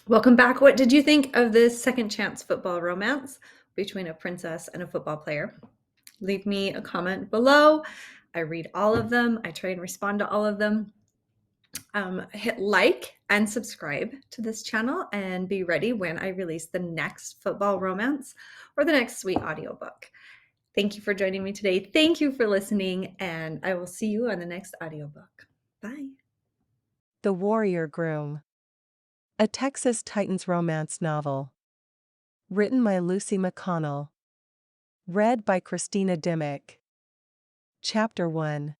Welcome back. What did you think of this second chance football romance between a princess and a football player? Leave me a comment below. I read all of them. I try and respond to all of them. Hit like and subscribe to this channel and be ready when I release the next football romance or the next sweet audiobook. Thank you for joining me today. Thank you for listening, and I will see you on the next audiobook. Bye. The Warrior Groom. A Texas Titans romance novel. Written by Lucy McConnell. Read by Christina Dimmick. Chapter 1.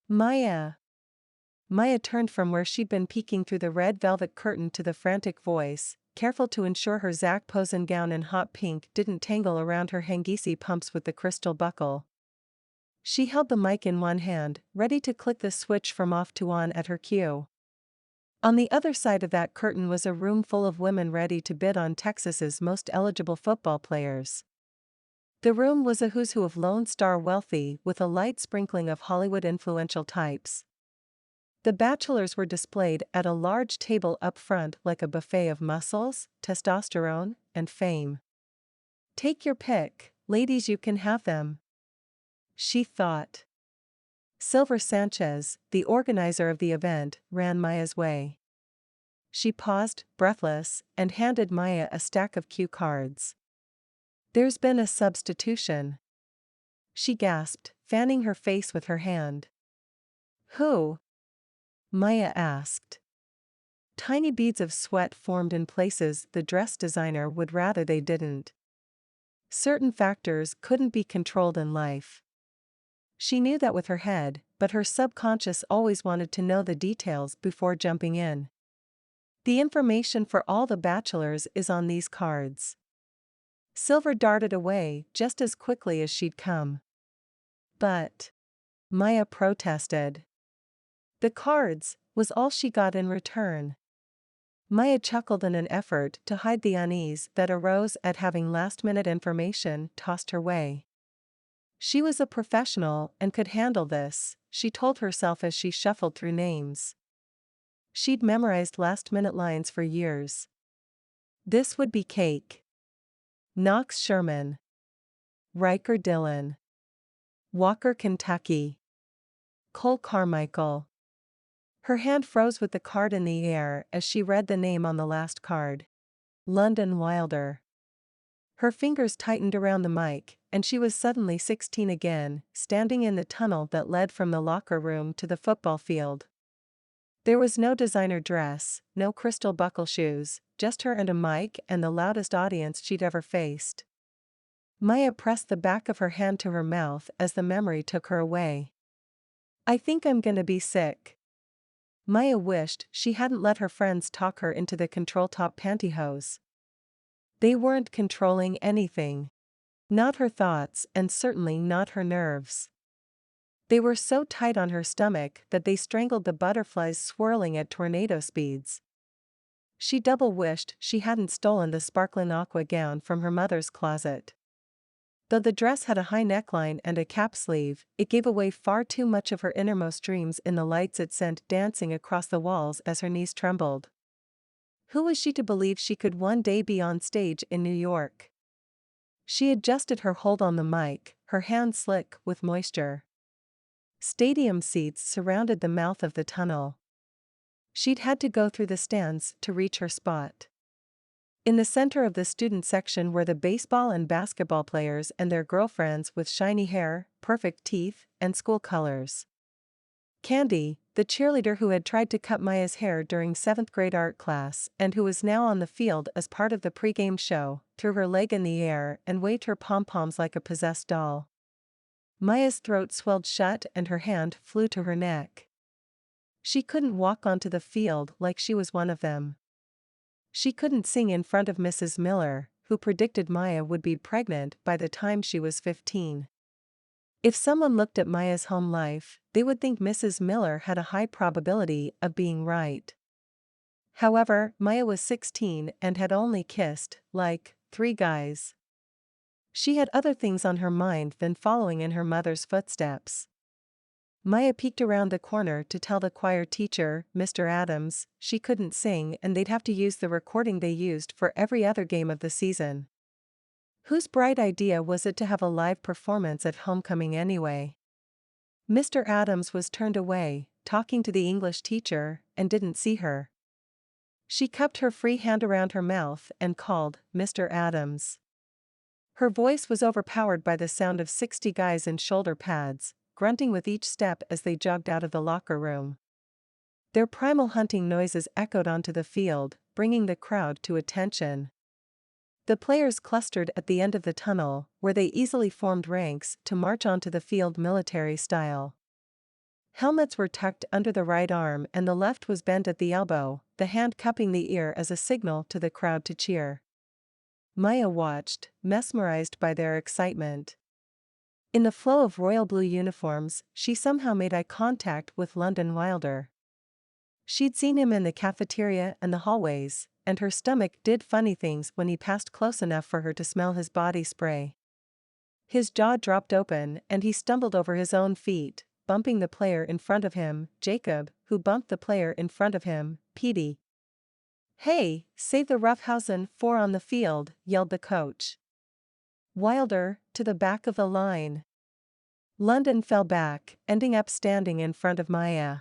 Maia. Maia turned from where she'd been peeking through the red velvet curtain to the frantic voice, careful to ensure her Zac Posen gown in hot pink didn't tangle around her hangisi pumps with the crystal buckle. She held the mic in one hand, ready to click the switch from off to on at her cue. On the other side of that curtain was a room full of women ready to bid on Texas's most eligible football players. The room was a who's who of Lone Star wealthy with a light sprinkling of Hollywood influential types. The bachelors were displayed at a large table up front like a buffet of muscles, testosterone, and fame. Take your pick, ladies, you can have them, she thought. Silver Sanchez, the organizer of the event, ran Maia's way. She paused, breathless, and handed Maia a stack of cue cards. There's been a substitution, she gasped, fanning her face with her hand. Who? Maia asked. Tiny beads of sweat formed in places the dress designer would rather they didn't. Certain factors couldn't be controlled in life. She knew that with her head, but her subconscious always wanted to know the details before jumping in. The information for all the bachelors is on these cards. Silver darted away just as quickly as she'd come. But Maia protested. The cards was all she got in return. Maia chuckled in an effort to hide the unease that arose at having last-minute information tossed her way. She was a professional and could handle this, she told herself as she shuffled through names. She'd memorized last-minute lines for years. This would be cake. Knox Sherman. Riker Dillon. Walker Kentucky. Cole Carmichael. Her hand froze with the card in the air as she read the name on the last card. London Wilder. Her fingers tightened around the mic, and she was suddenly 16 again, standing in the tunnel that led from the locker room to the football field. There was no designer dress, no crystal buckle shoes, just her and a mic and the loudest audience she'd ever faced. Maia pressed the back of her hand to her mouth as the memory took her away. I think I'm gonna be sick. Maia wished she hadn't let her friends talk her into the control-top pantyhose. They weren't controlling anything. Not her thoughts and certainly not her nerves. They were so tight on her stomach that they strangled the butterflies swirling at tornado speeds. She double wished she hadn't stolen the sparkling aqua gown from her mother's closet. Though the dress had a high neckline and a cap sleeve, it gave away far too much of her innermost dreams in the lights it sent dancing across the walls as her knees trembled. Who was she to believe she could one day be on stage in New York? She adjusted her hold on the mic, her hand slick with moisture. Stadium seats surrounded the mouth of the tunnel. She'd had to go through the stands to reach her spot. In the center of the student section were the baseball and basketball players and their girlfriends with shiny hair, perfect teeth, and school colors. Candy, the cheerleader who had tried to cut Maia's hair during 7th grade art class and who was now on the field as part of the pregame show, threw her leg in the air and waved her pom-poms like a possessed doll. Maia's throat swelled shut and her hand flew to her neck. She couldn't walk onto the field like she was one of them. She couldn't sing in front of Mrs. Miller, who predicted Maia would be pregnant by the time she was 15. If someone looked at Maia's home life, they would think Mrs. Miller had a high probability of being right. However, Maia was 16 and had only kissed, like, 3 guys. She had other things on her mind than following in her mother's footsteps. Maia peeked around the corner to tell the choir teacher, Mr. Adams, she couldn't sing and they'd have to use the recording they used for every other game of the season. Whose bright idea was it to have a live performance at homecoming anyway? Mr. Adams was turned away, talking to the English teacher, and didn't see her. She cupped her free hand around her mouth and called, Mr. Adams. Her voice was overpowered by the sound of 60 guys in shoulder pads, grunting with each step as they jogged out of the locker room. Their primal hunting noises echoed onto the field, bringing the crowd to attention. The players clustered at the end of the tunnel, where they easily formed ranks to march onto the field military style. Helmets were tucked under the right arm and the left was bent at the elbow, the hand cupping the ear as a signal to the crowd to cheer. Maia watched, mesmerized by their excitement. In the flow of royal blue uniforms, she somehow made eye contact with London Wilder. She'd seen him in the cafeteria and the hallways, and her stomach did funny things when he passed close enough for her to smell his body spray. His jaw dropped open and he stumbled over his own feet, bumping the player in front of him, Jacob, who bumped the player in front of him, Petey. "Hey, save the Roughhausen 4 on the field," yelled the coach. Wilder, to the back of the line. London fell back, ending up standing in front of Maia.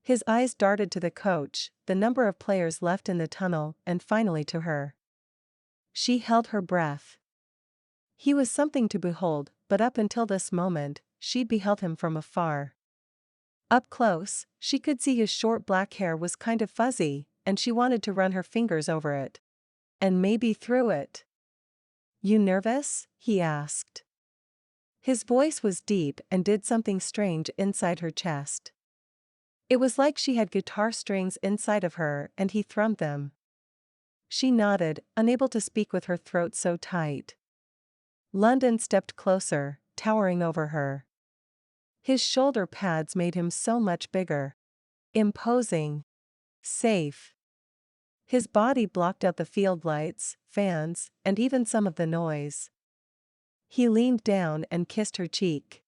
His eyes darted to the coach, the number of players left in the tunnel, and finally to her. She held her breath. He was something to behold, but up until this moment, she'd beheld him from afar. Up close, she could see his short black hair was kind of fuzzy, and she wanted to run her fingers over it. And maybe through it. "You nervous?" he asked. His voice was deep and did something strange inside her chest. It was like she had guitar strings inside of her and he thrummed them. She nodded, unable to speak with her throat so tight. London stepped closer, towering over her. His shoulder pads made him so much bigger. Imposing. Safe. His body blocked out the field lights, fans, and even some of the noise. He leaned down and kissed her cheek.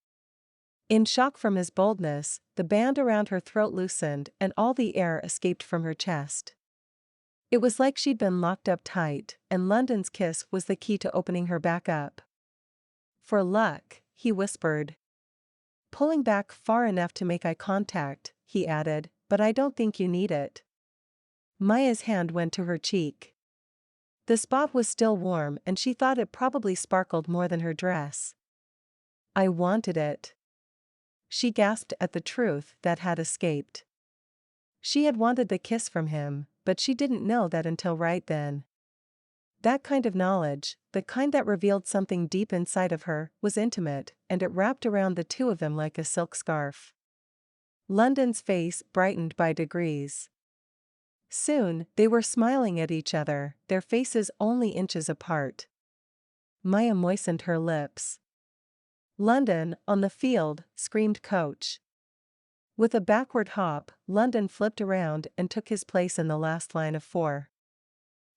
In shock from his boldness, the band around her throat loosened and all the air escaped from her chest. It was like she'd been locked up tight, and London's kiss was the key to opening her back up. "For luck," he whispered. Pulling back far enough to make eye contact, he added, "but I don't think you need it." Maia's hand went to her cheek. The spot was still warm and she thought it probably sparkled more than her dress. "I wanted it." She gasped at the truth that had escaped. She had wanted the kiss from him, but she didn't know that until right then. That kind of knowledge, the kind that revealed something deep inside of her, was intimate, and it wrapped around the two of them like a silk scarf. London's face brightened by degrees. Soon, they were smiling at each other, their faces only inches apart. Maia moistened her lips. "London, on the field," screamed Coach. With a backward hop, London flipped around and took his place in the last line of 4.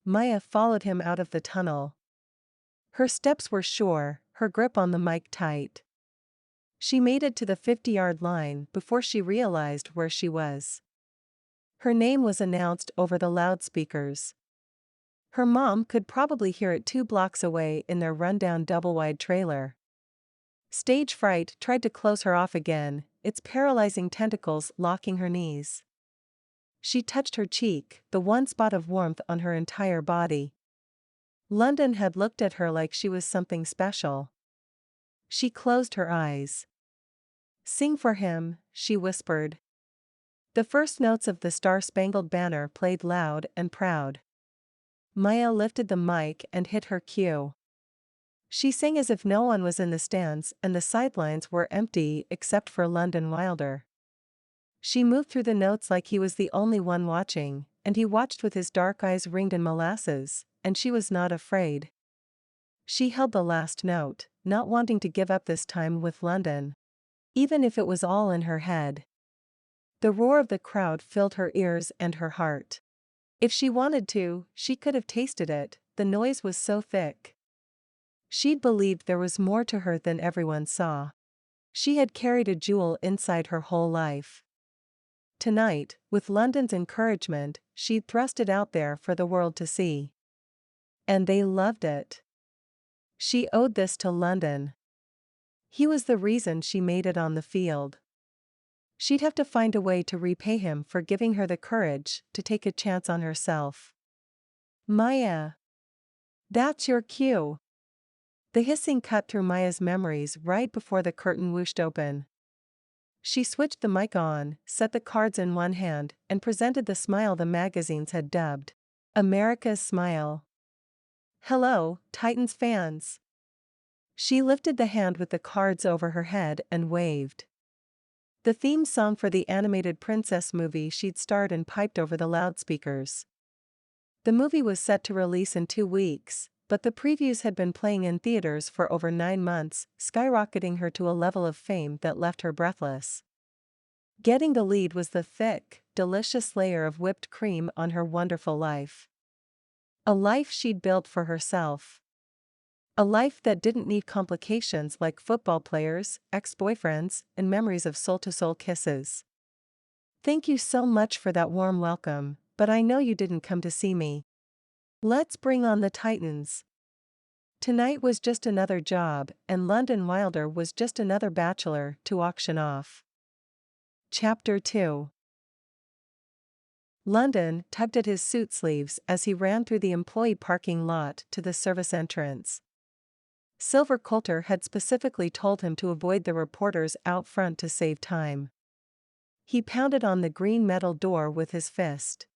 Maia followed him out of the tunnel. Her steps were sure, her grip on the mic tight. She made it to the 50-yard line before she realized where she was. Her name was announced over the loudspeakers. Her mom could probably hear it 2 blocks away in their rundown double-wide trailer. Stage fright tried to close her off again, its paralyzing tentacles locking her knees. She touched her cheek, the one spot of warmth on her entire body. London had looked at her like she was something special. She closed her eyes. "Sing for him," she whispered. The first notes of the Star-Spangled Banner played loud and proud. Maia lifted the mic and hit her cue. She sang as if no one was in the stands and the sidelines were empty except for London Wilder. She moved through the notes like he was the only one watching, and he watched with his dark eyes ringed in molasses, and she was not afraid. She held the last note, not wanting to give up this time with London. Even if it was all in her head. The roar of the crowd filled her ears and her heart. If she wanted to, she could have tasted it, the noise was so thick. She'd believed there was more to her than everyone saw. She had carried a jewel inside her whole life. Tonight, with London's encouragement, she'd thrust it out there for the world to see. And they loved it. She owed this to London. He was the reason she made it on the field. She'd have to find a way to repay him for giving her the courage to take a chance on herself. Maia. That's your cue. The hissing cut through Maia's memories right before the curtain whooshed open. She switched the mic on, set the cards in one hand, and presented the smile the magazines had dubbed America's Smile. Hello, Titans fans. She lifted the hand with the cards over her head and waved. The theme song for the animated princess movie she'd starred in piped over the loudspeakers. The movie was set to release in 2 weeks, but the previews had been playing in theaters for over 9 months, skyrocketing her to a level of fame that left her breathless. Getting the lead was the thick, delicious layer of whipped cream on her wonderful life. A life she'd built for herself. A life that didn't need complications like football players, ex-boyfriends, and memories of soul-to-soul kisses. Thank you so much for that warm welcome, but I know you didn't come to see me. Let's bring on the Titans. Tonight was just another job, and London Wilder was just another bachelor to auction off. Chapter 2. London tugged at his suit sleeves as he ran through the employee parking lot to the service entrance. Silver Coulter had specifically told him to avoid the reporters out front to save time. He pounded on the green metal door with his fist.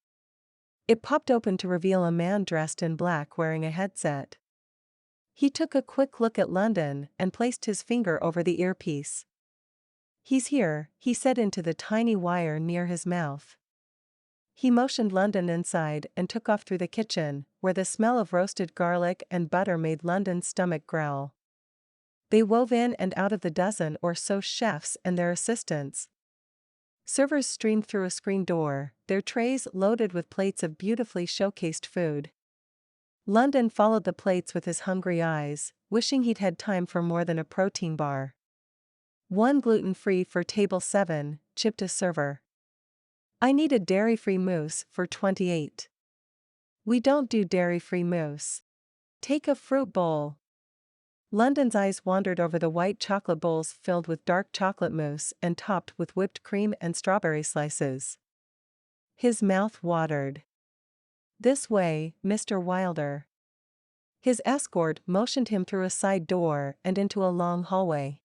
It popped open to reveal a man dressed in black wearing a headset. He took a quick look at London and placed his finger over the earpiece. "He's here," he said into the tiny wire near his mouth. He motioned London inside and took off through the kitchen, where the smell of roasted garlic and butter made London's stomach growl. They wove in and out of the dozen or so chefs and their assistants. Servers streamed through a screen door, their trays loaded with plates of beautifully showcased food. London followed the plates with his hungry eyes, wishing he'd had time for more than a protein bar. "1 gluten-free for table 7, chipped a server. "I need a dairy-free mousse for 28. "We don't do dairy-free mousse. "Take a fruit bowl." London's eyes wandered over the white chocolate bowls filled with dark chocolate mousse and topped with whipped cream and strawberry slices. His mouth watered. "This way, Mr. Wilder." His escort motioned him through a side door and into a long hallway.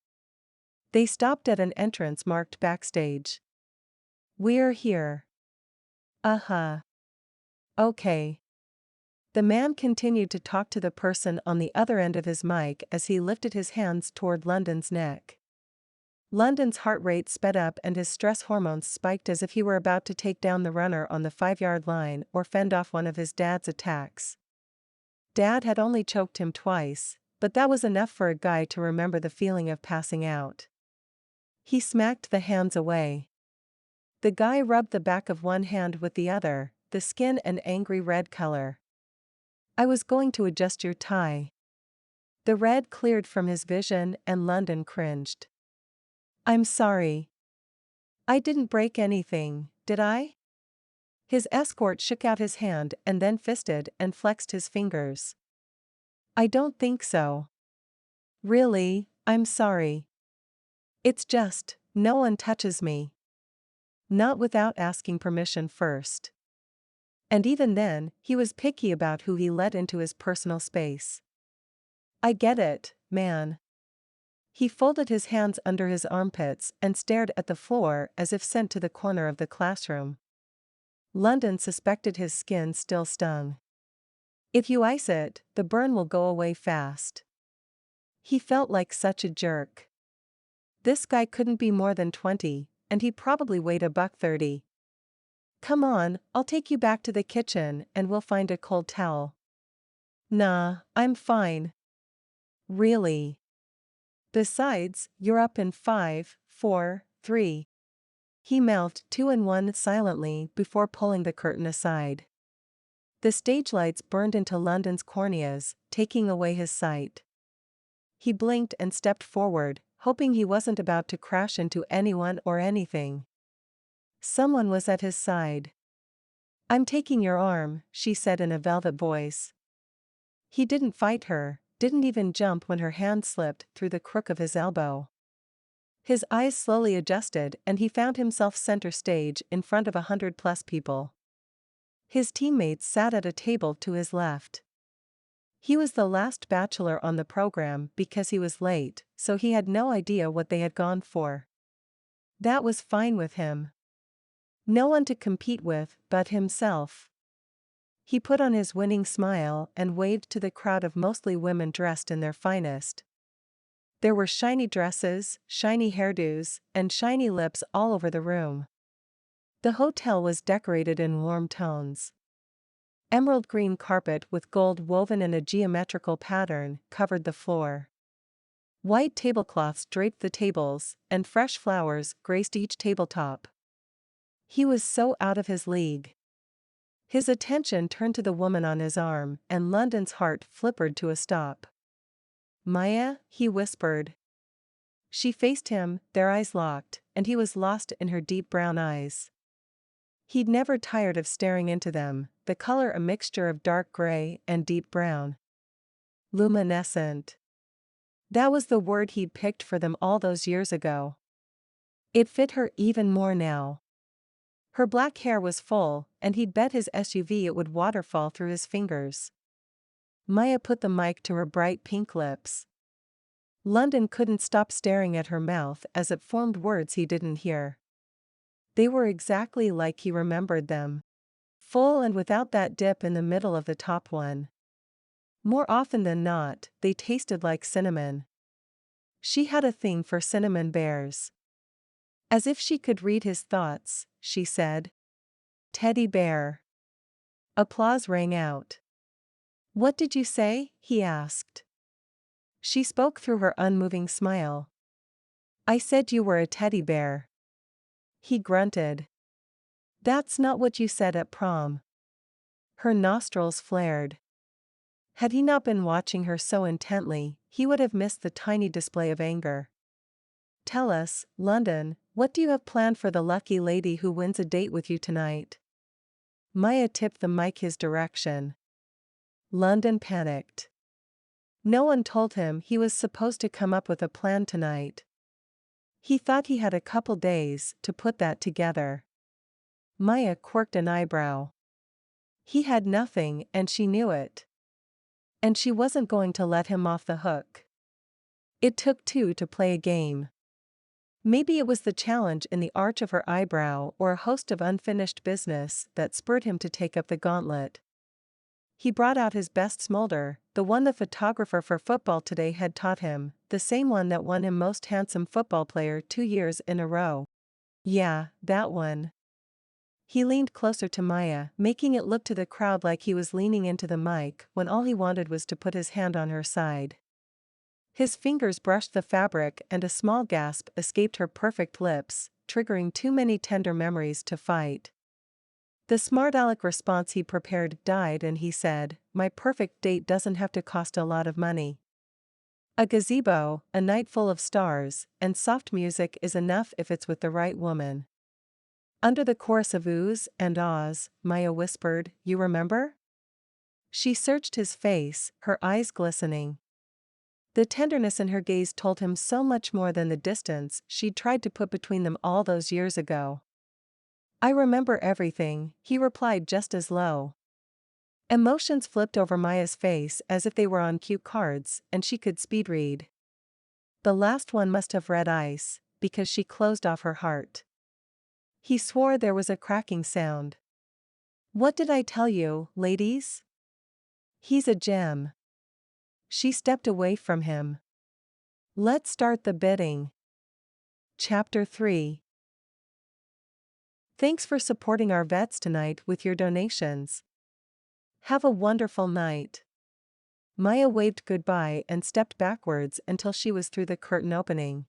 They stopped at an entrance marked backstage. "We're here." "Uh-huh. Okay." The man continued to talk to the person on the other end of his mic as he lifted his hands toward London's neck. London's heart rate sped up and his stress hormones spiked as if he were about to take down the runner on the 5-yard line or fend off one of his dad's attacks. Dad had only choked him twice, but that was enough for a guy to remember the feeling of passing out. He smacked the hands away. The guy rubbed the back of one hand with the other, the skin an angry red color. "I was going to adjust your tie." The red cleared from his vision and London cringed. "I'm sorry. I didn't break anything, did I?" His escort shook out his hand and then fisted and flexed his fingers. "I don't think so. Really, I'm sorry. It's just, no one touches me. Not without asking permission first. And even then, he was picky about who he let into his personal space." "I get it, man." He folded his hands under his armpits and stared at the floor as if sent to the corner of the classroom. London suspected his skin still stung. "If you ice it, the burn will go away fast." He felt like such a jerk. This guy couldn't be more than 20, and he probably weighed $130. "Come on, I'll take you back to the kitchen and we'll find a cold towel." "Nah, I'm fine." "Really? Besides, you're up in 5, 4, 3. He mouthed 2 and 1 silently before pulling the curtain aside. The stage lights burned into London's corneas, taking away his sight. He blinked and stepped forward, hoping he wasn't about to crash into anyone or anything. Someone was at his side. "I'm taking your arm," she said in a velvet voice. He didn't fight her, didn't even jump when her hand slipped through the crook of his elbow. His eyes slowly adjusted and he found himself center stage in front of 100+ people. His teammates sat at a table to his left. He was the last bachelor on the program because he was late, so he had no idea what they had gone for. That was fine with him. No one to compete with but himself. He put on his winning smile and waved to the crowd of mostly women dressed in their finest. There were shiny dresses, shiny hairdos, and shiny lips all over the room. The hotel was decorated in warm tones. Emerald green carpet with gold woven in a geometrical pattern covered the floor. White tablecloths draped the tables, and fresh flowers graced each tabletop. He was so out of his league. His attention turned to the woman on his arm, and London's heart flippered to a stop. "Maia," he whispered. She faced him, their eyes locked, and he was lost in her deep brown eyes. He'd never tired of staring into them, the color a mixture of dark gray and deep brown. Luminescent. That was the word he'd picked for them all those years ago. It fit her even more now. Her black hair was full, and he'd bet his SUV it would waterfall through his fingers. Maia put the mic to her bright pink lips. London couldn't stop staring at her mouth as it formed words he didn't hear. They were exactly like he remembered them. Full and without that dip in the middle of the top one. More often than not, they tasted like cinnamon. She had a thing for cinnamon bears. As if she could read his thoughts, she said, "Teddy bear." Applause rang out. "What did you say?" he asked. She spoke through her unmoving smile. "I said you were a teddy bear." He grunted. "That's not what you said at prom." Her nostrils flared. Had he not been watching her so intently, he would have missed the tiny display of anger. "Tell us, London, what do you have planned for the lucky lady who wins a date with you tonight?" Maia tipped the mic his direction. London panicked. No one told him he was supposed to come up with a plan tonight. He thought he had a couple days to put that together. Maia quirked an eyebrow. He had nothing and she knew it. And she wasn't going to let him off the hook. It took two to play a game. Maybe it was the challenge in the arch of her eyebrow or a host of unfinished business that spurred him to take up the gauntlet. He brought out his best smolder, the one the photographer for Football Today had taught him, the same one that won him Most Handsome Football Player 2 years in a row. Yeah, that one. He leaned closer to Maia, making it look to the crowd like he was leaning into the mic when all he wanted was to put his hand on her side. His fingers brushed the fabric and a small gasp escaped her perfect lips, triggering too many tender memories to fight. The smart aleck response he prepared died and he said, "My perfect date doesn't have to cost a lot of money. A gazebo, a night full of stars, and soft music is enough if it's with the right woman." Under the chorus of oohs and ahs, Maia whispered, "You remember?" She searched his face, her eyes glistening. The tenderness in her gaze told him so much more than the distance she'd tried to put between them all those years ago. "I remember everything," he replied just as low. Emotions flipped over Maia's face as if they were on cue cards and she could speed read. The last one must have read ice, because she closed off her heart. He swore there was a cracking sound. "What did I tell you, ladies? He's a gem." She stepped away from him. "Let's start the bidding." Chapter 3. Thanks for supporting our vets tonight with your donations. Have a wonderful night. Maia waved goodbye and stepped backwards until she was through the curtain opening.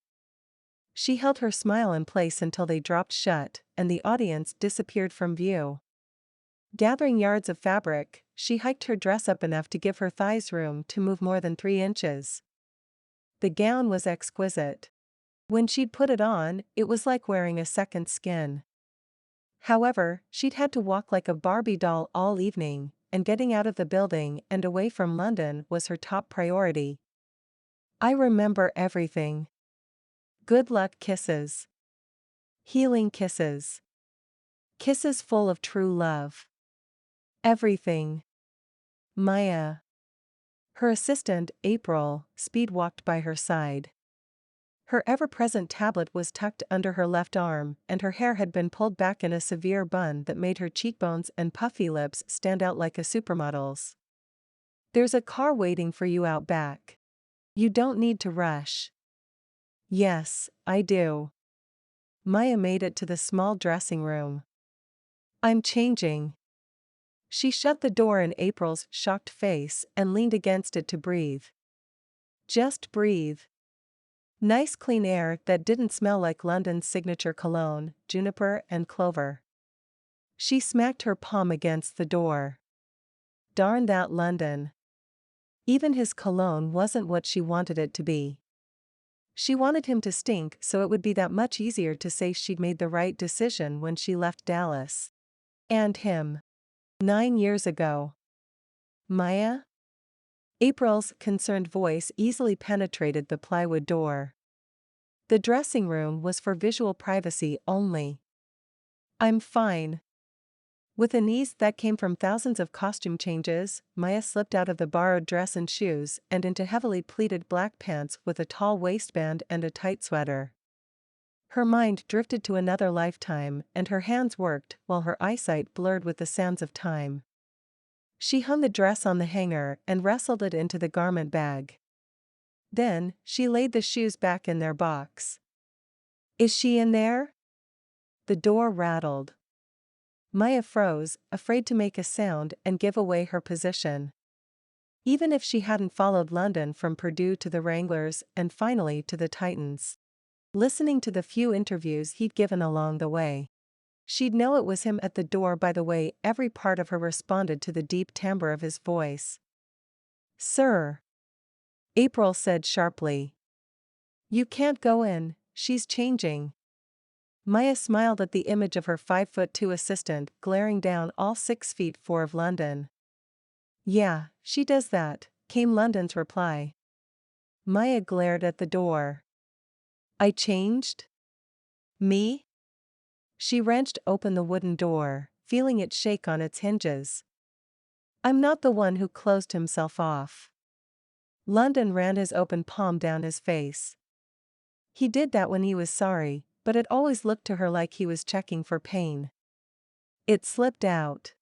She held her smile in place until they dropped shut and the audience disappeared from view. Gathering yards of fabric, she hiked her dress up enough to give her thighs room to move more than 3 inches. The gown was exquisite. When she'd put it on, it was like wearing a second skin. However, she'd had to walk like a Barbie doll all evening, and getting out of the building and away from London was her top priority. I remember everything. Good luck kisses. Healing kisses. Kisses full of true love. Everything. Maia. Her assistant, April, speed walked by her side. Her ever-present tablet was tucked under her left arm, and her hair had been pulled back in a severe bun that made her cheekbones and puffy lips stand out like a supermodel's. "There's a car waiting for you out back. You don't need to rush." "Yes, I do." Maia made it to the small dressing room. "I'm changing." She shut the door in April's shocked face and leaned against it to breathe. Just breathe. Nice clean air that didn't smell like London's signature cologne, juniper and clover. She smacked her palm against the door. Darn that London. Even his cologne wasn't what she wanted it to be. She wanted him to stink so it would be that much easier to say she'd made the right decision when she left Dallas. And him. 9 years ago. Maia? April's concerned voice easily penetrated the plywood door. The dressing room was for visual privacy only. "I'm fine." With an ease that came from thousands of costume changes, Maia slipped out of the borrowed dress and shoes and into heavily pleated black pants with a tall waistband and a tight sweater. Her mind drifted to another lifetime and her hands worked while her eyesight blurred with the sands of time. She hung the dress on the hanger and wrestled it into the garment bag. Then, she laid the shoes back in their box. "Is she in there?" The door rattled. Maia froze, afraid to make a sound and give away her position. Even if she hadn't followed London from Purdue to the Wranglers and finally to the Titans, listening to the few interviews he'd given along the way, she'd know it was him at the door by the way every part of her responded to the deep timbre of his voice. "Sir," April said sharply. "You can't go in, she's changing." Maia smiled at the image of her 5'2" assistant glaring down all 6'4" of London. "Yeah, she does that," came London's reply. Maia glared at the door. "I changed? Me?" She wrenched open the wooden door, feeling it shake on its hinges. "I'm not the one who closed himself off." London ran his open palm down his face. "He did that when he was sorry, but it always looked to her like he was checking for pain. It slipped out.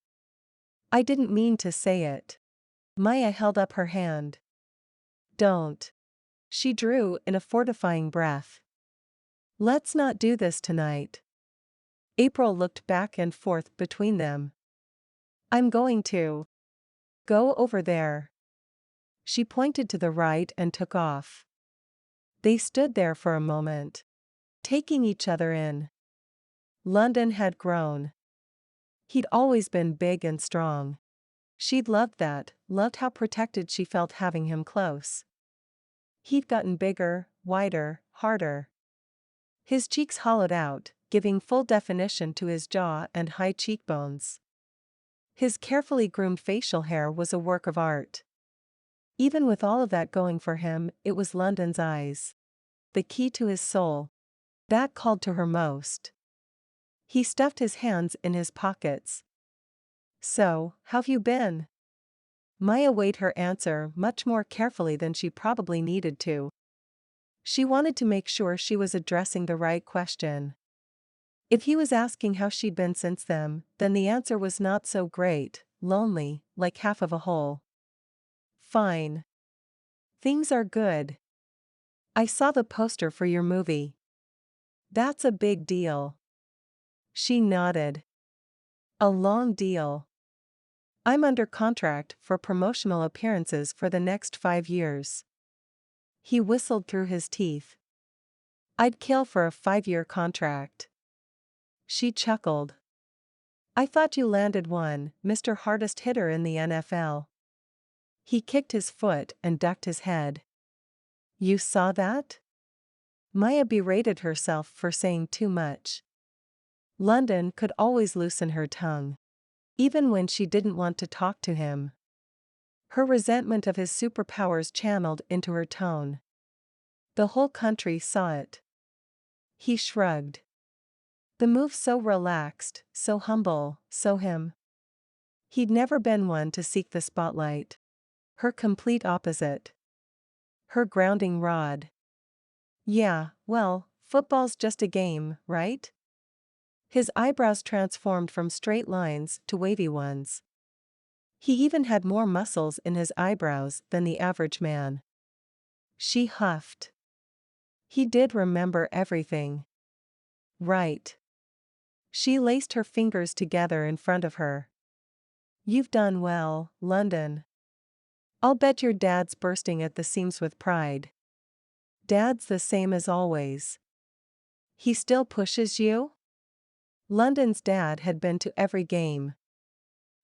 I didn't mean to say it." Maia held up her hand. "Don't." She drew in a fortifying breath. "Let's not do this tonight." April looked back and forth between them. "I'm going to go over there." She pointed to the right and took off. They stood there for a moment, taking each other in. London had grown. He'd always been big and strong. She'd loved that, loved how protected she felt having him close. He'd gotten bigger, wider, harder. His cheeks hollowed out, giving full definition to his jaw and high cheekbones. His carefully groomed facial hair was a work of art. Even with all of that going for him, it was London's eyes. The key to his soul. That called to her most. He stuffed his hands in his pockets. "So, how've you been?" Maia weighed her answer much more carefully than she probably needed to. She wanted to make sure she was addressing the right question. If he was asking how she'd been since then the answer was not so great, lonely, like half of a whole. "Fine. Things are good. I saw the poster for your movie. That's a big deal." She nodded. "A long deal. I'm under contract for promotional appearances for the next 5 years." He whistled through his teeth. "I'd kill for a 5-year contract." She chuckled. "I thought you landed one, Mr. Hardest Hitter in the NFL." He kicked his foot and ducked his head. "You saw that?" Maia berated herself for saying too much. London could always loosen her tongue. Even when she didn't want to talk to him. Her resentment of his superpowers channeled into her tone. The whole country saw it. He shrugged. The move so relaxed, so humble, so him. He'd never been one to seek the spotlight. Her complete opposite. Her grounding rod. Yeah, well, football's just a game, right? His eyebrows transformed from straight lines to wavy ones. He even had more muscles in his eyebrows than the average man. She huffed. He did remember everything. Right. She laced her fingers together in front of her. You've done well, London. I'll bet your dad's bursting at the seams with pride. Dad's the same as always. He still pushes you? London's dad had been to every game.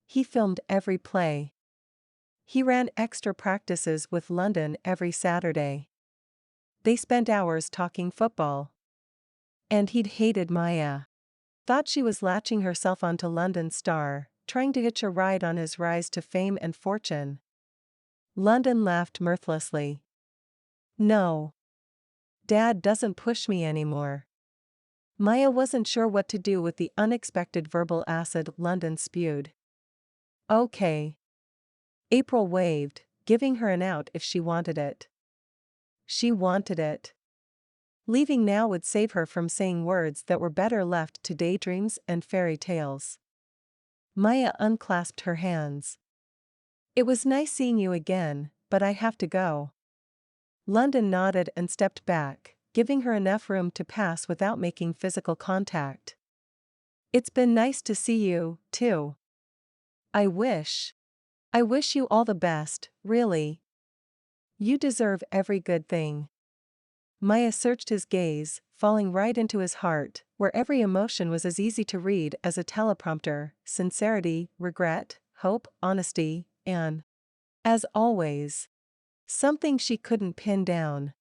He filmed every play. He ran extra practices with London every Saturday. They spent hours talking football. And he'd hated Maia. Thought she was latching herself onto London's star, trying to hitch a ride on his rise to fame and fortune. London laughed mirthlessly. No. Dad doesn't push me anymore. Maia wasn't sure what to do with the unexpected verbal acid London spewed. Okay. April waved, giving her an out if she wanted it. She wanted it. Leaving now would save her from saying words that were better left to daydreams and fairy tales. Maia unclasped her hands. It was nice seeing you again, but I have to go. London nodded and stepped back, giving her enough room to pass without making physical contact. It's been nice to see you, too. I wish you all the best, really. You deserve every good thing. Maia searched his gaze, falling right into his heart, where every emotion was as easy to read as a teleprompter: sincerity, regret, hope, honesty, and, as always, something she couldn't pin down.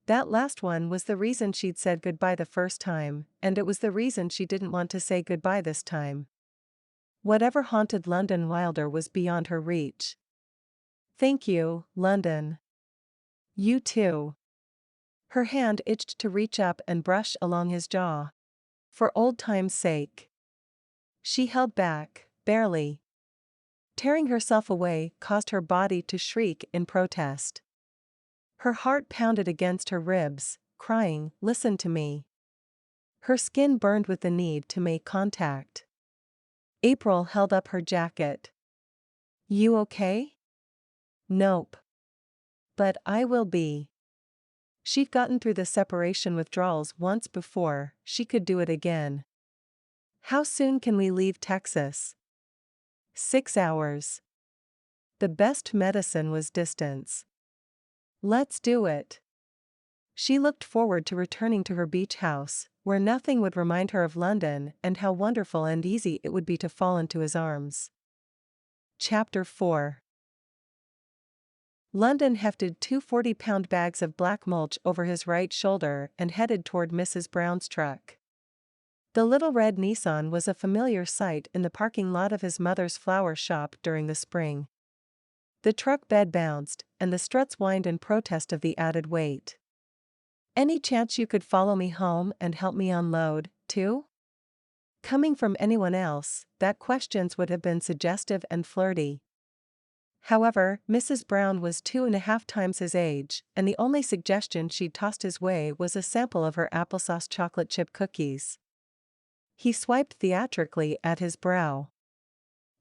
That last one was the reason she'd said goodbye the first time, and it was the reason she didn't want to say goodbye this time. Whatever haunted London Wilder was beyond her reach. Thank you, London. You too. Her hand itched to reach up and brush along his jaw. For old time's sake. She held back, barely. Tearing herself away caused her body to shriek in protest. Her heart pounded against her ribs, crying, "Listen to me." Her skin burned with the need to make contact. April held up her jacket. You okay? Nope. But I will be. She'd gotten through the separation withdrawals once before, she could do it again. How soon can we leave Texas? 6 hours. The best medicine was distance. Let's do it. She looked forward to returning to her beach house, where nothing would remind her of London and how wonderful and easy it would be to fall into his arms. Chapter 4. London hefted 2 40-pound bags of black mulch over his right shoulder and headed toward Mrs. Brown's truck. The little red Nissan was a familiar sight in the parking lot of his mother's flower shop during the spring. The truck bed bounced, and the struts whined in protest of the added weight. Any chance you could follow me home and help me unload, too? Coming from anyone else, that questions would have been suggestive and flirty. However, Mrs. Brown was 2.5 times his age, and the only suggestion she'd tossed his way was a sample of her applesauce chocolate chip cookies. He swiped theatrically at his brow.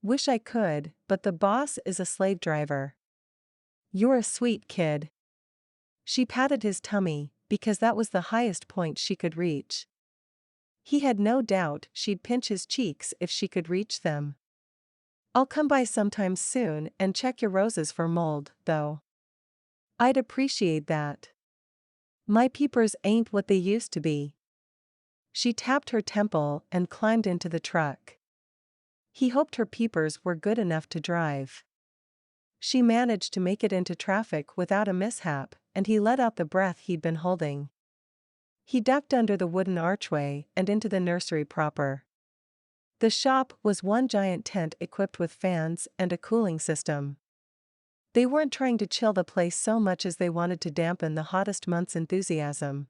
Wish I could, but the boss is a slave driver. You're a sweet kid. She patted his tummy, because that was the highest point she could reach. He had no doubt she'd pinch his cheeks if she could reach them. I'll come by sometime soon and check your roses for mold, though. I'd appreciate that. My peepers ain't what they used to be. She tapped her temple and climbed into the truck. He hoped her peepers were good enough to drive. She managed to make it into traffic without a mishap, and he let out the breath he'd been holding. He ducked under the wooden archway and into the nursery proper. The shop was one giant tent equipped with fans and a cooling system. They weren't trying to chill the place so much as they wanted to dampen the hottest month's enthusiasm.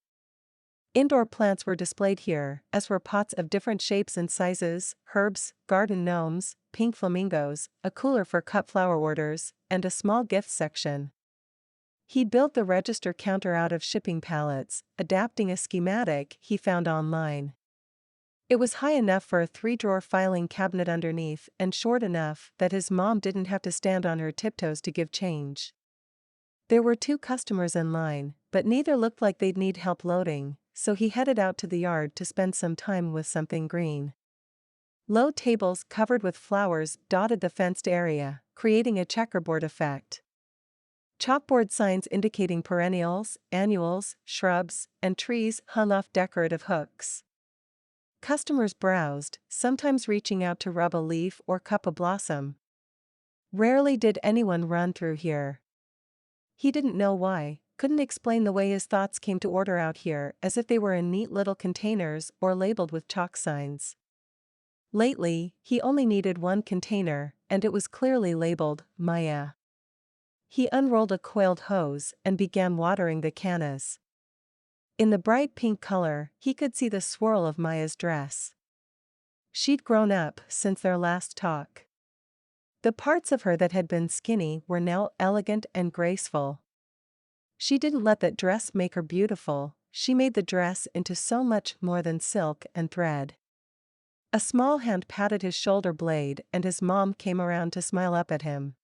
Indoor plants were displayed here, as were pots of different shapes and sizes, herbs, garden gnomes, pink flamingos, a cooler for cut flower orders, and a small gift section. He built the register counter out of shipping pallets, adapting a schematic he found online. It was high enough for a 3-drawer filing cabinet underneath and short enough that his mom didn't have to stand on her tiptoes to give change. There were 2 customers in line, but neither looked like they'd need help loading, so he headed out to the yard to spend some time with something green. Low tables covered with flowers dotted the fenced area, creating a checkerboard effect. Chalkboard signs indicating perennials, annuals, shrubs, and trees hung off decorative hooks. Customers browsed, sometimes reaching out to rub a leaf or cup a blossom. Rarely did anyone run through here. He didn't know why, couldn't explain the way his thoughts came to order out here, as if they were in neat little containers or labeled with chalk signs. Lately, he only needed one container, and it was clearly labeled, Maia. He unrolled a coiled hose and began watering the cannas. In the bright pink color, he could see the swirl of Maia's dress. She'd grown up since their last talk. The parts of her that had been skinny were now elegant and graceful. She didn't let that dress make her beautiful, she made the dress into so much more than silk and thread. A small hand patted his shoulder blade and his mom came around to smile up at him.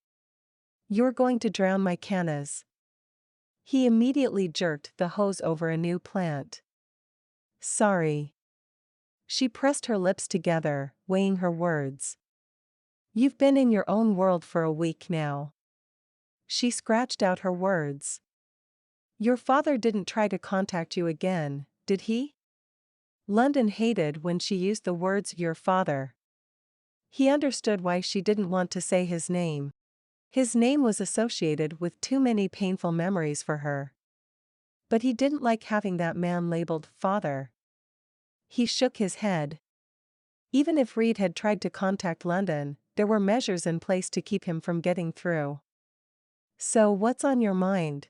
"You're going to drown my cannas." He immediately jerked the hose over a new plant. "Sorry." She pressed her lips together, weighing her words. "You've been in your own world for a week now." She scratched out her words. "Your father didn't try to contact you again, did he?" London hated when she used the words "your father." He understood why she didn't want to say his name. His name was associated with too many painful memories for her. But he didn't like having that man labeled father. He shook his head. Even if Reed had tried to contact London, there were measures in place to keep him from getting through. "So what's on your mind?"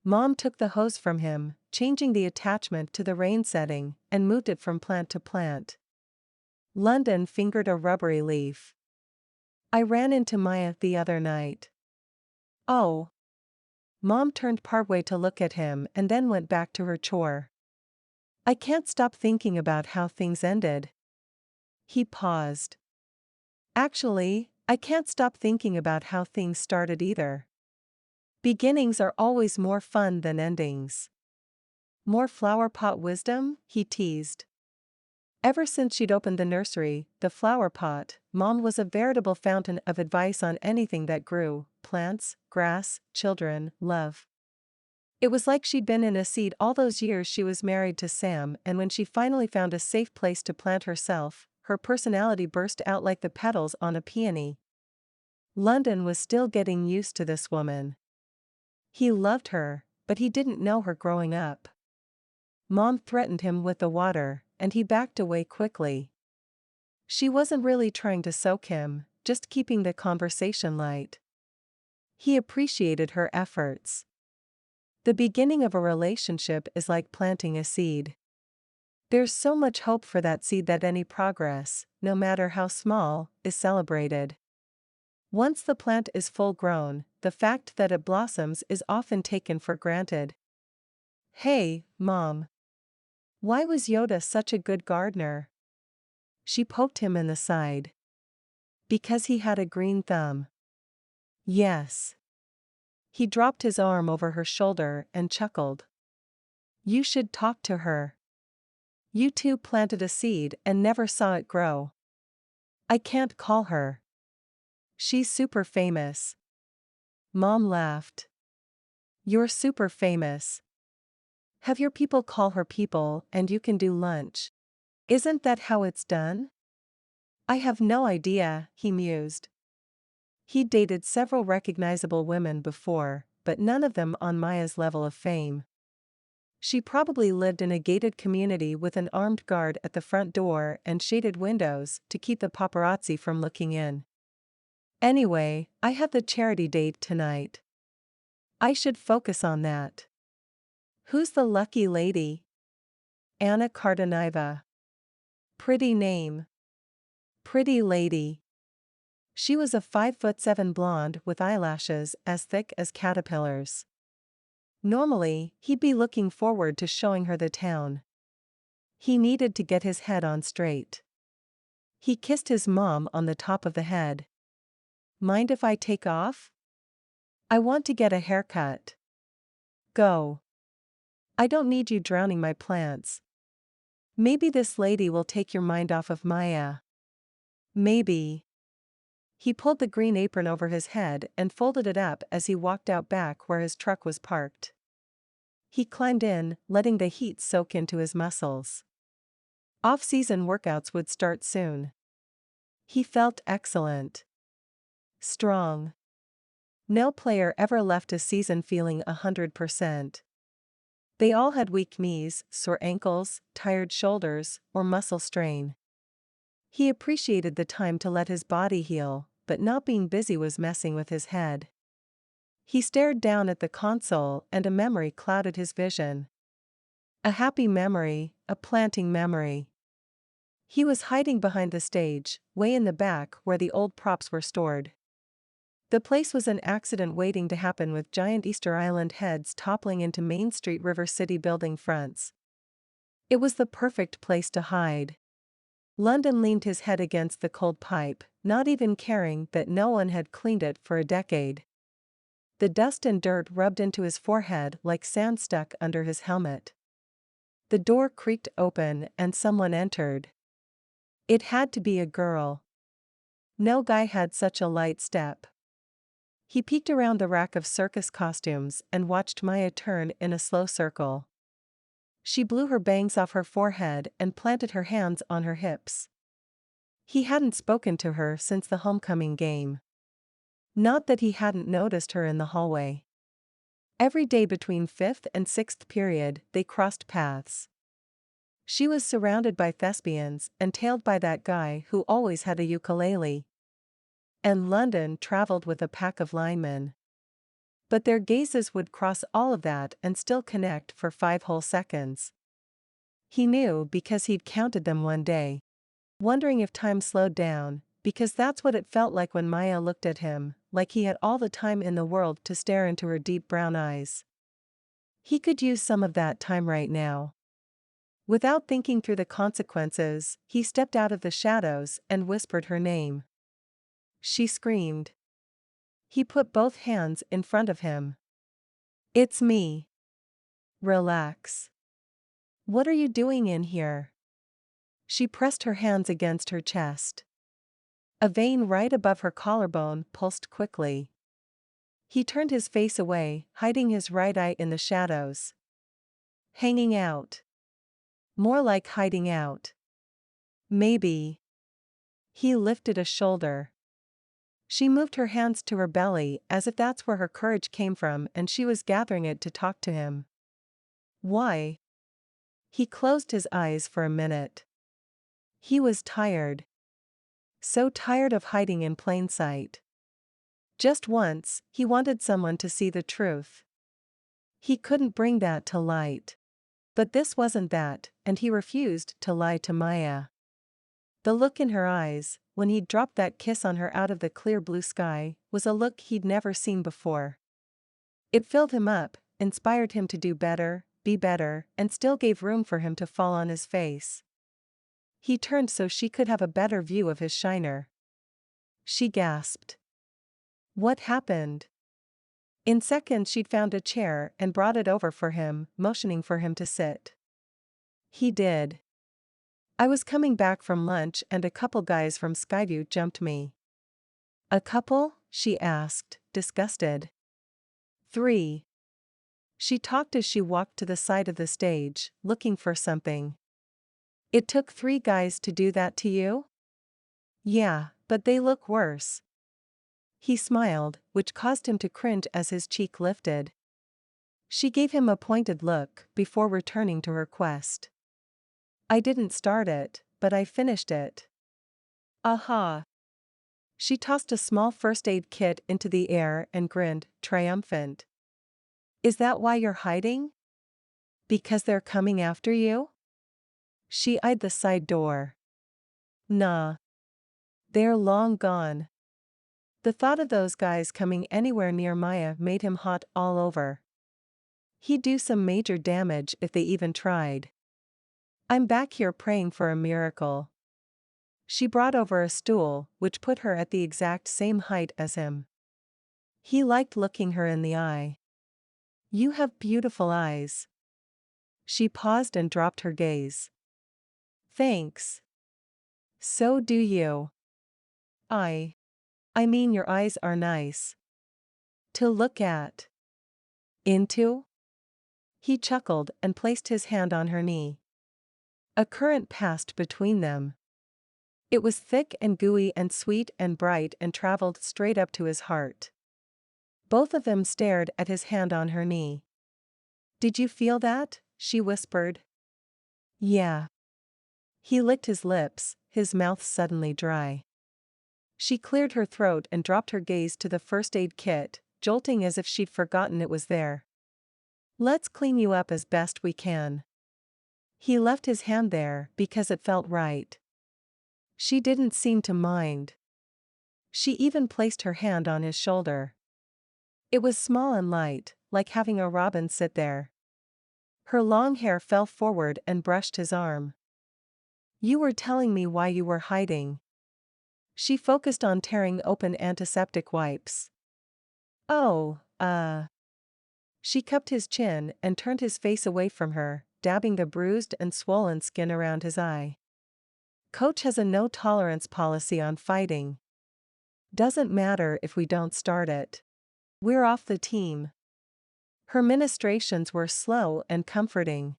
Mom took the hose from him, changing the attachment to the rain setting, and moved it from plant to plant. London fingered a rubbery leaf. "I ran into Maia the other night." "Oh." Mom turned partway to look at him and then went back to her chore. "I can't stop thinking about how things ended." He paused. "Actually, I can't stop thinking about how things started either. Beginnings are always more fun than endings." "More flower pot wisdom?" he teased. Ever since she'd opened the nursery, the flower pot, Mom was a veritable fountain of advice on anything that grew: plants, grass, children, love. It was like she'd been in a seed all those years she was married to Sam, and when she finally found a safe place to plant herself, her personality burst out like the petals on a peony. London was still getting used to this woman. He loved her, but he didn't know her growing up. Mom threatened him with the water, and he backed away quickly. She wasn't really trying to soak him, just keeping the conversation light. He appreciated her efforts. The beginning of a relationship is like planting a seed. There's so much hope for that seed that any progress, no matter how small, is celebrated. Once the plant is full grown, the fact that it blossoms is often taken for granted. "Hey, Mom. Why was Yoda such a good gardener?" She poked him in the side. "Because he had a green thumb." "Yes." He dropped his arm over her shoulder and chuckled. "You should talk to her. You two planted a seed and never saw it grow." "I can't call her. She's super famous." Mom laughed. "You're super famous. Have your people call her people and you can do lunch. Isn't that how it's done?" "I have no idea," he mused. He'd dated several recognizable women before, but none of them on Maia's level of fame. She probably lived in a gated community with an armed guard at the front door and shaded windows to keep the paparazzi from looking in. Anyway, I have the charity date tonight. I should focus on that. Who's the lucky lady? Anna Kardanaiva. Pretty name. Pretty lady. She was a 5'7" blonde with eyelashes as thick as caterpillars. Normally, he'd be looking forward to showing her the town. He needed to get his head on straight. He kissed his mom on the top of the head. Mind if I take off? I want to get a haircut. Go. I don't need you drowning my plants. Maybe this lady will take your mind off of Maia. Maybe. He pulled the green apron over his head and folded it up as he walked out back where his truck was parked. He climbed in, letting the heat soak into his muscles. Off-season workouts would start soon. He felt excellent. Strong. No player ever left a season feeling 100%. They all had weak knees, sore ankles, tired shoulders, or muscle strain. He appreciated the time to let his body heal, but not being busy was messing with his head. He stared down at the console and a memory clouded his vision. A happy memory, a planting memory. He was hiding behind the stage, way in the back where the old props were stored. The place was an accident waiting to happen with giant Easter Island heads toppling into Main Street River City building fronts. It was the perfect place to hide. London leaned his head against the cold pipe, not even caring that no one had cleaned it for a decade. The dust and dirt rubbed into his forehead like sand stuck under his helmet. The door creaked open and someone entered. It had to be a girl. No guy had such a light step. He peeked around the rack of circus costumes and watched Maia turn in a slow circle. She blew her bangs off her forehead and planted her hands on her hips. He hadn't spoken to her since the homecoming game. Not that he hadn't noticed her in the hallway. Every day between 5th and 6th period, they crossed paths. She was surrounded by thespians and tailed by that guy who always had a ukulele. And London traveled with a pack of linemen. But their gazes would cross all of that and still connect for 5 whole seconds. He knew because he'd counted them one day. Wondering if time slowed down, because that's what it felt like when Maia looked at him, like he had all the time in the world to stare into her deep brown eyes. He could use some of that time right now. Without thinking through the consequences, he stepped out of the shadows and whispered her name. She screamed. He put both hands in front of him. It's me. Relax. What are you doing in here? She pressed her hands against her chest. A vein right above her collarbone pulsed quickly. He turned his face away, hiding his right eye in the shadows. Hanging out. More like hiding out. Maybe. He lifted a shoulder. She moved her hands to her belly as if that's where her courage came from and she was gathering it to talk to him. Why? He closed his eyes for a minute. He was tired. So tired of hiding in plain sight. Just once, he wanted someone to see the truth. He couldn't bring that to light. But this wasn't that, and he refused to lie to Maia. The look in her eyes, when he'd dropped that kiss on her out of the clear blue sky, was a look he'd never seen before. It filled him up, inspired him to do better, be better, and still gave room for him to fall on his face. He turned so she could have a better view of his shiner. She gasped. What happened? In seconds she'd found a chair and brought it over for him, motioning for him to sit. He did. I was coming back from lunch and a couple guys from Skyview jumped me. A couple? She asked, disgusted. 3. She talked as she walked to the side of the stage, looking for something. It took 3 guys to do that to you? Yeah, but they look worse. He smiled, which caused him to cringe as his cheek lifted. She gave him a pointed look before returning to her quest. I didn't start it, but I finished it. Aha! She tossed a small first aid kit into the air and grinned, triumphant. Is that why you're hiding? Because they're coming after you? She eyed the side door. Nah. They're long gone. The thought of those guys coming anywhere near Maia made him hot all over. He'd do some major damage if they even tried. I'm back here praying for a miracle. She brought over a stool, which put her at the exact same height as him. He liked looking her in the eye. You have beautiful eyes. She paused and dropped her gaze. Thanks. So do you. I mean your eyes are nice. To look at. Into? He chuckled and placed his hand on her knee. A current passed between them. It was thick and gooey and sweet and bright and traveled straight up to his heart. Both of them stared at his hand on her knee. Did you feel that? She whispered. Yeah. He licked his lips, his mouth suddenly dry. She cleared her throat and dropped her gaze to the first aid kit, jolting as if she'd forgotten it was there. Let's clean you up as best we can. He left his hand there because it felt right. She didn't seem to mind. She even placed her hand on his shoulder. It was small and light, like having a robin sit there. Her long hair fell forward and brushed his arm. You were telling me why you were hiding. She focused on tearing open antiseptic wipes. Oh, She cupped his chin and turned his face away from her, dabbing the bruised and swollen skin around his eye. Coach has a no-tolerance policy on fighting. Doesn't matter if we don't start it. We're off the team. Her ministrations were slow and comforting.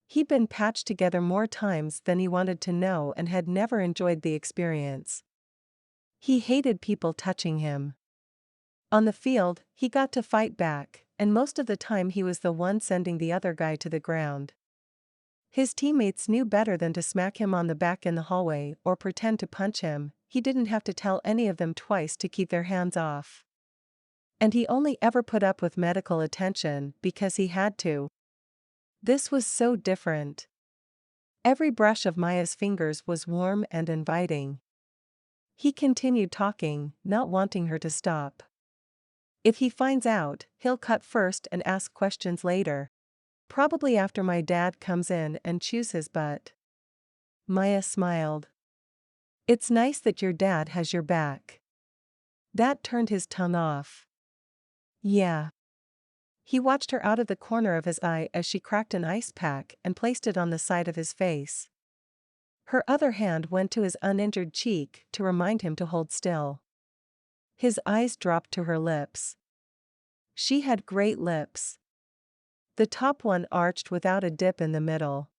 He'd been patched together more times than he wanted to know and had never enjoyed the experience. He hated people touching him. On the field, he got to fight back, and most of the time he was the one sending the other guy to the ground. His teammates knew better than to smack him on the back in the hallway or pretend to punch him. He didn't have to tell any of them twice to keep their hands off. And he only ever put up with medical attention because he had to. This was so different. Every brush of Maia's fingers was warm and inviting. He continued talking, not wanting her to stop. If he finds out, he'll cut first and ask questions later. Probably after my dad comes in and chews his butt. Maia smiled. It's nice that your dad has your back. That turned his tongue off. Yeah. He watched her out of the corner of his eye as she cracked an ice pack and placed it on the side of his face. Her other hand went to his uninjured cheek to remind him to hold still. His eyes dropped to her lips. She had great lips. The top one arched without a dip in the middle.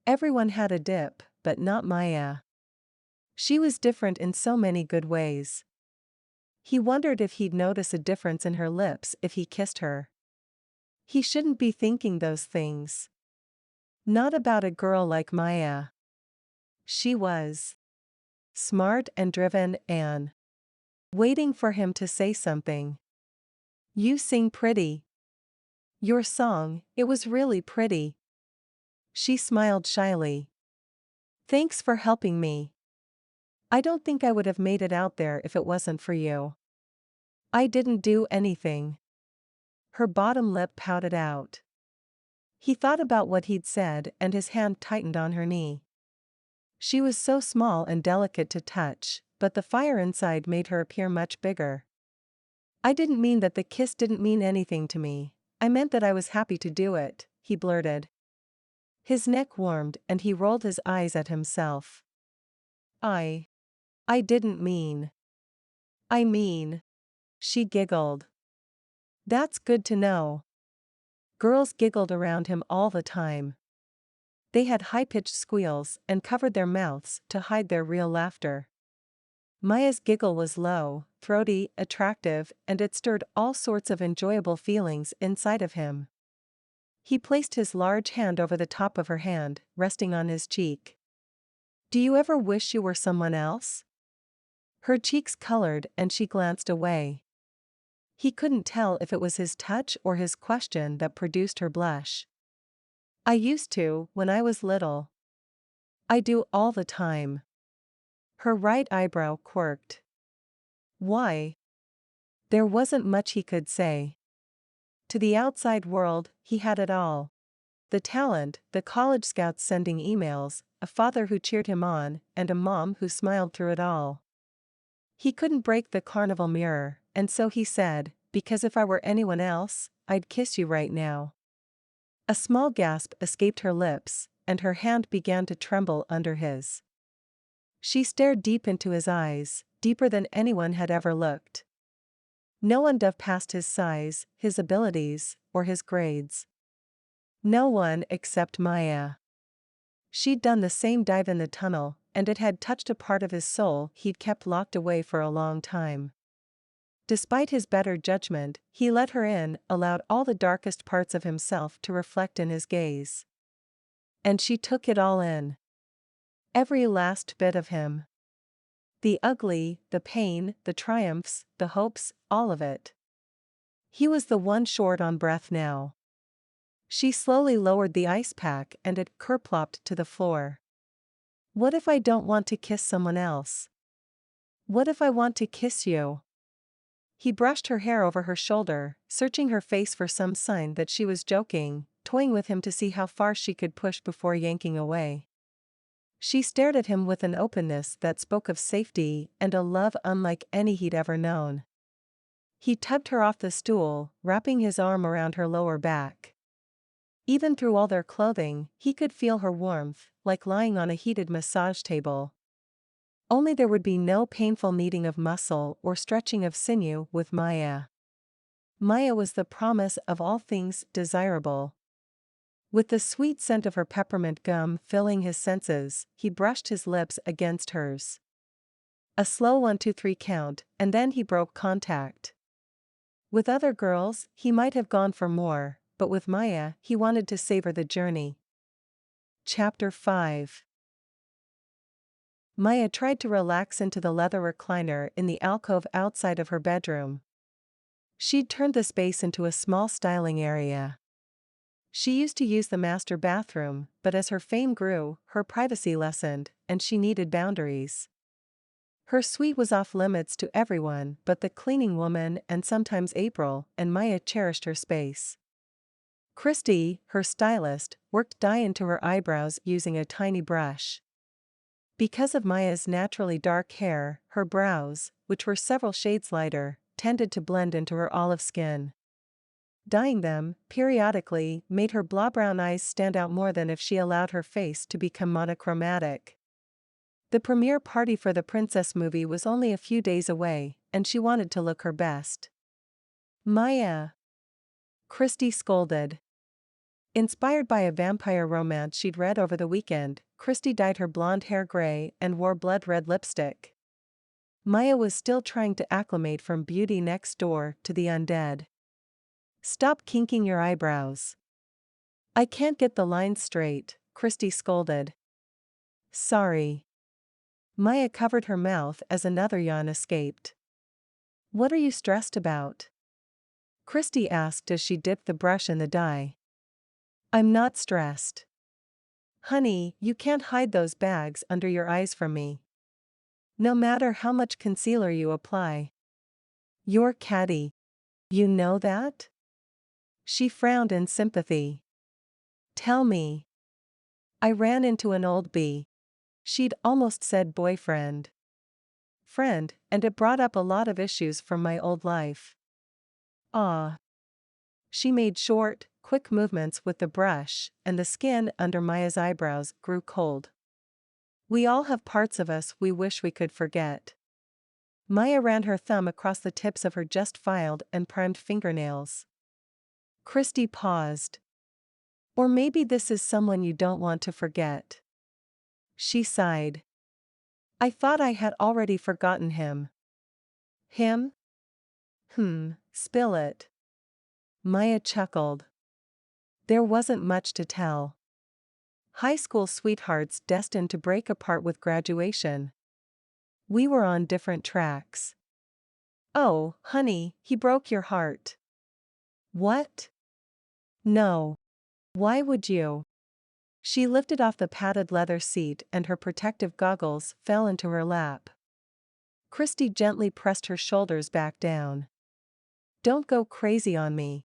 Everyone had a dip, but not Maia. She was different in so many good ways. He wondered if he'd notice a difference in her lips if he kissed her. He shouldn't be thinking those things. Not about a girl like Maia. She was smart and driven and waiting for him to say something. You sing pretty. Your song, it was really pretty. She smiled shyly. Thanks for helping me. I don't think I would have made it out there if it wasn't for you. I didn't do anything. Her bottom lip pouted out. He thought about what he'd said and his hand tightened on her knee. She was so small and delicate to touch, but the fire inside made her appear much bigger. I didn't mean that the kiss didn't mean anything to me. I meant that I was happy to do it, he blurted. His neck warmed and he rolled his eyes at himself. I didn't mean. I mean. She giggled. That's good to know. Girls giggled around him all the time. They had high-pitched squeals and covered their mouths to hide their real laughter. Maia's giggle was low, throaty, attractive, and it stirred all sorts of enjoyable feelings inside of him. He placed his large hand over the top of her hand, resting on his cheek. "Do you ever wish you were someone else?" Her cheeks colored and she glanced away. He couldn't tell if it was his touch or his question that produced her blush. "I used to, when I was little. I do all the time." Her right eyebrow quirked. "Why?" There wasn't much he could say. To the outside world, he had it all. The talent, the college scouts sending emails, a father who cheered him on, and a mom who smiled through it all. He couldn't break the carnival mirror, and so he said, "Because if I were anyone else, I'd kiss you right now." A small gasp escaped her lips, and her hand began to tremble under his. She stared deep into his eyes, deeper than anyone had ever looked. No one dove past his size, his abilities, or his grades. No one except Maia. She'd done the same dive in the tunnel, and it had touched a part of his soul he'd kept locked away for a long time. Despite his better judgment, he let her in, allowed all the darkest parts of himself to reflect in his gaze. And she took it all in. Every last bit of him. The ugly, the pain, the triumphs, the hopes, all of it. He was the one short on breath now. She slowly lowered the ice pack and it kerplopped to the floor. "What if I don't want to kiss someone else? What if I want to kiss you?" He brushed her hair over her shoulder, searching her face for some sign that she was joking, toying with him to see how far she could push before yanking away. She stared at him with an openness that spoke of safety and a love unlike any he'd ever known. He tugged her off the stool, wrapping his arm around her lower back. Even through all their clothing, he could feel her warmth, like lying on a heated massage table. Only there would be no painful kneading of muscle or stretching of sinew with Maia. Maia was the promise of all things desirable. With the sweet scent of her peppermint gum filling his senses, he brushed his lips against hers. A slow 1-2-3 count, and then he broke contact. With other girls, he might have gone for more, but with Maia, he wanted to savor the journey. Chapter 5. Maia tried to relax into the leather recliner in the alcove outside of her bedroom. She'd turned the space into a small styling area. She used to use the master bathroom, but as her fame grew, her privacy lessened, and she needed boundaries. Her suite was off limits to everyone but the cleaning woman and sometimes April, and Maia cherished her space. Christy, her stylist, worked dye into her eyebrows using a tiny brush. Because of Maia's naturally dark hair, her brows, which were several shades lighter, tended to blend into her olive skin. Dyeing them, periodically, made her blah-brown eyes stand out more than if she allowed her face to become monochromatic. The premiere party for the Princess movie was only a few days away, and she wanted to look her best. "Maia!" Christy scolded. Inspired by a vampire romance she'd read over the weekend, Christy dyed her blonde hair gray and wore blood-red lipstick. Maia was still trying to acclimate from beauty next door to the undead. "Stop kinking your eyebrows." "I can't get the lines straight," Christy scolded. "Sorry." Maia covered her mouth as another yawn escaped. "What are you stressed about?" Christy asked as she dipped the brush in the dye. "I'm not stressed." "Honey, you can't hide those bags under your eyes from me. No matter how much concealer you apply. You're catty. You know that?" She frowned in sympathy. "Tell me." "I ran into an old bee." She'd almost said boyfriend. "Friend, and it brought up a lot of issues from my old life." "Ah." She made short, quick movements with the brush, and the skin under Maia's eyebrows grew cold. "We all have parts of us we wish we could forget." Maia ran her thumb across the tips of her just filed and primed fingernails. Christy paused. "Or maybe this is someone you don't want to forget." She sighed. "I thought I had already forgotten him." Him? Spill it. Maia chuckled. There wasn't much to tell. High school sweethearts destined to break apart with graduation. We were on different tracks. Oh, honey, he broke your heart. What? No. Why would you? She lifted off the padded leather seat and her protective goggles fell into her lap. Christy gently pressed her shoulders back down. Don't go crazy on me.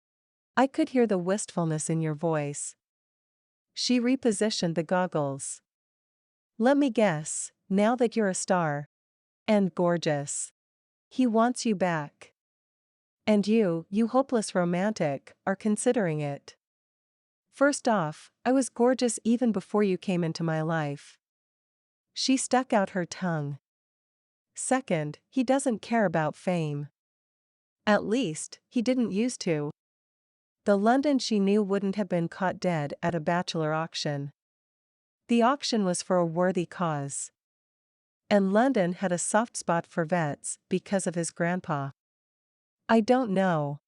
I could hear the wistfulness in your voice. She repositioned the goggles. Let me guess, now that you're a star. And gorgeous. He wants you back. And you hopeless romantic, are considering it. First off, I was gorgeous even before you came into my life. She stuck out her tongue. Second, he doesn't care about fame. At least, he didn't used to. The London she knew wouldn't have been caught dead at a bachelor auction. The auction was for a worthy cause. And London had a soft spot for vets because of his grandpa. I don't know.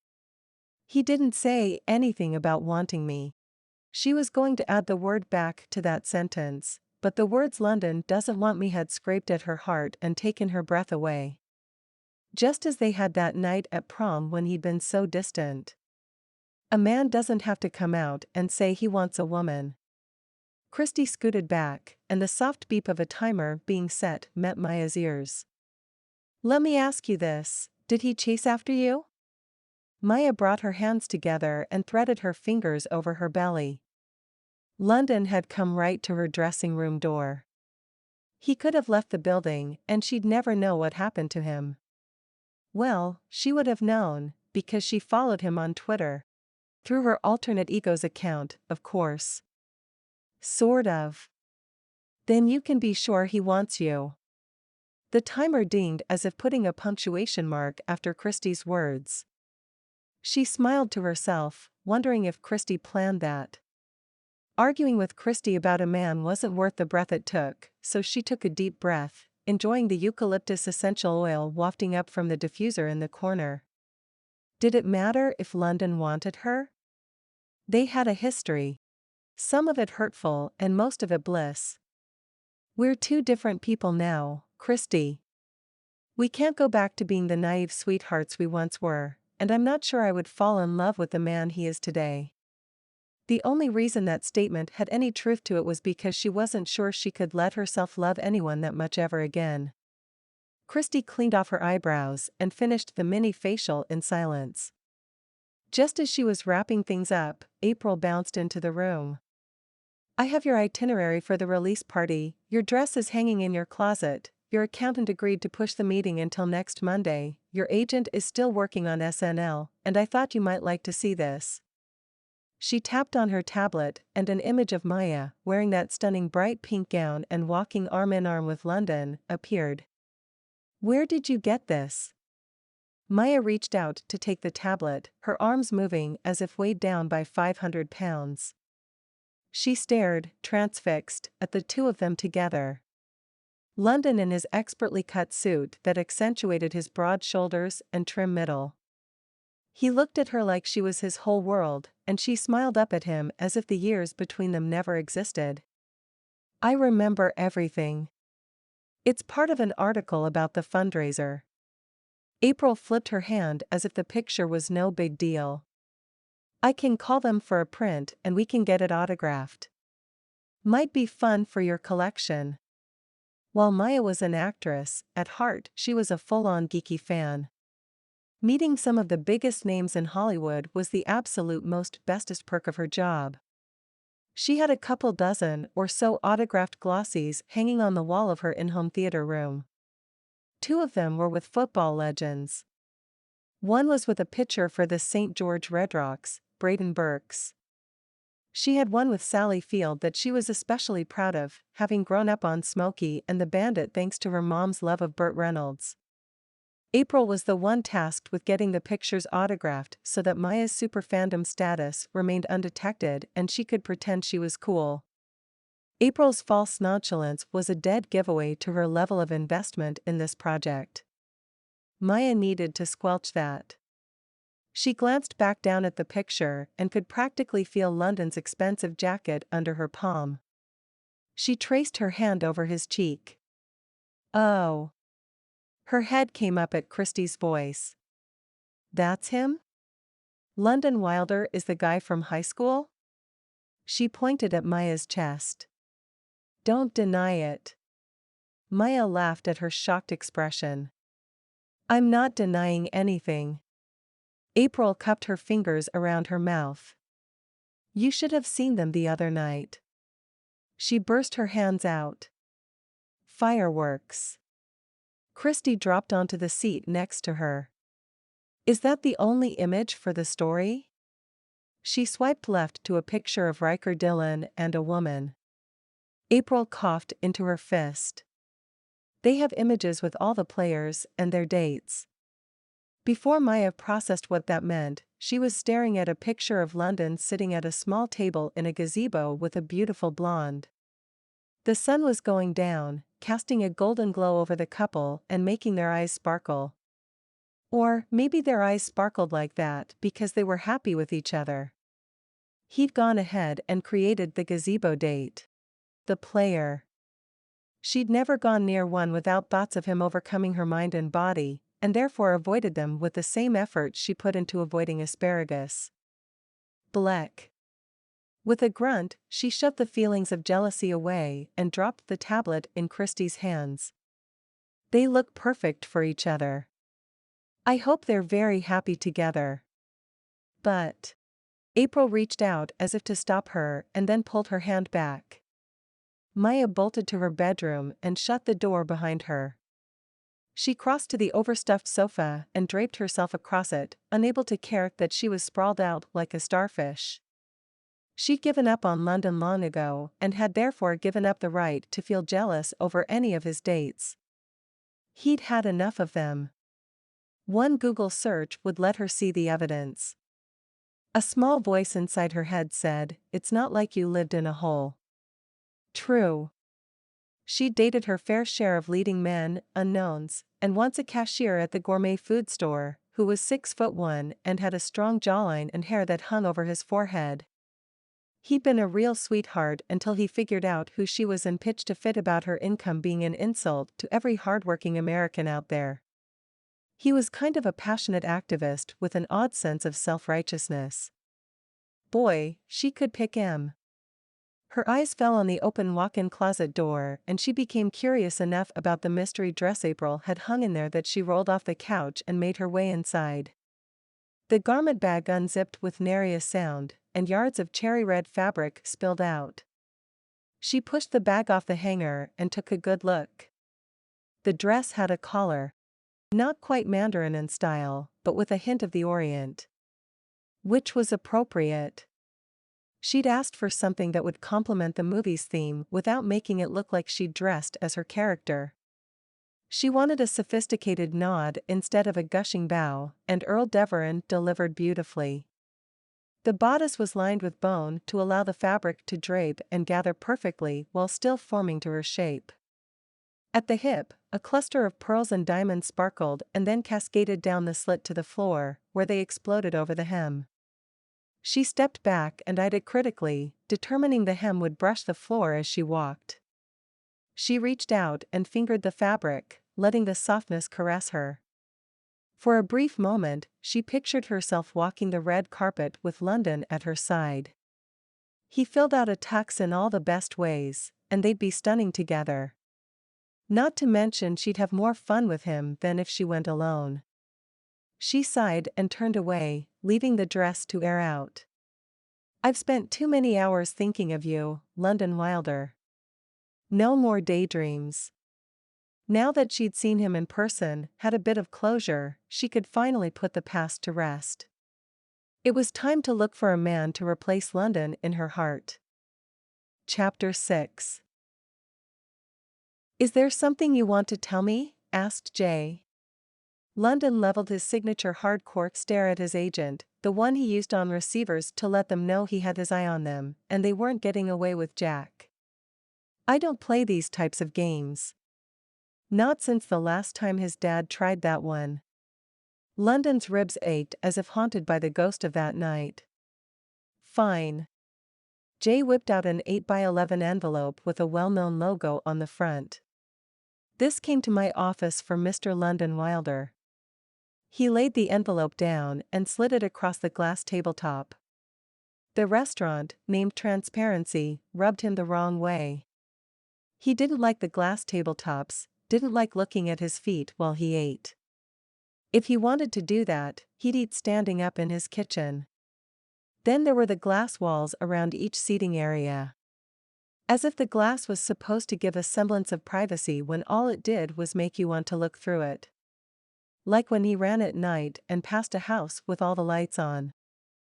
He didn't say anything about wanting me. She was going to add the word back to that sentence, but the words London doesn't want me had scraped at her heart and taken her breath away. Just as they had that night at prom when he'd been so distant. A man doesn't have to come out and say he wants a woman. Christy scooted back, and the soft beep of a timer being set met Maia's ears. Let me ask you this, did he chase after you? Maia brought her hands together and threaded her fingers over her belly. London had come right to her dressing room door. He could have left the building and she'd never know what happened to him. Well, she would have known, because she followed him on Twitter. Through her alternate egos account, of course. Sort of. Then you can be sure he wants you. The timer dinged as if putting a punctuation mark after Christy's words. She smiled to herself, wondering if Christy planned that. Arguing with Christy about a man wasn't worth the breath it took, so she took a deep breath, enjoying the eucalyptus essential oil wafting up from the diffuser in the corner. Did it matter if London wanted her? They had a history. Some of it hurtful and most of it bliss. We're two different people now, Christy. We can't go back to being the naive sweethearts we once were, and I'm not sure I would fall in love with the man he is today. The only reason that statement had any truth to it was because she wasn't sure she could let herself love anyone that much ever again. Christy cleaned off her eyebrows and finished the mini facial in silence. Just as she was wrapping things up, April bounced into the room. I have your itinerary for the release party, your dress is hanging in your closet, your accountant agreed to push the meeting until next Monday, your agent is still working on SNL, and I thought you might like to see this. She tapped on her tablet, and an image of Maia, wearing that stunning bright pink gown and walking arm in arm with London, appeared. Where did you get this? Maia reached out to take the tablet, her arms moving as if weighed down by 500 pounds. She stared, transfixed, at the two of them together. London in his expertly cut suit that accentuated his broad shoulders and trim middle. He looked at her like she was his whole world, and she smiled up at him as if the years between them never existed. I remember everything. It's part of an article about the fundraiser. April flipped her hand as if the picture was no big deal. I can call them for a print and we can get it autographed. Might be fun for your collection. While Maia was an actress, at heart she was a full-on geeky fan. Meeting some of the biggest names in Hollywood was the absolute most bestest perk of her job. She had a couple dozen or so autographed glossies hanging on the wall of her in-home theater room. Two of them were with football legends. One was with a picture for the St. George Red Rocks, Braden Burks. She had one with Sally Field that she was especially proud of, having grown up on Smokey and the Bandit thanks to her mom's love of Burt Reynolds. April was the one tasked with getting the pictures autographed so that Maia's super fandom status remained undetected and she could pretend she was cool. April's false nonchalance was a dead giveaway to her level of investment in this project. Maia needed to squelch that. She glanced back down at the picture and could practically feel London's expensive jacket under her palm. She traced her hand over his cheek. Oh. Her head came up at Christie's voice. That's him? London Wilder is the guy from high school? She pointed at Maia's chest. Don't deny it. Maia laughed at her shocked expression. I'm not denying anything. April cupped her fingers around her mouth. You should have seen them the other night. She burst her hands out. Fireworks. Christie dropped onto the seat next to her. Is that the only image for the story? She swiped left to a picture of Riker Dillon and a woman. April coughed into her fist. They have images with all the players and their dates. Before Maia processed what that meant, she was staring at a picture of London sitting at a small table in a gazebo with a beautiful blonde. The sun was going down, casting a golden glow over the couple and making their eyes sparkle. Or maybe their eyes sparkled like that because they were happy with each other. He'd gone ahead and created the gazebo date. The player. She'd never gone near one without thoughts of him overcoming her mind and body, and therefore avoided them with the same effort she put into avoiding asparagus. Bleck. With a grunt, she shoved the feelings of jealousy away and dropped the tablet in Christie's hands. They look perfect for each other. I hope they're very happy together. But. April reached out as if to stop her and then pulled her hand back. Maia bolted to her bedroom and shut the door behind her. She crossed to the overstuffed sofa and draped herself across it, unable to care that she was sprawled out like a starfish. She'd given up on London long ago and had therefore given up the right to feel jealous over any of his dates. He'd had enough of them. One Google search would let her see the evidence. A small voice inside her head said, "It's not like you lived in a hole." True. She'd dated her fair share of leading men, unknowns, and once a cashier at the gourmet food store, who was 6'1" and had a strong jawline and hair that hung over his forehead. He'd been a real sweetheart until he figured out who she was and pitched a fit about her income being an insult to every hardworking American out there. He was kind of a passionate activist with an odd sense of self-righteousness. Boy, she could pick him. Her eyes fell on the open walk-in closet door and she became curious enough about the mystery dress April had hung in there that she rolled off the couch and made her way inside. The garment bag unzipped with nary a sound, and yards of cherry red fabric spilled out. She pushed the bag off the hanger and took a good look. The dress had a collar. Not quite Mandarin in style, but with a hint of the Orient. Which was appropriate. She'd asked for something that would complement the movie's theme without making it look like she'd dressed as her character. She wanted a sophisticated nod instead of a gushing bow, and Earl Devereaux delivered beautifully. The bodice was lined with bone to allow the fabric to drape and gather perfectly while still forming to her shape. At the hip, a cluster of pearls and diamonds sparkled and then cascaded down the slit to the floor, where they exploded over the hem. She stepped back and eyed it critically, determining the hem would brush the floor as she walked. She reached out and fingered the fabric, letting the softness caress her. For a brief moment, she pictured herself walking the red carpet with London at her side. He filled out a tux in all the best ways, and they'd be stunning together. Not to mention she'd have more fun with him than if she went alone. She sighed and turned away, leaving the dress to air out. I've spent too many hours thinking of you, London Wilder. No more daydreams. Now that she'd seen him in person, had a bit of closure, she could finally put the past to rest. It was time to look for a man to replace London in her heart. Chapter 6. Is there something you want to tell me? Asked Jay. London leveled his signature hardcore stare at his agent, the one he used on receivers to let them know he had his eye on them, and they weren't getting away with Jack. I don't play these types of games. Not since the last time his dad tried that one. London's ribs ached as if haunted by the ghost of that night. Fine. Jay whipped out an 8x11 envelope with a well-known logo on the front. This came to my office for Mr. London Wilder. He laid the envelope down and slid it across the glass tabletop. The restaurant, named Transparency, rubbed him the wrong way. He didn't like the glass tabletops, didn't like looking at his feet while he ate. If he wanted to do that, he'd eat standing up in his kitchen. Then there were the glass walls around each seating area. As if the glass was supposed to give a semblance of privacy when all it did was make you want to look through it. Like when he ran at night and passed a house with all the lights on.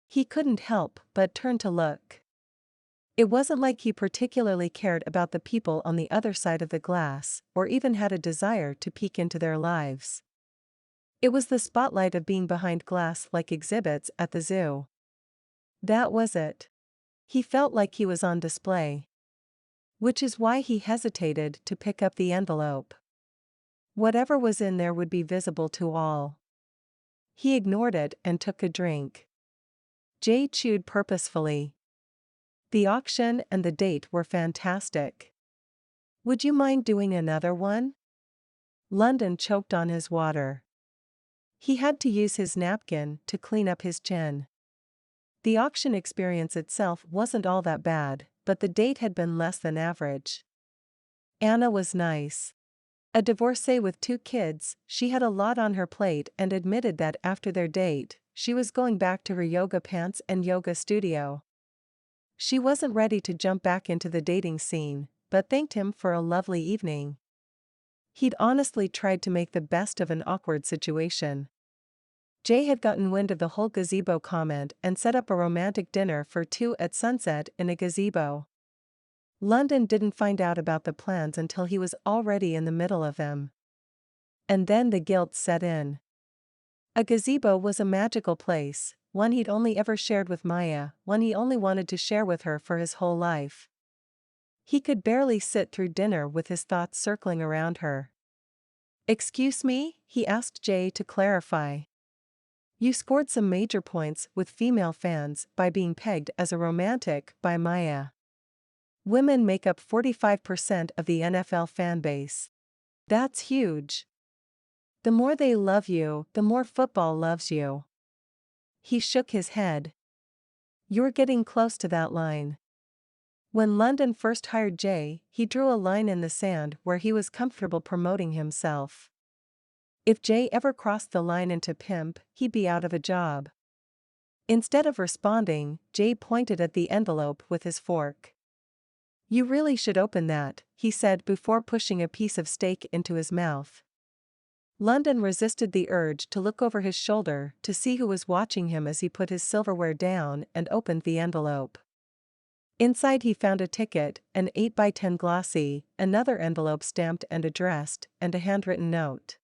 He couldn't help but turn to look. It wasn't like he particularly cared about the people on the other side of the glass, or even had a desire to peek into their lives. It was the spotlight of being behind glass like exhibits at the zoo. That was it. He felt like he was on display. Which is why he hesitated to pick up the envelope. Whatever was in there would be visible to all. He ignored it and took a drink. Jay chewed purposefully. The auction and the date were fantastic. Would you mind doing another one? London choked on his water. He had to use his napkin to clean up his chin. The auction experience itself wasn't all that bad, but the date had been less than average. Anna was nice. A divorcee with 2 kids, she had a lot on her plate and admitted that after their date, she was going back to her yoga pants and yoga studio. She wasn't ready to jump back into the dating scene, but thanked him for a lovely evening. He'd honestly tried to make the best of an awkward situation. Jay had gotten wind of the whole gazebo comment and set up a romantic dinner for 2 at sunset in a gazebo. London didn't find out about the plans until he was already in the middle of them. And then the guilt set in. A gazebo was a magical place, one he'd only ever shared with Maia, one he only wanted to share with her for his whole life. He could barely sit through dinner with his thoughts circling around her. "Excuse me?" he asked Jay to clarify. "You scored some major points with female fans by being pegged as a romantic by Maia. Women make up 45% of the NFL fan base. That's huge. The more they love you, the more football loves you." He shook his head. "You're getting close to that line." When London first hired Jay, he drew a line in the sand where he was comfortable promoting himself. If Jay ever crossed the line into pimp, he'd be out of a job. Instead of responding, Jay pointed at the envelope with his fork. "You really should open that," he said before pushing a piece of steak into his mouth. London resisted the urge to look over his shoulder to see who was watching him as he put his silverware down and opened the envelope. Inside he found a ticket, an 8x10 glossy, another envelope stamped and addressed, and a handwritten note.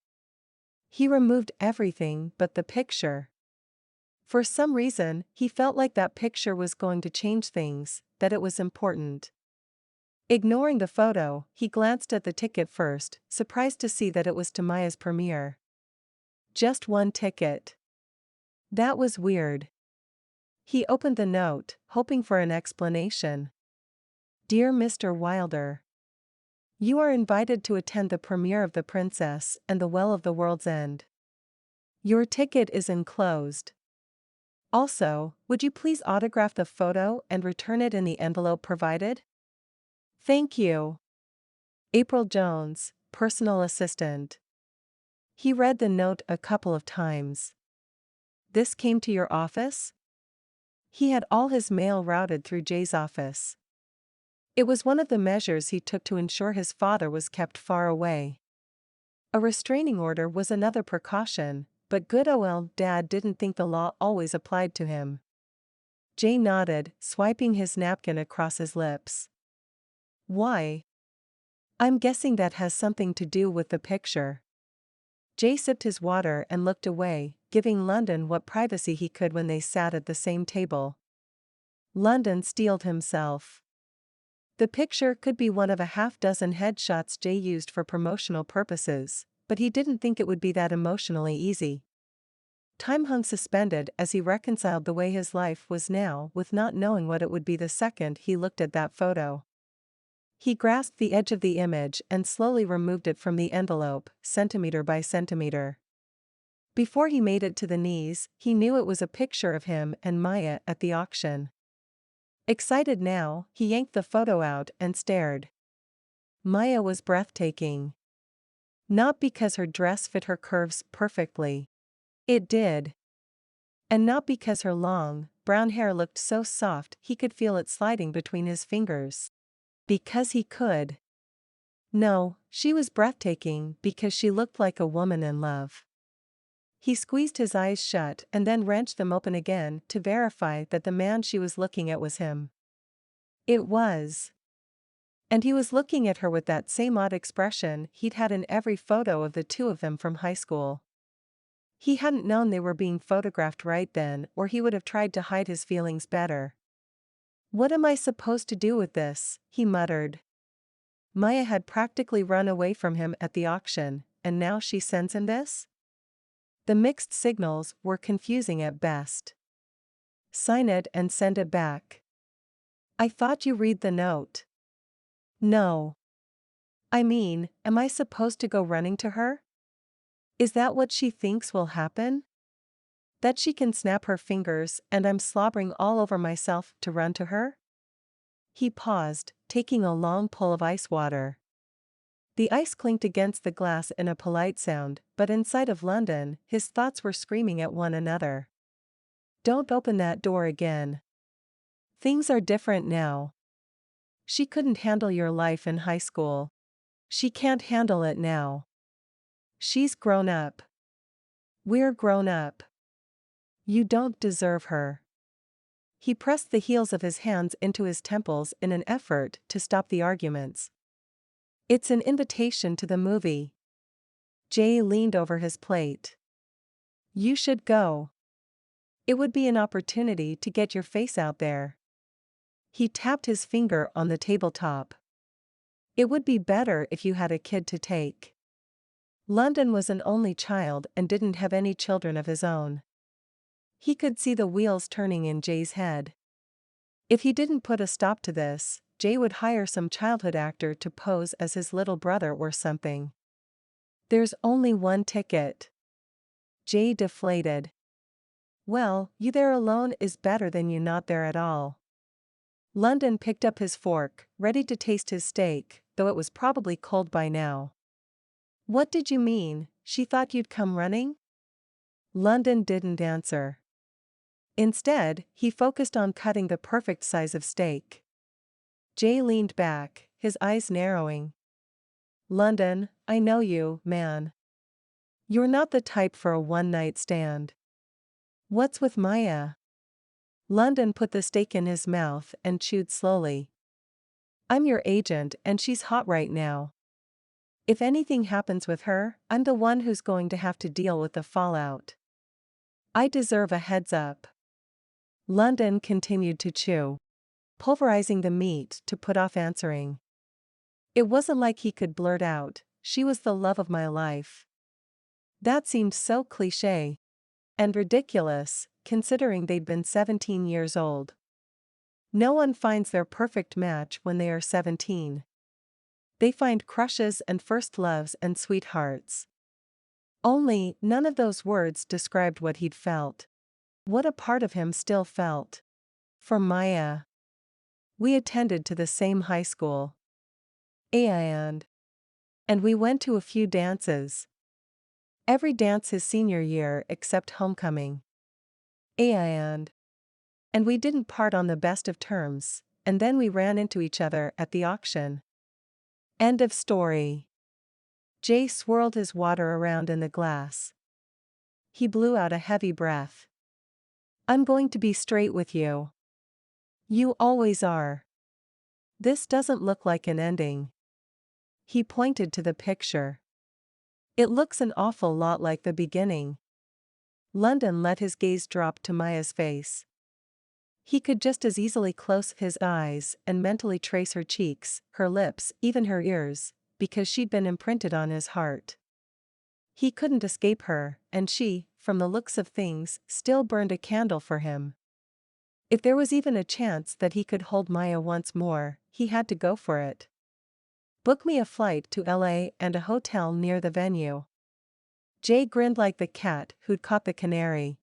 He removed everything but the picture. For some reason, he felt like that picture was going to change things, that it was important. Ignoring the photo, he glanced at the ticket first, surprised to see that it was to Maia's premiere. Just one ticket. That was weird. He opened the note, hoping for an explanation. "Dear Mr. Wilder, you are invited to attend the premiere of The Princess and the Well of the World's End. Your ticket is enclosed. Also, would you please autograph the photo and return it in the envelope provided? Thank you. April Jones, personal assistant." He read the note a couple of times. "This came to your office?" He had all his mail routed through Jay's office. It was one of the measures he took to ensure his father was kept far away. A restraining order was another precaution, but good old Dad didn't think the law always applied to him. Jay nodded, swiping his napkin across his lips. "Why?" "I'm guessing that has something to do with the picture." Jay sipped his water and looked away, giving London what privacy he could when they sat at the same table. London steeled himself. The picture could be one of a half-dozen headshots Jay used for promotional purposes, but he didn't think it would be that emotionally easy. Time hung suspended as he reconciled the way his life was now with not knowing what it would be the second he looked at that photo. He grasped the edge of the image and slowly removed it from the envelope, centimeter by centimeter. Before he made it to the knees, he knew it was a picture of him and Maia at the auction. Excited now, he yanked the photo out and stared. Maia was breathtaking. Not because her dress fit her curves perfectly. It did. And not because her long, brown hair looked so soft he could feel it sliding between his fingers. Because he could. No, she was breathtaking because she looked like a woman in love. He squeezed his eyes shut and then wrenched them open again to verify that the man she was looking at was him. It was. And he was looking at her with that same odd expression he'd had in every photo of the two of them from high school. He hadn't known they were being photographed right then, or he would have tried to hide his feelings better. "What am I supposed to do with this?" he muttered. Maia had practically run away from him at the auction, and now she sends him this? The mixed signals were confusing at best. Sign it and send it back. I thought you read the note. No. I mean, am I supposed to go running to her? Is that what she thinks will happen? That she can snap her fingers and I'm slobbering all over myself to run to her? He paused, taking a long pull of ice water. The ice clinked against the glass in a polite sound, but inside of London, his thoughts were screaming at one another. Don't open that door again. Things are different now. She couldn't handle your life in high school. She can't handle it now. She's grown up. We're grown up. You don't deserve her. He pressed the heels of his hands into his temples in an effort to stop the arguments. It's an invitation to the movie. Jay leaned over his plate. You should go. It would be an opportunity to get your face out there. He tapped his finger on the tabletop. It would be better if you had a kid to take. London was an only child and didn't have any children of his own. He could see the wheels turning in Jay's head. If he didn't put a stop to this, Jay would hire some childhood actor to pose as his little brother or something. There's only one ticket. Jay deflated. Well, you there alone is better than you not there at all. London picked up his fork, ready to taste his steak, though it was probably cold by now. What did you mean? She thought you'd come running? London didn't answer. Instead, he focused on cutting the perfect size of steak. Jay leaned back, his eyes narrowing. London, I know you, man. You're not the type for a one-night stand. What's with Maia? London put the steak in his mouth and chewed slowly. I'm your agent and she's hot right now. If anything happens with her, I'm the one who's going to have to deal with the fallout. I deserve a heads up. London continued to chew, pulverizing the meat to put off answering. It wasn't like he could blurt out, she was the love of my life. That seemed so cliché. And ridiculous, considering they'd been 17 years old. No one finds their perfect match when they are 17. They find crushes and first loves and sweethearts. Only, none of those words described what he'd felt. What a part of him still felt. For Maia. We attended to the same high school. And we went to a few dances. Every dance his senior year except homecoming. And we didn't part on the best of terms, and then we ran into each other at the auction. End of story. Jay swirled his water around in the glass. He blew out a heavy breath. I'm going to be straight with you. You always are. This doesn't look like an ending. He pointed to the picture. It looks an awful lot like the beginning. London let his gaze drop to Maia's face. He could just as easily close his eyes and mentally trace her cheeks, her lips, even her ears, because she'd been imprinted on his heart. He couldn't escape her, and she, from the looks of things, still burned a candle for him. If there was even a chance that he could hold Maia once more, he had to go for it. Book me a flight to LA and a hotel near the venue. Jay grinned like the cat who'd caught the canary.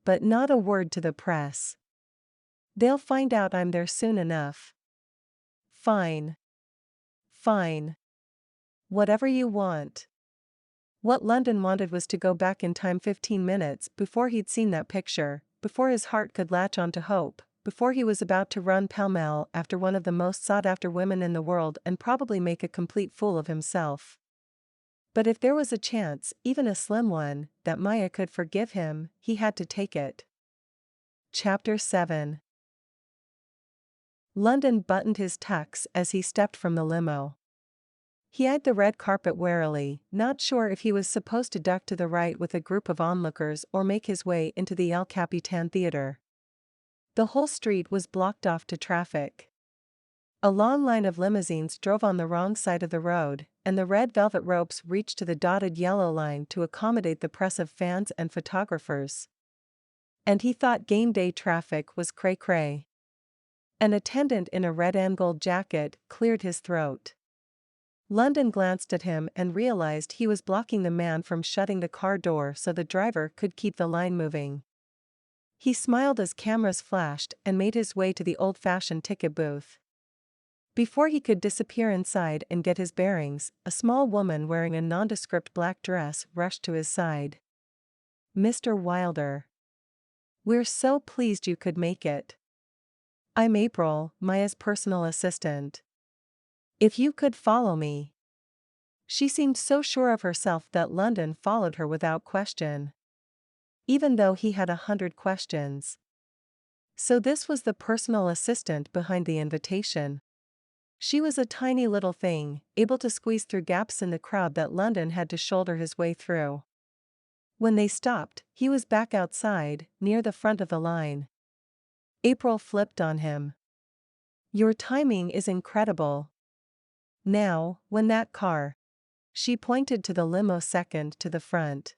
But not a word to the press. They'll find out I'm there soon enough. Fine. Fine. Whatever you want. What London wanted was to go back in time 15 minutes before he'd seen that picture, before his heart could latch onto hope, before he was about to run pell-mell after one of the most sought-after women in the world and probably make a complete fool of himself. But if there was a chance, even a slim one, that Maia could forgive him, he had to take it. Chapter 7. London buttoned his tux as he stepped from the limo. He eyed the red carpet warily, not sure if he was supposed to duck to the right with a group of onlookers or make his way into the El Capitan Theater. The whole street was blocked off to traffic. A long line of limousines drove on the wrong side of the road, and the red velvet ropes reached to the dotted yellow line to accommodate the press of fans and photographers. And he thought game day traffic was cray-cray. An attendant in a red and gold jacket cleared his throat. London glanced at him and realized he was blocking the man from shutting the car door so the driver could keep the line moving. He smiled as cameras flashed and made his way to the old-fashioned ticket booth. Before he could disappear inside and get his bearings, a small woman wearing a nondescript black dress rushed to his side. "Mr. Wilder. We're so pleased you could make it. I'm April, Maia's personal assistant. If you could follow me." She seemed so sure of herself that London followed her without question. Even though he had 100 questions. So this was the personal assistant behind the invitation. She was a tiny little thing, able to squeeze through gaps in the crowd that London had to shoulder his way through. When they stopped, he was back outside, near the front of the line. April flipped on him. "Your timing is incredible. Now, when that car..." She pointed to the limo second to the front.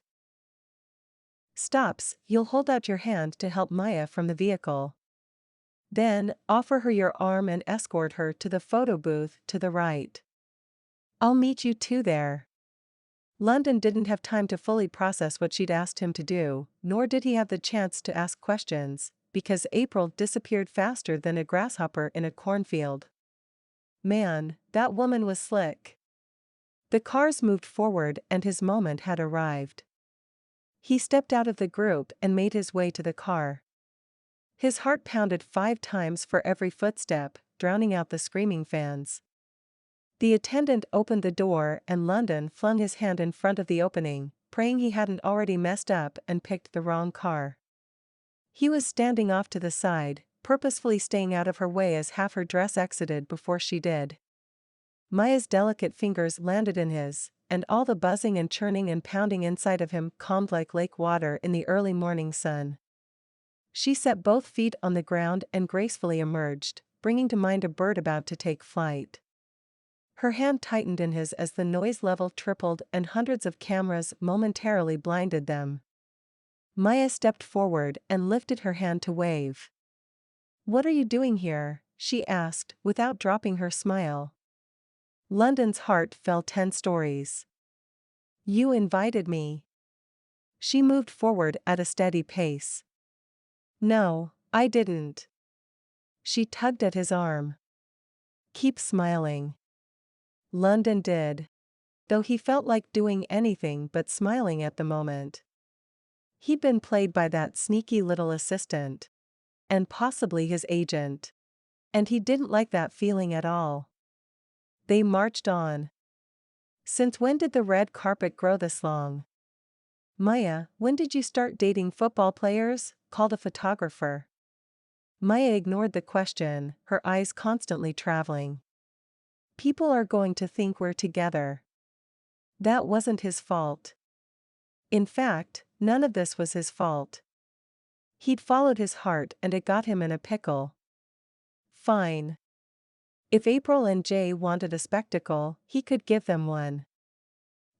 "Stops, you'll hold out your hand to help Maia from the vehicle. Then, offer her your arm and escort her to the photo booth to the right. I'll meet you two there." London didn't have time to fully process what she'd asked him to do, nor did he have the chance to ask questions, because April disappeared faster than a grasshopper in a cornfield. Man, that woman was slick. The cars moved forward and his moment had arrived. He stepped out of the group and made his way to the car. His heart pounded 5 times for every footstep, drowning out the screaming fans. The attendant opened the door and London flung his hand in front of the opening, praying he hadn't already messed up and picked the wrong car. He was standing off to the side, purposefully staying out of her way as half her dress exited before she did. Maia's delicate fingers landed in his, and all the buzzing and churning and pounding inside of him calmed like lake water in the early morning sun. She set both feet on the ground and gracefully emerged, bringing to mind a bird about to take flight. Her hand tightened in his as the noise level tripled and hundreds of cameras momentarily blinded them. Maia stepped forward and lifted her hand to wave. "What are you doing here?" she asked, without dropping her smile. London's heart fell 10 stories. "You invited me." She moved forward at a steady pace. "No, I didn't." She tugged at his arm. "Keep smiling." London did. Though he felt like doing anything but smiling at the moment. He'd been played by that sneaky little assistant. And possibly his agent. And he didn't like that feeling at all. They marched on. "Since when did the red carpet grow this long?" "Maia, when did you start dating football players?" called a photographer. Maia ignored the question, her eyes constantly traveling. "People are going to think we're together." That wasn't his fault. In fact, none of this was his fault. He'd followed his heart and it got him in a pickle. Fine. If April and Jay wanted a spectacle, he could give them one.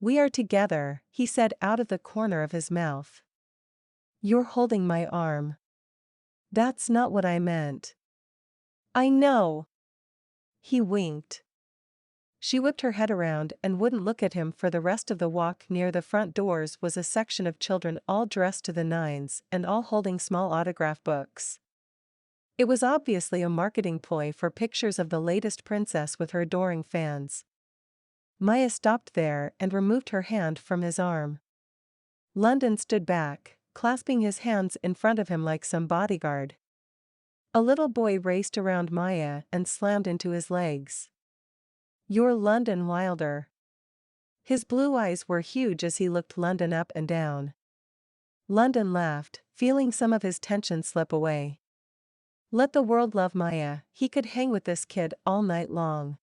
"We are together," he said out of the corner of his mouth. "You're holding my arm." "That's not what I meant." "I know." He winked. She whipped her head around and wouldn't look at him for the rest of the walk. Near the front doors was a section of children all dressed to the nines and all holding small autograph books. It was obviously a marketing ploy for pictures of the latest princess with her adoring fans. Maia stopped there and removed her hand from his arm. London stood back, clasping his hands in front of him like some bodyguard. A little boy raced around Maia and slammed into his legs. "You're London Wilder." His blue eyes were huge as he looked London up and down. London laughed, feeling some of his tension slip away. Let the world love Maia, he could hang with this kid all night long.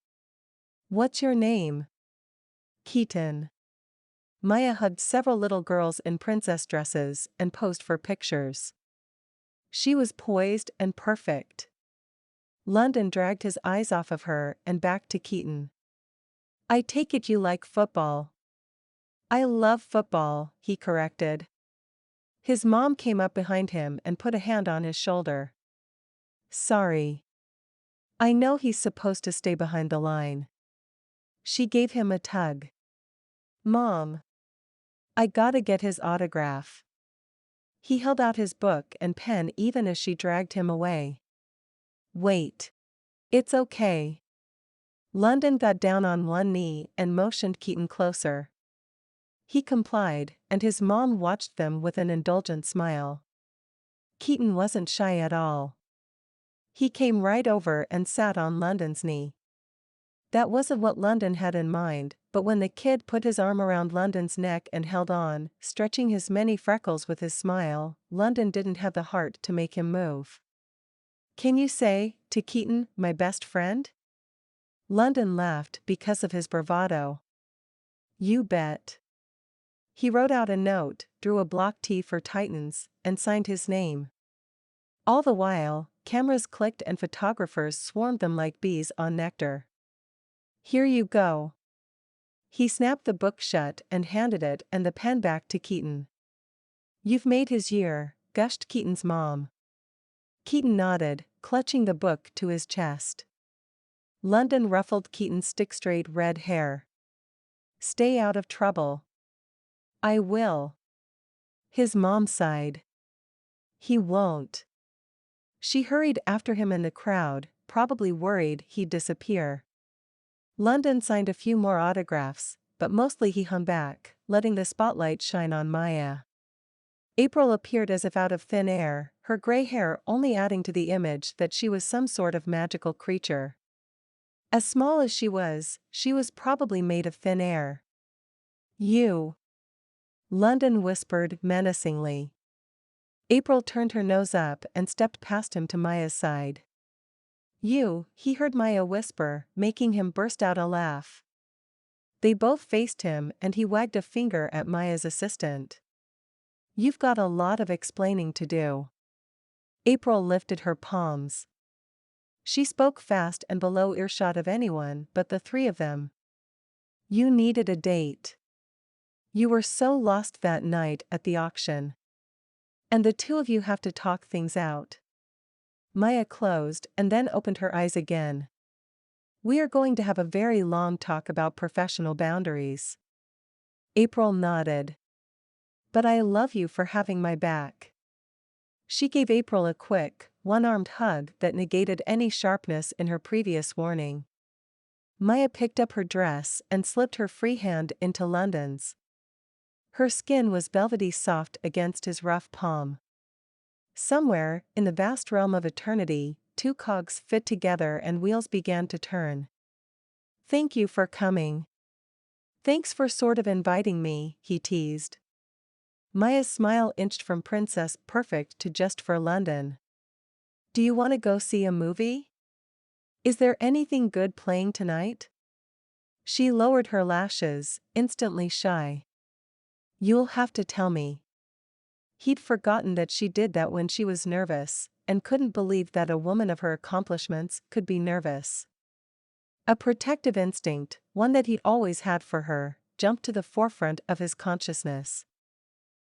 "What's your name?" "Keaton." Maia hugged several little girls in princess dresses and posed for pictures. She was poised and perfect. London dragged his eyes off of her and back to Keaton. "I take it you like football." "I love football," he corrected. His mom came up behind him and put a hand on his shoulder. "Sorry. I know he's supposed to stay behind the line." She gave him a tug. "Mom. I gotta get his autograph." He held out his book and pen even as she dragged him away. "Wait. It's okay." London got down on one knee and motioned Keaton closer. He complied, and his mom watched them with an indulgent smile. Keaton wasn't shy at all. He came right over and sat on London's knee. That wasn't what London had in mind, but when the kid put his arm around London's neck and held on, stretching his many freckles with his smile, London didn't have the heart to make him move. "Can you say, to Keaton, my best friend?" London laughed because of his bravado. "You bet." He wrote out a note, drew a block T for Titans, and signed his name. All the while, cameras clicked and photographers swarmed them like bees on nectar. "Here you go." He snapped the book shut and handed it and the pen back to Keaton. "You've made his year," gushed Keaton's mom. Keaton nodded, clutching the book to his chest. London ruffled Keaton's stick-straight red hair. "Stay out of trouble." "I will." His mom sighed. "He won't." She hurried after him in the crowd, probably worried he'd disappear. London signed a few more autographs, but mostly he hung back, letting the spotlight shine on Maia. April appeared as if out of thin air, her gray hair only adding to the image that she was some sort of magical creature. As small as she was probably made of thin air. "You." London whispered menacingly. April turned her nose up and stepped past him to Maia's side. "You," he heard Maia whisper, making him burst out a laugh. They both faced him and he wagged a finger at Maia's assistant. "You've got a lot of explaining to do." April lifted her palms. She spoke fast and below earshot of anyone but the three of them. "You needed a date. You were so lost that night at the auction. And the two of you have to talk things out." Maia closed and then opened her eyes again. "We are going to have a very long talk about professional boundaries." April nodded. "But I love you for having my back." She gave April a quick, one-armed hug that negated any sharpness in her previous warning. Maia picked up her dress and slipped her free hand into London's. Her skin was velvety soft against his rough palm. Somewhere, in the vast realm of eternity, two cogs fit together and wheels began to turn. "Thank you for coming." "Thanks for sort of inviting me," he teased. Maia's smile inched from Princess Perfect to just for London. "Do you want to go see a movie? Is there anything good playing tonight?" She lowered her lashes, instantly shy. "You'll have to tell me." He'd forgotten that she did that when she was nervous, and couldn't believe that a woman of her accomplishments could be nervous. A protective instinct, one that he'd always had for her, jumped to the forefront of his consciousness.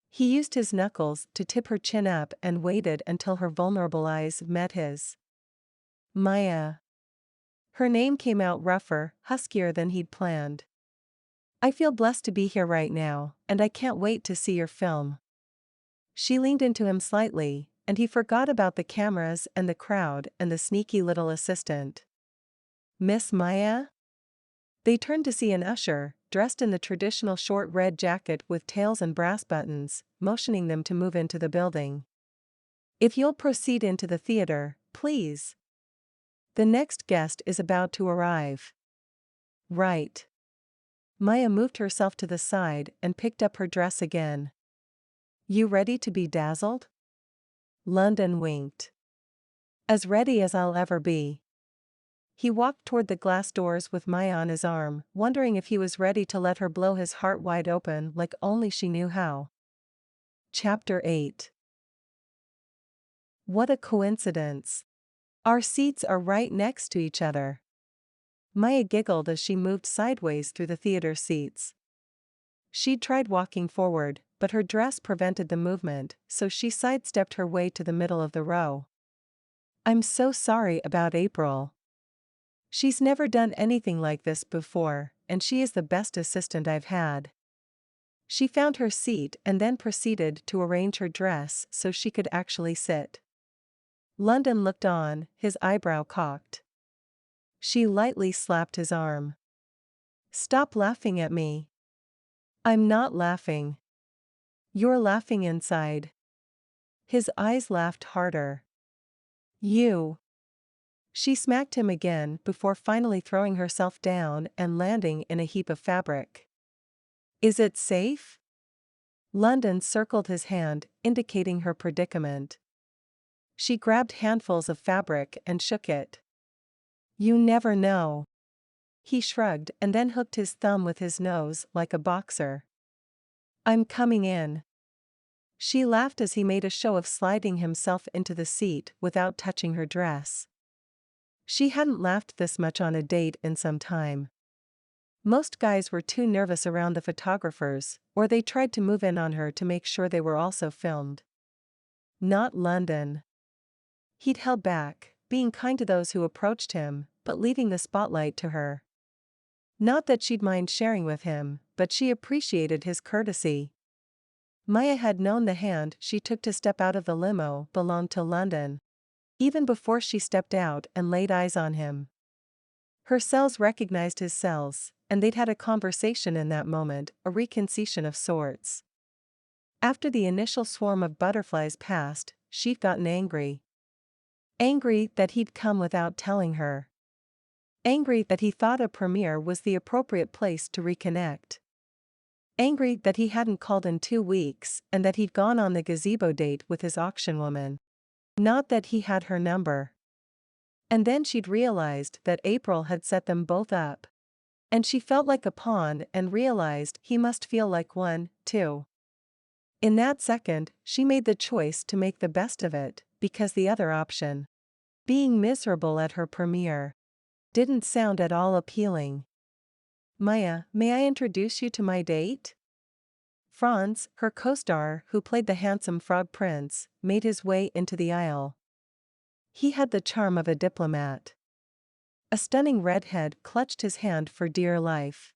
He used his knuckles to tip her chin up and waited until her vulnerable eyes met his. Maia. Her name came out rougher, huskier than he'd planned. I feel blessed to be here right now, and I can't wait to see your film. She leaned into him slightly, and he forgot about the cameras and the crowd and the sneaky little assistant. Miss Maia? They turned to see an usher, dressed in the traditional short red jacket with tails and brass buttons, motioning them to move into the building. If you'll proceed into the theater, please. The next guest is about to arrive. Right. Maia moved herself to the side and picked up her dress again. You ready to be dazzled? London winked. As ready as I'll ever be. He walked toward the glass doors with Maia on his arm, wondering if he was ready to let her blow his heart wide open like only she knew how. Chapter 8. What a coincidence. Our seats are right next to each other. Maia giggled as she moved sideways through the theater seats. She'd tried walking forward, but her dress prevented the movement, so she sidestepped her way to the middle of the row. I'm so sorry about April. She's never done anything like this before, and she is the best assistant I've had. She found her seat and then proceeded to arrange her dress so she could actually sit. London looked on, his eyebrow cocked. She lightly slapped his arm. Stop laughing at me. I'm not laughing. You're laughing inside. His eyes laughed harder. You. She smacked him again before finally throwing herself down and landing in a heap of fabric. Is it safe? London circled his hand, indicating her predicament. She grabbed handfuls of fabric and shook it. You never know. He shrugged and then hooked his thumb with his nose like a boxer. I'm coming in. She laughed as he made a show of sliding himself into the seat without touching her dress. She hadn't laughed this much on a date in some time. Most guys were too nervous around the photographers, or they tried to move in on her to make sure they were also filmed. Not London. He'd held back, being kind to those who approached him, but leaving the spotlight to her. Not that she'd mind sharing with him, but she appreciated his courtesy. Maia had known the hand she took to step out of the limo belonged to London, even before she stepped out and laid eyes on him. Her cells recognized his cells, and they'd had a conversation in that moment, a reconciliation of sorts. After the initial swarm of butterflies passed, she'd gotten angry. Angry that he'd come without telling her. Angry that he thought a premiere was the appropriate place to reconnect. Angry that he hadn't called in 2 weeks and that he'd gone on the gazebo date with his auction woman. Not that he had her number. And then she'd realized that April had set them both up. And she felt like a pawn and realized he must feel like one, too. In that second, she made the choice to make the best of it, because the other option, being miserable at her premiere, didn't sound at all appealing. Maia, may I introduce you to my date? Franz, her co-star who played the handsome frog prince, made his way into the aisle. He had the charm of a diplomat. A stunning redhead clutched his hand for dear life.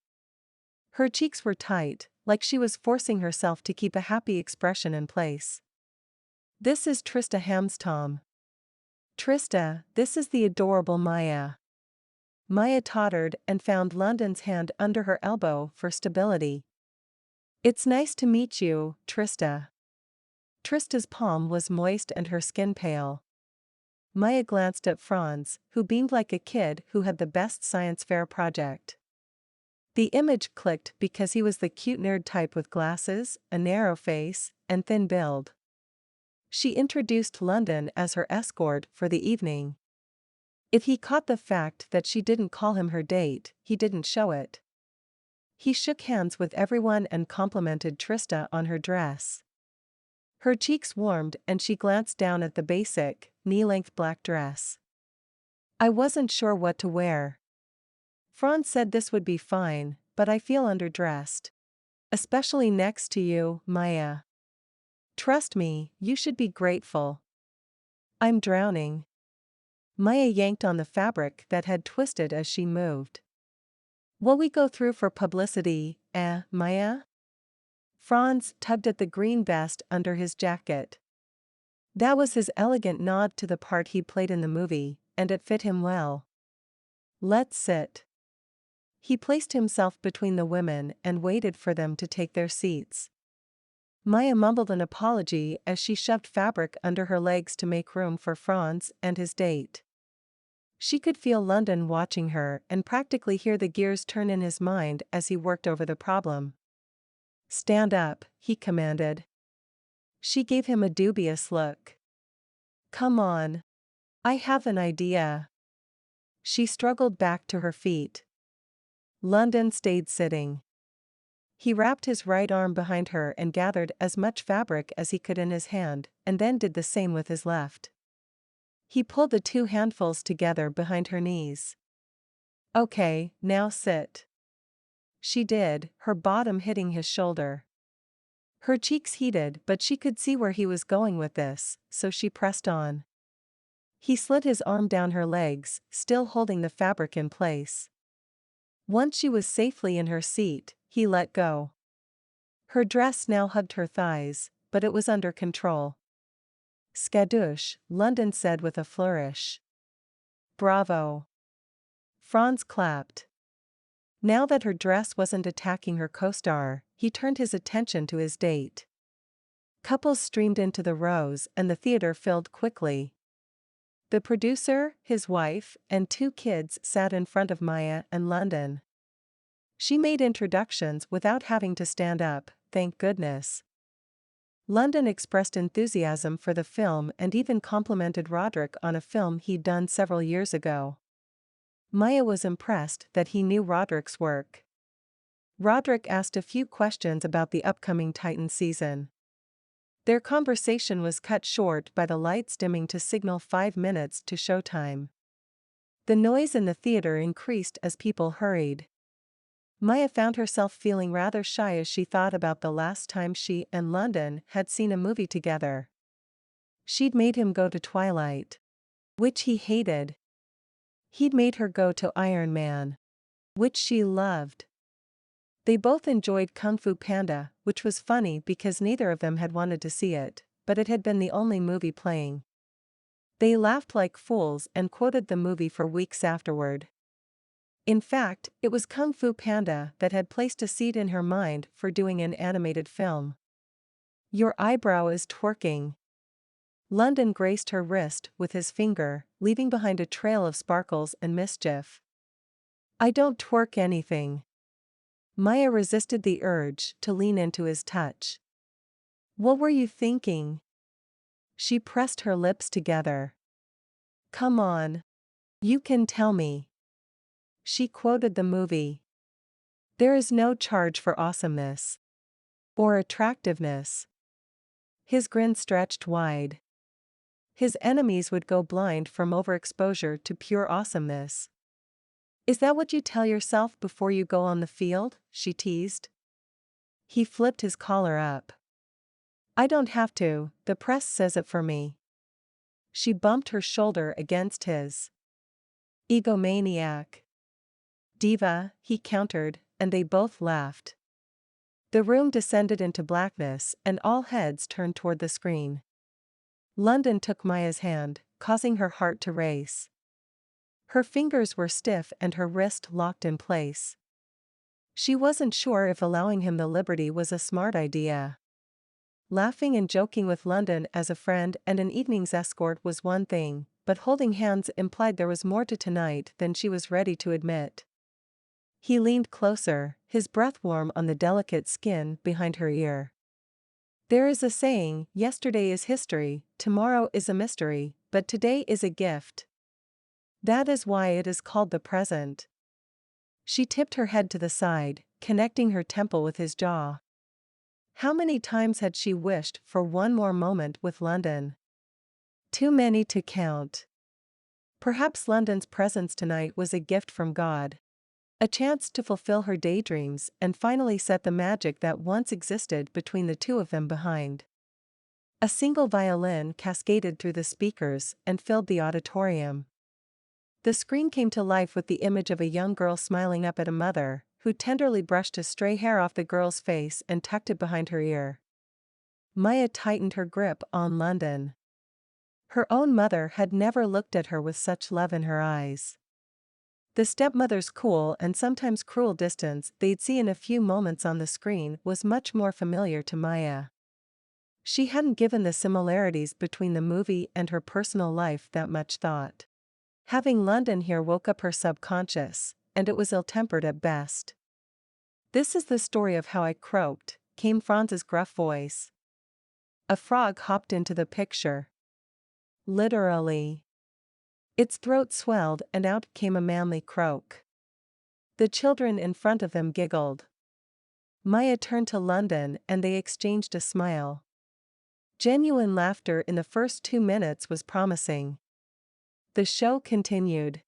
Her cheeks were tight, like she was forcing herself to keep a happy expression in place. This is Trista Hamstom. Trista, this is the adorable Maia. Maia tottered and found London's hand under her elbow for stability. It's nice to meet you, Trista. Trista's palm was moist and her skin pale. Maia glanced at Franz, who beamed like a kid who had the best science fair project. The image clicked because he was the cute nerd type with glasses, a narrow face, and thin build. She introduced London as her escort for the evening. If he caught the fact that she didn't call him her date, he didn't show it. He shook hands with everyone and complimented Trista on her dress. Her cheeks warmed and she glanced down at the basic, knee-length black dress. I wasn't sure what to wear. Franz said this would be fine, but I feel underdressed. Especially next to you, Maia. Trust me, you should be grateful. I'm drowning. Maia yanked on the fabric that had twisted as she moved. Will we go through for publicity, Maia? Franz tugged at the green vest under his jacket. That was his elegant nod to the part he played in the movie, and it fit him well. Let's sit. He placed himself between the women and waited for them to take their seats. Maia mumbled an apology as she shoved fabric under her legs to make room for Franz and his date. She could feel London watching her and practically hear the gears turn in his mind as he worked over the problem. Stand up, he commanded. She gave him a dubious look. Come on. I have an idea. She struggled back to her feet. London stayed sitting. He wrapped his right arm behind her and gathered as much fabric as he could in his hand, and then did the same with his left. He pulled the two handfuls together behind her knees. Okay, now sit. She did, her bottom hitting his shoulder. Her cheeks heated, but she could see where he was going with this, so she pressed on. He slid his arm down her legs, still holding the fabric in place. Once she was safely in her seat, he let go. Her dress now hugged her thighs, but it was under control. Skadoosh, London said with a flourish. Bravo. Franz clapped. Now that her dress wasn't attacking her co-star, he turned his attention to his date. Couples streamed into the rows and the theater filled quickly. The producer, his wife, and two kids sat in front of Maia and London. She made introductions without having to stand up, thank goodness. London expressed enthusiasm for the film and even complimented Roderick on a film he'd done several years ago. Maia was impressed that he knew Roderick's work. Roderick asked a few questions about the upcoming Titan season. Their conversation was cut short by the lights dimming to signal 5 minutes to showtime. The noise in the theater increased as people hurried. Maia found herself feeling rather shy as she thought about the last time she and London had seen a movie together. She'd made him go to Twilight, which he hated. He'd made her go to Iron Man, which she loved. They both enjoyed Kung Fu Panda, which was funny because neither of them had wanted to see it, but it had been the only movie playing. They laughed like fools and quoted the movie for weeks afterward. In fact, it was Kung Fu Panda that had placed a seed in her mind for doing an animated film. Your eyebrow is twerking. London graced her wrist with his finger, leaving behind a trail of sparkles and mischief. I don't twerk anything. Maia resisted the urge to lean into his touch. What were you thinking? She pressed her lips together. Come on. You can tell me. She quoted the movie. There is no charge for awesomeness. Or attractiveness. His grin stretched wide. His enemies would go blind from overexposure to pure awesomeness. Is that what you tell yourself before you go on the field? She teased. He flipped his collar up. I don't have to, the press says it for me. She bumped her shoulder against his. Egomaniac. Diva, he countered, and they both laughed. The room descended into blackness and all heads turned toward the screen. London took Maia's hand, causing her heart to race. Her fingers were stiff and her wrist locked in place. She wasn't sure if allowing him the liberty was a smart idea. Laughing and joking with London as a friend and an evening's escort was one thing, but holding hands implied there was more to tonight than she was ready to admit. He leaned closer, his breath warm on the delicate skin behind her ear. There is a saying, yesterday is history, tomorrow is a mystery, but today is a gift. That is why it is called the present. She tipped her head to the side, connecting her temple with his jaw. How many times had she wished for one more moment with London? Too many to count. Perhaps London's presence tonight was a gift from God. A chance to fulfill her daydreams and finally set the magic that once existed between the two of them behind. A single violin cascaded through the speakers and filled the auditorium. The screen came to life with the image of a young girl smiling up at a mother, who tenderly brushed a stray hair off the girl's face and tucked it behind her ear. Maia tightened her grip on London. Her own mother had never looked at her with such love in her eyes. The stepmother's cool and sometimes cruel distance they'd see in a few moments on the screen was much more familiar to Maia. She hadn't given the similarities between the movie and her personal life that much thought. Having London here woke up her subconscious, and it was ill-tempered at best. "This is the story of how I croaked," came Franz's gruff voice. A frog hopped into the picture. Literally. Its throat swelled and out came a manly croak. The children in front of them giggled. Maia turned to London and they exchanged a smile. Genuine laughter in the first 2 minutes was promising. The show continued.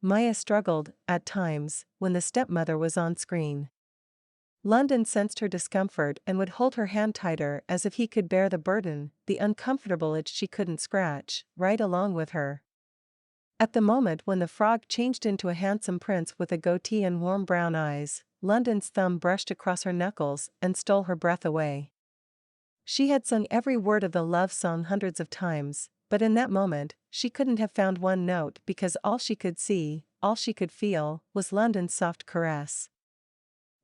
Maia struggled, at times, when the stepmother was on screen. London sensed her discomfort and would hold her hand tighter as if he could bear the burden, the uncomfortable itch she couldn't scratch, right along with her. At the moment when the frog changed into a handsome prince with a goatee and warm brown eyes, London's thumb brushed across her knuckles and stole her breath away. She had sung every word of the love song hundreds of times, but in that moment, she couldn't have found one note because all she could see, all she could feel, was London's soft caress.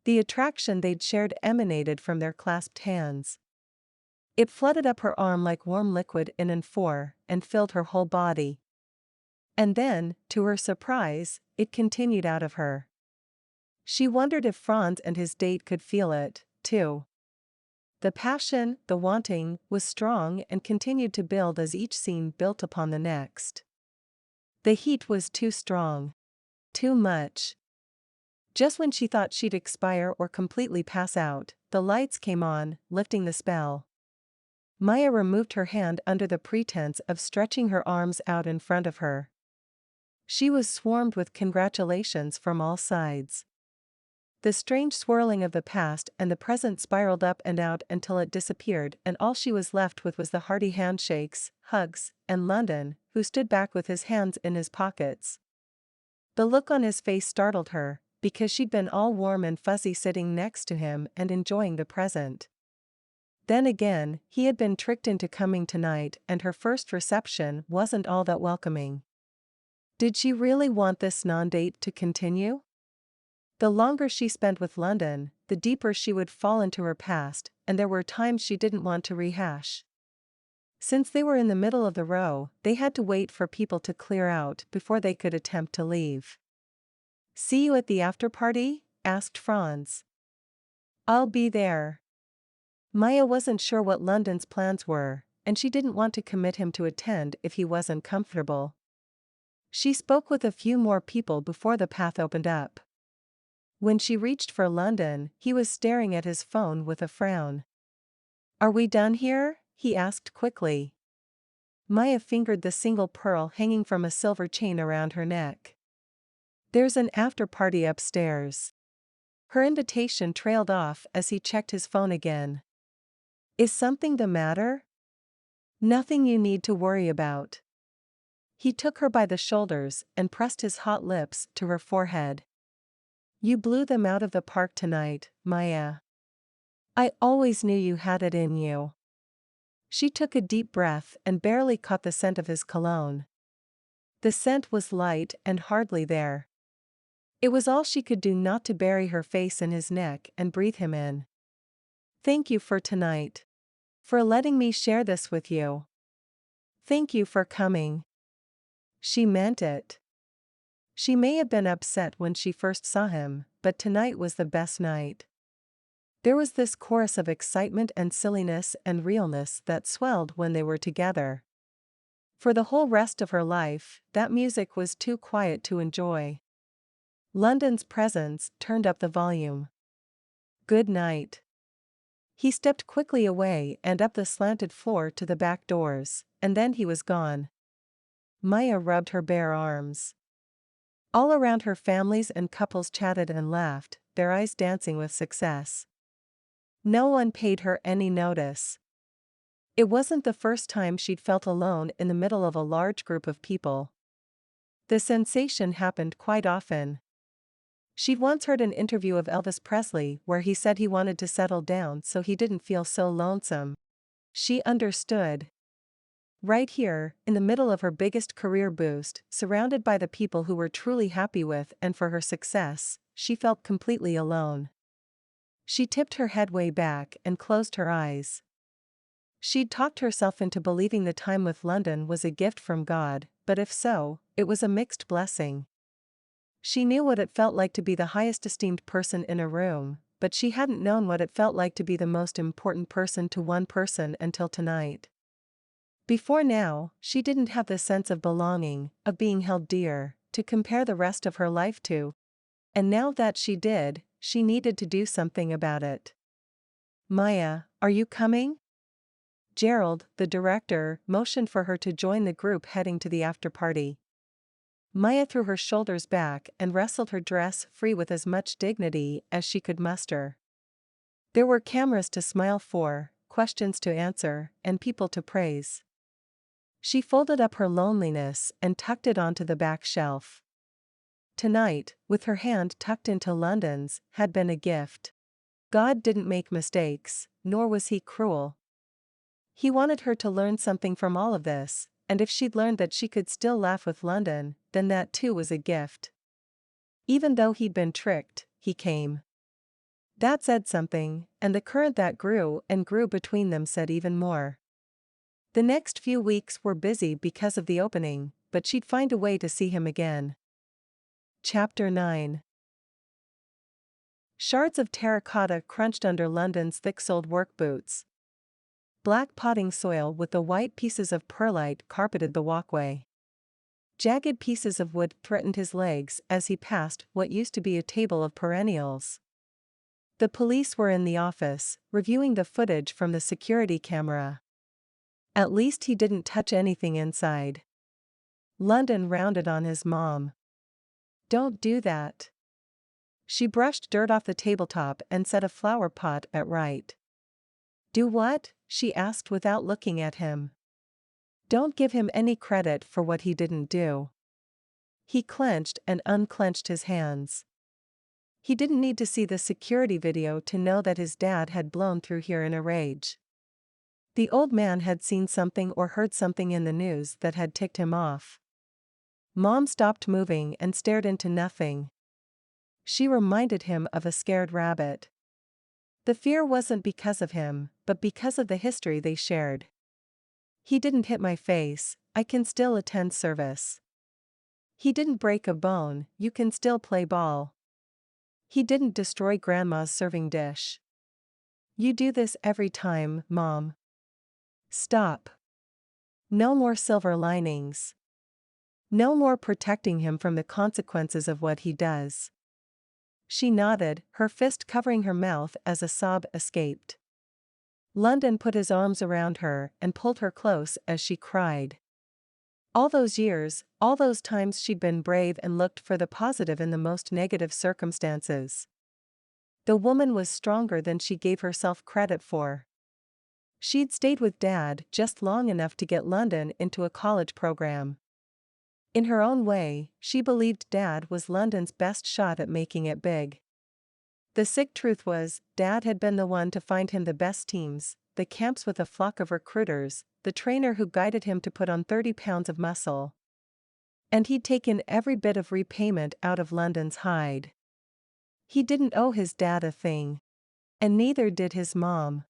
The attraction they'd shared emanated from their clasped hands. It flooded up her arm like warm liquid in an amphor and filled her whole body. And then, to her surprise, it continued out of her. She wondered if Franz and his date could feel it, too. The passion, the wanting, was strong and continued to build as each scene built upon the next. The heat was too strong. Too much. Just when she thought she'd expire or completely pass out, the lights came on, lifting the spell. Maia removed her hand under the pretense of stretching her arms out in front of her. She was swarmed with congratulations from all sides. The strange swirling of the past and the present spiraled up and out until it disappeared, and all she was left with was the hearty handshakes, hugs, and London, who stood back with his hands in his pockets. The look on his face startled her, because she'd been all warm and fuzzy sitting next to him and enjoying the present. Then again, he had been tricked into coming tonight, and her first reception wasn't all that welcoming. Did she really want this non-date to continue? The longer she spent with London, the deeper she would fall into her past, and there were times she didn't want to rehash. Since they were in the middle of the row, they had to wait for people to clear out before they could attempt to leave. "See you at the after-party?" asked Franz. "I'll be there." Maia wasn't sure what London's plans were, and she didn't want to commit him to attend if he wasn't comfortable. She spoke with a few more people before the path opened up. When she reached for London, he was staring at his phone with a frown. "Are we done here?" he asked quickly. Maia fingered the single pearl hanging from a silver chain around her neck. "There's an after-party upstairs." Her invitation trailed off as he checked his phone again. "Is something the matter?" "Nothing you need to worry about." He took her by the shoulders and pressed his hot lips to her forehead. "You blew them out of the park tonight, Maia. I always knew you had it in you." She took a deep breath and barely caught the scent of his cologne. The scent was light and hardly there. It was all she could do not to bury her face in his neck and breathe him in. "Thank you for tonight. For letting me share this with you. Thank you for coming." She meant it. She may have been upset when she first saw him, but tonight was the best night. There was this chorus of excitement and silliness and realness that swelled when they were together. For the whole rest of her life, that music was too quiet to enjoy. London's presence turned up the volume. "Good night." He stepped quickly away and up the slanted floor to the back doors, and then he was gone. Maia rubbed her bare arms. All around her, families and couples chatted and laughed, their eyes dancing with success. No one paid her any notice. It wasn't the first time she'd felt alone in the middle of a large group of people. The sensation happened quite often. She'd once heard an interview of Elvis Presley where he said he wanted to settle down so he didn't feel so lonesome. She understood. Right here, in the middle of her biggest career boost, surrounded by the people who were truly happy with and for her success, she felt completely alone. She tipped her head way back and closed her eyes. She'd talked herself into believing the time with London was a gift from God, but if so, it was a mixed blessing. She knew what it felt like to be the highest esteemed person in a room, but she hadn't known what it felt like to be the most important person to one person until tonight. Before now, she didn't have the sense of belonging, of being held dear, to compare the rest of her life to. And now that she did, she needed to do something about it. "Maia, are you coming?" Gerald, the director, motioned for her to join the group heading to the after-party. Maia threw her shoulders back and wrestled her dress free with as much dignity as she could muster. There were cameras to smile for, questions to answer, and people to praise. She folded up her loneliness and tucked it onto the back shelf. Tonight, with her hand tucked into London's, had been a gift. God didn't make mistakes, nor was he cruel. He wanted her to learn something from all of this, and if she'd learned that she could still laugh with London, then that too was a gift. Even though he'd been tricked, he came. That said something, and the current that grew and grew between them said even more. The next few weeks were busy because of the opening, but she'd find a way to see him again. Chapter 9. Shards of terracotta crunched under London's thick-soled work boots. Black potting soil with the white pieces of perlite carpeted the walkway. Jagged pieces of wood threatened his legs as he passed what used to be a table of perennials. The police were in the office, reviewing the footage from the security camera. At least he didn't touch anything inside. London rounded on his mom. "Don't do that." She brushed dirt off the tabletop and set a flower pot at right. "Do what?" she asked without looking at him. "Don't give him any credit for what he didn't do." He clenched and unclenched his hands. He didn't need to see the security video to know that his dad had blown through here in a rage. The old man had seen something or heard something in the news that had ticked him off. Mom stopped moving and stared into nothing. She reminded him of a scared rabbit. The fear wasn't because of him, but because of the history they shared. "He didn't hit my face, I can still attend service. He didn't break a bone, you can still play ball. He didn't destroy grandma's serving dish. You do this every time, Mom. Stop. No more silver linings. No more protecting him from the consequences of what he does." She nodded, her fist covering her mouth as a sob escaped. London put his arms around her and pulled her close as she cried. All those years, all those times she'd been brave and looked for the positive in the most negative circumstances. The woman was stronger than she gave herself credit for. She'd stayed with Dad just long enough to get London into a college program. In her own way, she believed Dad was London's best shot at making it big. The sick truth was, Dad had been the one to find him the best teams, the camps with a flock of recruiters, the trainer who guided him to put on 30 pounds of muscle. And he'd taken every bit of repayment out of London's hide. He didn't owe his dad a thing. And neither did his mom.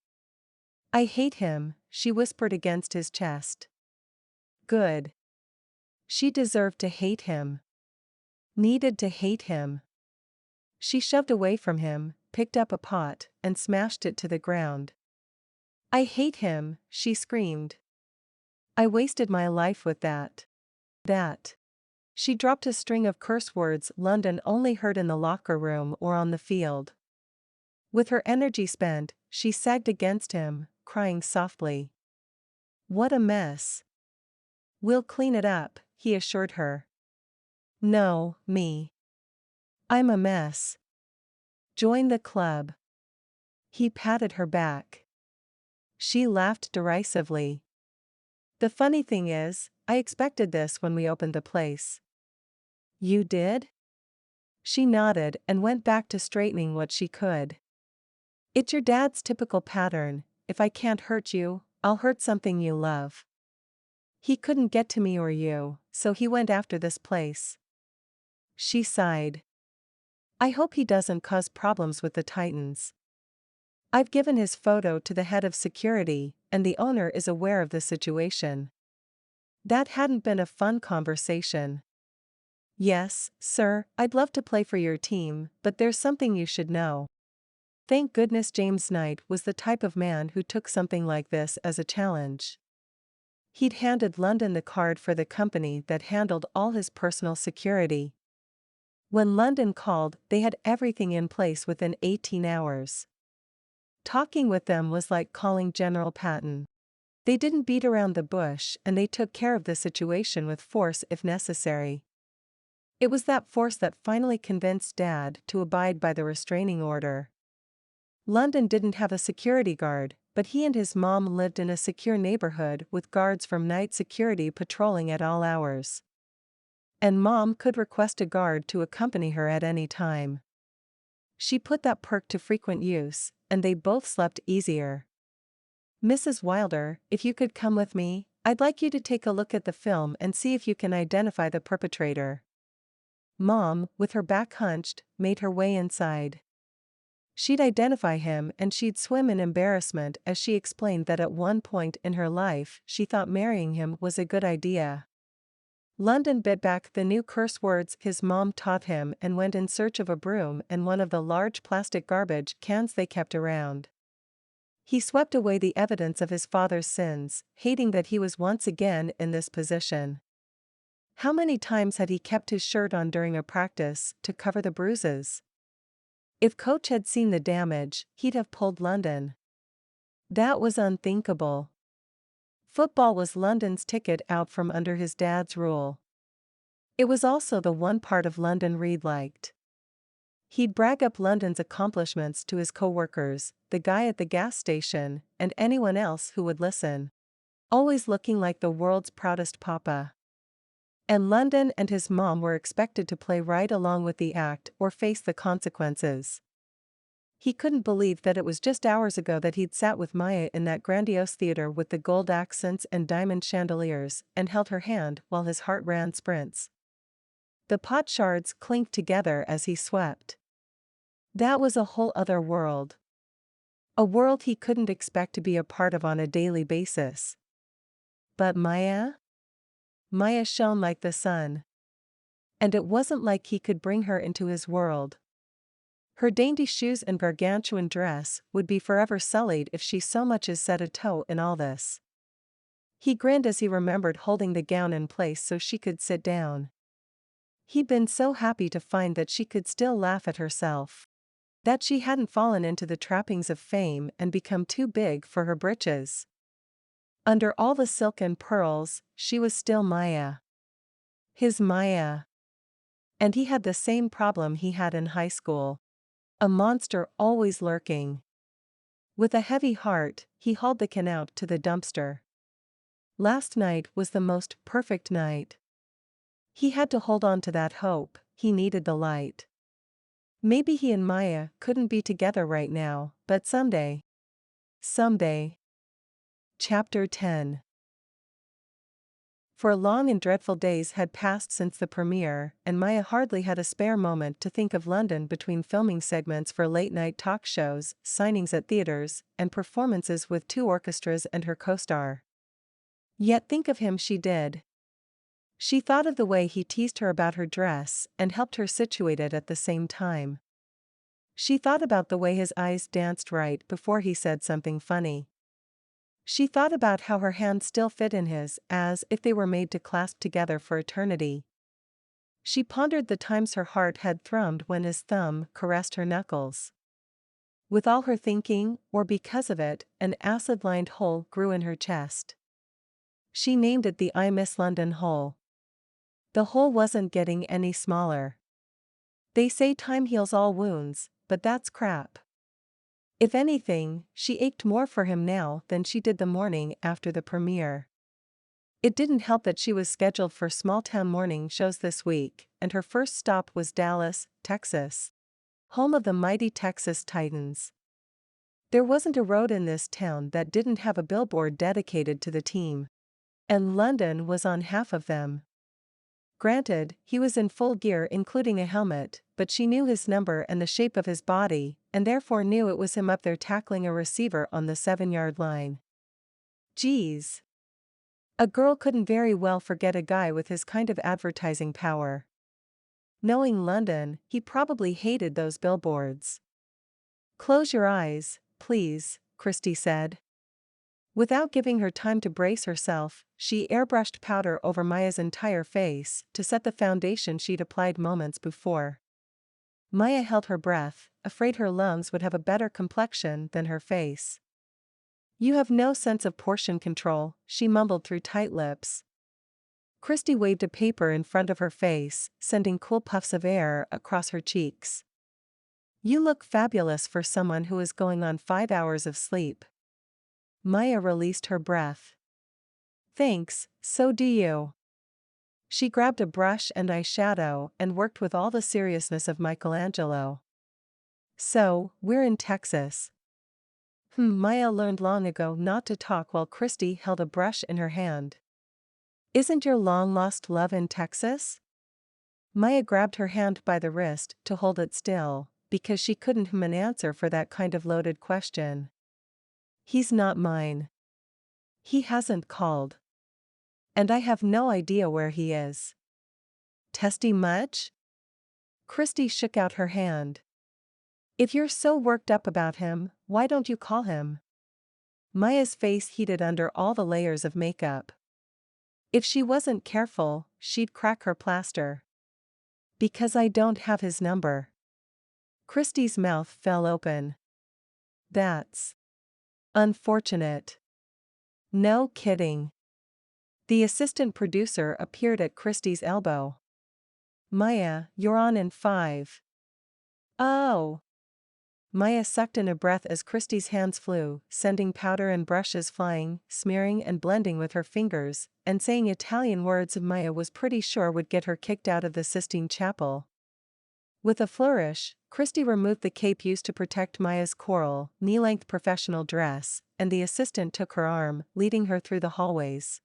"I hate him," she whispered against his chest. Good. She deserved to hate him. Needed to hate him. She shoved away from him, picked up a pot, and smashed it to the ground. "I hate him," she screamed. "I wasted my life with that. That." She dropped a string of curse words London only heard in the locker room or on the field. With her energy spent, she sagged against him, crying softly. "What a mess." "We'll clean it up," he assured her. No, me. I'm a mess. Join the club. He patted her back. She laughed derisively. The funny thing is, I expected this when we opened the place. You did? She nodded and went back to straightening what she could. It's your dad's typical pattern: if I can't hurt you, I'll hurt something you love. He couldn't get to me or you, so he went after this place. She sighed. I hope he doesn't cause problems with the Titans. I've given his photo to the head of security, and the owner is aware of the situation. That hadn't been a fun conversation. Yes, sir, I'd love to play for your team, but there's something you should know. Thank goodness James Knight was the type of man who took something like this as a challenge. He'd handed London the card for the company that handled all his personal security. When London called, they had everything in place within 18 hours. Talking with them was like calling General Patton. They didn't beat around the bush, and they took care of the situation with force if necessary. It was that force that finally convinced Dad to abide by the restraining order. London didn't have a security guard, but he and his mom lived in a secure neighborhood with guards from night security patrolling at all hours. And Mom could request a guard to accompany her at any time. She put that perk to frequent use, and they both slept easier. Mrs. Wilder, if you could come with me, I'd like you to take a look at the film and see if you can identify the perpetrator. Mom, with her back hunched, made her way inside. She'd identify him and she'd swim in embarrassment as she explained that at one point in her life she thought marrying him was a good idea. London bit back the new curse words his mom taught him and went in search of a broom and one of the large plastic garbage cans they kept around. He swept away the evidence of his father's sins, hating that he was once again in this position. How many times had he kept his shirt on during a practice to cover the bruises? If Coach had seen the damage, he'd have pulled London. That was unthinkable. Football was London's ticket out from under his dad's rule. It was also the one part of London Reed liked. He'd brag up London's accomplishments to his co-workers, the guy at the gas station, and anyone else who would listen. Always looking like the world's proudest papa. And London and his mom were expected to play right along with the act or face the consequences. He couldn't believe that it was just hours ago that he'd sat with Maia in that grandiose theater with the gold accents and diamond chandeliers, and held her hand while his heart ran sprints. The pot shards clinked together as he swept. That was a whole other world. A world he couldn't expect to be a part of on a daily basis. But Maia? Maia shone like the sun. And it wasn't like he could bring her into his world. Her dainty shoes and gargantuan dress would be forever sullied if she so much as set a toe in all this. He grinned as he remembered holding the gown in place so she could sit down. He'd been so happy to find that she could still laugh at herself. That she hadn't fallen into the trappings of fame and become too big for her britches. Under all the silk and pearls, she was still Maia. His Maia. And he had the same problem he had in high school. A monster always lurking. With a heavy heart, he hauled the can out to the dumpster. Last night was the most perfect night. He had to hold on to that hope, he needed the light. Maybe he and Maia couldn't be together right now, but someday. Someday. Chapter 10. For long and dreadful days had passed since the premiere, and Maia hardly had a spare moment to think of London between filming segments for late-night talk shows, signings at theaters, and performances with two orchestras and her co-star. Yet think of him she did. She thought of the way he teased her about her dress and helped her situate it at the same time. She thought about the way his eyes danced right before he said something funny. She thought about how her hands still fit in his, as if they were made to clasp together for eternity. She pondered the times her heart had thrummed when his thumb caressed her knuckles. With all her thinking, or because of it, an acid-lined hole grew in her chest. She named it the I Miss London hole. The hole wasn't getting any smaller. They say time heals all wounds, but that's crap. If anything, she ached more for him now than she did the morning after the premiere. It didn't help that she was scheduled for small-town morning shows this week, and her first stop was Dallas, Texas, home of the mighty Texas Titans. There wasn't a road in this town that didn't have a billboard dedicated to the team. And London was on half of them. Granted, he was in full gear including a helmet, but she knew his number and the shape of his body, and therefore knew it was him up there tackling a receiver on the 7-yard line. Geez. A girl couldn't very well forget a guy with his kind of advertising power. Knowing London, he probably hated those billboards. "Close your eyes, please," Christy said. Without giving her time to brace herself, she airbrushed powder over Maia's entire face to set the foundation she'd applied moments before. Maia held her breath, afraid her lungs would have a better complexion than her face. "You have no sense of portion control," she mumbled through tight lips. Christy waved a paper in front of her face, sending cool puffs of air across her cheeks. "You look fabulous for someone who is going on 5 hours of sleep." Maia released her breath. "Thanks, so do you." She grabbed a brush and eyeshadow and worked with all the seriousness of Michelangelo. "So, we're in Texas." Maia learned long ago not to talk while Christy held a brush in her hand. "Isn't your long-lost love in Texas?" Maia grabbed her hand by the wrist to hold it still, because she couldn't an answer for that kind of loaded question. "He's not mine. He hasn't called. And I have no idea where he is." "Testy much?" Christy shook out her hand. "If you're so worked up about him, why don't you call him?" Maia's face heated under all the layers of makeup. If she wasn't careful, she'd crack her plaster. "Because I don't have his number." Christy's mouth fell open. "That's unfortunate." "No kidding." The assistant producer appeared at Christy's elbow. "Maia, you're on in 5. "Oh." Maia sucked in a breath as Christy's hands flew, sending powder and brushes flying, smearing and blending with her fingers, and saying Italian words Maia was pretty sure would get her kicked out of the Sistine Chapel. With a flourish, Christy removed the cape used to protect Maia's coral, knee-length professional dress, and the assistant took her arm, leading her through the hallways.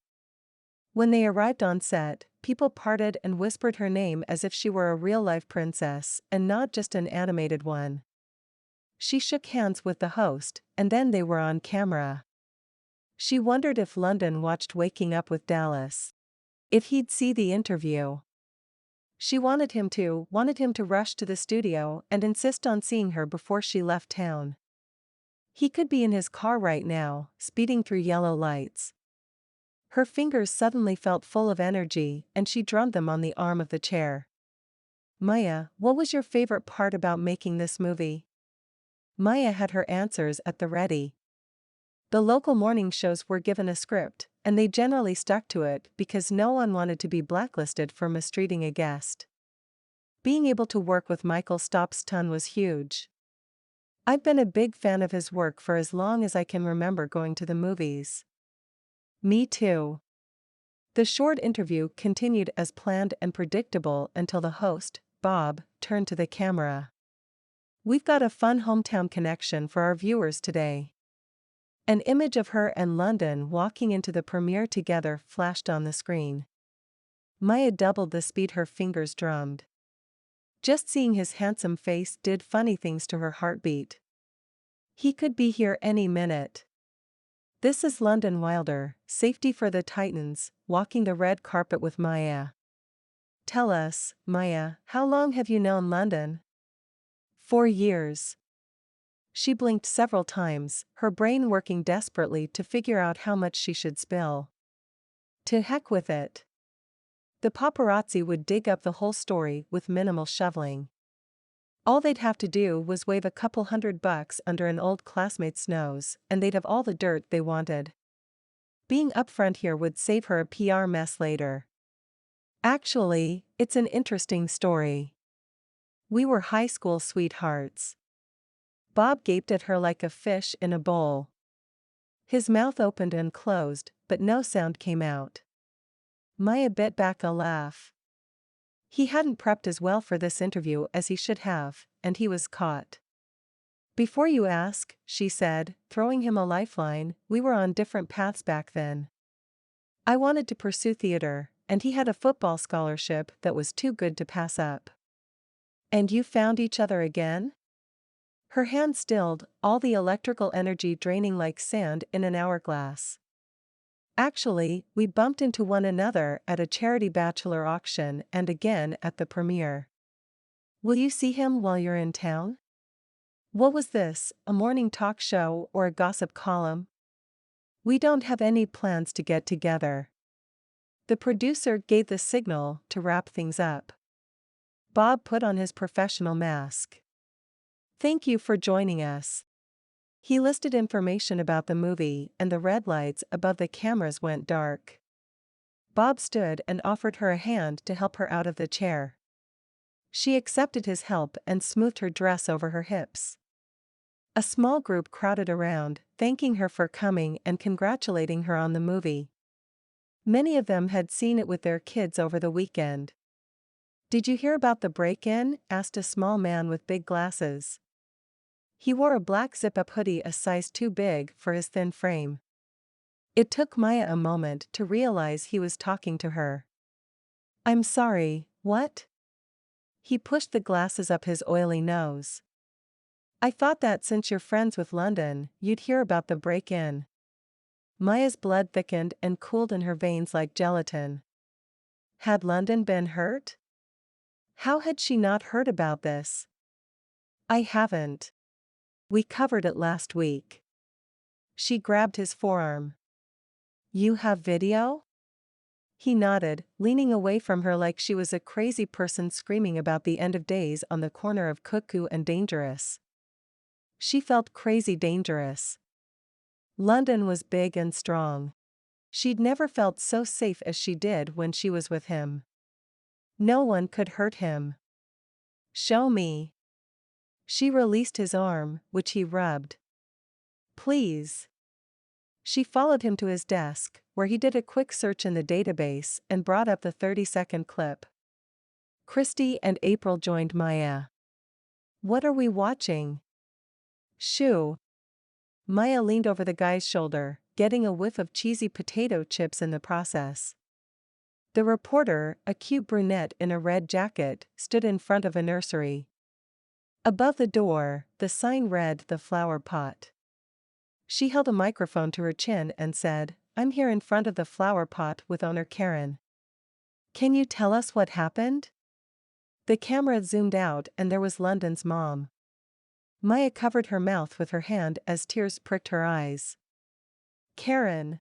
When they arrived on set, people parted and whispered her name as if she were a real-life princess, and not just an animated one. She shook hands with the host, and then they were on camera. She wondered if London watched Waking Up with Dallas. If he'd see the interview. She wanted him to rush to the studio and insist on seeing her before she left town. He could be in his car right now, speeding through yellow lights. Her fingers suddenly felt full of energy, and she drummed them on the arm of the chair. "Maia, what was your favorite part about making this movie?" Maia had her answers at the ready. The local morning shows were given a script, and they generally stuck to it because no one wanted to be blacklisted for mistreating a guest. Being able to work with Michael Stopston was huge. "I've been a big fan of his work for as long as I can remember going to the movies." "Me too." The short interview continued as planned and predictable until the host, Bob, turned to the camera. "We've got a fun hometown connection for our viewers today." An image of her and London walking into the premiere together flashed on the screen. Maia doubled the speed her fingers drummed. Just seeing his handsome face did funny things to her heartbeat. He could be here any minute. This is London Wilder, safety for the Titans, walking the red carpet with Maia. "Tell us, Maia, how long have you known London?" 4 years. She blinked several times, her brain working desperately to figure out how much she should spill. To heck with it. The paparazzi would dig up the whole story with minimal shoveling. All they'd have to do was wave a couple $100 under an old classmate's nose, and they'd have all the dirt they wanted. Being upfront here would save her a PR mess later. Actually, it's an interesting story. We were high school sweethearts. Bob gaped at her like a fish in a bowl. His mouth opened and closed, but no sound came out. Maia bit back a laugh. He hadn't prepped as well for this interview as he should have, and he was caught. Before you ask, she said, throwing him a lifeline, we were on different paths back then. I wanted to pursue theater, and he had a football scholarship that was too good to pass up. And you found each other again? Her hand stilled, all the electrical energy draining like sand in an hourglass. Actually, we bumped into one another at a charity bachelor auction and again at the premiere. Will you see him while you're in town? What was this, a morning talk show or a gossip column? We don't have any plans to get together. The producer gave the signal to wrap things up. Bob put on his professional mask. Thank you for joining us. He listed information about the movie, and the red lights above the cameras went dark. Bob stood and offered her a hand to help her out of the chair. She accepted his help and smoothed her dress over her hips. A small group crowded around, thanking her for coming and congratulating her on the movie. Many of them had seen it with their kids over the weekend. Did you hear about the break-in? Asked a small man with big glasses. He wore a black zip-up hoodie a size too big for his thin frame. It took Maia a moment to realize he was talking to her. I'm sorry, what? He pushed the glasses up his oily nose. I thought that since you're friends with London, you'd hear about the break-in. Maia's blood thickened and cooled in her veins like gelatin. Had London been hurt? How had she not heard about this? I haven't. We covered it last week. She grabbed his forearm. You have video? He nodded, leaning away from her like she was a crazy person screaming about the end of days on the corner of Cuckoo and Dangerous. She felt crazy dangerous. London was big and strong. She'd never felt so safe as she did when she was with him. No one could hurt him. Show me. She released his arm, which he rubbed. Please. She followed him to his desk, where he did a quick search in the database and brought up the 30-second clip. Christy and April joined Maia. What are we watching? Shoo. Maia leaned over the guy's shoulder, getting a whiff of cheesy potato chips in the process. The reporter, a cute brunette in a red jacket, stood in front of a nursery. Above the door, the sign read The Flower Pot. She held a microphone to her chin and said, I'm here in front of the flower pot with owner Karen. Can you tell us what happened? The camera zoomed out and there was London's mom. Maia covered her mouth with her hand as tears pricked her eyes. Karen.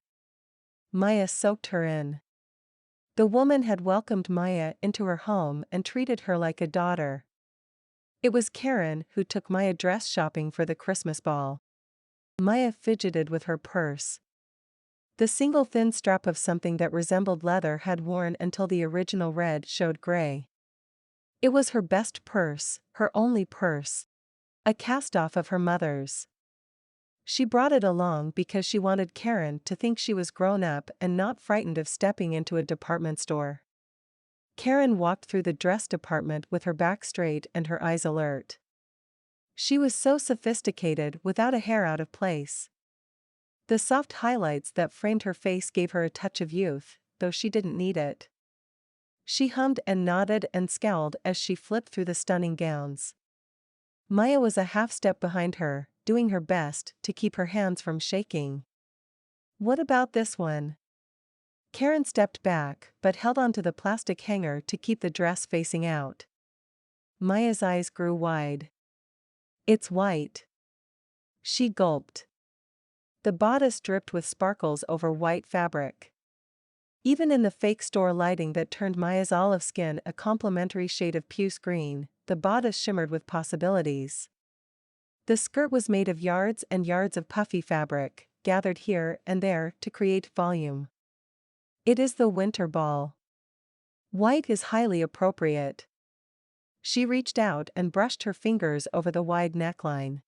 Maia soaked her in. The woman had welcomed Maia into her home and treated her like a daughter. It was Karen who took Maia dress shopping for the Christmas ball. Maia fidgeted with her purse. The single thin strap of something that resembled leather had worn until the original red showed gray. It was her best purse, her only purse. A cast-off of her mother's. She brought it along because she wanted Karen to think she was grown up and not frightened of stepping into a department store. Karen walked through the dress department with her back straight and her eyes alert. She was so sophisticated without a hair out of place. The soft highlights that framed her face gave her a touch of youth, though she didn't need it. She hummed and nodded and scowled as she flipped through the stunning gowns. Maia was a half step behind her, doing her best to keep her hands from shaking. What about this one? Karen stepped back but held onto the plastic hanger to keep the dress facing out. Maia's eyes grew wide. It's white. She gulped. The bodice dripped with sparkles over white fabric. Even in the fake store lighting that turned Maia's olive skin a complementary shade of puce green, the bodice shimmered with possibilities. The skirt was made of yards and yards of puffy fabric, gathered here and there to create volume. It is the winter ball. White is highly appropriate. She reached out and brushed her fingers over the wide neckline.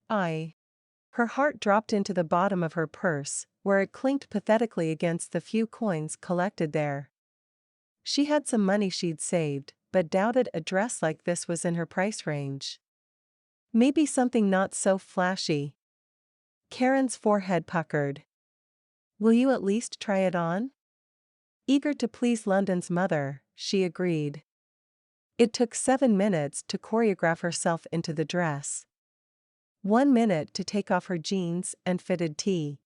Her heart dropped into the bottom of her purse, where it clinked pathetically against the few coins collected there. She had some money she'd saved, but doubted a dress like this was in her price range. Maybe something not so flashy. Karen's forehead puckered. Will you at least try it on? Eager to please London's mother, she agreed. It took 7 minutes to choreograph herself into the dress. 1 minute to take off her jeans and fitted tee.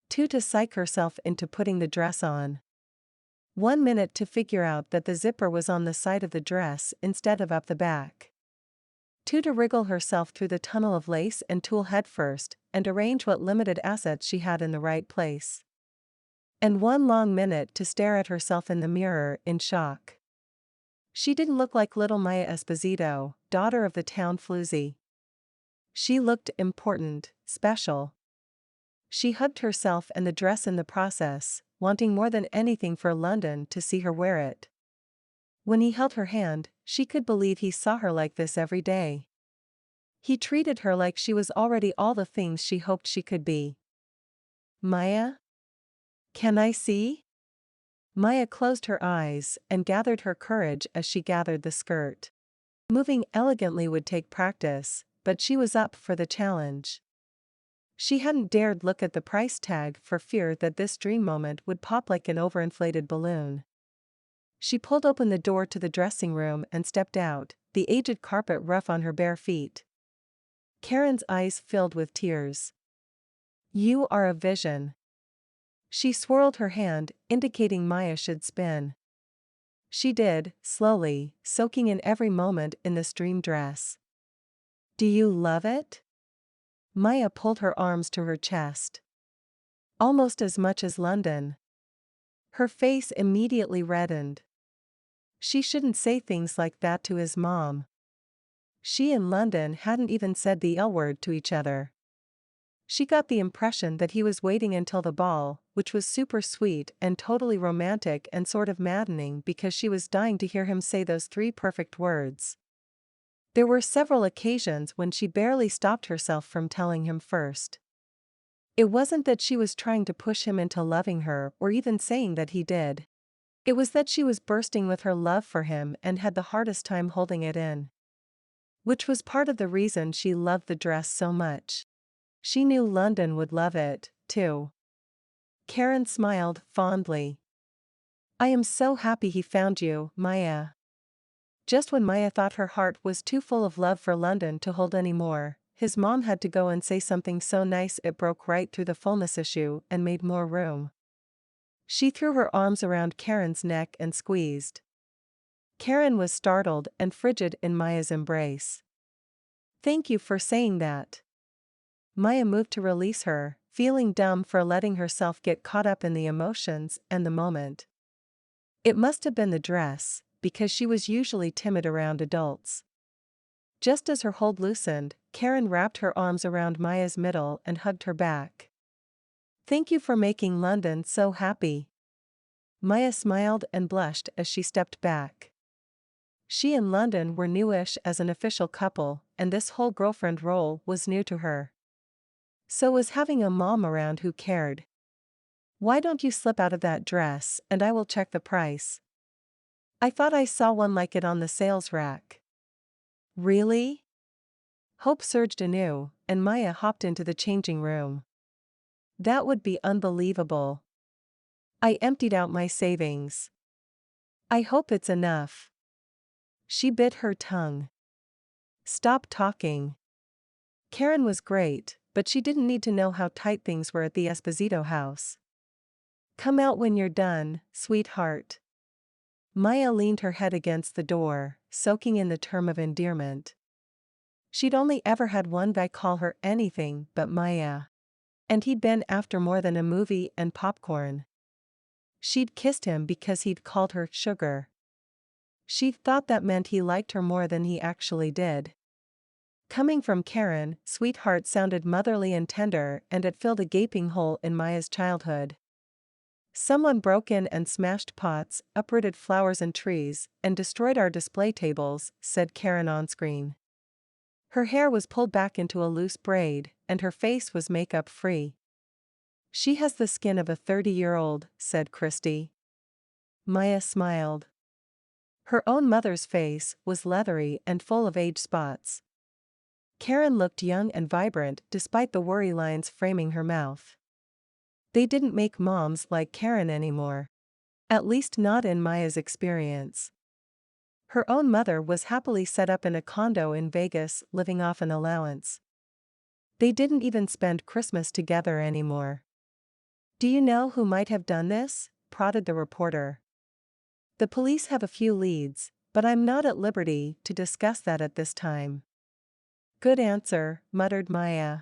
2 to psych herself into putting the dress on. 1 minute to figure out that the zipper was on the side of the dress instead of up the back. 2 to wriggle herself through the tunnel of lace and tulle headfirst and arrange what limited assets she had in the right place. And 1 long minute to stare at herself in the mirror in shock. She didn't look like little Maia Esposito, daughter of the town floozy. She looked important, special. She hugged herself and the dress in the process, wanting more than anything for London to see her wear it. When he held her hand, she could believe he saw her like this every day. He treated her like she was already all the things she hoped she could be. Maia? Can I see? Maia closed her eyes and gathered her courage as she gathered the skirt. Moving elegantly would take practice, but she was up for the challenge. She hadn't dared look at the price tag for fear that this dream moment would pop like an overinflated balloon. She pulled open the door to the dressing room and stepped out, the aged carpet rough on her bare feet. Karen's eyes filled with tears. You are a vision. She swirled her hand, indicating Maia should spin. She did, slowly, soaking in every moment in this dream dress. Do you love it? Maia pulled her arms to her chest. Almost as much as London. Her face immediately reddened. She shouldn't say things like that to his mom. She and London hadn't even said the L word to each other. She got the impression that he was waiting until the ball, which was super sweet and totally romantic and sort of maddening because she was dying to hear him say those 3 perfect words. There were several occasions when she barely stopped herself from telling him first. It wasn't that she was trying to push him into loving her or even saying that he did. It was that she was bursting with her love for him and had the hardest time holding it in. Which was part of the reason she loved the dress so much. She knew London would love it, too. Karen smiled fondly. I am so happy he found you, Maia. Just when Maia thought her heart was too full of love for London to hold any more, his mom had to go and say something so nice it broke right through the fullness issue and made more room. She threw her arms around Karen's neck and squeezed. Karen was startled and frigid in Maia's embrace. Thank you for saying that. Maia moved to release her, feeling dumb for letting herself get caught up in the emotions and the moment. It must have been the dress, because she was usually timid around adults. Just as her hold loosened, Karen wrapped her arms around Maia's middle and hugged her back. Thank you for making London so happy. Maia smiled and blushed as she stepped back. She and London were newish as an official couple, and this whole girlfriend role was new to her. So was having a mom around who cared. Why don't you slip out of that dress and I will check the price? I thought I saw one like it on the sales rack. Really? Hope surged anew, and Maia hopped into the changing room. That would be unbelievable. I emptied out my savings. I hope it's enough. She bit her tongue. Stop talking. Karen was great, but she didn't need to know how tight things were at the Esposito house. Come out when you're done, sweetheart. Maia leaned her head against the door, soaking in the term of endearment. She'd only ever had one guy call her anything but Maia. And he'd been after more than a movie and popcorn. She'd kissed him because he'd called her sugar. She'd thought that meant he liked her more than he actually did. Coming from Karen, sweetheart sounded motherly and tender, and it filled a gaping hole in Maia's childhood. Someone broke in and smashed pots, uprooted flowers and trees, and destroyed our display tables, said Karen on screen. Her hair was pulled back into a loose braid, and her face was makeup-free. She has the skin of a 30-year-old, said Christy. Maia smiled. Her own mother's face was leathery and full of age spots. Karen looked young and vibrant despite the worry lines framing her mouth. They didn't make moms like Karen anymore. At least not in Maia's experience. Her own mother was happily set up in a condo in Vegas, living off an allowance. They didn't even spend Christmas together anymore. Do you know who might have done this? Prodded the reporter. The police have a few leads, but I'm not at liberty to discuss that at this time. Good answer, muttered Maia.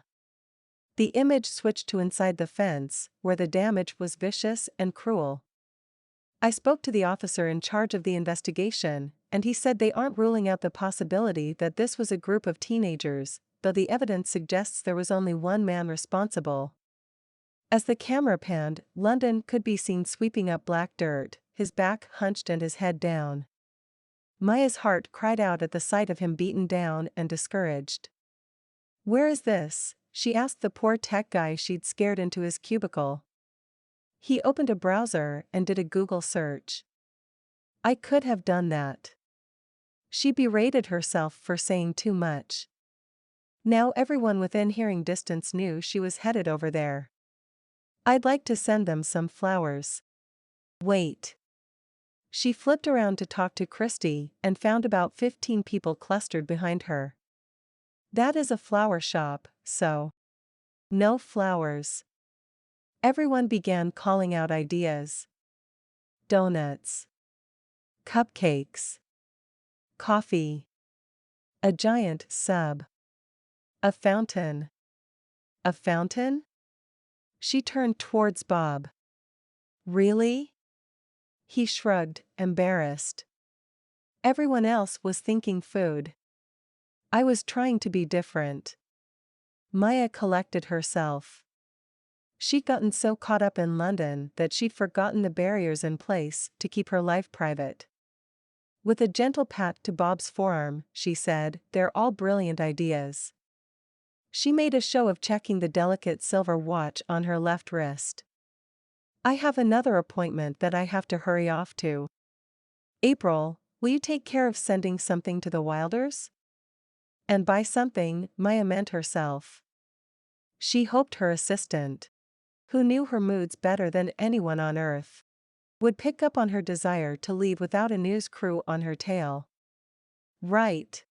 The image switched to inside the fence, where the damage was vicious and cruel. I spoke to the officer in charge of the investigation, and he said they aren't ruling out the possibility that this was a group of teenagers, though the evidence suggests there was only one man responsible. As the camera panned, London could be seen sweeping up black dirt, his back hunched and his head down. Maia's heart cried out at the sight of him beaten down and discouraged. Where is this? She asked the poor tech guy she'd scared into his cubicle. He opened a browser and did a Google search. I could have done that. She berated herself for saying too much. Now everyone within hearing distance knew she was headed over there. I'd like to send them some flowers. Wait. She flipped around to talk to Christy and found about 15 people clustered behind her. That is a flower shop, so. No flowers. Everyone began calling out ideas. Donuts. Cupcakes. Coffee. A giant sub. A fountain. A fountain? She turned towards Bob. Really? He shrugged, embarrassed. Everyone else was thinking food. I was trying to be different. Maia collected herself. She'd gotten so caught up in London that she'd forgotten the barriers in place to keep her life private. With a gentle pat to Bob's forearm, she said, "They're all brilliant ideas." She made a show of checking the delicate silver watch on her left wrist. I have another appointment that I have to hurry off to. April, will you take care of sending something to the Wilders? And by something, Maia meant herself. She hoped her assistant, who knew her moods better than anyone on earth, would pick up on her desire to leave without a news crew on her tail. Right.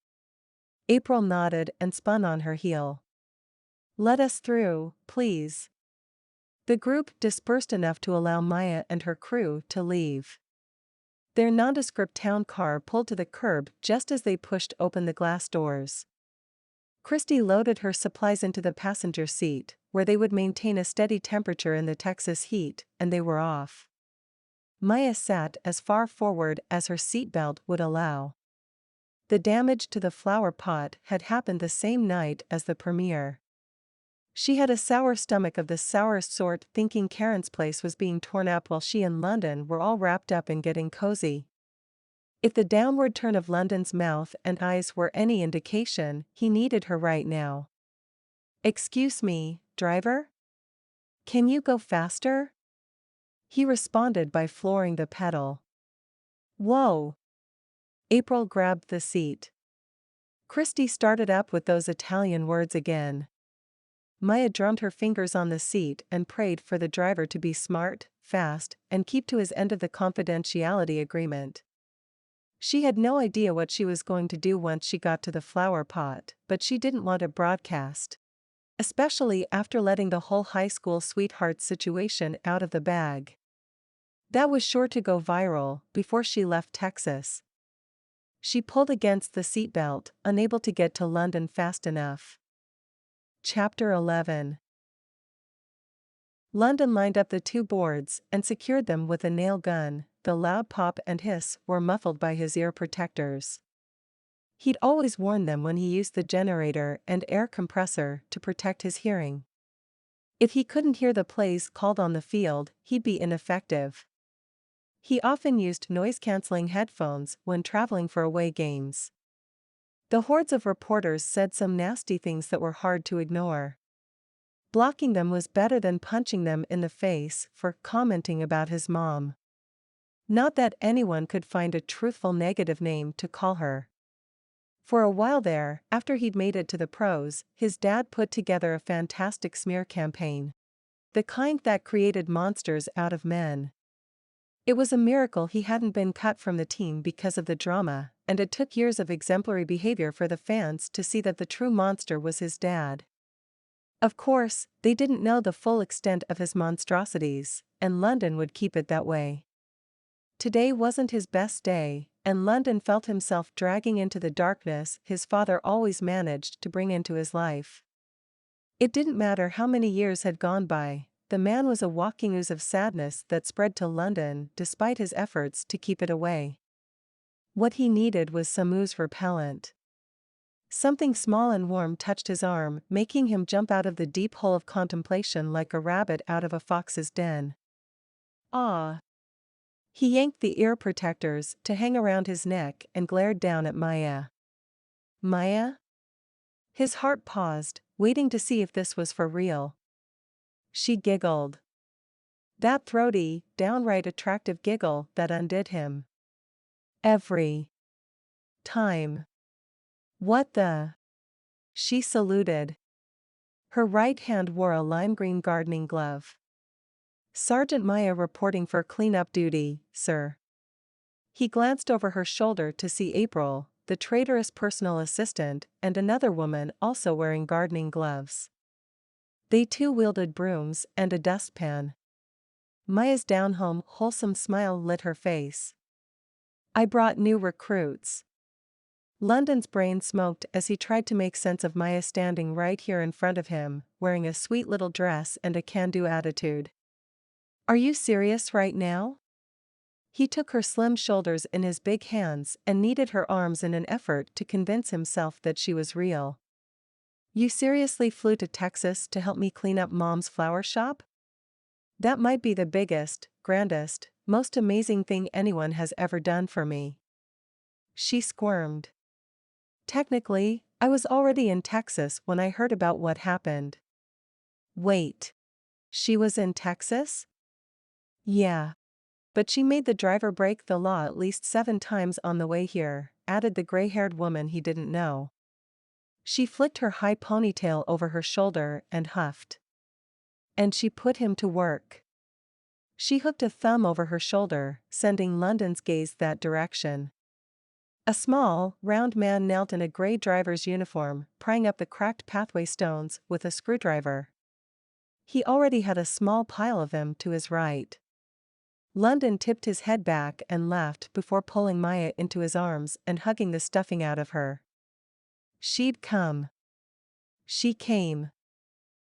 April nodded and spun on her heel. Let us through, please. The group dispersed enough to allow Maia and her crew to leave. Their nondescript town car pulled to the curb just as they pushed open the glass doors. Christy loaded her supplies into the passenger seat, where they would maintain a steady temperature in the Texas heat, and they were off. Maia sat as far forward as her seatbelt would allow. The damage to the flower pot had happened the same night as the premiere. She had a sour stomach of the sourest sort, thinking Karen's place was being torn up while she and London were all wrapped up in getting cozy. If the downward turn of London's mouth and eyes were any indication, he needed her right now. Excuse me, driver? Can you go faster? He responded by flooring the pedal. Whoa! April grabbed the seat. Christy started up with those Italian words again. Maia drummed her fingers on the seat and prayed for the driver to be smart, fast, and keep to his end of the confidentiality agreement. She had no idea what she was going to do once she got to the flower pot, but she didn't want a broadcast. Especially after letting the whole high school sweetheart situation out of the bag. That was sure to go viral before she left Texas. She pulled against the seatbelt, unable to get to London fast enough. Chapter 11. London lined up the two boards and secured them with a nail gun. The loud pop and hiss were muffled by his ear protectors. He'd always worn them when he used the generator and air compressor to protect his hearing. If he couldn't hear the plays called on the field, he'd be ineffective. He often used noise-canceling headphones when traveling for away games. The hordes of reporters said some nasty things that were hard to ignore. Blocking them was better than punching them in the face for commenting about his mom. Not that anyone could find a truthful negative name to call her. For a while there, after he'd made it to the pros, his dad put together a fantastic smear campaign. The kind that created monsters out of men. It was a miracle he hadn't been cut from the team because of the drama, and it took years of exemplary behavior for the fans to see that the true monster was his dad. Of course, they didn't know the full extent of his monstrosities, and London would keep it that way. Today wasn't his best day, and London felt himself dragging into the darkness his father always managed to bring into his life. It didn't matter how many years had gone by, the man was a walking ooze of sadness that spread to London despite his efforts to keep it away. What he needed was some ooze repellent. Something small and warm touched his arm, making him jump out of the deep hole of contemplation like a rabbit out of a fox's den. Ah! He yanked the ear protectors to hang around his neck and glared down at Maia. Maia? His heart paused, waiting to see if this was for real. She giggled. That throaty, downright attractive giggle that undid him. Every time. What the? She saluted. Her right hand wore a lime green gardening glove. Sergeant Maia reporting for cleanup duty, sir. He glanced over her shoulder to see April, the traitorous personal assistant, and another woman also wearing gardening gloves. They too wielded brooms and a dustpan. Maia's down-home, wholesome smile lit her face. I brought new recruits. London's brain smoked as he tried to make sense of Maia standing right here in front of him, wearing a sweet little dress and a can-do attitude. Are you serious right now? He took her slim shoulders in his big hands and kneaded her arms in an effort to convince himself that she was real. You seriously flew to Texas to help me clean up Mom's flower shop? That might be the biggest, grandest, most amazing thing anyone has ever done for me. She squirmed. Technically, I was already in Texas when I heard about what happened. Wait. She was in Texas? Yeah. But she made the driver break the law at least 7 times on the way here, added the gray-haired woman he didn't know. She flicked her high ponytail over her shoulder and huffed. And she put him to work. She hooked a thumb over her shoulder, sending London's gaze that direction. A small, round man knelt in a gray driver's uniform, prying up the cracked pathway stones with a screwdriver. He already had a small pile of them to his right. London tipped his head back and laughed before pulling Maia into his arms and hugging the stuffing out of her. She'd come. She came.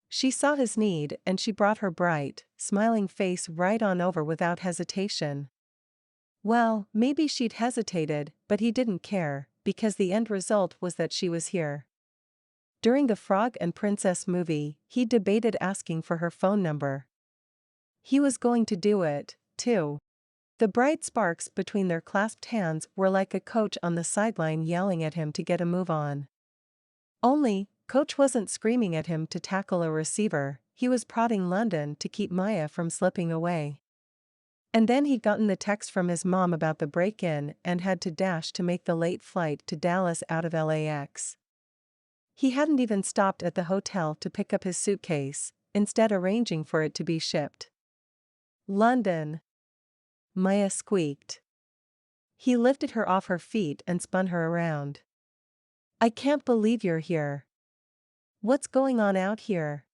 She saw his need and she brought her bright, smiling face right on over without hesitation. Well, maybe she'd hesitated, but he didn't care, because the end result was that she was here. During the Frog and Princess movie, he debated asking for her phone number. He was going to do it, too. The bright sparks between their clasped hands were like a coach on the sideline yelling at him to get a move on. Only, Coach wasn't screaming at him to tackle a receiver, he was prodding London to keep Maia from slipping away. And then he'd gotten the text from his mom about the break-in and had to dash to make the late flight to Dallas out of LAX. He hadn't even stopped at the hotel to pick up his suitcase, instead arranging for it to be shipped. London. Maia squeaked. He lifted her off her feet and spun her around. I can't believe you're here. What's going on out here?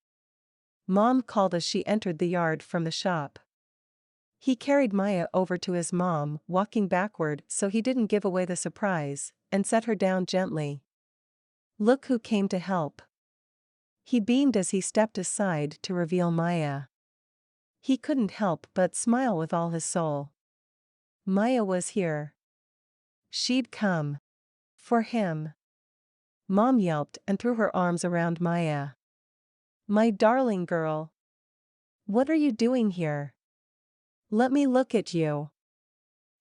Mom called as she entered the yard from the shop. He carried Maia over to his mom, walking backward so he didn't give away the surprise, and set her down gently. Look who came to help. He beamed as he stepped aside to reveal Maia. He couldn't help but smile with all his soul. Maia was here. She'd come. For him. Mom yelped and threw her arms around Maia. My darling girl. What are you doing here? Let me look at you.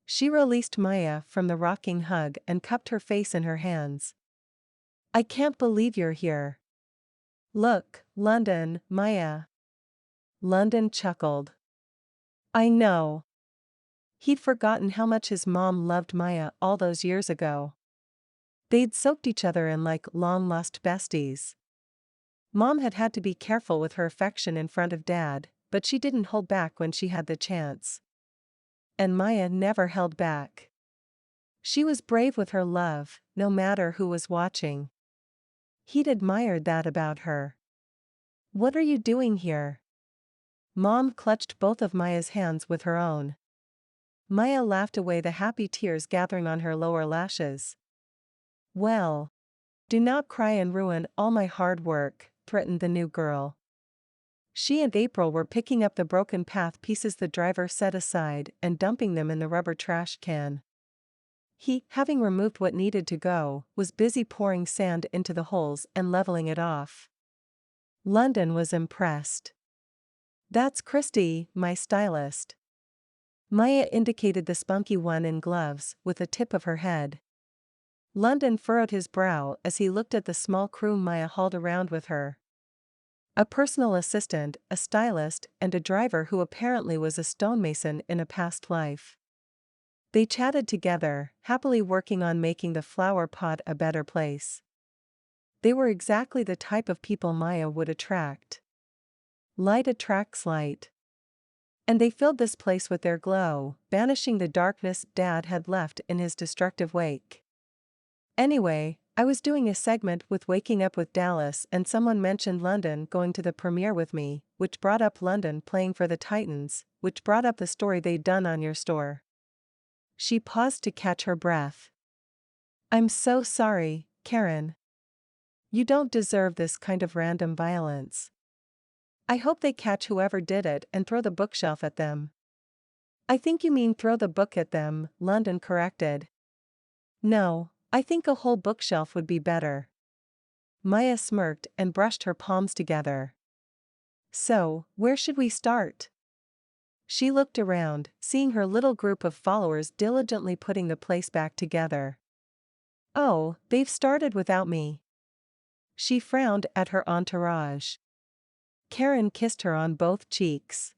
She released Maia from the rocking hug and cupped her face in her hands. I can't believe you're here. Look, London, Maia. London chuckled. I know. He'd forgotten how much his mom loved Maia all those years ago. They'd soaked each other in like long-lost besties. Mom had to be careful with her affection in front of Dad, but she didn't hold back when she had the chance. And Maia never held back. She was brave with her love, no matter who was watching. He'd admired that about her. What are you doing here? Mom clutched both of Maia's hands with her own. Maia laughed away the happy tears gathering on her lower lashes. Well, do not cry and ruin all my hard work, threatened the new girl. She and April were picking up the broken path pieces the driver set aside and dumping them in the rubber trash can. He, having removed what needed to go, was busy pouring sand into the holes and leveling it off. London was impressed. That's Christy, my stylist. Maia indicated the spunky one in gloves with the tip of her head. London furrowed his brow as he looked at the small crew Maia hauled around with her. A personal assistant, a stylist, and a driver who apparently was a stonemason in a past life. They chatted together, happily working on making the flower pot a better place. They were exactly the type of people Maia would attract. Light attracts light. And they filled this place with their glow, banishing the darkness Dad had left in his destructive wake. Anyway, I was doing a segment with Waking Up with Dallas and someone mentioned London going to the premiere with me, which brought up London playing for the Titans, which brought up the story they'd done on your store. She paused to catch her breath. I'm so sorry, Karen. You don't deserve this kind of random violence. I hope they catch whoever did it and throw the bookshelf at them. I think you mean throw the book at them, London corrected. No, I think a whole bookshelf would be better. Maia smirked and brushed her palms together. So, where should we start? She looked around, seeing her little group of followers diligently putting the place back together. Oh, they've started without me. She frowned at her entourage. Karen kissed her on both cheeks.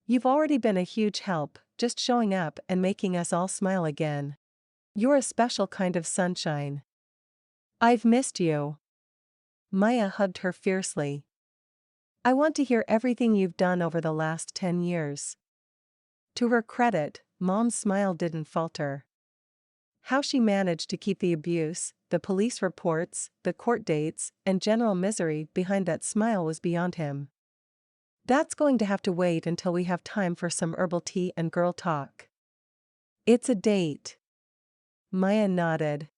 You've already been a huge help, just showing up and making us all smile again. You're a special kind of sunshine. I've missed you. Maia hugged her fiercely. I want to hear everything you've done over the last 10 years. To her credit, Mom's smile didn't falter. How she managed to keep the abuse, the police reports, the court dates, and general misery behind that smile was beyond him. That's going to have to wait until we have time for some herbal tea and girl talk. It's a date. Maia nodded.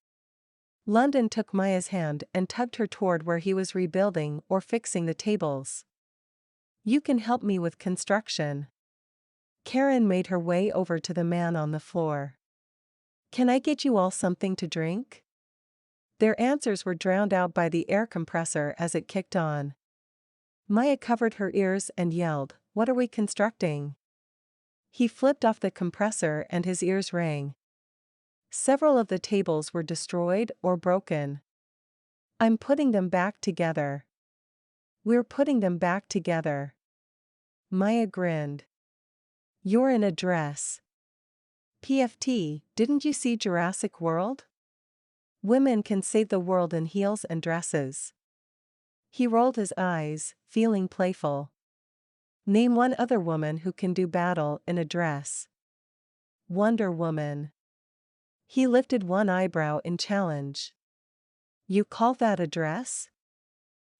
London took Maia's hand and tugged her toward where he was rebuilding or fixing the tables. You can help me with construction. Karen made her way over to the man on the floor. Can I get you all something to drink? Their answers were drowned out by the air compressor as it kicked on. Maia covered her ears and yelled, "What are we constructing?" He flipped off the compressor and his ears rang. Several of the tables were destroyed or broken. I'm putting them back together. We're putting them back together. Maia grinned. You're in a dress. PFT, didn't you see Jurassic World? Women can save the world in heels and dresses. He rolled his eyes, feeling playful. Name one other woman who can do battle in a dress. Wonder Woman. He lifted one eyebrow in challenge. You call that a dress?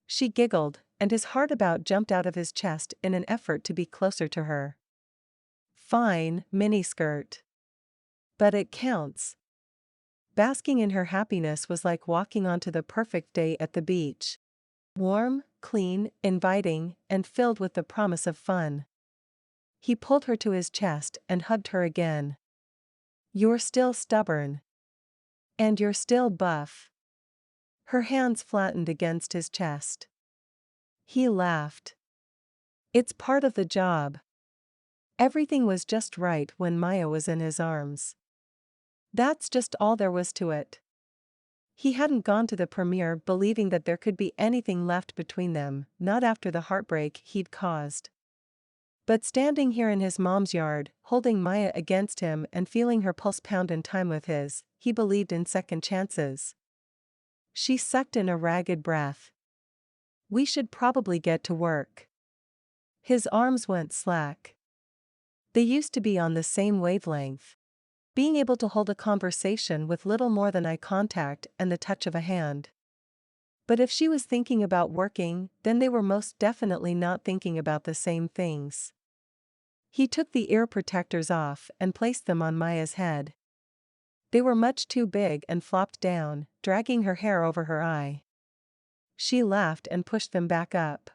She giggled, and his heart about jumped out of his chest in an effort to be closer to her. Fine, miniskirt. But it counts. Basking in her happiness was like walking onto the perfect day at the beach. Warm, clean, inviting, and filled with the promise of fun. He pulled her to his chest and hugged her again. You're still stubborn. And you're still buff. Her hands flattened against his chest. He laughed. It's part of the job. Everything was just right when Maia was in his arms. That's just all there was to it. He hadn't gone to the premiere believing that there could be anything left between them, not after the heartbreak he'd caused. But standing here in his mom's yard, holding Maia against him and feeling her pulse pound in time with his, he believed in second chances. She sucked in a ragged breath. We should probably get to work. His arms went slack. They used to be on the same wavelength. Being able to hold a conversation with little more than eye contact and the touch of a hand. But if she was thinking about working, then they were most definitely not thinking about the same things. He took the ear protectors off and placed them on Maya's head. They were much too big and flopped down, dragging her hair over her eye. She laughed and pushed them back up.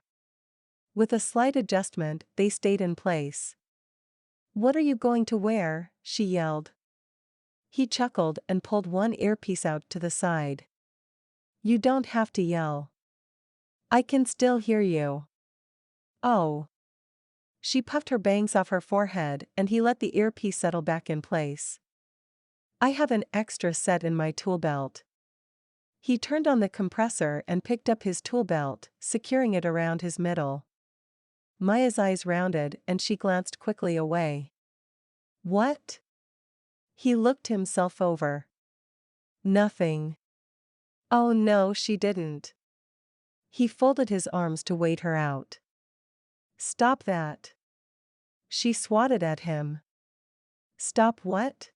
With a slight adjustment, they stayed in place. "What are you going to wear?" she yelled. He chuckled and pulled one earpiece out to the side. "You don't have to yell. I can still hear you." "Oh." She puffed her bangs off her forehead and he let the earpiece settle back in place. "I have an extra set in my tool belt." He turned on the compressor and picked up his tool belt, securing it around his middle. Maya's eyes rounded and she glanced quickly away. "What?" He looked himself over. "Nothing." "Oh no, she didn't." He folded his arms to wait her out. "Stop that." She swatted at him. "Stop what?"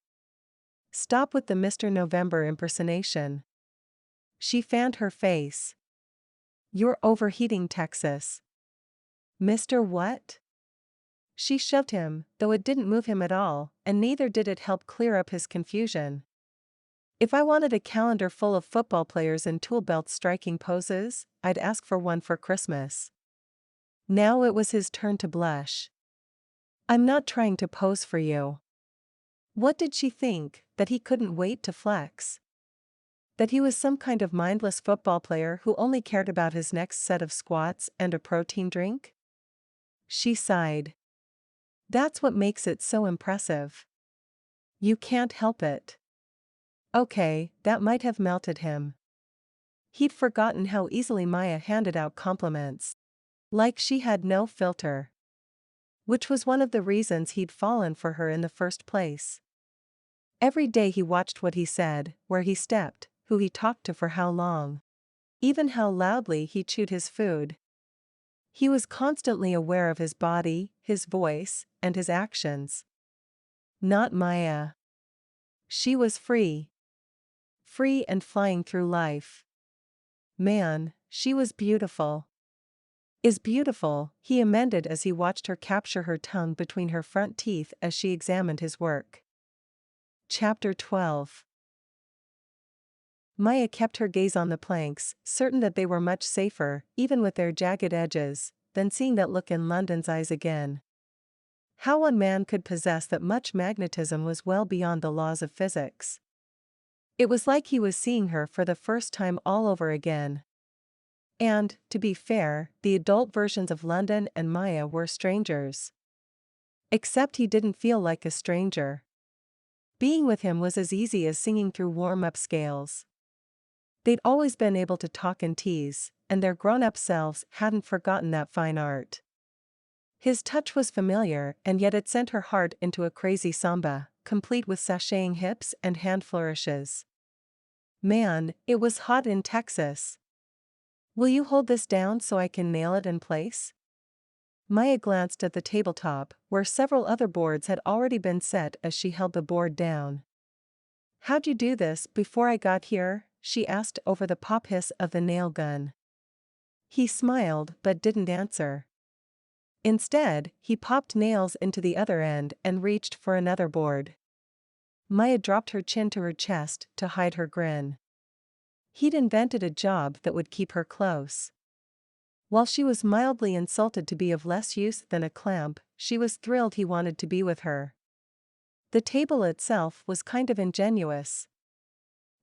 "Stop with the Mr. November impersonation." She fanned her face. "You're overheating, Texas." "Mr. What?" She shoved him, though it didn't move him at all, and neither did it help clear up his confusion. "If I wanted a calendar full of football players in tool belts striking poses, I'd ask for one for Christmas." Now it was his turn to blush. "I'm not trying to pose for you." What did she think, that he couldn't wait to flex? That he was some kind of mindless football player who only cared about his next set of squats and a protein drink? She sighed. "That's what makes it so impressive. You can't help it." Okay, that might have melted him. He'd forgotten how easily Maia handed out compliments. Like she had no filter. Which was one of the reasons he'd fallen for her in the first place. Every day he watched what he said, where he stepped, who he talked to for how long. Even how loudly he chewed his food. He was constantly aware of his body, his voice, and his actions. Not Maia. She was free. Free and flying through life. Man, she was beautiful. Is beautiful, he amended as he watched her capture her tongue between her front teeth as she examined his work. Chapter 12. Maia kept her gaze on the planks, certain that they were much safer, even with their jagged edges, than seeing that look in London's eyes again. How one man could possess that much magnetism was well beyond the laws of physics. It was like he was seeing her for the first time all over again. And, to be fair, the adult versions of London and Maia were strangers. Except he didn't feel like a stranger. Being with him was as easy as singing through warm-up scales. They'd always been able to talk and tease, and their grown-up selves hadn't forgotten that fine art. His touch was familiar, and yet it sent her heart into a crazy samba, complete with sashaying hips and hand flourishes. Man, it was hot in Texas. "Will you hold this down so I can nail it in place?" Maia glanced at the tabletop, where several other boards had already been set as she held the board down. "How'd you do this before I got here?" she asked over the pop hiss of the nail gun. He smiled but didn't answer. Instead, he popped nails into the other end and reached for another board. Maia dropped her chin to her chest to hide her grin. He'd invented a job that would keep her close. While she was mildly insulted to be of less use than a clamp, she was thrilled he wanted to be with her. The table itself was kind of ingenious.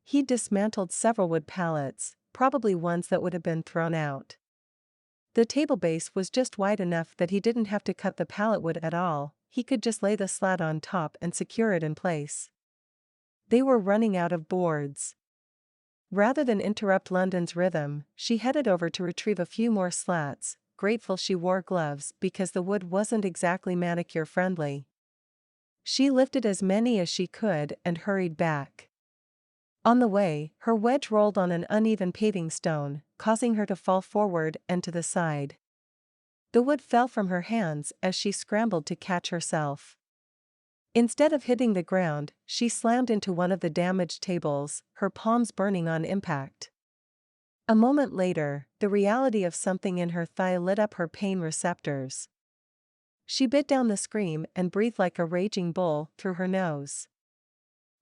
He'd dismantled several wood pallets, probably ones that would have been thrown out. The table base was just wide enough that he didn't have to cut the pallet wood at all, he could just lay the slat on top and secure it in place. They were running out of boards. Rather than interrupt London's rhythm, she headed over to retrieve a few more slats, grateful she wore gloves because the wood wasn't exactly manicure-friendly. She lifted as many as she could and hurried back. On the way, her wedge rolled on an uneven paving stone, causing her to fall forward and to the side. The wood fell from her hands as she scrambled to catch herself. Instead of hitting the ground, she slammed into one of the damaged tables, her palms burning on impact. A moment later, the reality of something in her thigh lit up her pain receptors. She bit down the scream and breathed like a raging bull through her nose.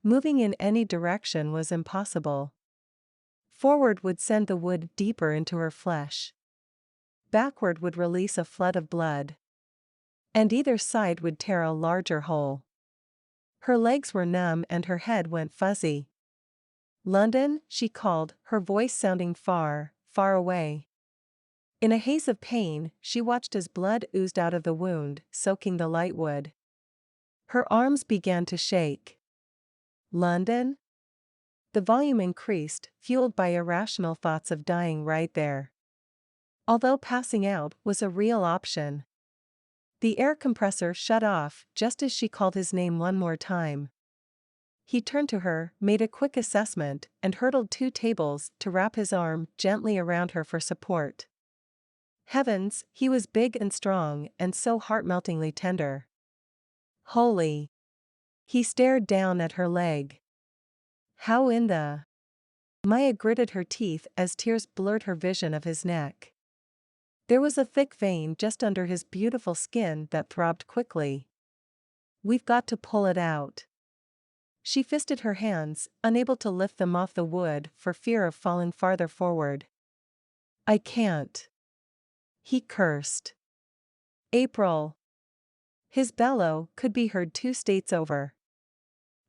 Moving in any direction was impossible. Forward would send the wood deeper into her flesh. Backward would release a flood of blood. And either side would tear a larger hole. Her legs were numb and her head went fuzzy. "London," she called, her voice sounding far, far away. In a haze of pain, she watched as blood oozed out of the wound, soaking the light wood. Her arms began to shake. "London?" The volume increased, fueled by irrational thoughts of dying right there. Although passing out was a real option. The air compressor shut off just as she called his name one more time. He turned to her, made a quick assessment, and hurdled 2 tables to wrap his arm gently around her for support. Heavens, he was big and strong and so heart-meltingly tender. Holy! He stared down at her leg. How in the... Maia gritted her teeth as tears blurred her vision of his neck. There was a thick vein just under his beautiful skin that throbbed quickly. "We've got to pull it out." She fisted her hands, unable to lift them off the wood for fear of falling farther forward. "I can't." He cursed. "April." His bellow could be heard 2 states over.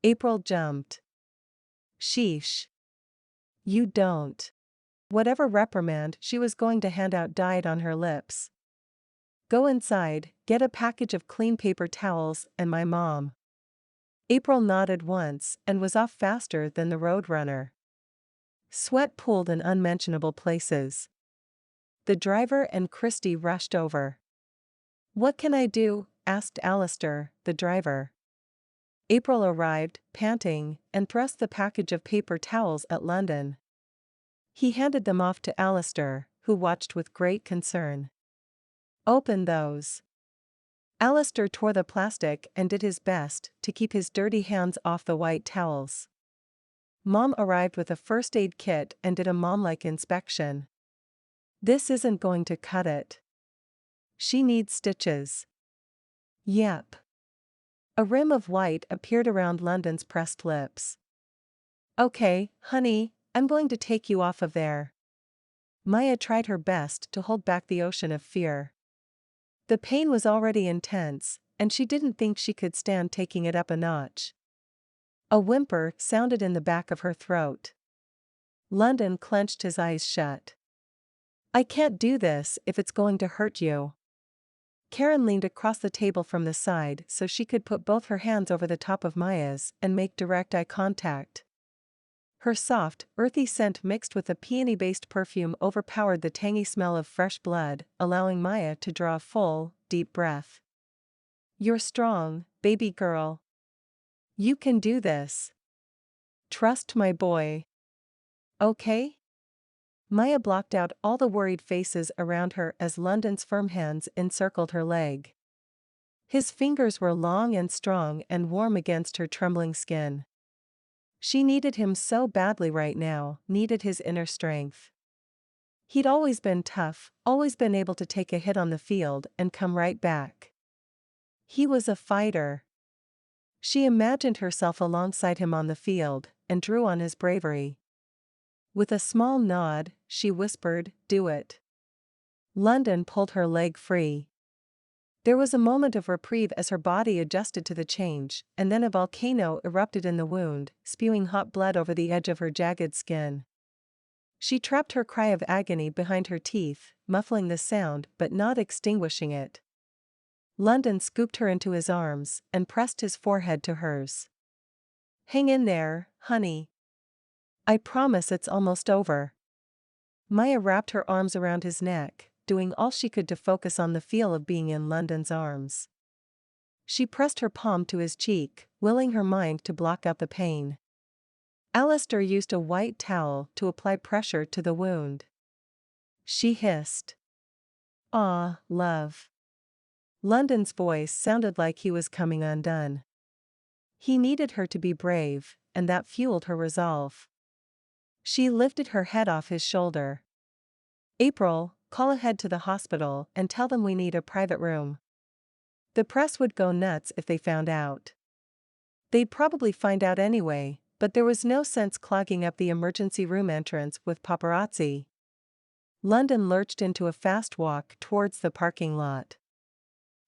April jumped. "Sheesh. You don't." Whatever reprimand she was going to hand out died on her lips. "Go inside, get a package of clean paper towels and my mom." April nodded once and was off faster than the roadrunner. Sweat pooled in unmentionable places. The driver and Christy rushed over. "What can I do?" asked Alistair, the driver. April arrived, panting, and thrust the package of paper towels at London. He handed them off to Alistair, who watched with great concern. "Open those." Alistair tore the plastic and did his best to keep his dirty hands off the white towels. Mom arrived with a first aid kit and did a mom-like inspection. "This isn't going to cut it. She needs stitches." "Yep." A rim of white appeared around London's pressed lips. "Okay, honey, I'm going to take you off of there." Maia tried her best to hold back the ocean of fear. The pain was already intense, and she didn't think she could stand taking it up a notch. A whimper sounded in the back of her throat. London clenched his eyes shut. "I can't do this if it's going to hurt you." Karen leaned across the table from the side so she could put both her hands over the top of Maia's and make direct eye contact. Her soft, earthy scent mixed with a peony-based perfume overpowered the tangy smell of fresh blood, allowing Maia to draw a full, deep breath. "You're strong, baby girl. You can do this. Trust my boy. Okay?" Maia blocked out all the worried faces around her as London's firm hands encircled her leg. His fingers were long and strong and warm against her trembling skin. She needed him so badly right now, needed his inner strength. He'd always been tough, always been able to take a hit on the field and come right back. He was a fighter. She imagined herself alongside him on the field, and drew on his bravery. With a small nod, she whispered, "Do it." London pulled her leg free. There was a moment of reprieve as her body adjusted to the change, and then a volcano erupted in the wound, spewing hot blood over the edge of her jagged skin. She trapped her cry of agony behind her teeth, muffling the sound but not extinguishing it. London scooped her into his arms and pressed his forehead to hers. "Hang in there, honey. I promise it's almost over." Maia wrapped her arms around his neck, doing all she could to focus on the feel of being in London's arms. She pressed her palm to his cheek, willing her mind to block out the pain. Alistair used a white towel to apply pressure to the wound. She hissed. "Ah, love." London's voice sounded like he was coming undone. He needed her to be brave, and that fueled her resolve. She lifted her head off his shoulder. "April, call ahead to the hospital and tell them we need a private room. The press would go nuts if they found out." They'd probably find out anyway, but there was no sense clogging up the emergency room entrance with paparazzi. London lurched into a fast walk towards the parking lot.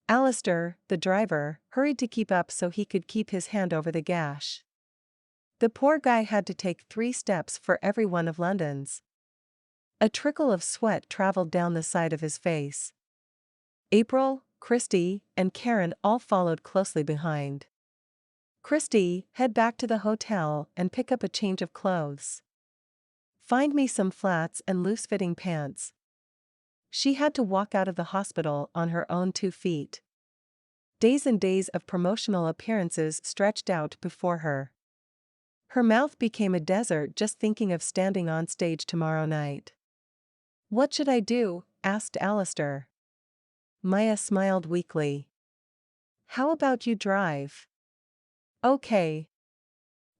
Alistair, the driver, hurried to keep up so he could keep his hand over the gash. The poor guy had to take 3 steps for every one of London's. A trickle of sweat traveled down the side of his face. April, Christy, and Karen all followed closely behind. "Christy, head back to the hotel and pick up a change of clothes. Find me some flats and loose-fitting pants." She had to walk out of the hospital on her own 2 feet. Days and days of promotional appearances stretched out before her. Her mouth became a desert just thinking of standing on stage tomorrow night. "What should I do?" asked Alistair. Maia smiled weakly. "How about you drive?" "Okay."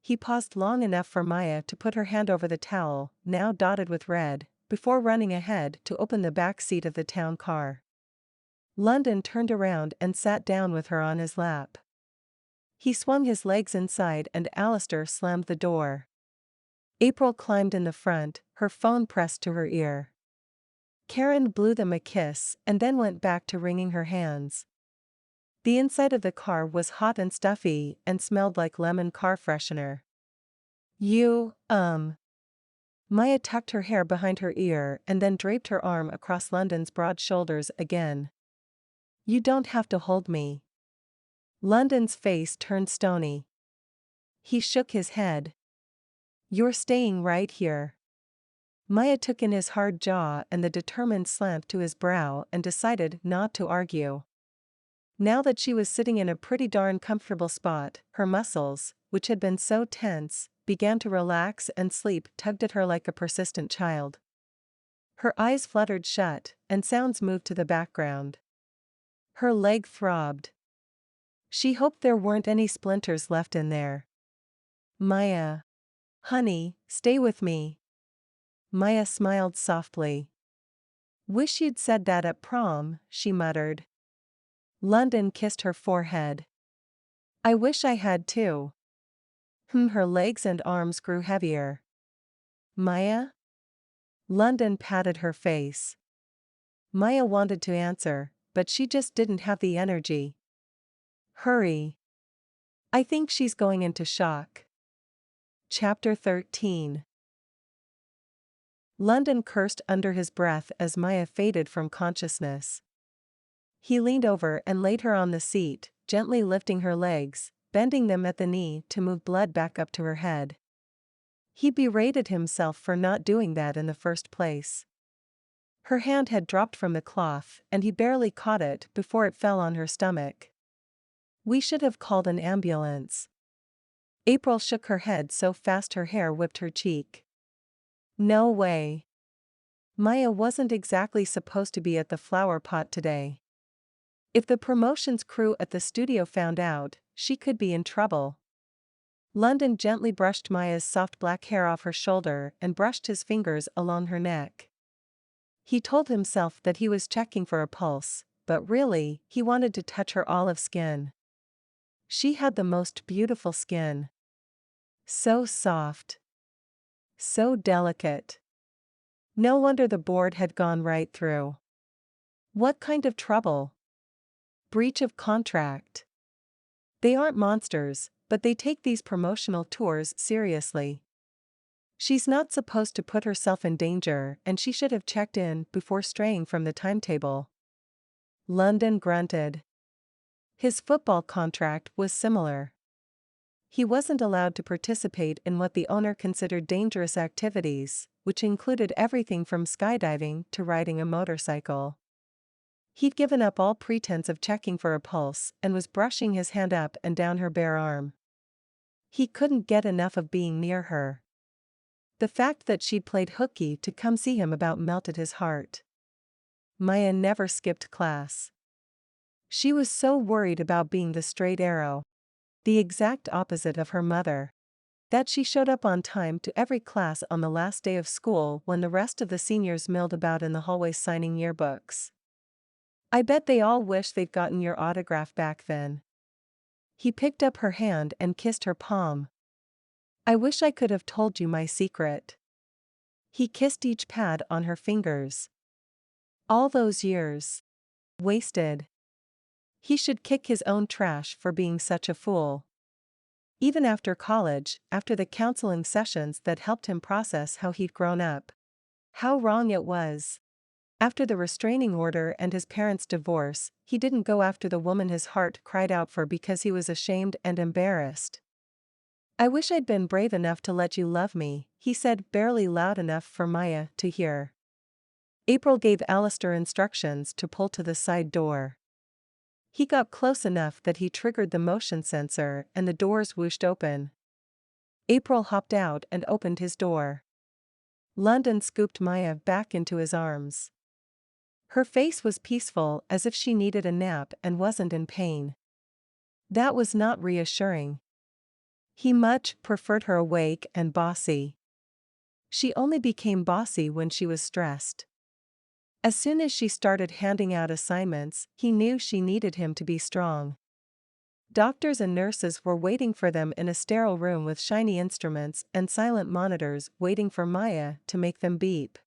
He paused long enough for Maia to put her hand over the towel, now dotted with red, before running ahead to open the back seat of the town car. London turned around and sat down with her on his lap. He swung his legs inside and Alistair slammed the door. April climbed in the front, her phone pressed to her ear. Karen blew them a kiss and then went back to wringing her hands. The inside of the car was hot and stuffy and smelled like lemon car freshener. Maia tucked her hair behind her ear and then draped her arm across London's broad shoulders again. "You don't have to hold me." London's face turned stony. He shook his head. "You're staying right here." Maia took in his hard jaw and the determined slant to his brow and decided not to argue. Now that she was sitting in a pretty darn comfortable spot, her muscles, which had been so tense, began to relax and sleep tugged at her like a persistent child. Her eyes fluttered shut, and sounds moved to the background. Her leg throbbed. She hoped there weren't any splinters left in there. "Maia. Honey, stay with me." Maia smiled softly. "Wish you'd said that at prom," she muttered. London kissed her forehead. "I wish I had too." Her legs and arms grew heavier. "Maia?" London patted her face. Maia wanted to answer, but she just didn't have the energy. "Hurry. I think she's going into shock." Chapter 13. London cursed under his breath as Maia faded from consciousness. He leaned over and laid her on the seat, gently lifting her legs, bending them at the knee to move blood back up to her head. He berated himself for not doing that in the first place. Her hand had dropped from the cloth and he barely caught it before it fell on her stomach. "We should have called an ambulance." April shook her head so fast her hair whipped her cheek. "No way. Maia wasn't exactly supposed to be at the flower pot today. If the promotions crew at the studio found out, she could be in trouble." London gently brushed Maia's soft black hair off her shoulder and brushed his fingers along her neck. He told himself that he was checking for a pulse, but really, he wanted to touch her olive skin. She had the most beautiful skin. So soft. So delicate. No wonder the board had gone right through. What kind of trouble? Breach of contract. They aren't monsters, but they take these promotional tours seriously. She's not supposed to put herself in danger, and she should have checked in before straying from the timetable. London grunted. His football contract was similar. He wasn't allowed to participate in what the owner considered dangerous activities, which included everything from skydiving to riding a motorcycle. He'd given up all pretense of checking for a pulse and was brushing his hand up and down her bare arm. He couldn't get enough of being near her. The fact that she'd played hooky to come see him about melted his heart. Maia never skipped class. She was so worried about being the straight arrow, the exact opposite of her mother, that she showed up on time to every class on the last day of school when the rest of the seniors milled about in the hallways signing yearbooks. I bet they all wish they'd gotten your autograph back then. He picked up her hand and kissed her palm. I wish I could have told you my secret. He kissed each pad on her fingers. All those years. Wasted. He should kick his own trash for being such a fool. Even after college, after the counseling sessions that helped him process how he'd grown up. How wrong it was. After the restraining order and his parents' divorce, he didn't go after the woman his heart cried out for because he was ashamed and embarrassed. I wish I'd been brave enough to let you love me, he said, barely loud enough for Maia to hear. April gave Alistair instructions to pull to the side door. He got close enough that he triggered the motion sensor and the doors whooshed open. April hopped out and opened his door. London scooped Maia back into his arms. Her face was peaceful, as if she needed a nap and wasn't in pain. That was not reassuring. He much preferred her awake and bossy. She only became bossy when she was stressed. As soon as she started handing out assignments, he knew she needed him to be strong. Doctors and nurses were waiting for them in a sterile room with shiny instruments and silent monitors waiting for Maia to make them beep.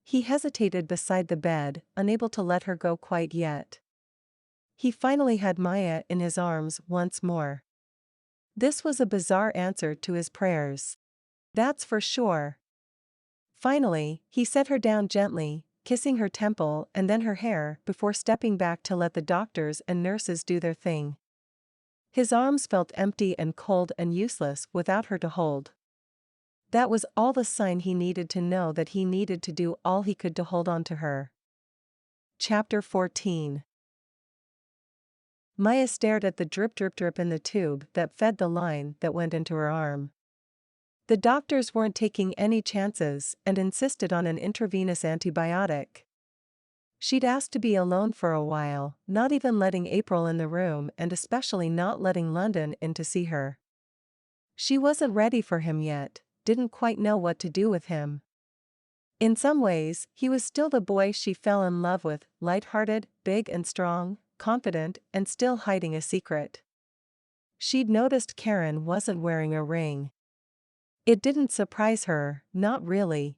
He hesitated beside the bed, unable to let her go quite yet. He finally had Maia in his arms once more. This was a bizarre answer to his prayers. That's for sure. Finally, he set her down gently, kissing her temple and then her hair before stepping back to let the doctors and nurses do their thing. His arms felt empty and cold and useless without her to hold. That was all the sign he needed to know that he needed to do all he could to hold on to her. Chapter 14. Maia stared at the drip drip drip in the tube that fed the line that went into her arm. The doctors weren't taking any chances and insisted on an intravenous antibiotic. She'd asked to be alone for a while, not even letting April in the room and especially not letting London in to see her. She wasn't ready for him yet, didn't quite know what to do with him. In some ways, he was still the boy she fell in love with, light-hearted, big and strong, confident, and still hiding a secret. She'd noticed Karen wasn't wearing a ring. It didn't surprise her, not really.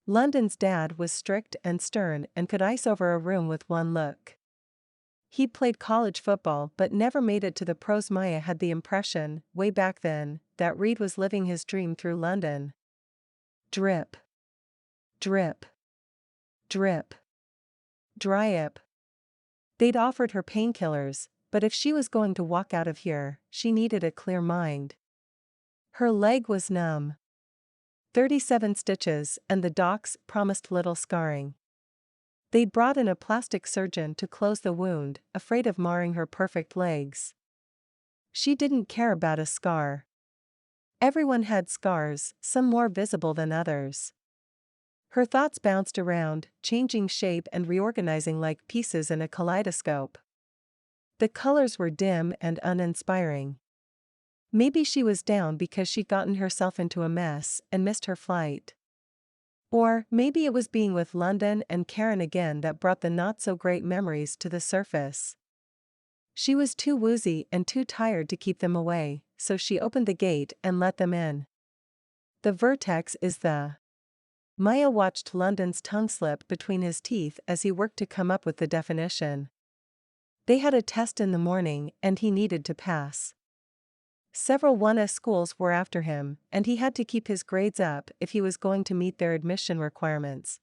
London's dad was strict and stern and could ice over a room with one look. He'd played college football but never made it to the pros. Maia had the impression, way back then, that Reed was living his dream through London. Drip. Drip. Drip. Dry-up. They'd offered her painkillers, but if she was going to walk out of here, she needed a clear mind. Her leg was numb. 37 stitches, and the docs promised little scarring. They'd brought in a plastic surgeon to close the wound, afraid of marring her perfect legs. She didn't care about a scar. Everyone had scars, some more visible than others. Her thoughts bounced around, changing shape and reorganizing like pieces in a kaleidoscope. The colors were dim and uninspiring. Maybe she was down because she'd gotten herself into a mess and missed her flight. Or maybe it was being with London and Karen again that brought the not-so-great memories to the surface. She was too woozy and too tired to keep them away, so she opened the gate and let them in. The vertex is the... Maia watched London's tongue slip between his teeth as he worked to come up with the definition. They had a test in the morning and he needed to pass. Several 1S schools were after him, and he had to keep his grades up if he was going to meet their admission requirements.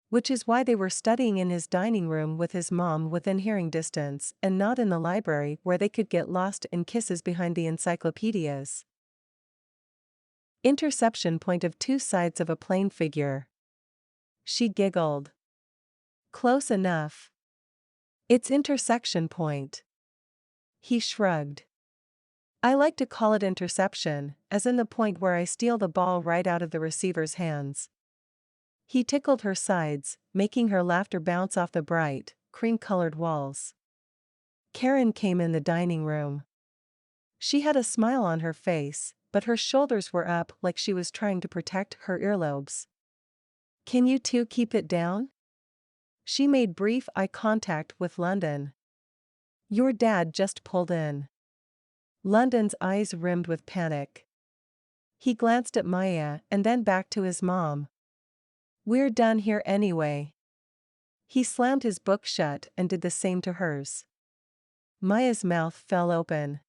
Which is why they were studying in his dining room with his mom within hearing distance and not in the library where they could get lost in kisses behind the encyclopedias. Interception point of two sides of a plane figure. She giggled. Close enough. It's intersection point. He shrugged. I like to call it interception, as in the point where I steal the ball right out of the receiver's hands. He tickled her sides, making her laughter bounce off the bright, cream-colored walls. Karen came in the dining room. She had a smile on her face, but her shoulders were up like she was trying to protect her earlobes. Can you two keep it down? She made brief eye contact with London. Your dad just pulled in. London's eyes rimmed with panic. He glanced at Maia and then back to his mom. We're done here anyway. He slammed his book shut and did the same to hers. Maia's mouth fell open.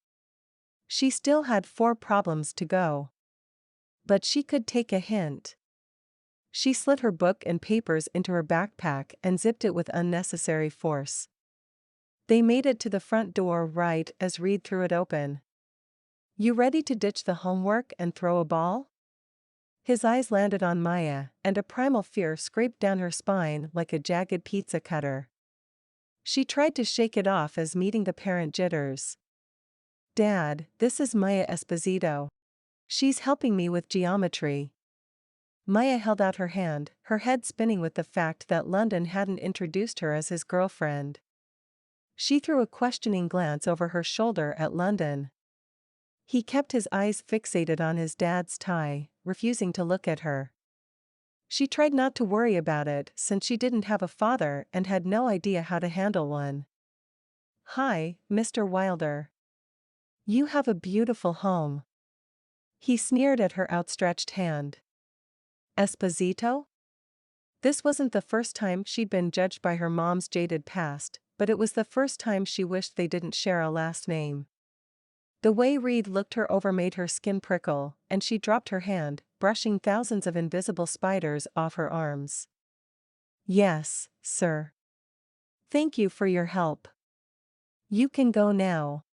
She still had 4 problems to go. But she could take a hint. She slid her book and papers into her backpack and zipped it with unnecessary force. They made it to the front door right as Reed threw it open. You ready to ditch the homework and throw a ball? His eyes landed on Maia, and a primal fear scraped down her spine like a jagged pizza cutter. She tried to shake it off as meeting the parent jitters. Dad, this is Maia Esposito. She's helping me with geometry. Maia held out her hand, her head spinning with the fact that London hadn't introduced her as his girlfriend. She threw a questioning glance over her shoulder at London. He kept his eyes fixated on his dad's tie, refusing to look at her. She tried not to worry about it since she didn't have a father and had no idea how to handle one. Hi, Mr. Wilder. You have a beautiful home. He sneered at her outstretched hand. Esposito? This wasn't the first time she'd been judged by her mom's jaded past, but it was the first time she wished they didn't share a last name. The way Reed looked her over made her skin prickle, and she dropped her hand, brushing thousands of invisible spiders off her arms. Yes, sir. Thank you for your help. You can go now.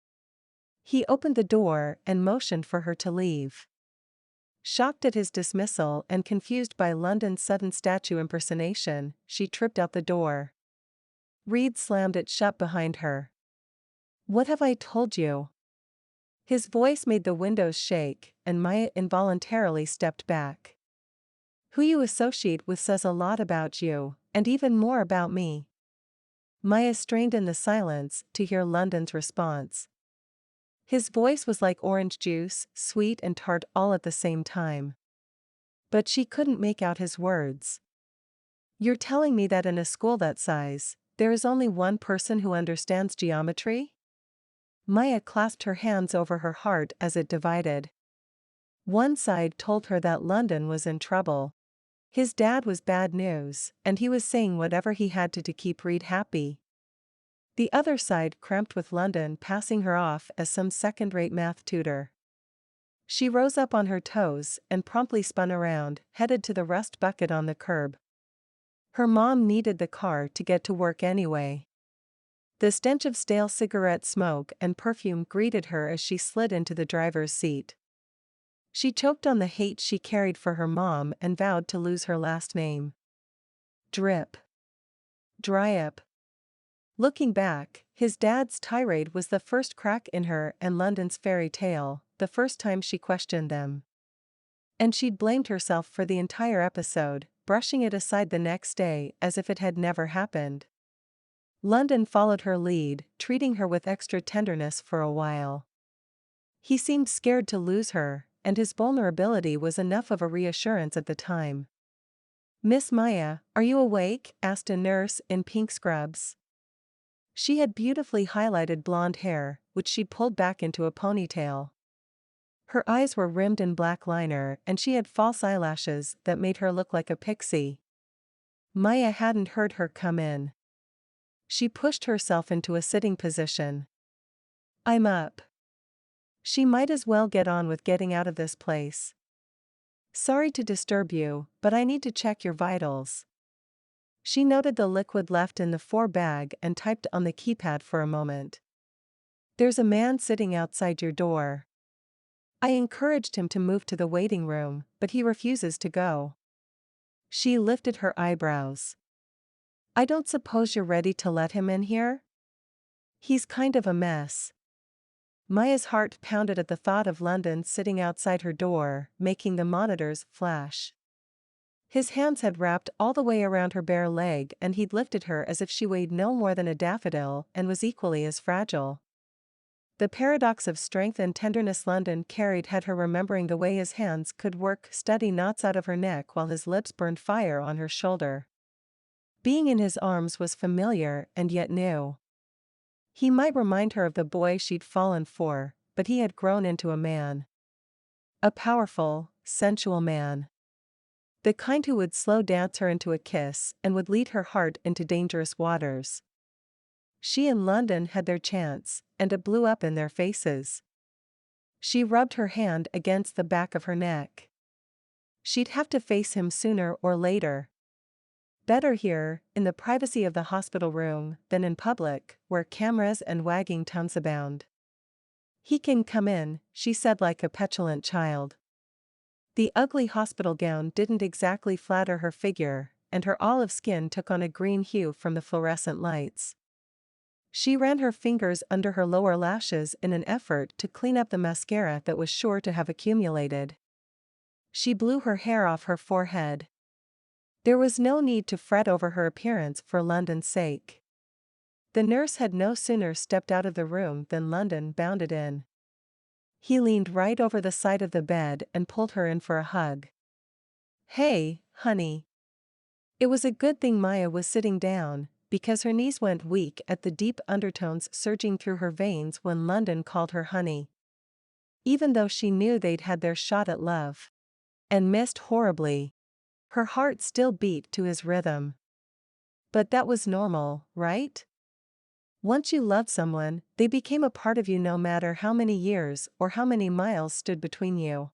He opened the door and motioned for her to leave. Shocked at his dismissal and confused by London's sudden statue impersonation, she tripped out the door. Reed slammed it shut behind her. What have I told you? His voice made the windows shake, and Maia involuntarily stepped back. Who you associate with says a lot about you, and even more about me. Maia strained in the silence to hear London's response. His voice was like orange juice, sweet and tart all at the same time. But she couldn't make out his words. You're telling me that in a school that size, there is only one person who understands geometry? Maia clasped her hands over her heart as it divided. One side told her that London was in trouble. His dad was bad news, and he was saying whatever he had to keep Reed happy. The other side cramped with London passing her off as some second-rate math tutor. She rose up on her toes and promptly spun around, headed to the rust bucket on the curb. Her mom needed the car to get to work anyway. The stench of stale cigarette smoke and perfume greeted her as she slid into the driver's seat. She choked on the hate she carried for her mom and vowed to lose her last name. Drip. Dry up. Looking back, his dad's tirade was the first crack in her and London's fairy tale, the first time she questioned them. And she'd blamed herself for the entire episode, brushing it aside the next day as if it had never happened. London followed her lead, treating her with extra tenderness for a while. He seemed scared to lose her, and his vulnerability was enough of a reassurance at the time. Miss Maia, are you awake? Asked a nurse in pink scrubs. She had beautifully highlighted blonde hair, which she'd pulled back into a ponytail. Her eyes were rimmed in black liner and she had false eyelashes that made her look like a pixie. Maia hadn't heard her come in. She pushed herself into a sitting position. I'm up. She might as well get on with getting out of this place. Sorry to disturb you, but I need to check your vitals. She noted the liquid left in the 4 bag and typed on the keypad for a moment. There's a man sitting outside your door. I encouraged him to move to the waiting room, but he refuses to go. She lifted her eyebrows. I don't suppose you're ready to let him in here? He's kind of a mess. Maya's heart pounded at the thought of London sitting outside her door, making the monitors flash. His hands had wrapped all the way around her bare leg and he'd lifted her as if she weighed no more than a daffodil and was equally as fragile. The paradox of strength and tenderness London carried had her remembering the way his hands could work steady knots out of her neck while his lips burned fire on her shoulder. Being in his arms was familiar and yet new. He might remind her of the boy she'd fallen for, but he had grown into a man. A powerful, sensual man. The kind who would slow dance her into a kiss and would lead her heart into dangerous waters. She and London had their chance, and it blew up in their faces. She rubbed her hand against the back of her neck. She'd have to face him sooner or later. Better here, in the privacy of the hospital room, than in public, where cameras and wagging tongues abound. He can come in, she said like a petulant child. The ugly hospital gown didn't exactly flatter her figure, and her olive skin took on a green hue from the fluorescent lights. She ran her fingers under her lower lashes in an effort to clean up the mascara that was sure to have accumulated. She blew her hair off her forehead. There was no need to fret over her appearance for London's sake. The nurse had no sooner stepped out of the room than London bounded in. He leaned right over the side of the bed and pulled her in for a hug. Hey, honey. It was a good thing Maia was sitting down, because her knees went weak at the deep undertones surging through her veins when London called her honey. Even though she knew they'd had their shot at love. And missed horribly. Her heart still beat to his rhythm. But that was normal, right? Once you loved someone, they became a part of you no matter how many years or how many miles stood between you.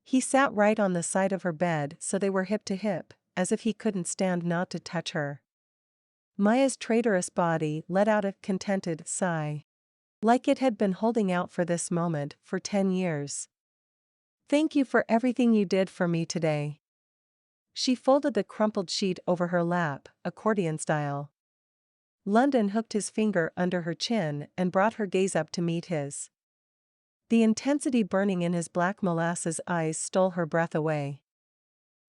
He sat right on the side of her bed so they were hip to hip, as if he couldn't stand not to touch her. Maya's traitorous body let out a contented sigh. Like it had been holding out for this moment for 10 years. Thank you for everything you did for me today. She folded the crumpled sheet over her lap, accordion style. London hooked his finger under her chin and brought her gaze up to meet his. The intensity burning in his black molasses eyes stole her breath away.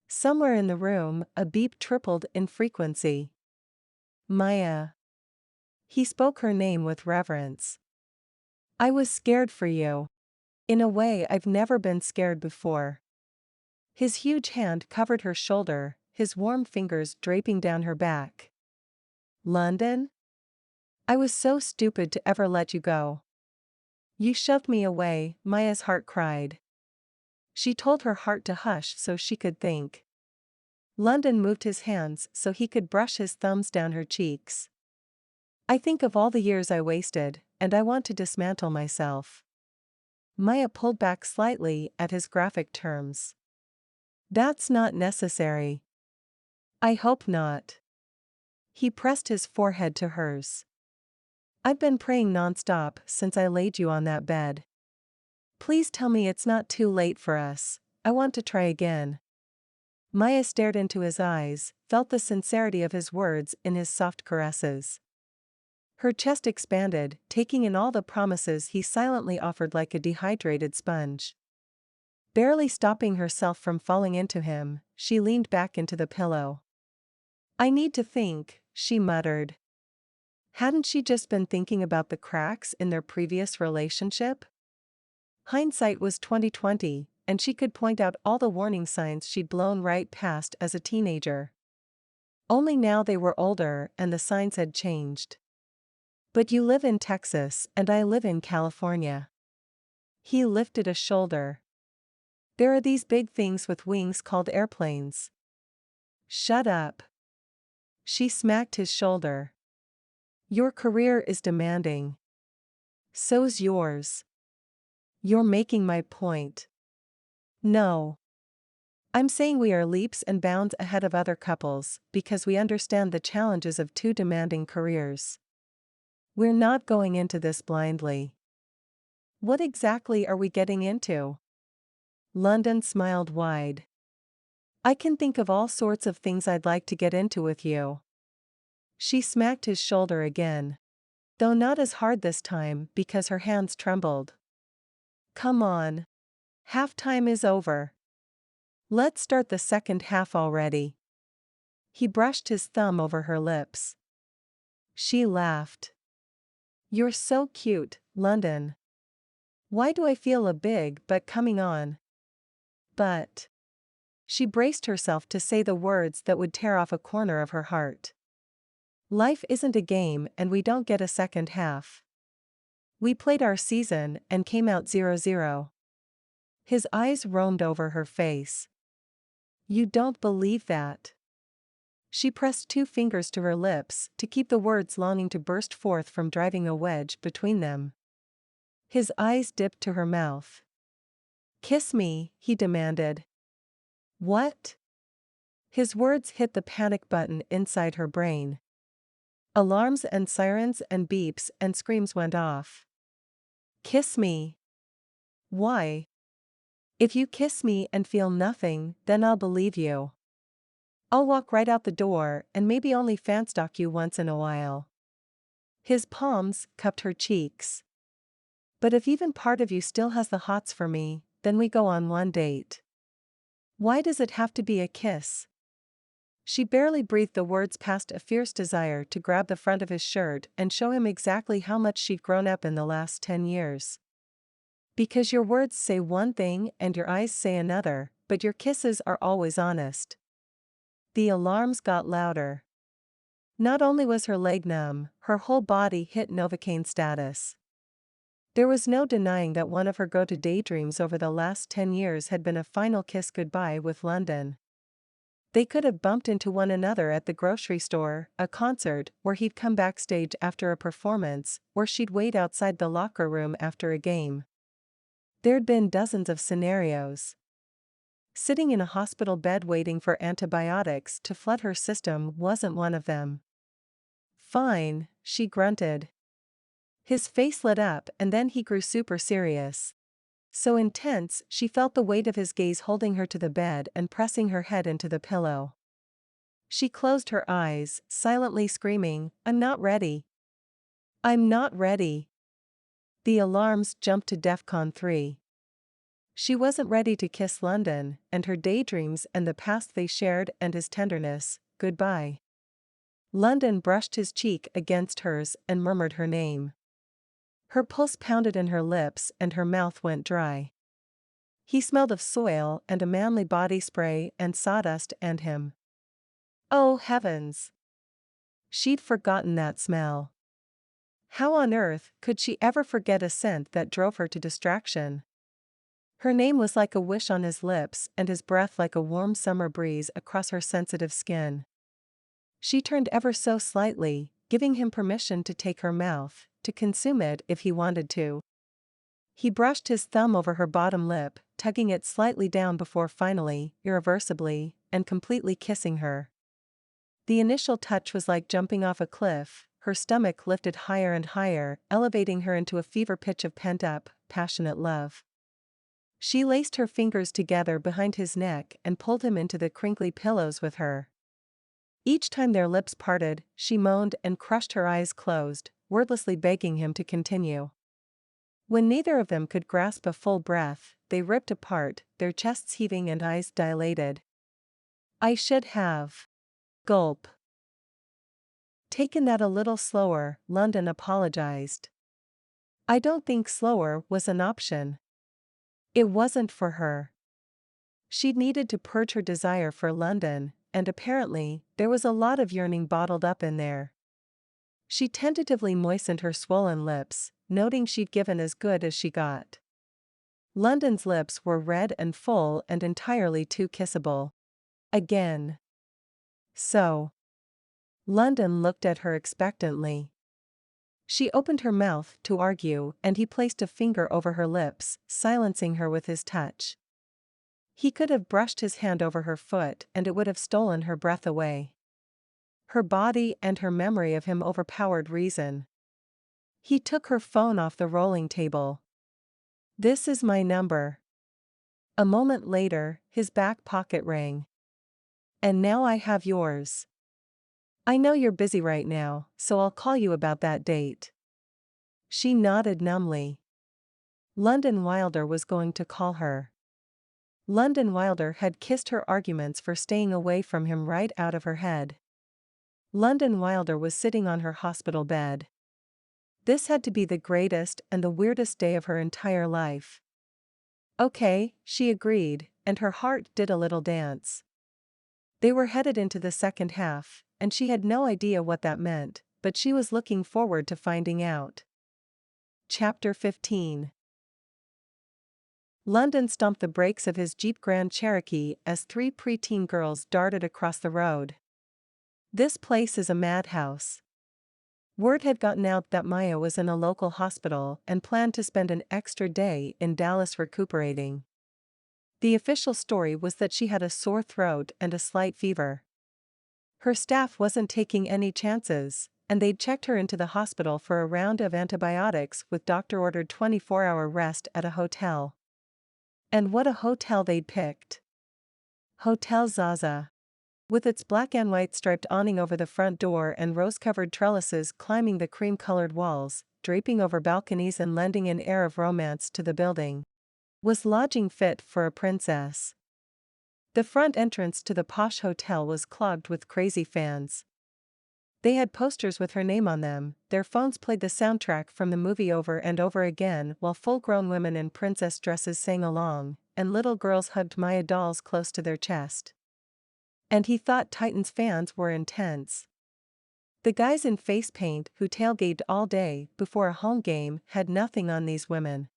Somewhere in the room, a beep tripled in frequency. Maia. He spoke her name with reverence. I was scared for you. In a way I've never been scared before. His huge hand covered her shoulder, his warm fingers draping down her back. London? I was so stupid to ever let you go. You shoved me away, Maya's heart cried. She told her heart to hush so she could think. London moved his hands so he could brush his thumbs down her cheeks. I think of all the years I wasted, and I want to dismantle myself. Maia pulled back slightly at his graphic terms. That's not necessary. I hope not. He pressed his forehead to hers. I've been praying nonstop since I laid you on that bed. Please tell me it's not too late for us. I want to try again. Maia stared into his eyes, felt the sincerity of his words in his soft caresses. Her chest expanded, taking in all the promises he silently offered like a dehydrated sponge. Barely stopping herself from falling into him, she leaned back into the pillow. I need to think, she muttered. Hadn't she just been thinking about the cracks in their previous relationship? Hindsight was 20/20, and she could point out all the warning signs she'd blown right past as a teenager. Only now they were older and the signs had changed. But you live in Texas and I live in California. He lifted a shoulder. There are these big things with wings called airplanes. Shut up. She smacked his shoulder. Your career is demanding. So's yours. You're making my point. No. I'm saying we are leaps and bounds ahead of other couples because we understand the challenges of two demanding careers. We're not going into this blindly. What exactly are we getting into? London smiled wide. I can think of all sorts of things I'd like to get into with you. She smacked his shoulder again. Though not as hard this time because her hands trembled. Come on. Halftime is over. Let's start the second half already. He brushed his thumb over her lips. She laughed. You're so cute, London. Why do I feel a big but coming on? But. She braced herself to say the words that would tear off a corner of her heart. Life isn't a game and we don't get a second half. We played our season and came out 0-0. His eyes roamed over her face. You don't believe that. She pressed two fingers to her lips to keep the words longing to burst forth from driving a wedge between them. His eyes dipped to her mouth. Kiss me, he demanded. What? His words hit the panic button inside her brain. Alarms and sirens and beeps and screams went off. Kiss me. Why? If you kiss me and feel nothing, then I'll believe you. I'll walk right out the door and maybe only fanstalk you once in a while. His palms cupped her cheeks. But if even part of you still has the hots for me, then we go on one date. Why does it have to be a kiss? She barely breathed the words past a fierce desire to grab the front of his shirt and show him exactly how much she'd grown up in the last 10 years. Because your words say one thing and your eyes say another, but your kisses are always honest. The alarms got louder. Not only was her leg numb, her whole body hit Novocaine status. There was no denying that one of her go-to daydreams over the last 10 years had been a final kiss goodbye with London. They could have bumped into one another at the grocery store, a concert where he'd come backstage after a performance, or she'd wait outside the locker room after a game. There'd been dozens of scenarios. Sitting in a hospital bed waiting for antibiotics to flood her system wasn't one of them. Fine, she grunted. His face lit up and then he grew super serious. So intense, she felt the weight of his gaze holding her to the bed and pressing her head into the pillow. She closed her eyes, silently screaming, I'm not ready. I'm not ready. The alarms jumped to DEFCON 3. She wasn't ready to kiss London, and her daydreams and the past they shared and his tenderness, goodbye. London brushed his cheek against hers and murmured her name. Her pulse pounded in her lips and her mouth went dry. He smelled of soil and a manly body spray and sawdust and him. Oh heavens! She'd forgotten that smell. How on earth could she ever forget a scent that drove her to distraction? Her name was like a wish on his lips and his breath like a warm summer breeze across her sensitive skin. She turned ever so slightly, giving him permission to take her mouth, to consume it if he wanted to. He brushed his thumb over her bottom lip, tugging it slightly down before finally, irreversibly, and completely kissing her. The initial touch was like jumping off a cliff, her stomach lifted higher and higher, elevating her into a fever pitch of pent-up, passionate love. She laced her fingers together behind his neck and pulled him into the crinkly pillows with her. Each time their lips parted, she moaned and crushed her eyes closed, wordlessly begging him to continue. When neither of them could grasp a full breath, they ripped apart, their chests heaving and eyes dilated. I should have. Gulp. Taken that a little slower, London apologized. I don't think slower was an option. It wasn't for her. She'd needed to purge her desire for London, and apparently, there was a lot of yearning bottled up in there. She tentatively moistened her swollen lips, noting she'd given as good as she got. London's lips were red and full and entirely too kissable. Again. So. London looked at her expectantly. She opened her mouth to argue, and he placed a finger over her lips, silencing her with his touch. He could have brushed his hand over her foot and it would have stolen her breath away. Her body and her memory of him overpowered reason. He took her phone off the rolling table. "This is my number." A moment later, his back pocket rang. "And now I have yours. I know you're busy right now, so I'll call you about that date." She nodded numbly. London Wilder was going to call her. London Wilder had kissed her arguments for staying away from him right out of her head. London Wilder was sitting on her hospital bed. This had to be the greatest and the weirdest day of her entire life. "Okay," she agreed, and her heart did a little dance. They were headed into the second half, and she had no idea what that meant, but she was looking forward to finding out. Chapter 15. London stomped the brakes of his Jeep Grand Cherokee as three preteen girls darted across the road. "This place is a madhouse." Word had gotten out that Maia was in a local hospital and planned to spend an extra day in Dallas recuperating. The official story was that she had a sore throat and a slight fever. Her staff wasn't taking any chances, and they'd checked her into the hospital for a round of antibiotics with doctor-ordered 24-hour rest at a hotel. And what a hotel they'd picked. Hotel Zaza. With its black and white striped awning over the front door and rose-covered trellises climbing the cream-colored walls, draping over balconies and lending an air of romance to the building, was lodging fit for a princess. The front entrance to the posh hotel was clogged with crazy fans. They had posters with her name on them, their phones played the soundtrack from the movie over and over again while full-grown women in princess dresses sang along, and little girls hugged Maia dolls close to their chest. And he thought Titans fans were intense. The guys in face paint who tailgated all day before a home game had nothing on these women.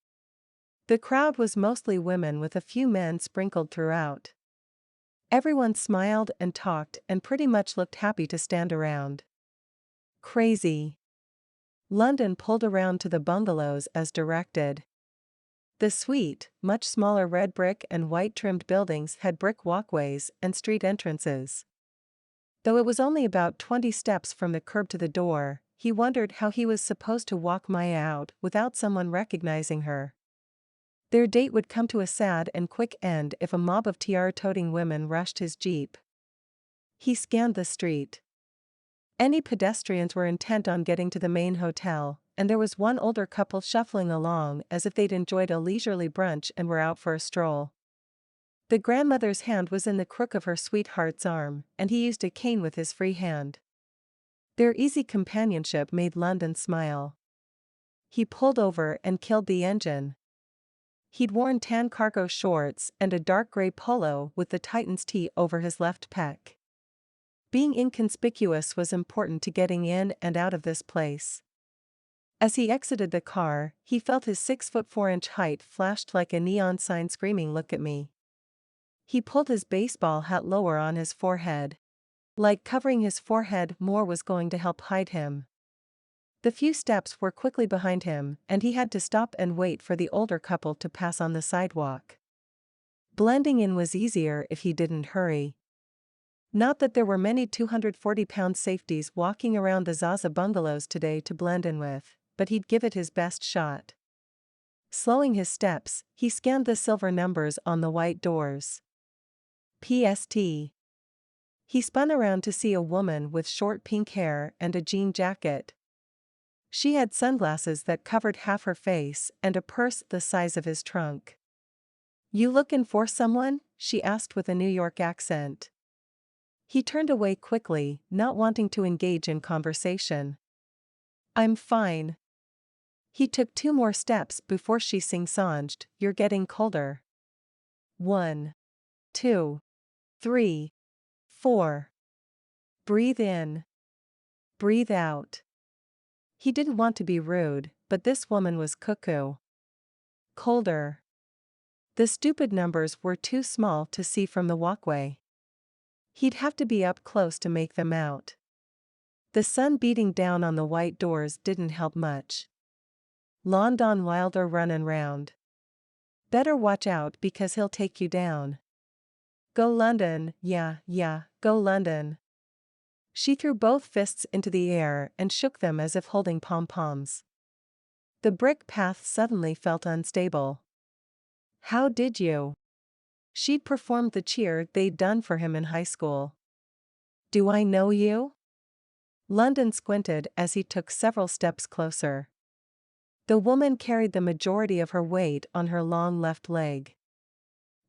The crowd was mostly women with a few men sprinkled throughout. Everyone smiled and talked and pretty much looked happy to stand around. Crazy. London pulled around to the bungalows as directed. The sweet, much smaller red brick and white trimmed buildings had brick walkways and street entrances. Though it was only about 20 steps from the curb to the door, he wondered how he was supposed to walk Maia out without someone recognizing her. Their date would come to a sad and quick end if a mob of tiara-toting women rushed his Jeep. He scanned the street. Any pedestrians were intent on getting to the main hotel, and there was one older couple shuffling along as if they'd enjoyed a leisurely brunch and were out for a stroll. The grandmother's hand was in the crook of her sweetheart's arm, and he used a cane with his free hand. Their easy companionship made London smile. He pulled over and killed the engine. He'd worn tan cargo shorts and a dark gray polo with the Titans T over his left pec. Being inconspicuous was important to getting in and out of this place. As he exited the car, he felt his 6'4" height flashed like a neon sign screaming, "Look at me." He pulled his baseball hat lower on his forehead. Like covering his forehead more was going to help hide him. The few steps were quickly behind him, and he had to stop and wait for the older couple to pass on the sidewalk. Blending in was easier if he didn't hurry. Not that there were many 240-pound safeties walking around the Zaza bungalows today to blend in with, but he'd give it his best shot. Slowing his steps, he scanned the silver numbers on the white doors. PST. He spun around to see a woman with short pink hair and a jean jacket. She had sunglasses that covered half her face and a purse the size of his trunk. "You lookin' for someone?" she asked with a New York accent. He turned away quickly, not wanting to engage in conversation. "I'm fine." He took 2 more steps before she sing-songed, "You're getting colder." 1, 2, 3, 4. Breathe in. Breathe out. He didn't want to be rude, but this woman was cuckoo. Colder. The stupid numbers were too small to see from the walkway. He'd have to be up close to make them out. The sun beating down on the white doors didn't help much. London Wilder runnin' round. Better watch out because he'll take you down. Go London, yeah, go London. She threw both fists into the air and shook them as if holding pom-poms. The brick path suddenly felt unstable. How did you? She'd performed the cheer they'd done for him in high school. Do I know you? London squinted as he took several steps closer. The woman carried the majority of her weight on her long left leg.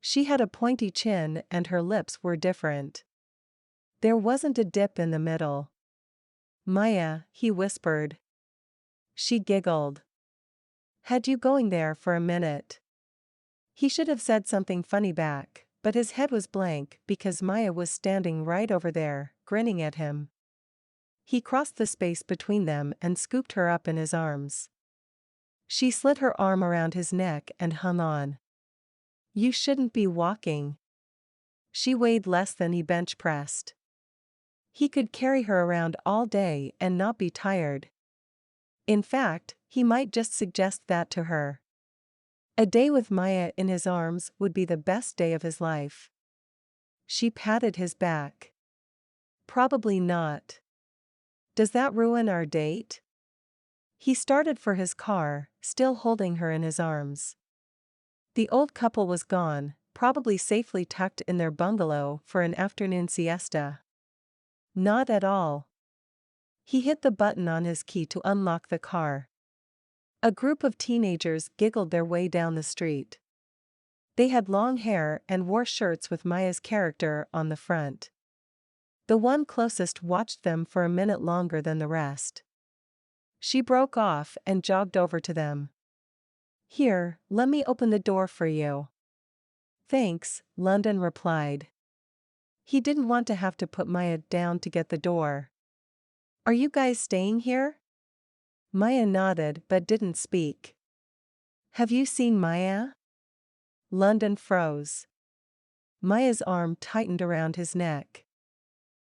She had a pointy chin and her lips were different. There wasn't a dip in the middle. Maia, he whispered. She giggled. Had you going there for a minute? He should have said something funny back, but his head was blank because Maia was standing right over there, grinning at him. He crossed the space between them and scooped her up in his arms. She slid her arm around his neck and hung on. You shouldn't be walking. She weighed less than he bench pressed. He could carry her around all day and not be tired. In fact, he might just suggest that to her. A day with Maia in his arms would be the best day of his life. She patted his back. Probably not. Does that ruin our date? He started for his car, still holding her in his arms. The old couple was gone, probably safely tucked in their bungalow for an afternoon siesta. Not at all. He hit the button on his key to unlock the car. A group of teenagers giggled their way down the street. They had long hair and wore shirts with Maia's character on the front. The one closest watched them for a minute longer than the rest. She broke off and jogged over to them. Here, let me open the door for you. Thanks, London replied. He didn't want to have to put Maia down to get the door. Are you guys staying here? Maia nodded but didn't speak. Have you seen Maia? London froze. Maia's arm tightened around his neck.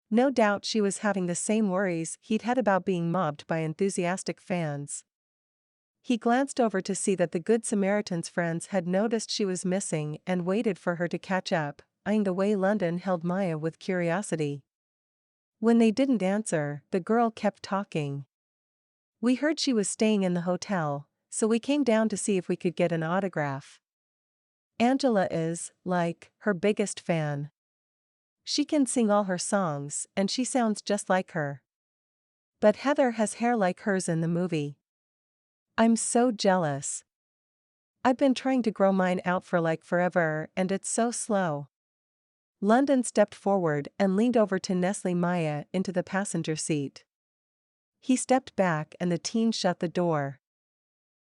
No doubt she was having the same worries he'd had about being mobbed by enthusiastic fans. He glanced over to see that the Good Samaritan's friends had noticed she was missing and waited for her to catch up, eyeing the way London held Maia with curiosity. When they didn't answer, the girl kept talking. We heard she was staying in the hotel, so we came down to see if we could get an autograph. Angela is, like, her biggest fan. She can sing all her songs, and she sounds just like her. But Heather has hair like hers in the movie. I'm so jealous. I've been trying to grow mine out for like forever and it's so slow. London stepped forward and leaned over to nestle Maia into the passenger seat. He stepped back and the teen shut the door.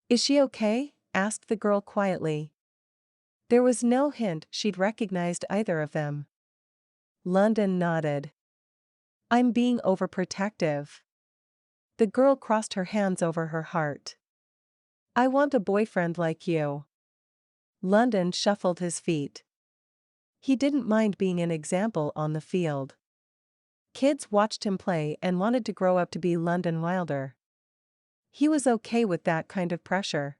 Is she okay? Asked the girl quietly. There was no hint she'd recognized either of them. London nodded. I'm being overprotective. The girl crossed her hands over her heart. I want a boyfriend like you. London shuffled his feet. He didn't mind being an example on the field. Kids watched him play and wanted to grow up to be London Wilder. He was okay with that kind of pressure.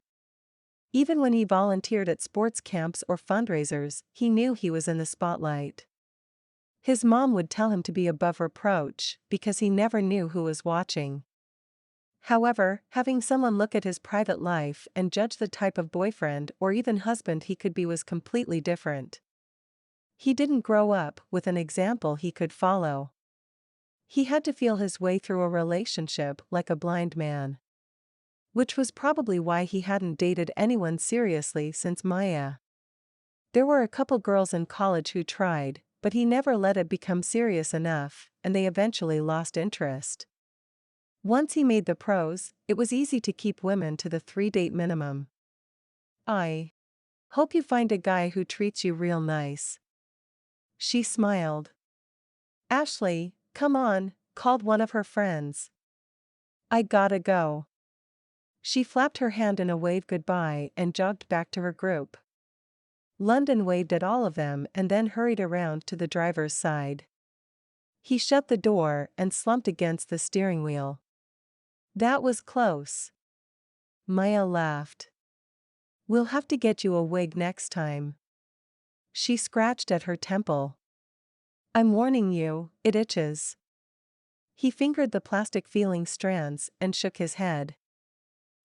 Even when he volunteered at sports camps or fundraisers, he knew he was in the spotlight. His mom would tell him to be above reproach because he never knew who was watching. However, having someone look at his private life and judge the type of boyfriend or even husband he could be was completely different. He didn't grow up with an example he could follow. He had to feel his way through a relationship like a blind man. Which was probably why he hadn't dated anyone seriously since Maia. There were a couple girls in college who tried, but he never let it become serious enough, and they eventually lost interest. Once he made the pros, it was easy to keep women to the 3-date minimum. I hope you find a guy who treats you real nice. She smiled. Ashley, come on, called one of her friends. I gotta go. She flapped her hand in a wave goodbye and jogged back to her group. London waved at all of them and then hurried around to the driver's side. He shut the door and slumped against the steering wheel. That was close. Maia laughed. We'll have to get you a wig next time. She scratched at her temple. I'm warning you, it itches. He fingered the plastic feeling strands and shook his head.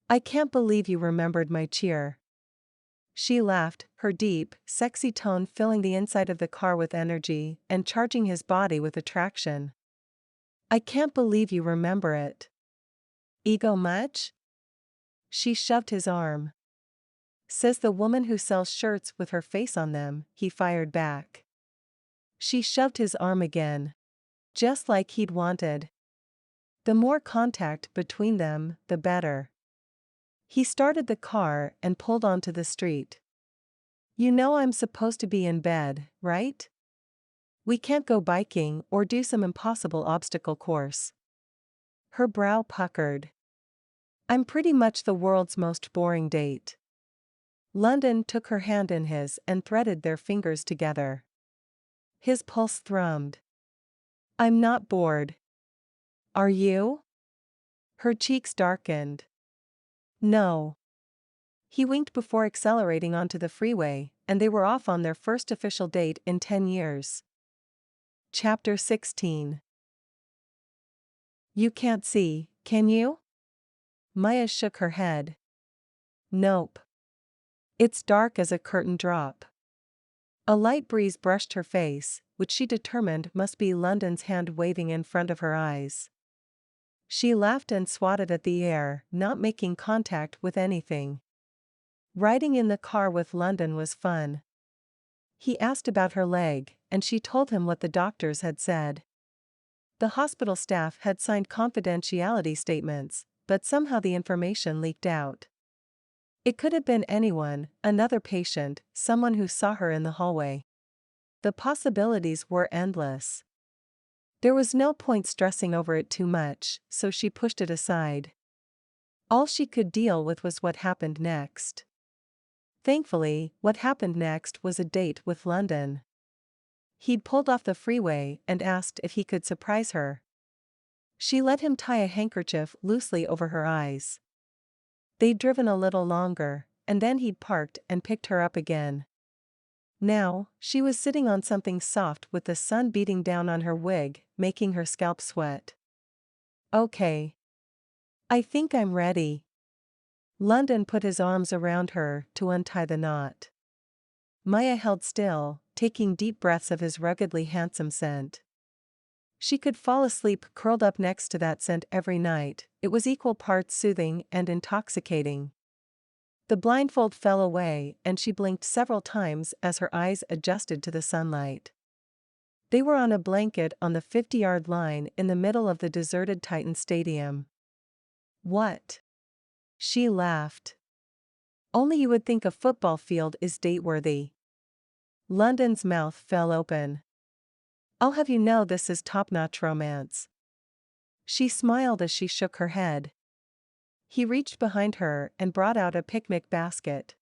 I can't believe you remembered my cheer. She laughed, her deep, sexy tone filling the inside of the car with energy and charging his body with attraction. I can't believe you remember it. Ego much? She shoved his arm. Says the woman who sells shirts with her face on them, he fired back. She shoved his arm again. Just like he'd wanted. The more contact between them, the better. He started the car and pulled onto the street. You know I'm supposed to be in bed, right? We can't go biking or do some impossible obstacle course. Her brow puckered. I'm pretty much the world's most boring date. London took her hand in his and threaded their fingers together. His pulse thrummed. I'm not bored. Are you? Her cheeks darkened. No. He winked before accelerating onto the freeway, and they were off on their first official date in 10 years. Chapter 16. You can't see, can you? Maia shook her head. Nope. It's dark as a curtain drop. A light breeze brushed her face, which she determined must be London's hand waving in front of her eyes. She laughed and swatted at the air, not making contact with anything. Riding in the car with London was fun. He asked about her leg, and she told him what the doctors had said. The hospital staff had signed confidentiality statements, but somehow the information leaked out. It could have been anyone, another patient, someone who saw her in the hallway. The possibilities were endless. There was no point stressing over it too much, so she pushed it aside. All she could deal with was what happened next. Thankfully, what happened next was a date with London. He'd pulled off the freeway and asked if he could surprise her. She let him tie a handkerchief loosely over her eyes. They'd driven a little longer, and then he'd parked and picked her up again. Now, she was sitting on something soft with the sun beating down on her wig, making her scalp sweat. Okay. I think I'm ready. London put his arms around her to untie the knot. Maia held still, taking deep breaths of his ruggedly handsome scent. She could fall asleep curled up next to that scent every night. It was equal parts soothing and intoxicating. The blindfold fell away and she blinked several times as her eyes adjusted to the sunlight. They were on a blanket on the 50-yard line in the middle of the deserted Titan Stadium. What? She laughed. Only you would think a football field is date-worthy. London's mouth fell open. I'll have you know this is top-notch romance. She smiled as she shook her head. He reached behind her and brought out a picnic basket.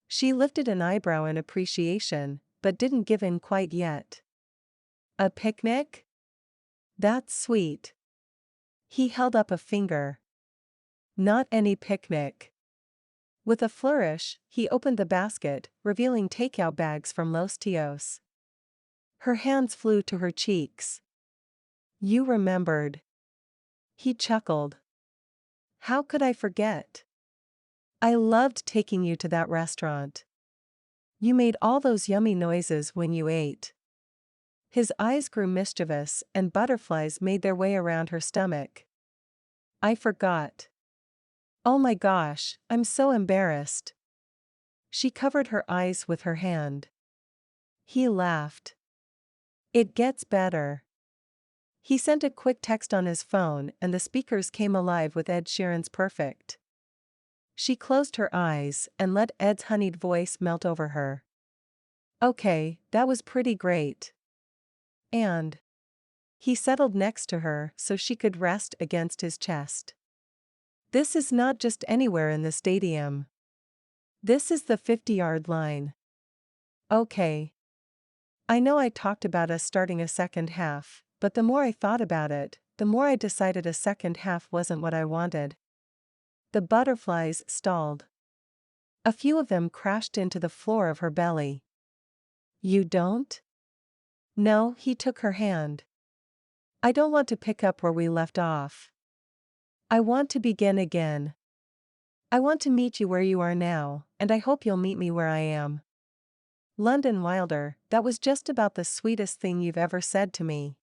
She lifted an eyebrow in appreciation, but didn't give in quite yet. A picnic? That's sweet. He held up a finger. Not any picnic. With a flourish, he opened the basket, revealing takeout bags from Los Tios. Her hands flew to her cheeks. You remembered. He chuckled. How could I forget? I loved taking you to that restaurant. You made all those yummy noises when you ate. His eyes grew mischievous and butterflies made their way around her stomach. I forgot. Oh my gosh, I'm so embarrassed. She covered her eyes with her hand. He laughed. It gets better. He sent a quick text on his phone and the speakers came alive with Ed Sheeran's Perfect. She closed her eyes and let Ed's honeyed voice melt over her. Okay, that was pretty great. And he settled next to her so she could rest against his chest. This is not just anywhere in the stadium. This is the 50-yard line. Okay. I know I talked about us starting a second half, but the more I thought about it, the more I decided a second half wasn't what I wanted. The butterflies stalled. A few of them crashed into the floor of her belly. You don't? No, he took her hand. I don't want to pick up where we left off. I want to begin again. I want to meet you where you are now, and I hope you'll meet me where I am. London Wilder, that was just about the sweetest thing you've ever said to me.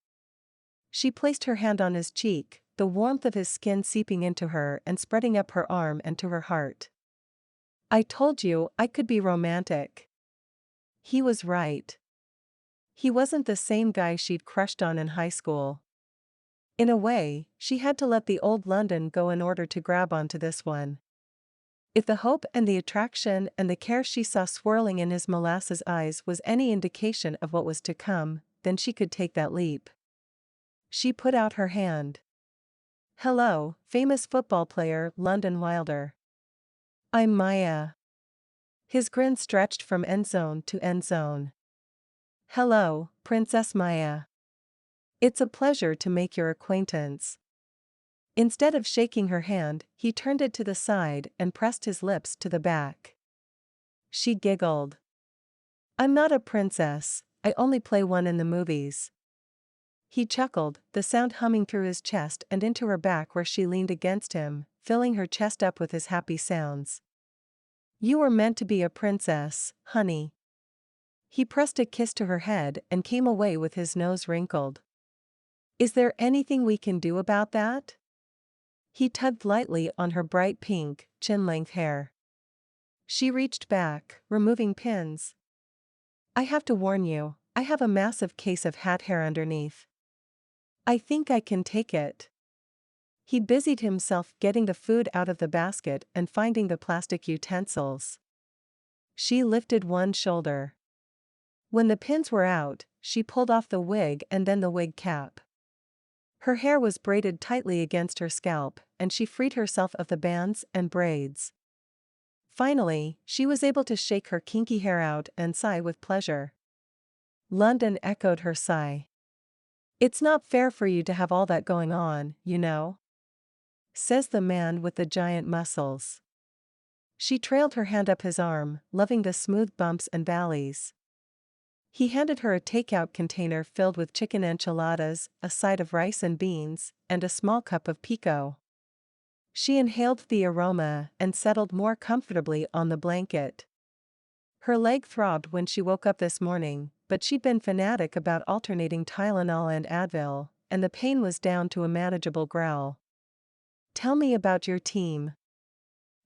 She placed her hand on his cheek, the warmth of his skin seeping into her and spreading up her arm and to her heart. I told you I could be romantic. He was right. He wasn't the same guy she'd crushed on in high school. In a way, she had to let the old London go in order to grab onto this one. If the hope and the attraction and the care she saw swirling in his molasses eyes was any indication of what was to come, then she could take that leap. She put out her hand. Hello, famous football player London Wilder. I'm Maia. His grin stretched from end zone to end zone. Hello, Princess Maia. It's a pleasure to make your acquaintance. Instead of shaking her hand, he turned it to the side and pressed his lips to the back. She giggled. I'm not a princess, I only play one in the movies. He chuckled, the sound humming through his chest and into her back where she leaned against him, filling her chest up with his happy sounds. You were meant to be a princess, honey. He pressed a kiss to her head and came away with his nose wrinkled. Is there anything we can do about that? He tugged lightly on her bright pink, chin-length hair. She reached back, removing pins. I have to warn you, I have a massive case of hat hair underneath. I think I can take it. He busied himself getting the food out of the basket and finding the plastic utensils. She lifted one shoulder. When the pins were out, she pulled off the wig and then the wig cap. Her hair was braided tightly against her scalp, and she freed herself of the bands and braids. Finally, she was able to shake her kinky hair out and sigh with pleasure. London echoed her sigh. It's not fair for you to have all that going on, you know? Says the man with the giant muscles. She trailed her hand up his arm, loving the smooth bumps and valleys. He handed her a takeout container filled with chicken enchiladas, a side of rice and beans, and a small cup of pico. She inhaled the aroma and settled more comfortably on the blanket. Her leg throbbed when she woke up this morning, but she'd been fanatic about alternating Tylenol and Advil, and the pain was down to a manageable growl. Tell me about your team.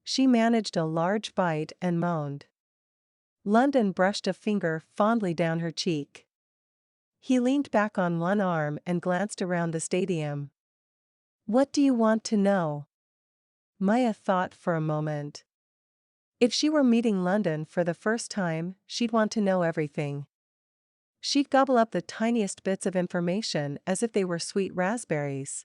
She managed a large bite and moaned. London brushed a finger fondly down her cheek. He leaned back on one arm and glanced around the stadium. What do you want to know? Maia thought for a moment. If she were meeting London for the first time, she'd want to know everything. She'd gobble up the tiniest bits of information as if they were sweet raspberries.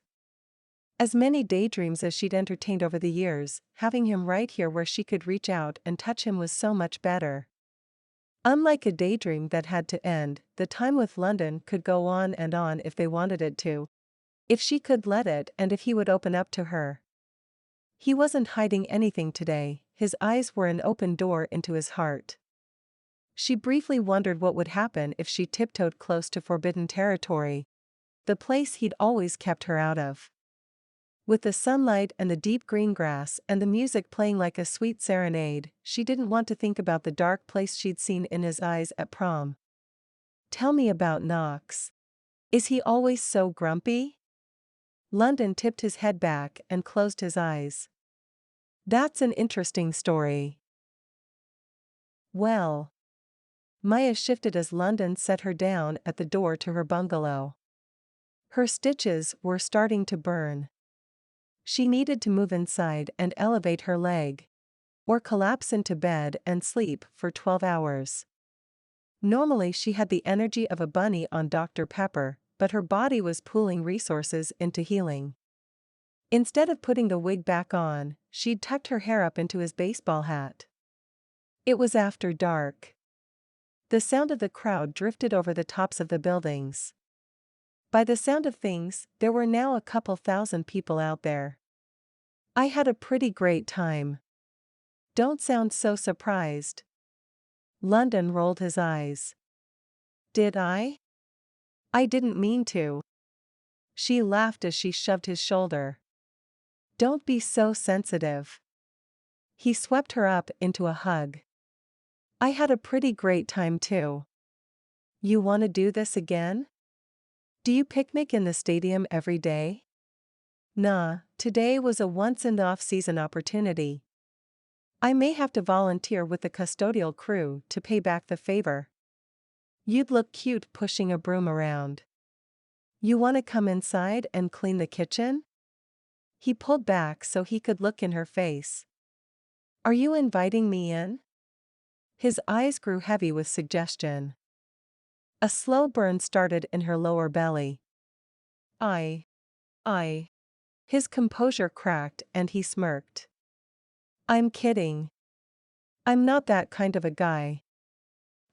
As many daydreams as she'd entertained over the years, having him right here where she could reach out and touch him was so much better. Unlike a daydream that had to end, the time with London could go on if they wanted it to. If she could let it and if he would open up to her. He wasn't hiding anything today, his eyes were an open door into his heart. She briefly wondered what would happen if she tiptoed close to forbidden territory, the place he'd always kept her out of. With the sunlight and the deep green grass and the music playing like a sweet serenade, she didn't want to think about the dark place she'd seen in his eyes at prom. Tell me about Knox. Is he always so grumpy? London tipped his head back and closed his eyes. That's an interesting story. Well. Maia shifted as London set her down at the door to her bungalow. Her stitches were starting to burn. She needed to move inside and elevate her leg. Or collapse into bed and sleep for 12 hours. Normally she had the energy of a bunny on Dr. Pepper, but her body was pooling resources into healing. Instead of putting the wig back on, she'd tucked her hair up into his baseball hat. It was after dark. The sound of the crowd drifted over the tops of the buildings. By the sound of things, there were now a couple thousand people out there. I had a pretty great time. Don't sound so surprised. London rolled his eyes. Did I? I didn't mean to. She laughed as she shoved his shoulder. Don't be so sensitive. He swept her up into a hug. I had a pretty great time too. You want to do this again? Do you picnic in the stadium every day? Nah, today was a once-in-the-off-season opportunity. I may have to volunteer with the custodial crew to pay back the favor. You'd look cute pushing a broom around. You want to come inside and clean the kitchen? He pulled back so he could look in her face. Are you inviting me in? His eyes grew heavy with suggestion. A slow burn started in her lower belly. I. His composure cracked and he smirked. I'm kidding. I'm not that kind of a guy.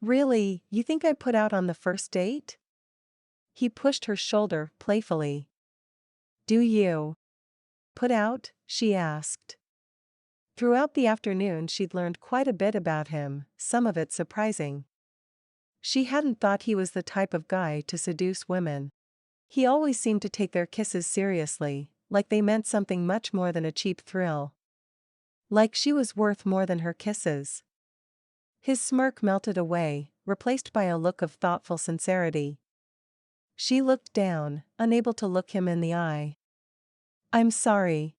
Really, you think I put out on the first date? He pushed her shoulder playfully. Do you put out? She asked. Throughout the afternoon she'd learned quite a bit about him, some of it surprising. She hadn't thought he was the type of guy to seduce women. He always seemed to take their kisses seriously, like they meant something much more than a cheap thrill. Like she was worth more than her kisses. His smirk melted away, replaced by a look of thoughtful sincerity. She looked down, unable to look him in the eye. I'm sorry.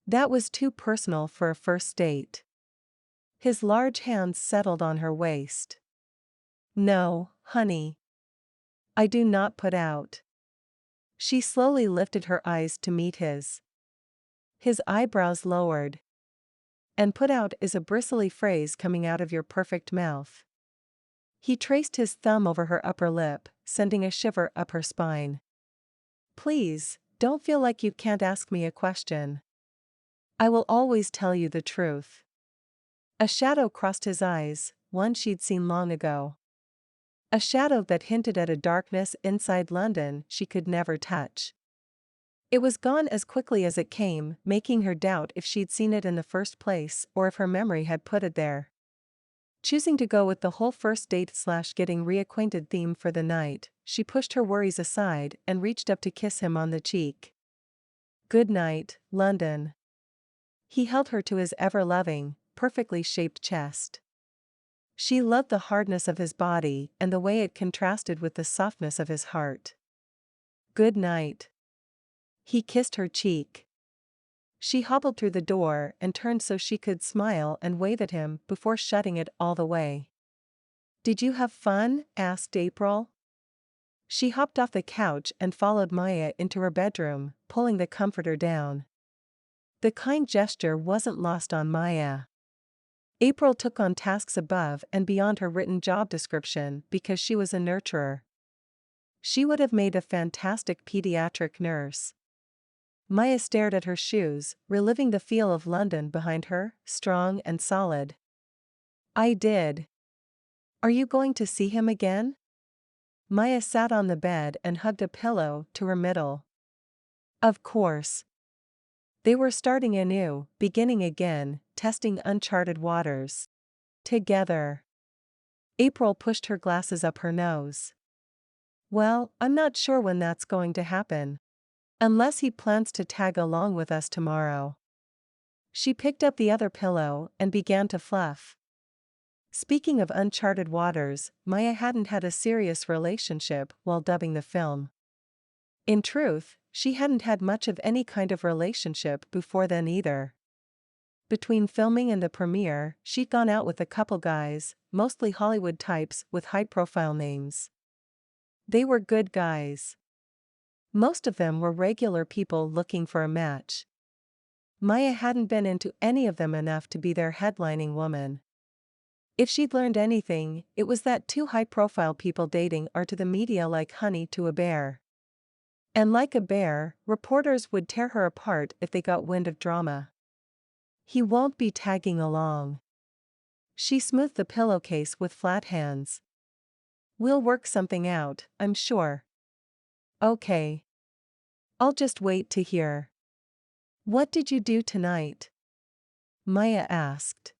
That was too personal for a first date. His large hands settled on her waist. No, honey. I do not put out. She slowly lifted her eyes to meet his. His eyebrows lowered. And put out is a bristly phrase coming out of your perfect mouth. He traced his thumb over her upper lip, sending a shiver up her spine. Please, don't feel like you can't ask me a question. I will always tell you the truth. A shadow crossed his eyes, one she'd seen long ago. A shadow that hinted at a darkness inside London she could never touch. It was gone as quickly as it came, making her doubt if she'd seen it in the first place or if her memory had put it there. Choosing to go with the whole first date/getting reacquainted theme for the night, she pushed her worries aside and reached up to kiss him on the cheek. Good night, London. He held her to his ever-loving, perfectly shaped chest. She loved the hardness of his body and the way it contrasted with the softness of his heart. Good night. He kissed her cheek. She hobbled through the door and turned so she could smile and wave at him before shutting it all the way. Did you have fun? Asked April. She hopped off the couch and followed Maia into her bedroom, pulling the comforter down. The kind gesture wasn't lost on Maia. April took on tasks above and beyond her written job description because she was a nurturer. She would have made a fantastic pediatric nurse. Maia stared at her shoes, reliving the feel of London behind her, strong and solid. I did. Are you going to see him again? Maia sat on the bed and hugged a pillow to her middle. Of course. They were starting anew, beginning again, testing uncharted waters. Together. April pushed her glasses up her nose. Well, I'm not sure when that's going to happen. Unless he plans to tag along with us tomorrow. She picked up the other pillow and began to fluff. Speaking of uncharted waters, Maia hadn't had a serious relationship while dubbing the film. In truth, she hadn't had much of any kind of relationship before then either. Between filming and the premiere, she'd gone out with a couple guys, mostly Hollywood types with high-profile names. They were good guys. Most of them were regular people looking for a match. Maia hadn't been into any of them enough to be their headlining woman. If she'd learned anything, it was that two high-profile people dating are to the media like honey to a bear. And like a bear, reporters would tear her apart if they got wind of drama. He won't be tagging along. She smoothed the pillowcase with flat hands. We'll work something out, I'm sure. Okay. I'll just wait to hear. What did you do tonight? Maia asked.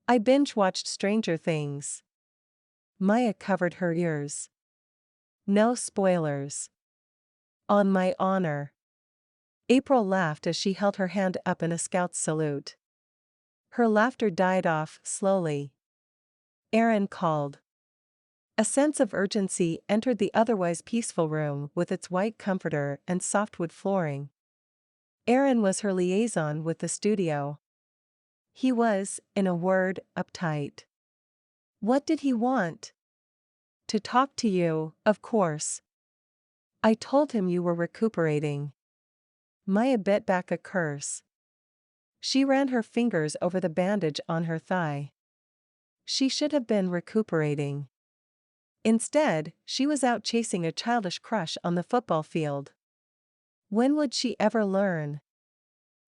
I binge-watched Stranger Things. Maia covered her ears. No spoilers. On my honor. April laughed as she held her hand up in a scout's salute. Her laughter died off slowly. Aaron called. A sense of urgency entered the otherwise peaceful room with its white comforter and softwood flooring. Aaron was her liaison with the studio. He was, in a word, uptight. What did he want? To talk to you, of course. I told him you were recuperating. Maia bit back a curse. She ran her fingers over the bandage on her thigh. She should have been recuperating. Instead, she was out chasing a childish crush on the football field. When would she ever learn?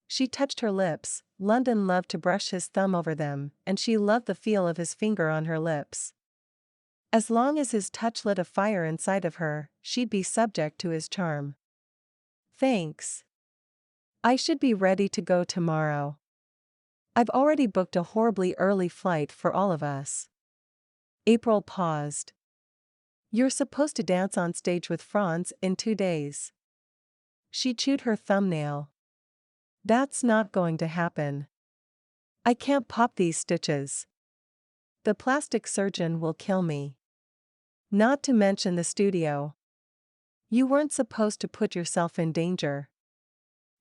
She touched her lips. London loved to brush his thumb over them, and she loved the feel of his finger on her lips. As long as his touch lit a fire inside of her, she'd be subject to his charm. Thanks. I should be ready to go tomorrow. I've already booked a horribly early flight for all of us. April paused. You're supposed to dance on stage with Franz in 2 days. She chewed her thumbnail. That's not going to happen. I can't pop these stitches. The plastic surgeon will kill me. Not to mention the studio. You weren't supposed to put yourself in danger.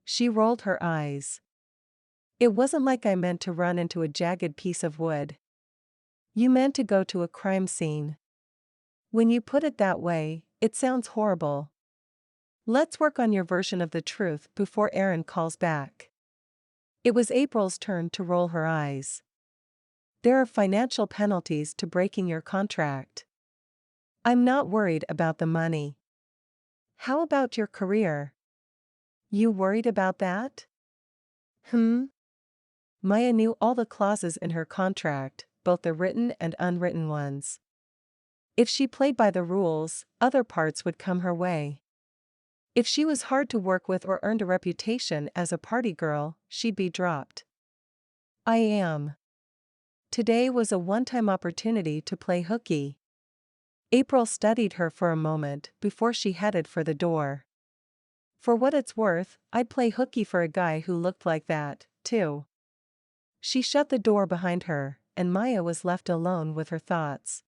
She rolled her eyes. It wasn't like I meant to run into a jagged piece of wood. You meant to go to a crime scene. When you put it that way, it sounds horrible. Let's work on your version of the truth before Aaron calls back. It was April's turn to roll her eyes. There are financial penalties to breaking your contract. I'm not worried about the money. How about your career? You worried about that? Maia knew all the clauses in her contract, both the written and unwritten ones. If she played by the rules, other parts would come her way. If she was hard to work with or earned a reputation as a party girl, she'd be dropped. I am. Today was a one-time opportunity to play hooky. April studied her for a moment before she headed for the door. For what it's worth, I'd play hooky for a guy who looked like that, too. She shut the door behind her, and Maia was left alone with her thoughts.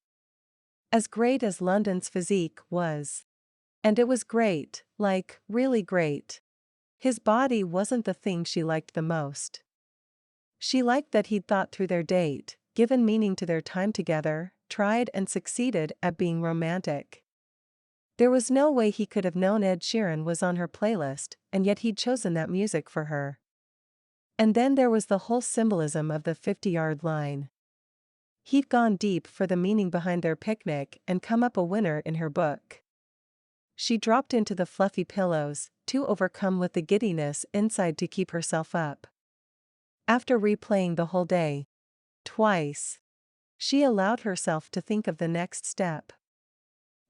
As great as London's physique was. And it was great, like, really great. His body wasn't the thing she liked the most. She liked that he'd thought through their date, given meaning to their time together, tried and succeeded at being romantic. There was no way he could have known Ed Sheeran was on her playlist, and yet he'd chosen that music for her. And then there was the whole symbolism of the 50-yard line. He'd gone deep for the meaning behind their picnic and come up a winner in her book. She dropped into the fluffy pillows, too overcome with the giddiness inside to keep herself up. After replaying the whole day, twice, she allowed herself to think of the next step.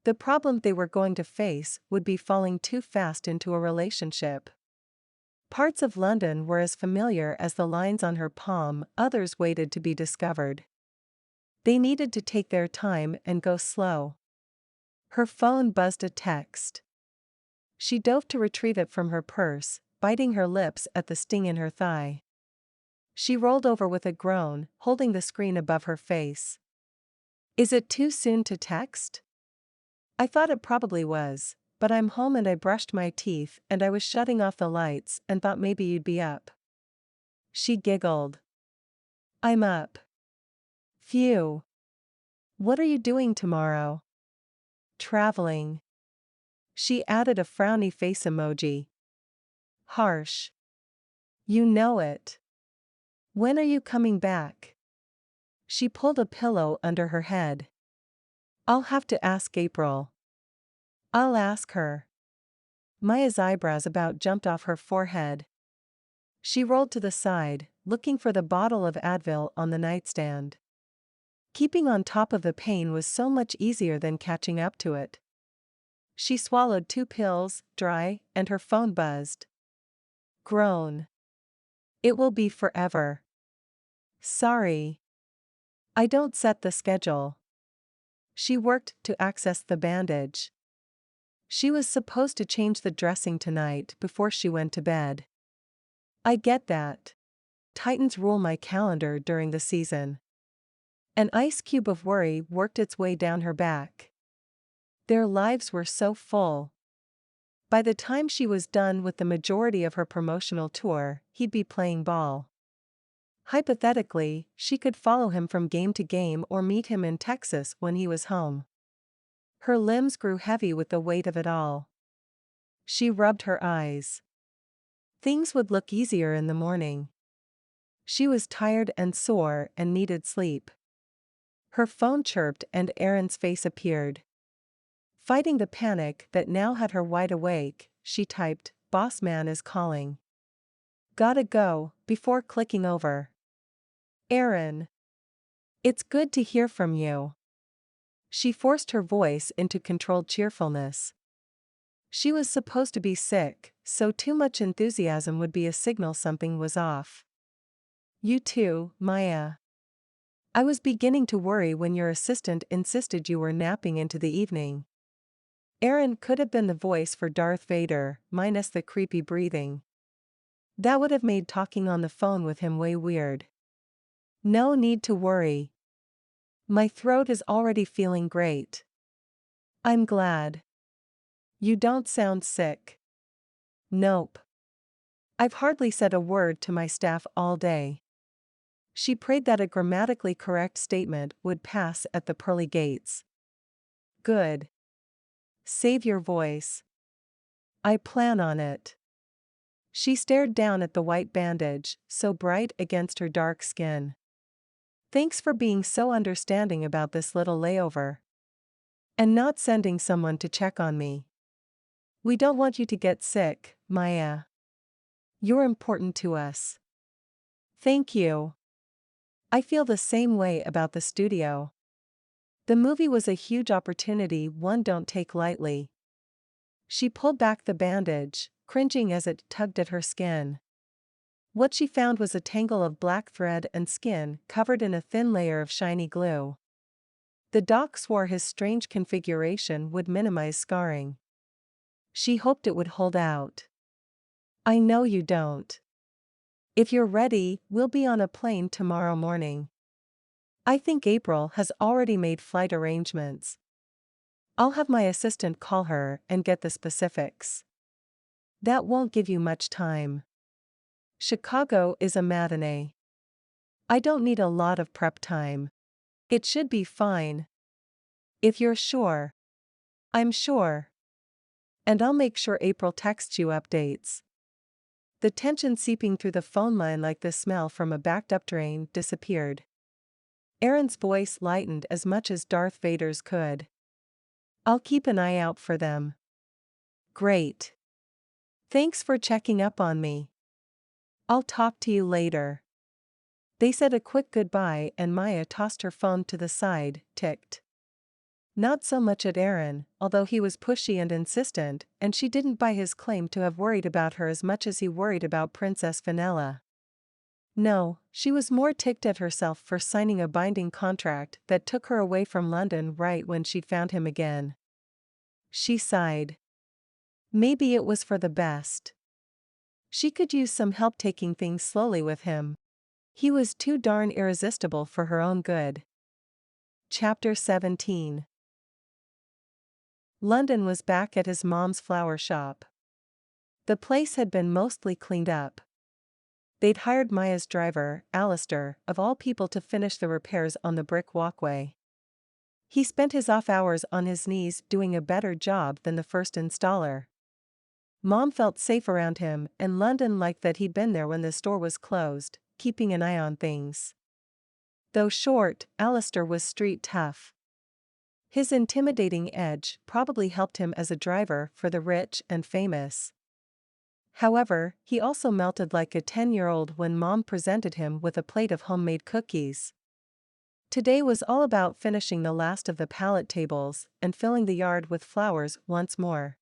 The problem they were going to face would be falling too fast into a relationship. Parts of London were as familiar as the lines on her palm, others waited to be discovered. They needed to take their time and go slow. Her phone buzzed a text. She dove to retrieve it from her purse, biting her lips at the sting in her thigh. She rolled over with a groan, holding the screen above her face. Is it too soon to text? I thought it probably was, but I'm home and I brushed my teeth and I was shutting off the lights and thought maybe you'd be up. She giggled. I'm up. Phew. What are you doing tomorrow? Traveling. She added a frowny face emoji. Harsh. You know it. When are you coming back? She pulled a pillow under her head. I'll have to ask April. I'll ask her. Maia's eyebrows about jumped off her forehead. She rolled to the side, looking for the bottle of Advil on the nightstand. Keeping on top of the pain was so much easier than catching up to it. She swallowed 2 pills, dry, and her phone buzzed. Groan. It will be forever. Sorry. I don't set the schedule. She worked to access the bandage. She was supposed to change the dressing tonight before she went to bed. I get that. Titans rule my calendar during the season. An ice cube of worry worked its way down her back. Their lives were so full. By the time she was done with the majority of her promotional tour, he'd be playing ball. Hypothetically, she could follow him from game to game or meet him in Texas when he was home. Her limbs grew heavy with the weight of it all. She rubbed her eyes. Things would look easier in the morning. She was tired and sore and needed sleep. Her phone chirped and Aaron's face appeared. Fighting the panic that now had her wide awake, she typed, "Boss man is calling. Gotta go," before clicking over. Aaron. It's good to hear from you. She forced her voice into controlled cheerfulness. She was supposed to be sick, so too much enthusiasm would be a signal something was off. You too, Maia. I was beginning to worry when your assistant insisted you were napping into the evening. Aaron could have been the voice for Darth Vader, minus the creepy breathing. That would have made talking on the phone with him way weird. No need to worry. My throat is already feeling great. I'm glad. You don't sound sick. Nope. I've hardly said a word to my staff all day. She prayed that a grammatically correct statement would pass at the pearly gates. Good. Save your voice. I plan on it. She stared down at the white bandage, so bright against her dark skin. Thanks for being so understanding about this little layover. And not sending someone to check on me. We don't want you to get sick, Maia. You're important to us. Thank you. I feel the same way about the studio. The movie was a huge opportunity one don't take lightly. She pulled back the bandage, cringing as it tugged at her skin. What she found was a tangle of black thread and skin covered in a thin layer of shiny glue. The doc swore his strange configuration would minimize scarring. She hoped it would hold out. I know you don't. If you're ready, we'll be on a plane tomorrow morning. I think April has already made flight arrangements. I'll have my assistant call her and get the specifics. That won't give you much time. Chicago is a matinee. I don't need a lot of prep time. It should be fine. If you're sure. I'm sure. And I'll make sure April texts you updates. The tension seeping through the phone line like the smell from a backed-up drain disappeared. Aaron's voice lightened as much as Darth Vader's could. I'll keep an eye out for them. Great. Thanks for checking up on me. I'll talk to you later. They said a quick goodbye and Maia tossed her phone to the side, ticked. Not so much at Aaron, although he was pushy and insistent, and she didn't buy his claim to have worried about her as much as he worried about Princess Vanilla. No, she was more ticked at herself for signing a binding contract that took her away from London right when she'd found him again. She sighed. Maybe it was for the best. She could use some help taking things slowly with him. He was too darn irresistible for her own good. Chapter 17. London was back at his mom's flower shop. The place had been mostly cleaned up. They'd hired Maia's driver, Alistair, of all people to finish the repairs on the brick walkway. He spent his off hours on his knees doing a better job than the first installer. Mom felt safe around him, and London liked that he'd been there when the store was closed, keeping an eye on things. Though short, Alistair was street tough. His intimidating edge probably helped him as a driver for the rich and famous. However, he also melted like a 10-year-old when Mom presented him with a plate of homemade cookies. Today was all about finishing the last of the pallet tables and filling the yard with flowers once more.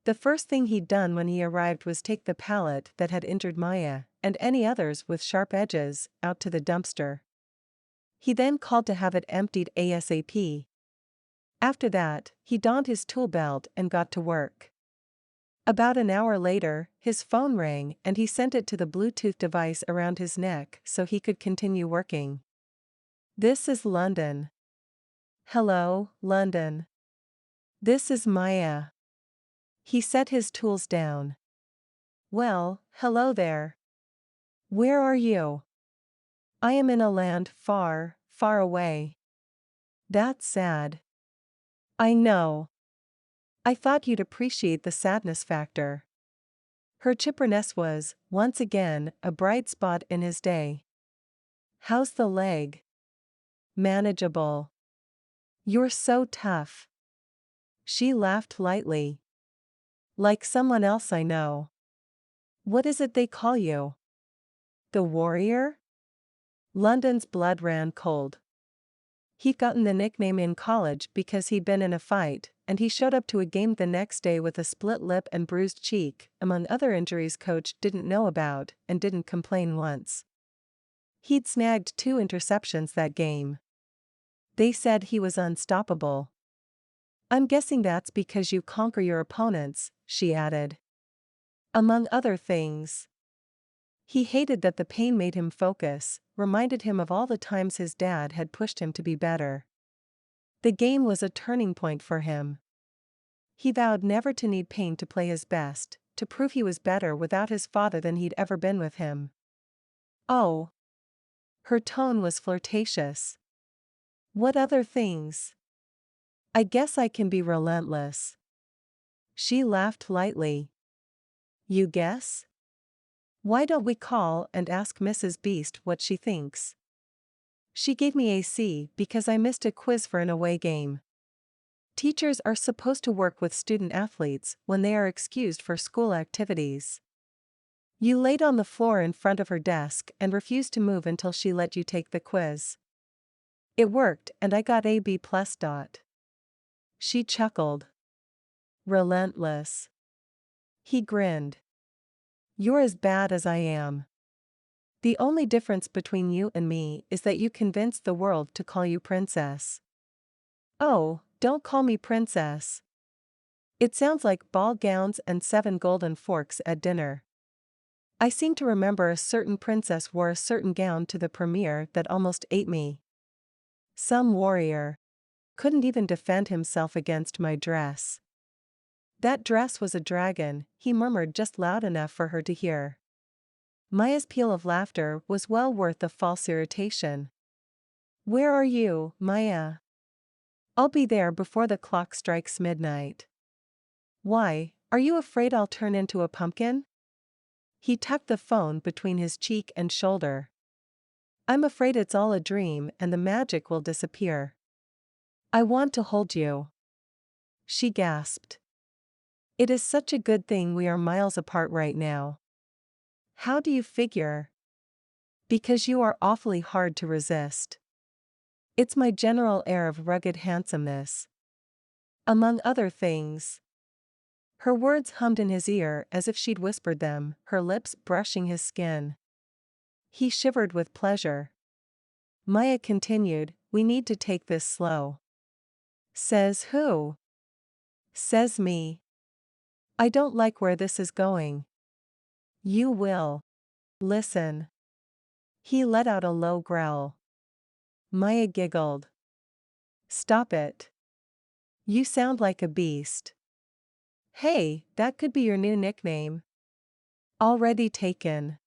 The first thing he'd done when he arrived was take the pallet that had injured Maia, and any others with sharp edges, out to the dumpster. He then called to have it emptied ASAP. After that, he donned his tool belt and got to work. About an hour later, his phone rang and he sent it to the Bluetooth device around his neck so he could continue working. This is London. Hello, London. This is Maia. He set his tools down. Well, hello there. Where are you? I am in a land far, far away. That's sad. I know. I thought you'd appreciate the sadness factor. Her chipperness was, once again, a bright spot in his day. How's the leg? Manageable. You're so tough. She laughed lightly. Like someone else I know. What is it they call you? The Warrior? London's blood ran cold. He'd gotten the nickname in college because he'd been in a fight, and he showed up to a game the next day with a split lip and bruised cheek, among other injuries coach didn't know about, and didn't complain once. He'd snagged 2 interceptions that game. They said he was unstoppable. I'm guessing that's because you conquer your opponents, she added. Among other things. He hated that the pain made him focus, reminded him of all the times his dad had pushed him to be better. The game was a turning point for him. He vowed never to need pain to play his best, to prove he was better without his father than he'd ever been with him. Oh. Her tone was flirtatious. What other things? I guess I can be relentless. She laughed lightly. You guess? Why don't we call and ask Mrs. Beast what she thinks? She gave me a C because I missed a quiz for an away game. Teachers are supposed to work with student athletes when they are excused for school activities. You laid on the floor in front of her desk and refused to move until she let you take the quiz. It worked and I got a B+. She chuckled. Relentless. He grinned. You're as bad as I am. The only difference between you and me is that you convinced the world to call you princess. Oh, don't call me princess. It sounds like ball gowns and 7 golden forks at dinner. I seem to remember a certain princess wore a certain gown to the premiere that almost ate me. Some warrior couldn't even defend himself against my dress. That dress was a dragon, he murmured just loud enough for her to hear. Maia's peal of laughter was well worth the false irritation. Where are you, Maia? I'll be there before the clock strikes midnight. Why, are you afraid I'll turn into a pumpkin? He tucked the phone between his cheek and shoulder. I'm afraid it's all a dream and the magic will disappear. I want to hold you. She gasped. It is such a good thing we are miles apart right now. How do you figure? Because you are awfully hard to resist. It's my general air of rugged handsomeness. Among other things. Her words hummed in his ear as if she'd whispered them, her lips brushing his skin. He shivered with pleasure. Maia continued, we need to take this slow. Says who? Says me. I don't like where this is going. You will. Listen. He let out a low growl. Maia giggled. Stop it. You sound like a beast. Hey, that could be your new nickname. Already taken.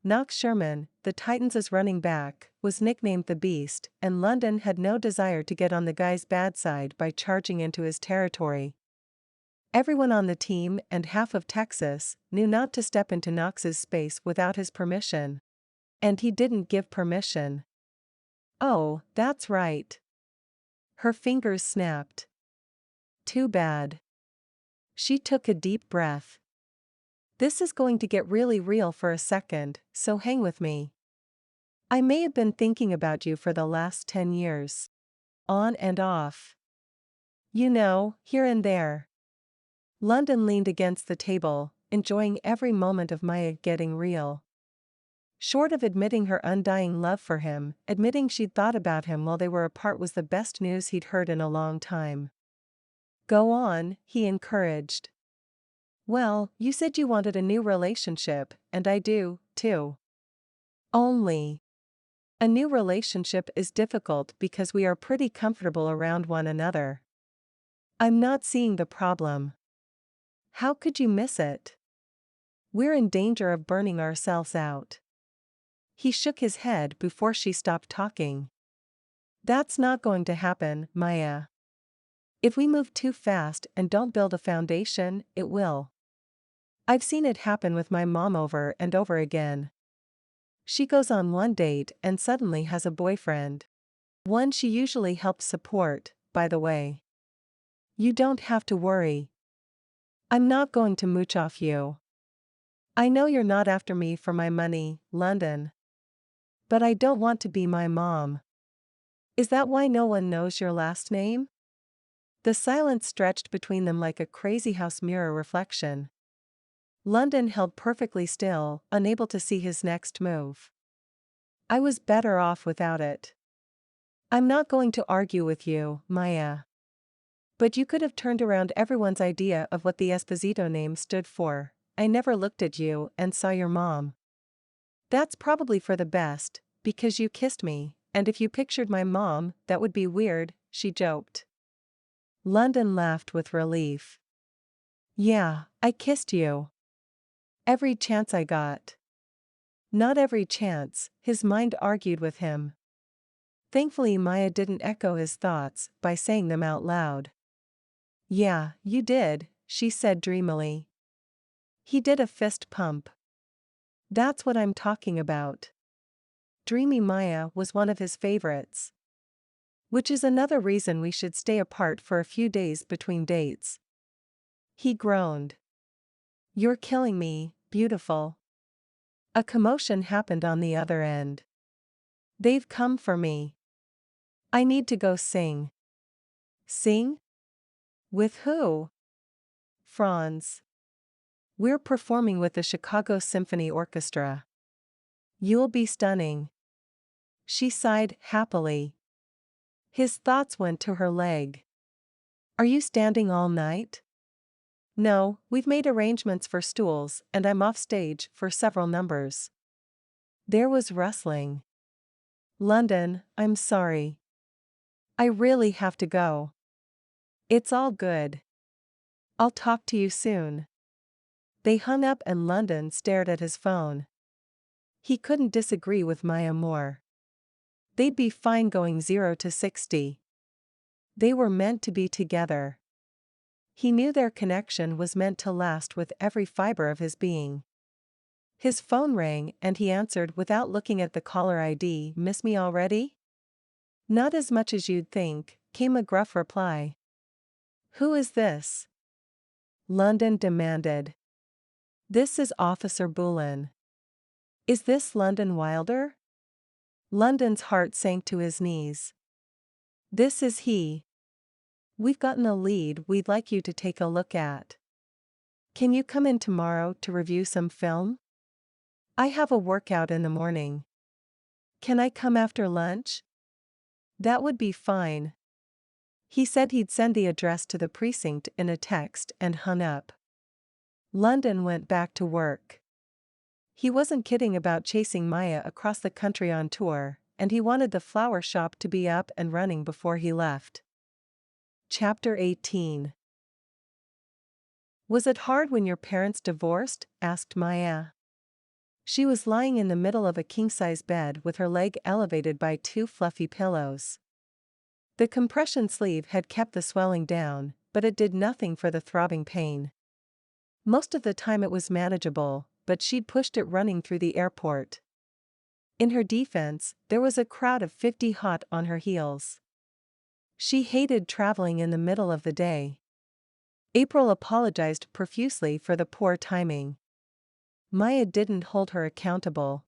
Knox Sherman, the Titans' running back, was nicknamed the Beast, and London had no desire to get on the guy's bad side by charging into his territory. Everyone on the team and half of Texas knew not to step into Knox's space without his permission. And he didn't give permission. Oh, that's right. Her fingers snapped. Too bad. She took a deep breath. This is going to get really real for a second, so hang with me. I may have been thinking about you for the last 10 years. On and off. You know, here and there. London leaned against the table, enjoying every moment of Maia getting real. Short of admitting her undying love for him, admitting she'd thought about him while they were apart was the best news he'd heard in a long time. Go on, he encouraged. Well, you said you wanted a new relationship, and I do, too. Only. A new relationship is difficult because we are pretty comfortable around one another. I'm not seeing the problem. How could you miss it? We're in danger of burning ourselves out. He shook his head before she stopped talking. That's not going to happen, Maia. If we move too fast and don't build a foundation, it will. I've seen it happen with my mom over and over again. She goes on one date and suddenly has a boyfriend. One she usually helps support, by the way. You don't have to worry. I'm not going to mooch off you. I know you're not after me for my money, London. But I don't want to be my mom. Is that why no one knows your last name? The silence stretched between them like a crazy house mirror reflection. London held perfectly still, unable to see his next move. I was better off without it. I'm not going to argue with you, Maia. But you could have turned around everyone's idea of what the Esposito name stood for. I never looked at you and saw your mom. That's probably for the best, because you kissed me, and if you pictured my mom, that would be weird, she joked. London laughed with relief. Yeah, I kissed you. Every chance I got. Not every chance, his mind argued with him. Thankfully Maia didn't echo his thoughts by saying them out loud. Yeah, you did, she said dreamily. He did a fist pump. That's what I'm talking about. Dreamy Maia was one of his favorites. Which is another reason we should stay apart for a few days between dates. He groaned. You're killing me, beautiful. A commotion happened on the other end. They've come for me. I need to go sing. Sing? With who? Franz. We're performing with the Chicago Symphony Orchestra. You'll be stunning. She sighed happily. His thoughts went to her leg. Are you standing all night? No, we've made arrangements for stools and I'm off stage for several numbers. There was rustling. London, I'm sorry. I really have to go. It's all good. I'll talk to you soon. They hung up and London stared at his phone. He couldn't disagree with Maia more. They'd be fine going 0 to 60. They were meant to be together. He knew their connection was meant to last with every fiber of his being. His phone rang and he answered without looking at the caller ID. Miss me already? Not as much as you'd think, came a gruff reply. Who is this? London demanded. This is Officer Bullen. Is this London Wilder? London's heart sank to his knees. This is he. We've gotten a lead we'd like you to take a look at. Can you come in tomorrow to review some film? I have a workout in the morning. Can I come after lunch? That would be fine. He said he'd send the address to the precinct in a text and hung up. London went back to work. He wasn't kidding about chasing Maia across the country on tour, and he wanted the flower shop to be up and running before he left. Chapter 18. Was it hard when your parents divorced? Asked Maia. She was lying in the middle of a king-size bed with her leg elevated by 2 fluffy pillows. The compression sleeve had kept the swelling down, but it did nothing for the throbbing pain. Most of the time it was manageable, but she'd pushed it running through the airport. In her defense, there was a crowd of 50 hot on her heels. She hated traveling in the middle of the day. April apologized profusely for the poor timing. Maia didn't hold her accountable.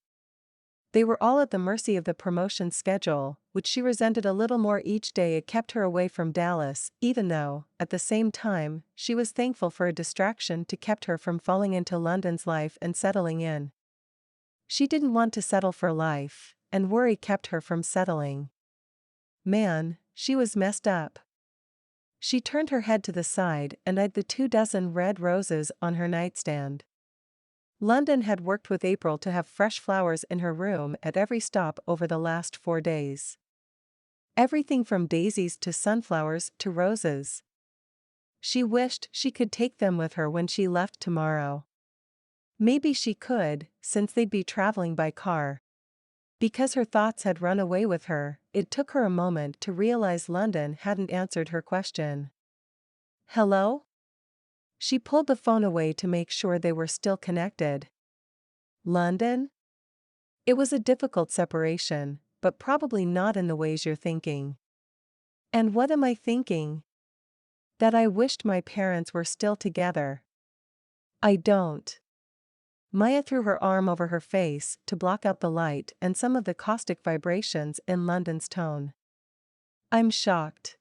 They were all at the mercy of the promotion schedule, which she resented a little more each day it kept her away from Dallas, even though, at the same time, she was thankful for a distraction to kept her from falling into London's life and settling in. She didn't want to settle for life, and worry kept her from settling. Man, she was messed up. She turned her head to the side and eyed the 24 red roses on her nightstand. London had worked with April to have fresh flowers in her room at every stop over the last 4 days. Everything from daisies to sunflowers to roses. She wished she could take them with her when she left tomorrow. Maybe she could, since they'd be traveling by car. Because her thoughts had run away with her, it took her a moment to realize London hadn't answered her question. Hello? She pulled the phone away to make sure they were still connected. London? It was a difficult separation, but probably not in the ways you're thinking. And what am I thinking? That I wished my parents were still together. I don't. Maia threw her arm over her face to block out the light and some of the caustic vibrations in London's tone. I'm shocked.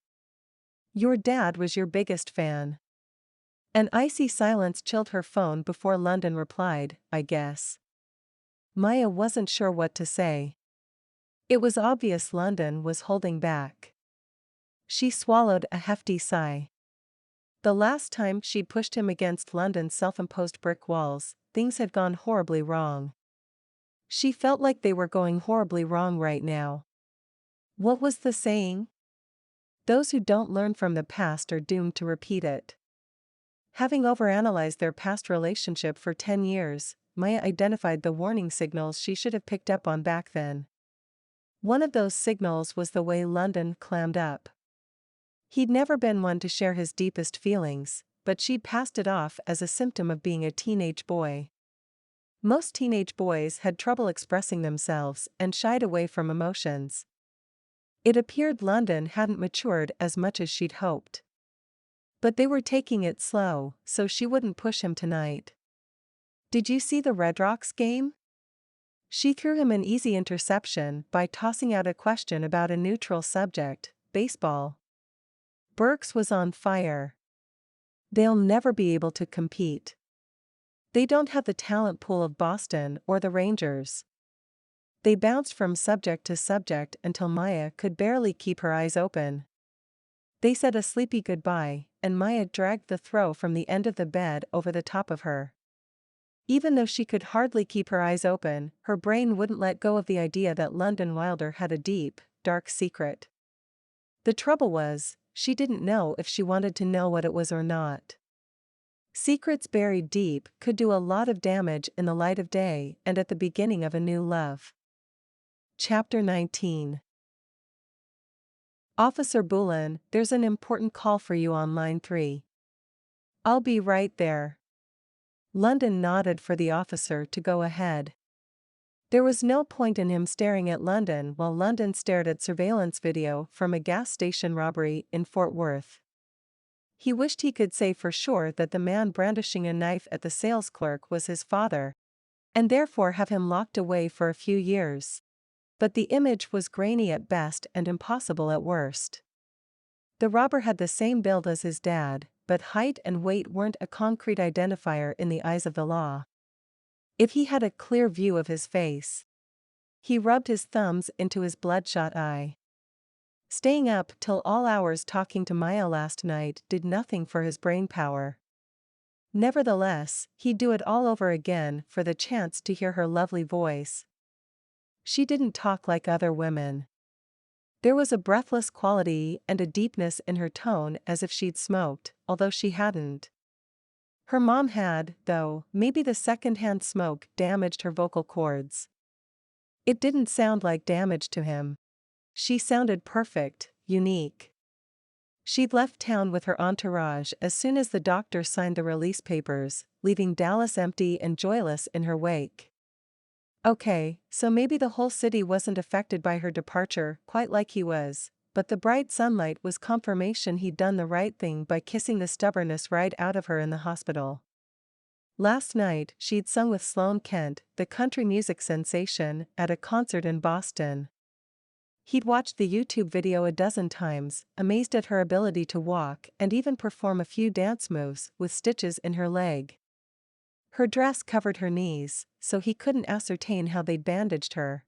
Your dad was your biggest fan. An icy silence chilled her phone before London replied, I guess. Maia wasn't sure what to say. It was obvious London was holding back. She swallowed a hefty sigh. The last time she'd pushed him against London's self-imposed brick walls, things had gone horribly wrong. She felt like they were going horribly wrong right now. What was the saying? Those who don't learn from the past are doomed to repeat it. Having overanalyzed their past relationship for 10 years, Maia identified the warning signals she should have picked up on back then. One of those signals was the way London clammed up. He'd never been one to share his deepest feelings, but she'd passed it off as a symptom of being a teenage boy. Most teenage boys had trouble expressing themselves and shied away from emotions. It appeared London hadn't matured as much as she'd hoped. But they were taking it slow, so she wouldn't push him tonight. Did you see the Red Rocks game? She threw him an easy interception by tossing out a question about a neutral subject, baseball. Burks was on fire. They'll never be able to compete. They don't have the talent pool of Boston or the Rangers. They bounced from subject to subject until Maia could barely keep her eyes open. They said a sleepy goodbye, and Maia dragged the throw from the end of the bed over the top of her. Even though she could hardly keep her eyes open, her brain wouldn't let go of the idea that London Wilder had a deep, dark secret. The trouble was, she didn't know if she wanted to know what it was or not. Secrets buried deep could do a lot of damage in the light of day and at the beginning of a new love. Chapter 19. Officer Bullen, there's an important call for you on line 3. I'll be right there. London nodded for the officer to go ahead. There was no point in him staring at London while London stared at surveillance video from a gas station robbery in Fort Worth. He wished he could say for sure that the man brandishing a knife at the sales clerk was his father, and therefore have him locked away for a few years. But the image was grainy at best and impossible at worst. The robber had the same build as his dad, but height and weight weren't a concrete identifier in the eyes of the law. If he had a clear view of his face. He rubbed his thumbs into his bloodshot eye. Staying up till all hours talking to Maia last night did nothing for his brainpower. Nevertheless, he'd do it all over again for the chance to hear her lovely voice. She didn't talk like other women. There was a breathless quality and a deepness in her tone as if she'd smoked, although she hadn't. Her mom had, though, maybe the second-hand smoke damaged her vocal cords. It didn't sound like damage to him. She sounded perfect, unique. She'd left town with her entourage as soon as the doctor signed the release papers, leaving Dallas empty and joyless in her wake. Okay, so maybe the whole city wasn't affected by her departure quite like he was, but the bright sunlight was confirmation he'd done the right thing by kissing the stubbornness right out of her in the hospital. Last night, she'd sung with Sloane Kent, the country music sensation, at a concert in Boston. He'd watched the YouTube video a dozen times, amazed at her ability to walk and even perform a few dance moves with stitches in her leg. Her dress covered her knees, so he couldn't ascertain how they'd bandaged her.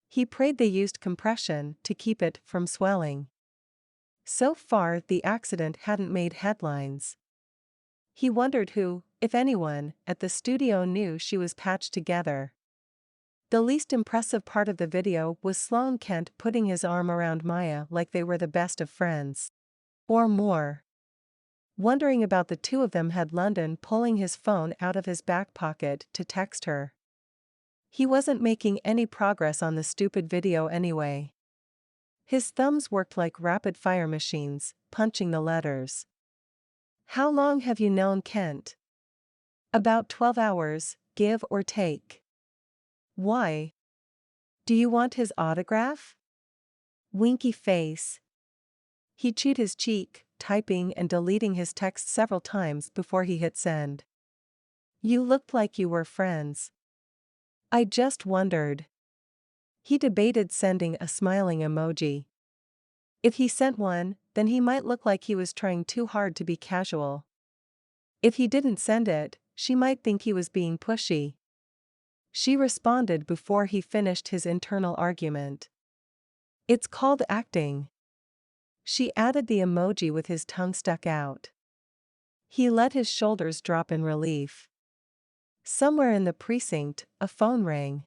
He prayed they used compression to keep it from swelling. So far, the accident hadn't made headlines. He wondered who, if anyone, at the studio knew she was patched together. The least impressive part of the video was Sloane Kent putting his arm around Maia like they were the best of friends. Or more. Wondering about the two of them had London pulling his phone out of his back pocket to text her. He wasn't making any progress on the stupid video anyway. His thumbs worked like rapid-fire machines, punching the letters. How long have you known Kent? About 12 hours, give or take. Why? Do you want his autograph? Winky face. He chewed his cheek, typing and deleting his text several times before he hit send. You looked like you were friends. I just wondered. He debated sending a smiling emoji. If he sent one, then he might look like he was trying too hard to be casual. If he didn't send it, she might think he was being pushy. She responded before he finished his internal argument. It's called acting. She added the emoji with his tongue stuck out. He let his shoulders drop in relief. Somewhere in the precinct, a phone rang.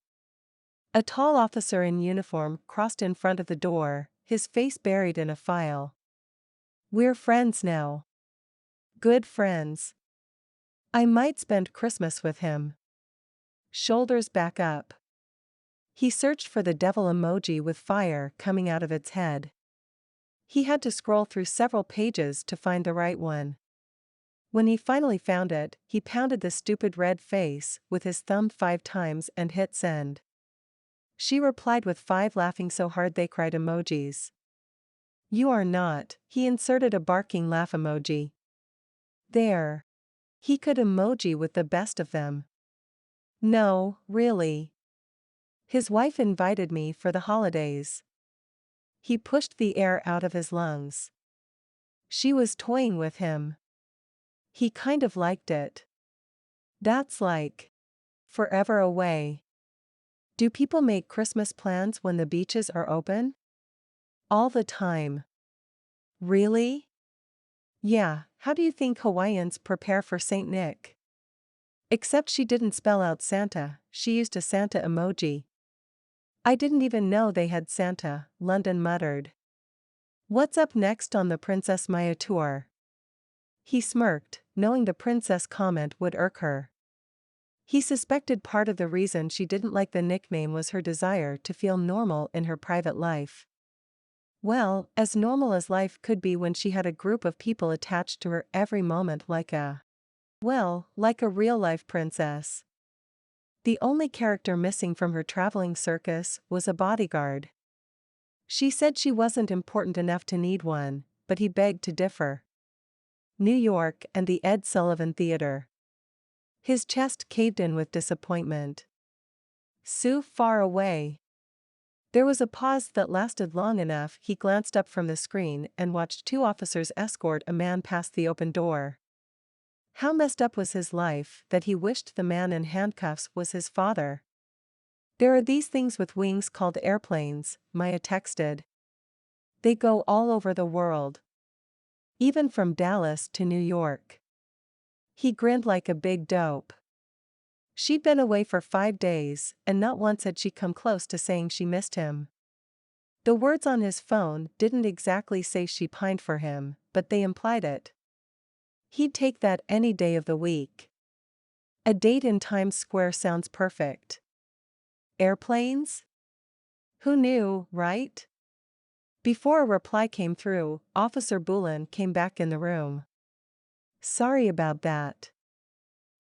A tall officer in uniform crossed in front of the door, his face buried in a file. We're friends now. Good friends. I might spend Christmas with him. Shoulders back up. He searched for the devil emoji with fire coming out of its head. He had to scroll through several pages to find the right one. When he finally found it, he pounded the stupid red face with his thumb 5 times and hit send. She replied with 5 laughing so hard they cried emojis. You are not. He inserted a barking laugh emoji. There. He could emoji with the best of them. No, really. His wife invited me for the holidays. He pushed the air out of his lungs. She was toying with him. He kind of liked it. That's like forever away. Do people make Christmas plans when the beaches are open? All the time. Really? Yeah, how do you think Hawaiians prepare for St. Nick? Except she didn't spell out Santa, she used a Santa emoji. I didn't even know they had Santa, London muttered. What's up next on the Princess Maia tour? He smirked, knowing the princess comment would irk her. He suspected part of the reason she didn't like the nickname was her desire to feel normal in her private life. Well, as normal as life could be when she had a group of people attached to her every moment like a real-life princess. The only character missing from her traveling circus was a bodyguard. She said she wasn't important enough to need one, but he begged to differ. New York and the Ed Sullivan Theater. His chest caved in with disappointment. So far away. There was a pause that lasted long enough. He glanced up from the screen and watched 2 officers escort a man past the open door. How messed up was his life that he wished the man in handcuffs was his father. There are these things with wings called airplanes, Maia texted. They go all over the world. Even from Dallas to New York. He grinned like a big dope. She'd been away for 5 days, and not once had she come close to saying she missed him. The words on his phone didn't exactly say she pined for him, but they implied it. He'd take that any day of the week. A date in Times Square sounds perfect. Airplanes? Who knew, right? Before a reply came through, Officer Bullen came back in the room. Sorry about that.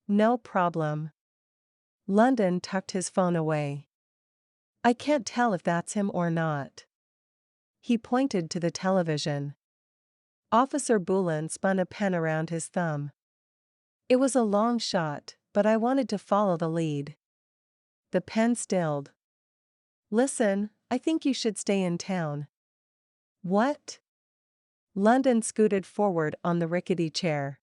No problem. London tucked his phone away. I can't tell if that's him or not. He pointed to the television. Officer Bullen spun a pen around his thumb. It was a long shot, but I wanted to follow the lead. The pen stilled. Listen, I think you should stay in town. What? London scooted forward on the rickety chair.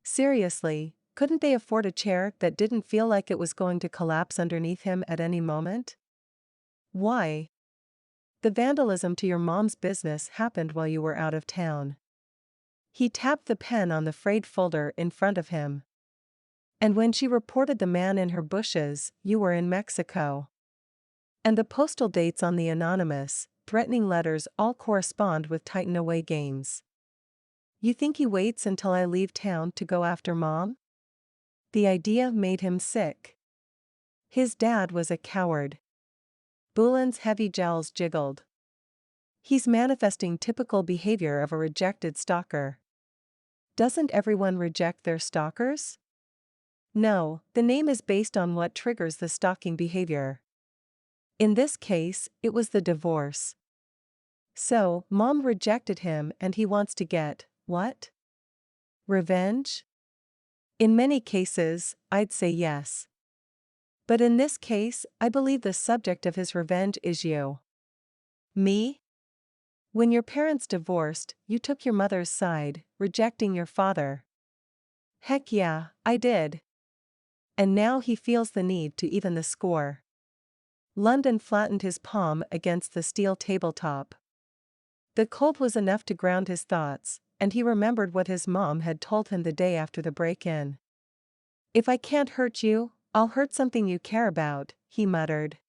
Seriously, couldn't they afford a chair that didn't feel like it was going to collapse underneath him at any moment? Why? The vandalism to your mom's business happened while you were out of town. He tapped the pen on the frayed folder in front of him. And when she reported the man in her bushes, you were in Mexico. And the postal dates on the anonymous, threatening letters all correspond with Titan away games. You think he waits until I leave town to go after Mom? The idea made him sick. His dad was a coward. Boolin's heavy jowls jiggled. He's manifesting typical behavior of a rejected stalker. Doesn't everyone reject their stalkers? No, the name is based on what triggers the stalking behavior. In this case, it was the divorce. So, Mom rejected him and he wants to get, what? Revenge? In many cases, I'd say yes. But in this case, I believe the subject of his revenge is you. Me? When your parents divorced, you took your mother's side, rejecting your father. Heck yeah, I did. And now he feels the need to even the score. London flattened his palm against the steel tabletop. The cold was enough to ground his thoughts, and he remembered what his mom had told him the day after the break-in. If I can't hurt you, I'll hurt something you care about, he muttered.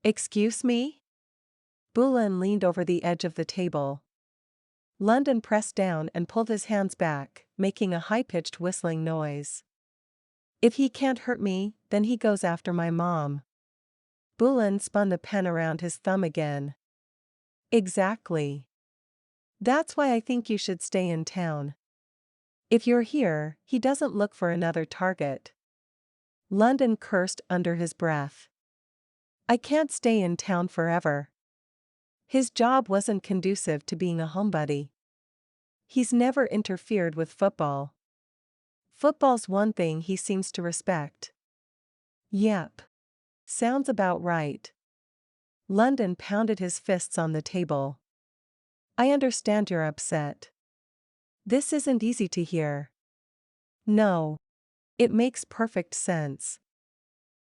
Excuse me? Boulin leaned over the edge of the table. London pressed down and pulled his hands back, making a high-pitched whistling noise. If he can't hurt me, then he goes after my mom. Boulin spun the pen around his thumb again. Exactly. That's why I think you should stay in town. If you're here, he doesn't look for another target. London cursed under his breath. I can't stay in town forever. His job wasn't conducive to being a homebody. He's never interfered with football. Football's one thing he seems to respect. Yep. Sounds about right. London pounded his fists on the table. I understand you're upset. This isn't easy to hear. No. It makes perfect sense.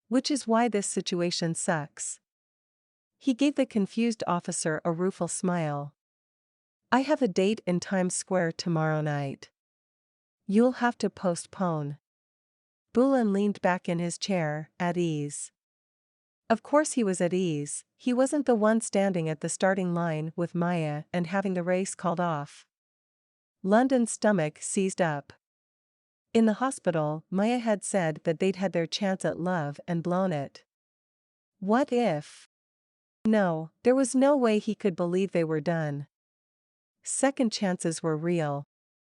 Which is why this situation sucks. He gave the confused officer a rueful smile. I have a date in Times Square tomorrow night. You'll have to postpone. Boulin leaned back in his chair, at ease. Of course he was at ease, he wasn't the one standing at the starting line with Maia and having the race called off. London's stomach seized up. In the hospital, Maia had said that they'd had their chance at love and blown it. What if? No, there was no way he could believe they were done. Second chances were real.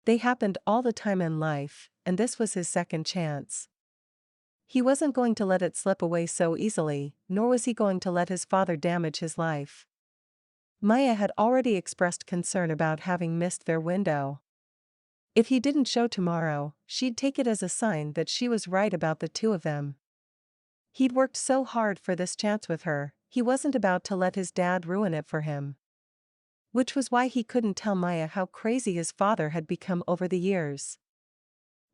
They happened all the time in life, and this was his second chance. He wasn't going to let it slip away so easily, nor was he going to let his father damage his life. Maia had already expressed concern about having missed their window. If he didn't show tomorrow, she'd take it as a sign that she was right about the two of them. He'd worked so hard for this chance with her, he wasn't about to let his dad ruin it for him. Which was why he couldn't tell Maia how crazy his father had become over the years.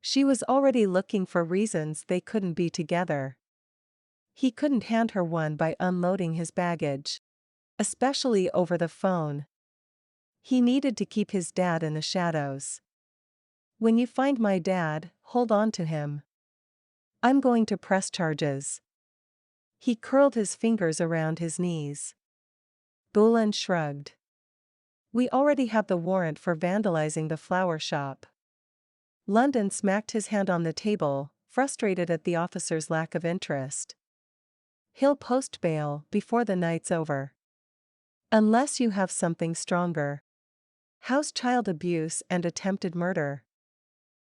She was already looking for reasons they couldn't be together. He couldn't hand her one by unloading his baggage. Especially over the phone. He needed to keep his dad in the shadows. When you find my dad, hold on to him. I'm going to press charges. He curled his fingers around his knees. Boulin shrugged. We already have the warrant for vandalizing the flower shop. London smacked his hand on the table, frustrated at the officer's lack of interest. He'll post bail before the night's over. Unless you have something stronger. How's child abuse and attempted murder?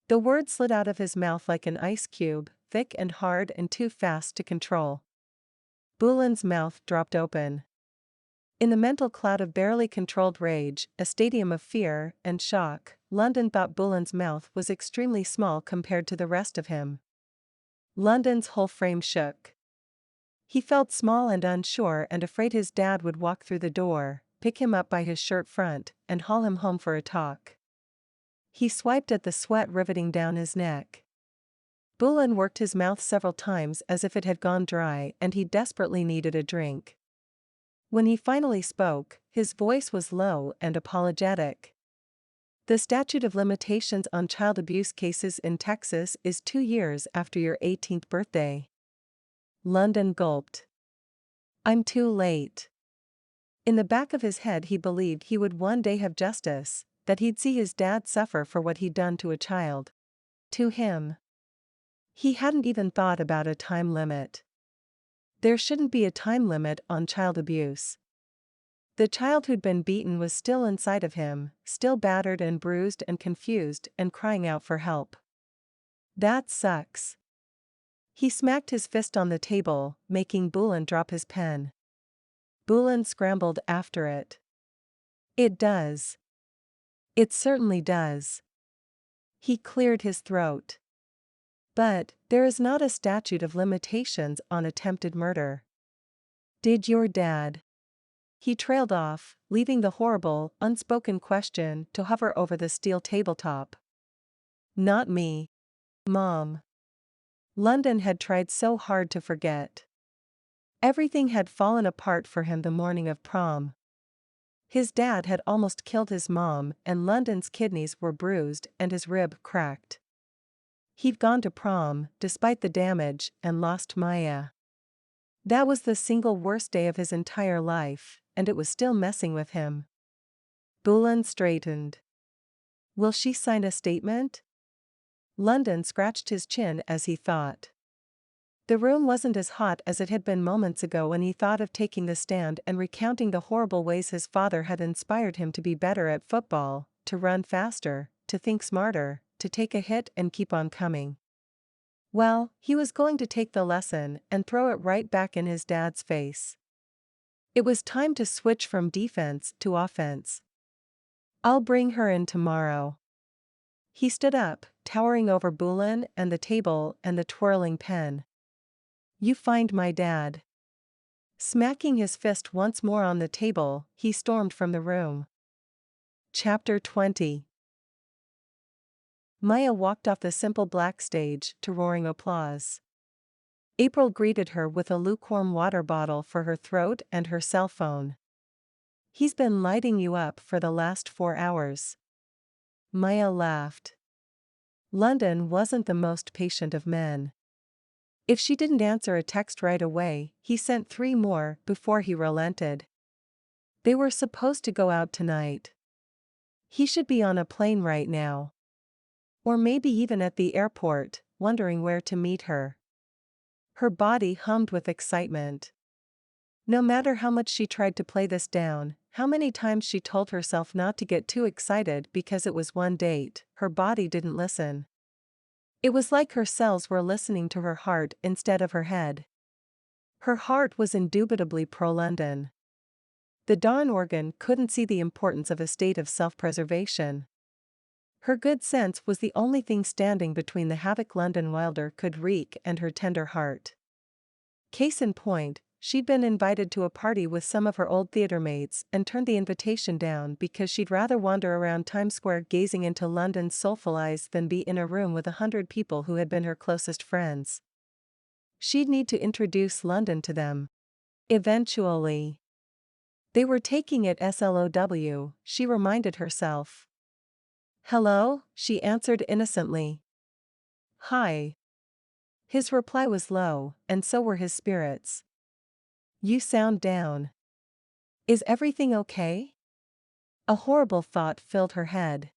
The word slid out of his mouth like an ice cube, thick and hard and too fast to control. Boulin's mouth dropped open. In the mental cloud of barely controlled rage, a stadium of fear and shock, London thought Bullen's mouth was extremely small compared to the rest of him. London's whole frame shook. He felt small and unsure and afraid his dad would walk through the door, pick him up by his shirt front, and haul him home for a talk. He swiped at the sweat riveting down his neck. Bullen worked his mouth several times as if it had gone dry and he desperately needed a drink. When he finally spoke, his voice was low and apologetic. The statute of limitations on child abuse cases in Texas is 2 years after your 18th birthday. London gulped. I'm too late. In the back of his head he believed he would one day have justice, that he'd see his dad suffer for what he'd done to a child. To him. He hadn't even thought about a time limit. There shouldn't be a time limit on child abuse. The child who'd been beaten was still inside of him, still battered and bruised and confused and crying out for help. That sucks. He smacked his fist on the table, making Bullen drop his pen. Bullen scrambled after it. It does. It certainly does. He cleared his throat. But there is not a statute of limitations on attempted murder. Did your dad? He trailed off, leaving the horrible, unspoken question to hover over the steel tabletop. Not me. Mom. London had tried so hard to forget. Everything had fallen apart for him the morning of prom. His dad had almost killed his mom and London's kidneys were bruised and his rib cracked. He'd gone to prom, despite the damage, and lost Maia. That was the single worst day of his entire life, and it was still messing with him. Bullen straightened. Will she sign a statement? London scratched his chin as he thought. The room wasn't as hot as it had been moments ago when he thought of taking the stand and recounting the horrible ways his father had inspired him to be better at football, to run faster, to think smarter, to take a hit and keep on coming. Well, he was going to take the lesson and throw it right back in his dad's face. It was time to switch from defense to offense. I'll bring her in tomorrow. He stood up, towering over Bullen and the table and the twirling pen. You find my dad. Smacking his fist once more on the table, he stormed from the room. Chapter 20. Maia walked off the simple black stage to roaring applause. April greeted her with a lukewarm water bottle for her throat and her cell phone. He's been lighting you up for the last 4 hours. Maia laughed. London wasn't the most patient of men. If she didn't answer a text right away, he sent 3 more before he relented. They were supposed to go out tonight. He should be on a plane right now. Or maybe even at the airport, wondering where to meet her. Her body hummed with excitement. No matter how much she tried to play this down, how many times she told herself not to get too excited because it was one date, her body didn't listen. It was like her cells were listening to her heart instead of her head. Her heart was indubitably pro-London. The darn organ couldn't see the importance of a state of self-preservation. Her good sense was the only thing standing between the havoc London Wilder could wreak and her tender heart. Case in point, she'd been invited to a party with some of her old theater mates and turned the invitation down because she'd rather wander around Times Square gazing into London's soulful eyes than be in a room with 100 people who had been her closest friends. She'd need to introduce London to them. Eventually. They were taking it slow, she reminded herself. Hello, she answered innocently. Hi. His reply was low, and so were his spirits. You sound down. Is everything okay? A horrible thought filled her head.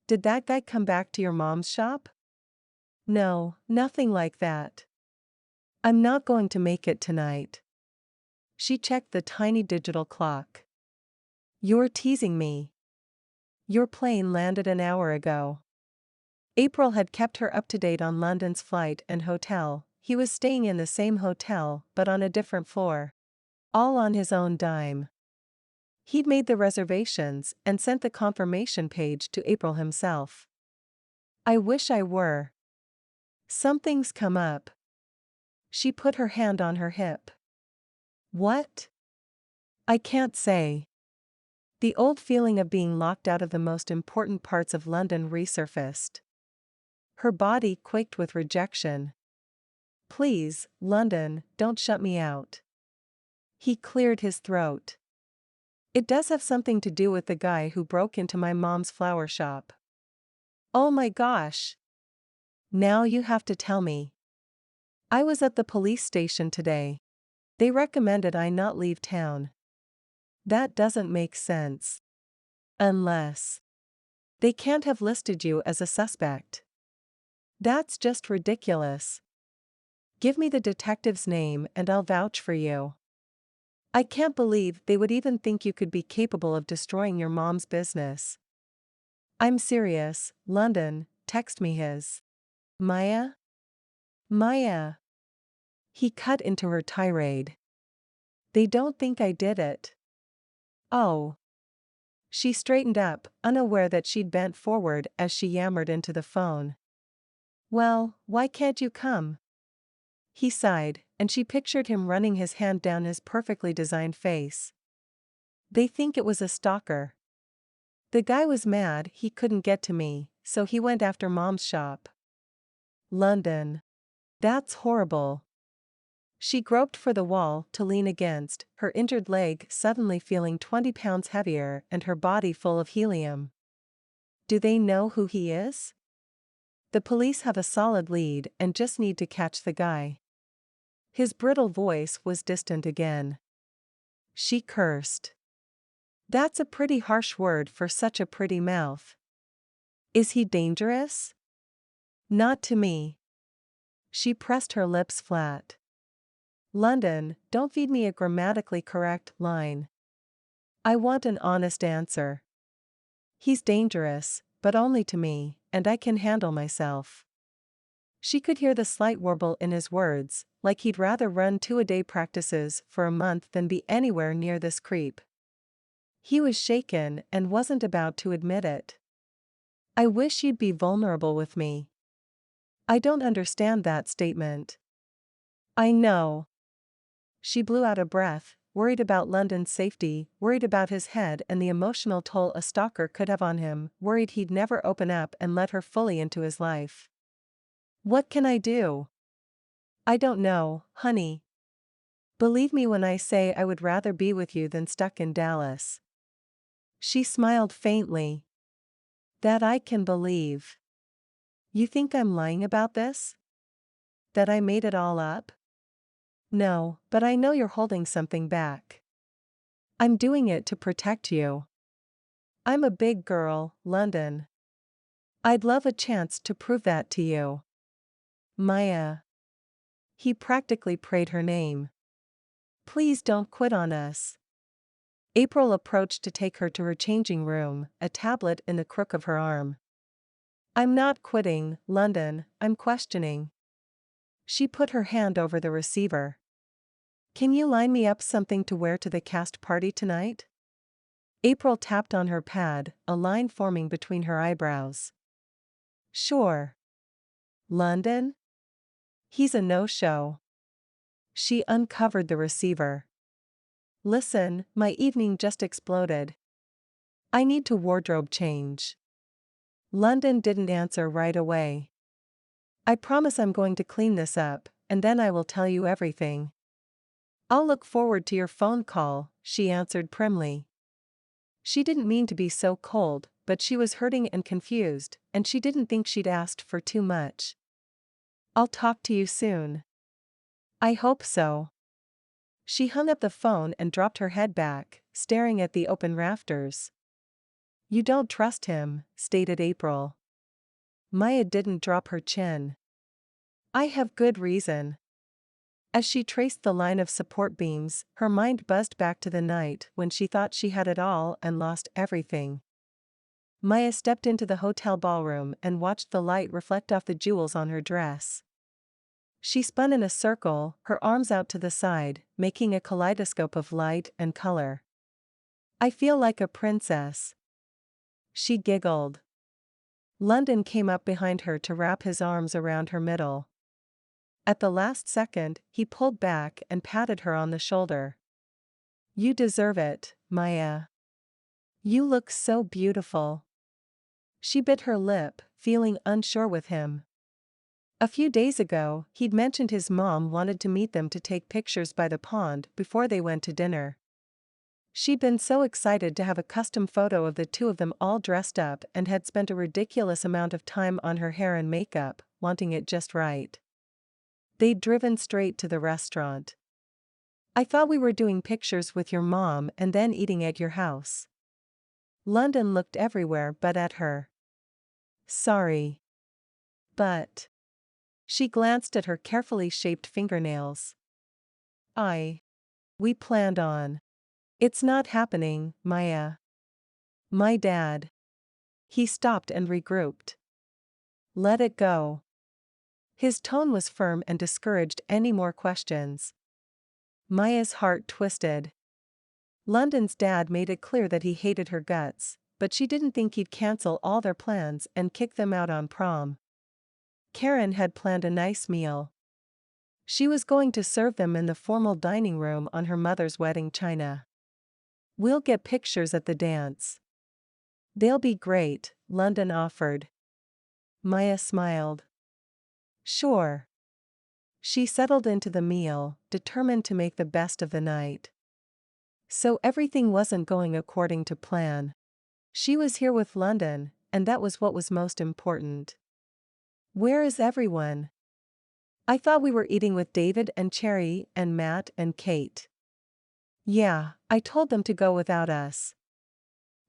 Did that guy come back to your mom's shop? No, nothing like that. I'm not going to make it tonight. She checked the tiny digital clock. You're teasing me. Your plane landed an hour ago. April had kept her up to date on London's flight and hotel. He was staying in the same hotel, but on a different floor. All on his own dime. He'd made the reservations and sent the confirmation page to April himself. I wish I were. Something's come up. She put her hand on her hip. What? I can't say. The old feeling of being locked out of the most important parts of London resurfaced. Her body quaked with rejection. Please, London, don't shut me out. He cleared his throat. It does have something to do with the guy who broke into my mom's flower shop. Oh my gosh. Now you have to tell me. I was at the police station today. They recommended I not leave town. That doesn't make sense. Unless they can't have listed you as a suspect. That's just ridiculous. Give me the detective's name and I'll vouch for you. I can't believe they would even think you could be capable of destroying your mom's business. I'm serious, London, text me his. Maia? Maia. He cut into her tirade. They don't think I did it. Oh. She straightened up, unaware that she'd bent forward as she yammered into the phone. Well, why can't you come? He sighed, and she pictured him running his hand down his perfectly designed face. They think it was a stalker. The guy was mad he couldn't get to me, so he went after Mom's shop. London. That's horrible. She groped for the wall to lean against, her injured leg suddenly feeling 20 pounds heavier and her body full of helium. Do they know who he is? The police have a solid lead and just need to catch the guy. His brittle voice was distant again. She cursed. That's a pretty harsh word for such a pretty mouth. Is he dangerous? Not to me. She pressed her lips flat. London, don't feed me a grammatically correct line. I want an honest answer. He's dangerous, but only to me, and I can handle myself. She could hear the slight warble in his words, like he'd rather run 2-a-day practices for a month than be anywhere near this creep. He was shaken and wasn't about to admit it. I wish you'd be vulnerable with me. I don't understand that statement. I know. She blew out a breath, worried about London's safety, worried about his head and the emotional toll a stalker could have on him, worried he'd never open up and let her fully into his life. What can I do? I don't know, honey. Believe me when I say I would rather be with you than stuck in Dallas. She smiled faintly. That I can believe. You think I'm lying about this? That I made it all up? No, but I know you're holding something back. I'm doing it to protect you. I'm a big girl, London. I'd love a chance to prove that to you. Maia. He practically prayed her name. Please don't quit on us. April approached to take her to her changing room, a tablet in the crook of her arm. I'm not quitting, London, I'm questioning. She put her hand over the receiver. Can you line me up something to wear to the cast party tonight? April tapped on her pad, a line forming between her eyebrows. Sure. London? He's a no-show. She uncovered the receiver. Listen, my evening just exploded. I need to wardrobe change. London didn't answer right away. I promise I'm going to clean this up, and then I will tell you everything. I'll look forward to your phone call, she answered primly. She didn't mean to be so cold, but she was hurting and confused, and she didn't think she'd asked for too much. I'll talk to you soon. I hope so. She hung up the phone and dropped her head back, staring at the open rafters. You don't trust him, stated April. Maia didn't drop her chin. I have good reason. As she traced the line of support beams, her mind buzzed back to the night when she thought she had it all and lost everything. Maia stepped into the hotel ballroom and watched the light reflect off the jewels on her dress. She spun in a circle, her arms out to the side, making a kaleidoscope of light and color. I feel like a princess. She giggled. London came up behind her to wrap his arms around her middle. At the last second, he pulled back and patted her on the shoulder. You deserve it, Maia. You look so beautiful. She bit her lip, feeling unsure with him. A few days ago, he'd mentioned his mom wanted to meet them to take pictures by the pond before they went to dinner. She'd been so excited to have a custom photo of the two of them all dressed up and had spent a ridiculous amount of time on her hair and makeup, wanting it just right. They'd driven straight to the restaurant. I thought we were doing pictures with your mom and then eating at your house. London looked everywhere but at her. Sorry. But. She glanced at her carefully shaped fingernails. We planned on. It's not happening, Maia. My dad. He stopped and regrouped. Let it go. His tone was firm and discouraged any more questions. Maia's heart twisted. London's dad made it clear that he hated her guts, but she didn't think he'd cancel all their plans and kick them out on prom. Karen had planned a nice meal. She was going to serve them in the formal dining room on her mother's wedding china. We'll get pictures at the dance. They'll be great, London offered. Maia smiled. Sure. She settled into the meal, determined to make the best of the night. So everything wasn't going according to plan. She was here with London, and that was what was most important. Where is everyone? I thought we were eating with David and Cherry and Matt and Kate. Yeah, I told them to go without us.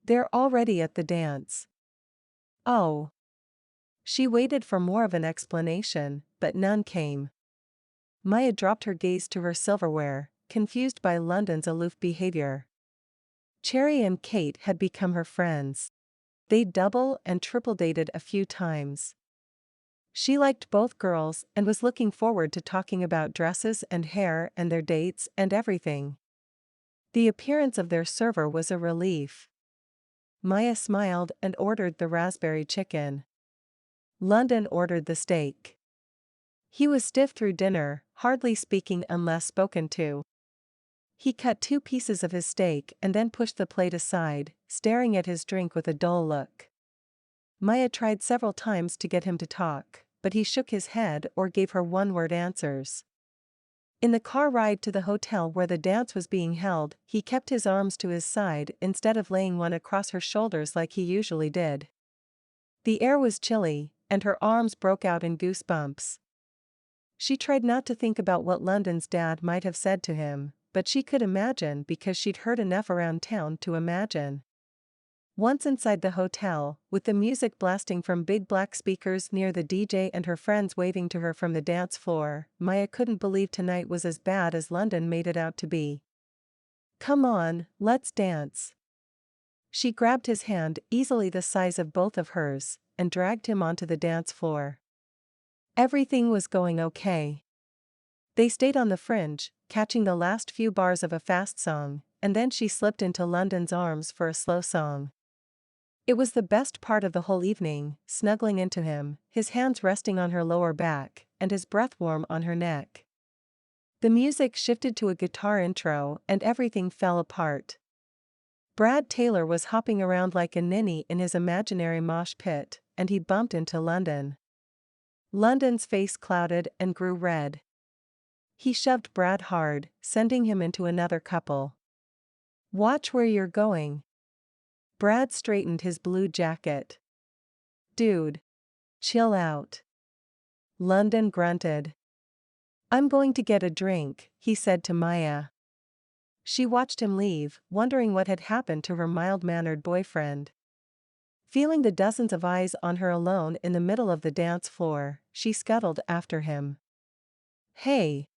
They're already at the dance. Oh. She waited for more of an explanation, but none came. Maia dropped her gaze to her silverware, confused by London's aloof behavior. Cherry and Kate had become her friends. They'd double and triple dated a few times. She liked both girls and was looking forward to talking about dresses and hair and their dates and everything. The appearance of their server was a relief. Maia smiled and ordered the raspberry chicken. London ordered the steak. He was stiff through dinner, hardly speaking unless spoken to. He cut 2 pieces of his steak and then pushed the plate aside, staring at his drink with a dull look. Maia tried several times to get him to talk, but he shook his head or gave her one-word answers. In the car ride to the hotel where the dance was being held, he kept his arms to his side instead of laying one across her shoulders like he usually did. The air was chilly, and her arms broke out in goosebumps. She tried not to think about what London's dad might have said to him, but she could imagine because she'd heard enough around town to imagine. Once inside the hotel, with the music blasting from big black speakers near the DJ and her friends waving to her from the dance floor, Maia couldn't believe tonight was as bad as London made it out to be. Come on, let's dance. She grabbed his hand, easily the size of both of hers, and dragged him onto the dance floor. Everything was going okay. They stayed on the fringe, catching the last few bars of a fast song, and then she slipped into London's arms for a slow song. It was the best part of the whole evening, snuggling into him, his hands resting on her lower back, and his breath warm on her neck. The music shifted to a guitar intro and everything fell apart. Brad Taylor was hopping around like a ninny in his imaginary mosh pit, and he bumped into London. London's face clouded and grew red. He shoved Brad hard, sending him into another couple. Watch where you're going. Brad straightened his blue jacket. Dude. Chill out. London grunted. I'm going to get a drink, he said to Maia. She watched him leave, wondering what had happened to her mild-mannered boyfriend. Feeling the dozens of eyes on her alone in the middle of the dance floor, she scuttled after him. Hey.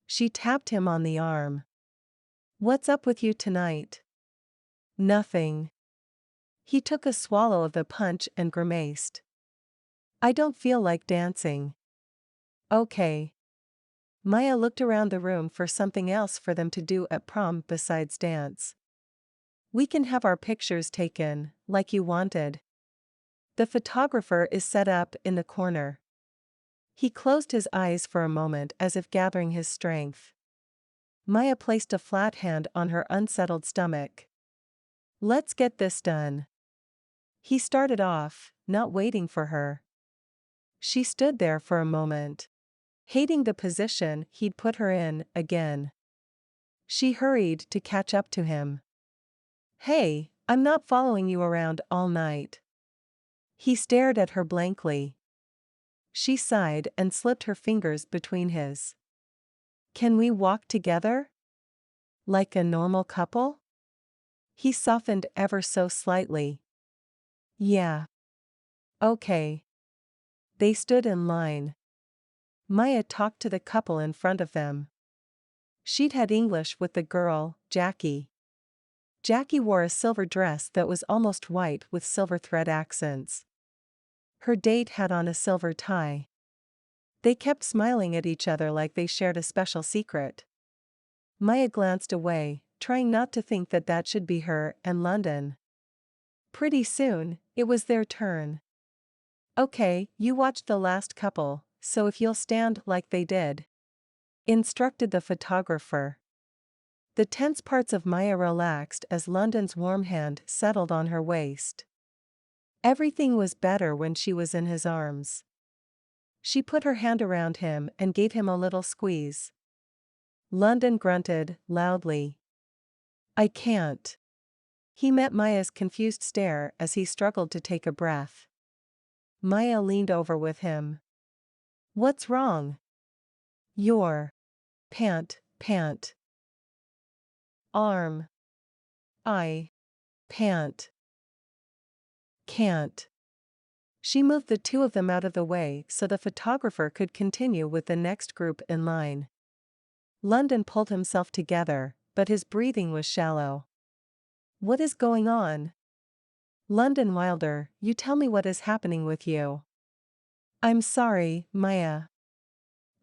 She tapped him on the arm. What's up with you tonight? Nothing. He took a swallow of the punch and grimaced. I don't feel like dancing. Okay. Maia looked around the room for something else for them to do at prom besides dance. We can have our pictures taken, like you wanted. The photographer is set up in the corner. He closed his eyes for a moment as if gathering his strength. Maia placed a flat hand on her unsettled stomach. Let's get this done. He started off, not waiting for her. She stood there for a moment, hating the position he'd put her in again. She hurried to catch up to him. Hey, I'm not following you around all night. He stared at her blankly. She sighed and slipped her fingers between his. Can we walk together? Like a normal couple? He softened ever so slightly. Yeah. Okay. They stood in line. Maia talked to the couple in front of them. She'd had English with the girl, Jackie. Jackie wore a silver dress that was almost white with silver thread accents. Her date had on a silver tie. They kept smiling at each other like they shared a special secret. Maia glanced away, trying not to think that that should be her and London. Pretty soon, it was their turn. Okay, you watched the last couple, so if you'll stand like they did, instructed the photographer. The tense parts of Maia relaxed as London's warm hand settled on her waist. Everything was better when she was in his arms. She put her hand around him and gave him a little squeeze. London grunted, loudly. I can't. He met Maya's confused stare as he struggled to take a breath. Maia leaned over with him. What's wrong? Your pant. Arm. I pant. Can't. She moved the two of them out of the way so the photographer could continue with the next group in line. London pulled himself together, but his breathing was shallow. What is going on? London Wilder, you tell me what is happening with you. I'm sorry, Maia.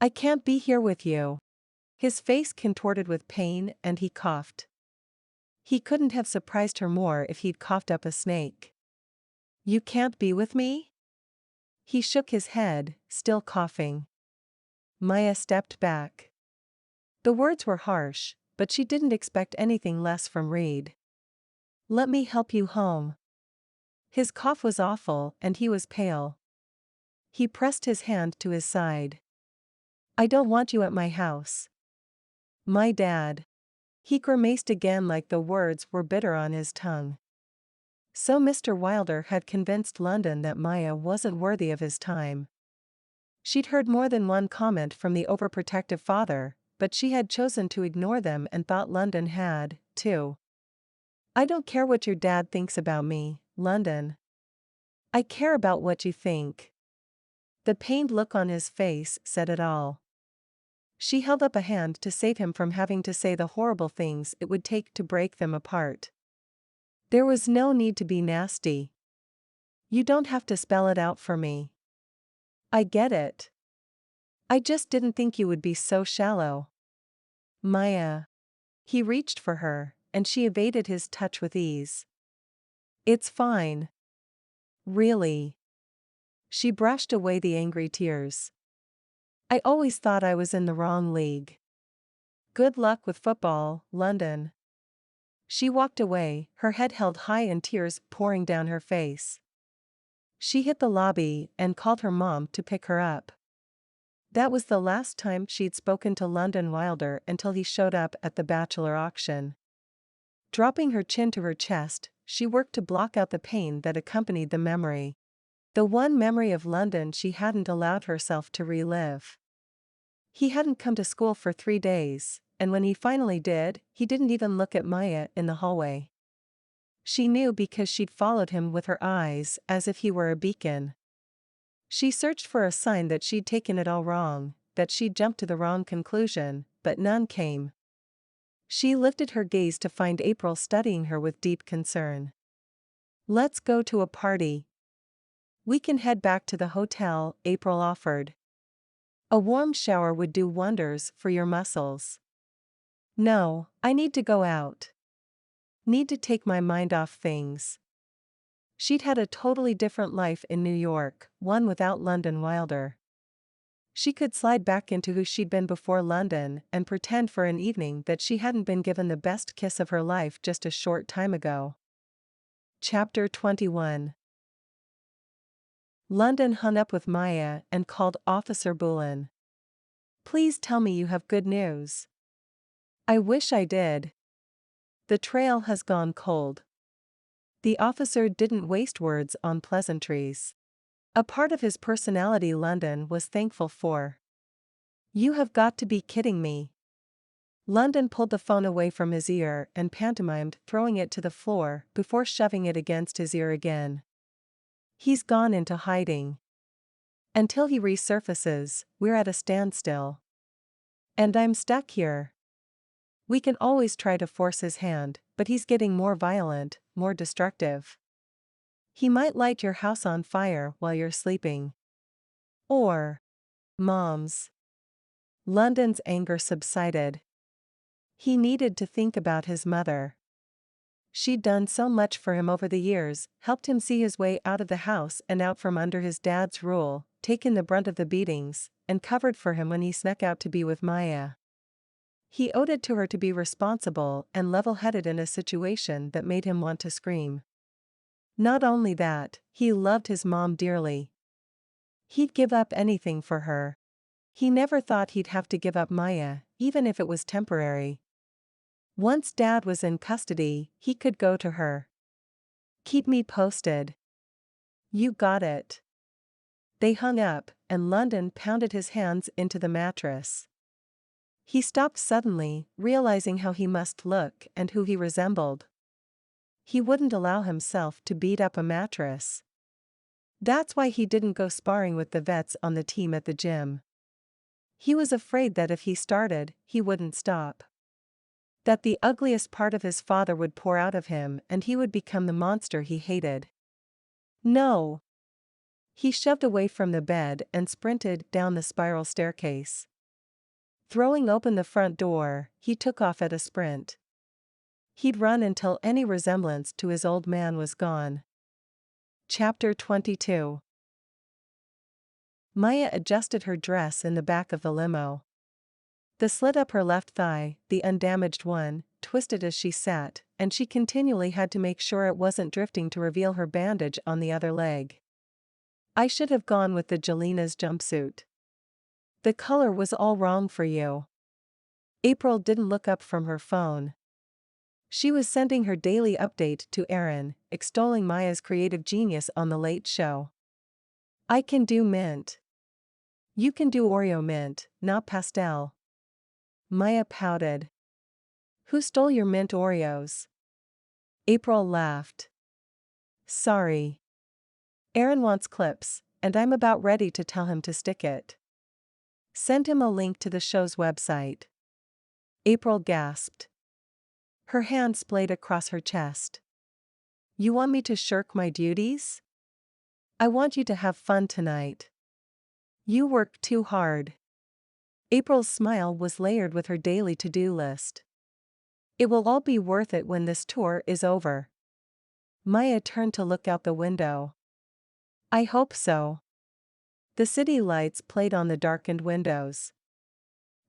I can't be here with you. His face contorted with pain and he coughed. He couldn't have surprised her more if he'd coughed up a snake. You can't be with me? He shook his head, still coughing. Maia stepped back. The words were harsh, but she didn't expect anything less from Reed. Let me help you home. His cough was awful and he was pale. He pressed his hand to his side. I don't want you at my house. My dad. He grimaced again like the words were bitter on his tongue. So Mr. Wilder had convinced London that Maia wasn't worthy of his time. She'd heard more than one comment from the overprotective father, but she had chosen to ignore them and thought London had, too. I don't care what your dad thinks about me, London. I care about what you think. The pained look on his face said it all. She held up a hand to save him from having to say the horrible things it would take to break them apart. There was no need to be nasty. You don't have to spell it out for me. I get it. I just didn't think you would be so shallow. Maia. He reached for her, and she evaded his touch with ease. It's fine. Really. She brushed away the angry tears. I always thought I was in the wrong league. Good luck with football, London. She walked away, her head held high and tears pouring down her face. She hit the lobby and called her mom to pick her up. That was the last time she'd spoken to London Wilder until he showed up at the bachelor auction. Dropping her chin to her chest, she worked to block out the pain that accompanied the memory. The one memory of London she hadn't allowed herself to relive. He hadn't come to school for 3 days, and when he finally did, he didn't even look at Maia in the hallway. She knew because she'd followed him with her eyes as if he were a beacon. She searched for a sign that she'd taken it all wrong, that she'd jumped to the wrong conclusion, but none came. She lifted her gaze to find April studying her with deep concern. Let's go to a party. We can head back to the hotel, April offered. A warm shower would do wonders for your muscles. No, I need to go out. Need to take my mind off things. She'd had a totally different life in New York, one without London Wilder. She could slide back into who she'd been before London and pretend for an evening that she hadn't been given the best kiss of her life just a short time ago. Chapter 21. London hung up with Maia and called Officer Bullen. Please tell me you have good news. I wish I did. The trail has gone cold. The officer didn't waste words on pleasantries. A part of his personality London was thankful for. You have got to be kidding me. London pulled the phone away from his ear and pantomimed throwing it to the floor before shoving it against his ear again. He's gone into hiding. Until he resurfaces, we're at a standstill. And I'm stuck here. We can always try to force his hand, but he's getting more violent, more destructive. He might light your house on fire while you're sleeping. Or, Mom's. London's anger subsided. He needed to think about his mother. She'd done so much for him over the years, helped him see his way out of the house and out from under his dad's rule, taken the brunt of the beatings, and covered for him when he snuck out to be with Maia. He owed it to her to be responsible and level-headed in a situation that made him want to scream. Not only that, he loved his mom dearly. He'd give up anything for her. He never thought he'd have to give up Maia, even if it was temporary. Once Dad was in custody, he could go to her. Keep me posted. You got it. They hung up, and London pounded his hands into the mattress. He stopped suddenly, realizing how he must look and who he resembled. He wouldn't allow himself to beat up a mattress. That's why he didn't go sparring with the vets on the team at the gym. He was afraid that if he started, he wouldn't stop. That the ugliest part of his father would pour out of him and he would become the monster he hated. No. He shoved away from the bed and sprinted down the spiral staircase. Throwing open the front door, he took off at a sprint. He'd run until any resemblance to his old man was gone. Chapter 22. Maia adjusted her dress in the back of the limo. The slit up her left thigh, the undamaged one, twisted as she sat, and she continually had to make sure it wasn't drifting to reveal her bandage on the other leg. I should have gone with the Jelina's jumpsuit. The color was all wrong for you. April didn't look up from her phone. She was sending her daily update to Aaron, extolling Maia's creative genius on The Late Show. I can do mint. You can do Oreo mint, not pastel. Maia pouted. Who stole your mint Oreos? April laughed. Sorry. Aaron wants clips, and I'm about ready to tell him to stick it. Send him a link to the show's website. April gasped. Her hand splayed across her chest. You want me to shirk my duties? I want you to have fun tonight. You work too hard. April's smile was layered with her daily to-do list. It will all be worth it when this tour is over. Maia turned to look out the window. I hope so. The city lights played on the darkened windows.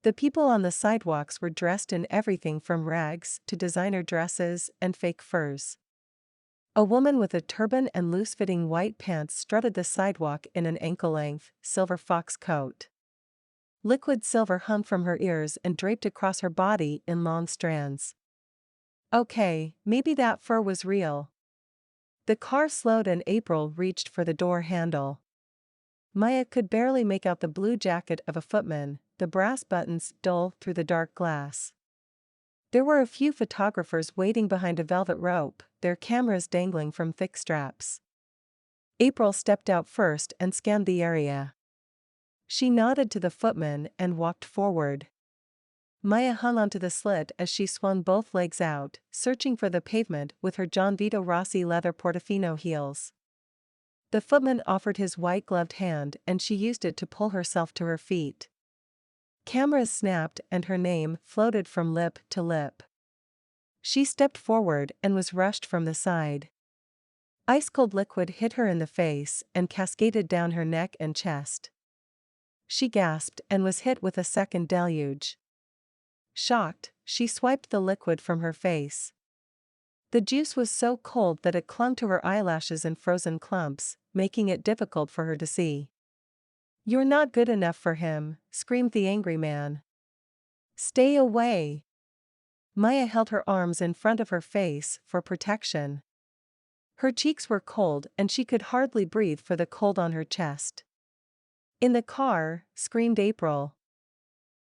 The people on the sidewalks were dressed in everything from rags to designer dresses and fake furs. A woman with a turban and loose-fitting white pants strutted the sidewalk in an ankle-length, silver fox coat. Liquid silver hung from her ears and draped across her body in long strands. Okay, maybe that fur was real. The car slowed and April reached for the door handle. Maia could barely make out the blue jacket of a footman, the brass buttons dull through the dark glass. There were a few photographers waiting behind a velvet rope, their cameras dangling from thick straps. April stepped out first and scanned the area. She nodded to the footman and walked forward. Maia hung onto the slit as she swung both legs out, searching for the pavement with her John Vito Rossi leather Portofino heels. The footman offered his white-gloved hand and she used it to pull herself to her feet. Cameras snapped and her name floated from lip to lip. She stepped forward and was rushed from the side. Ice-cold liquid hit her in the face and cascaded down her neck and chest. She gasped and was hit with a second deluge. Shocked, she swiped the liquid from her face. The juice was so cold that it clung to her eyelashes in frozen clumps, making it difficult for her to see. "You're not good enough for him," screamed the angry man. "Stay away!" Maia held her arms in front of her face for protection. Her cheeks were cold and she could hardly breathe for the cold on her chest. "In the car!" screamed April.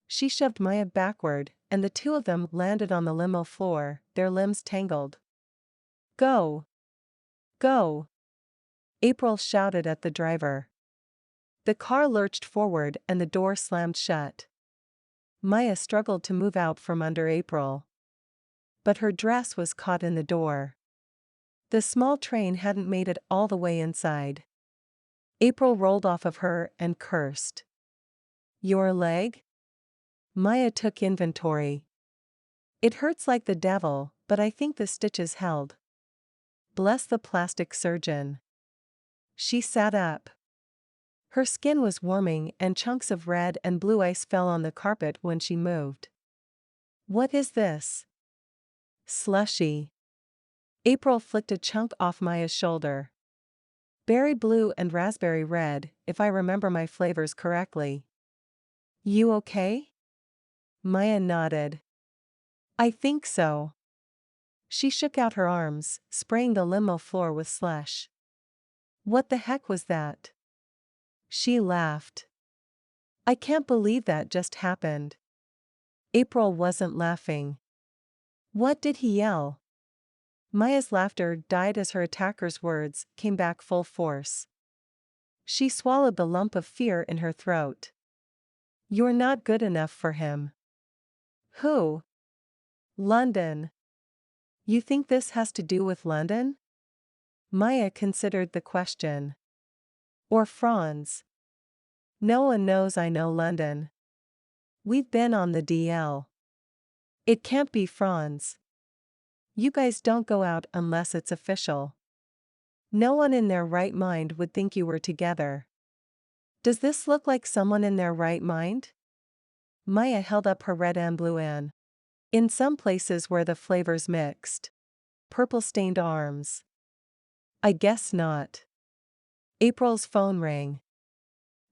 She shoved Maia backward, and the two of them landed on the limo floor, their limbs tangled. "Go! Go!" April shouted at the driver. The car lurched forward and the door slammed shut. Maia struggled to move out from under April. But her dress was caught in the door. The small train hadn't made it all the way inside. April rolled off of her and cursed. "Your leg?" Maia took inventory. "It hurts like the devil, but I think the stitches held. Bless the plastic surgeon." She sat up. Her skin was warming and chunks of red and blue ice fell on the carpet when she moved. "What is this?" "Slushy." April flicked a chunk off Maia's shoulder. "Berry blue and raspberry red, if I remember my flavors correctly." "You okay?" Maia nodded. "I think so." She shook out her arms, spraying the limo floor with slush. "What the heck was that?" She laughed. "I can't believe that just happened." April wasn't laughing. "What did he yell?" Maia's laughter died as her attacker's words came back full force. She swallowed the lump of fear in her throat. "You're not good enough for him." "Who?" "London." "You think this has to do with London?" Maia considered the question. "Or Franz?" "No one knows I know London. We've been on the DL. It can't be Franz. You guys don't go out unless it's official. No one in their right mind would think you were together. Does this look like someone in their right mind?" Maia held up her red and blue Anne. "In some places where the flavors mixed. Purple-stained arms." "I guess not." April's phone rang.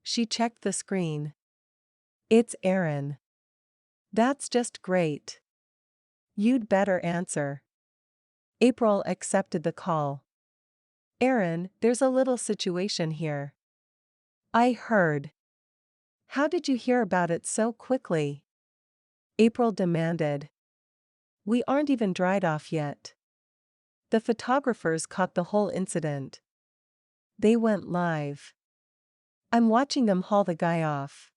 She checked the screen. "It's Aaron." "That's just great. You'd better answer." April accepted the call. "Aaron, there's a little situation here." "I heard." "How did you hear about it so quickly?" April demanded. "We aren't even dried off yet. The photographers caught the whole incident. They went live. I'm watching them haul the guy off.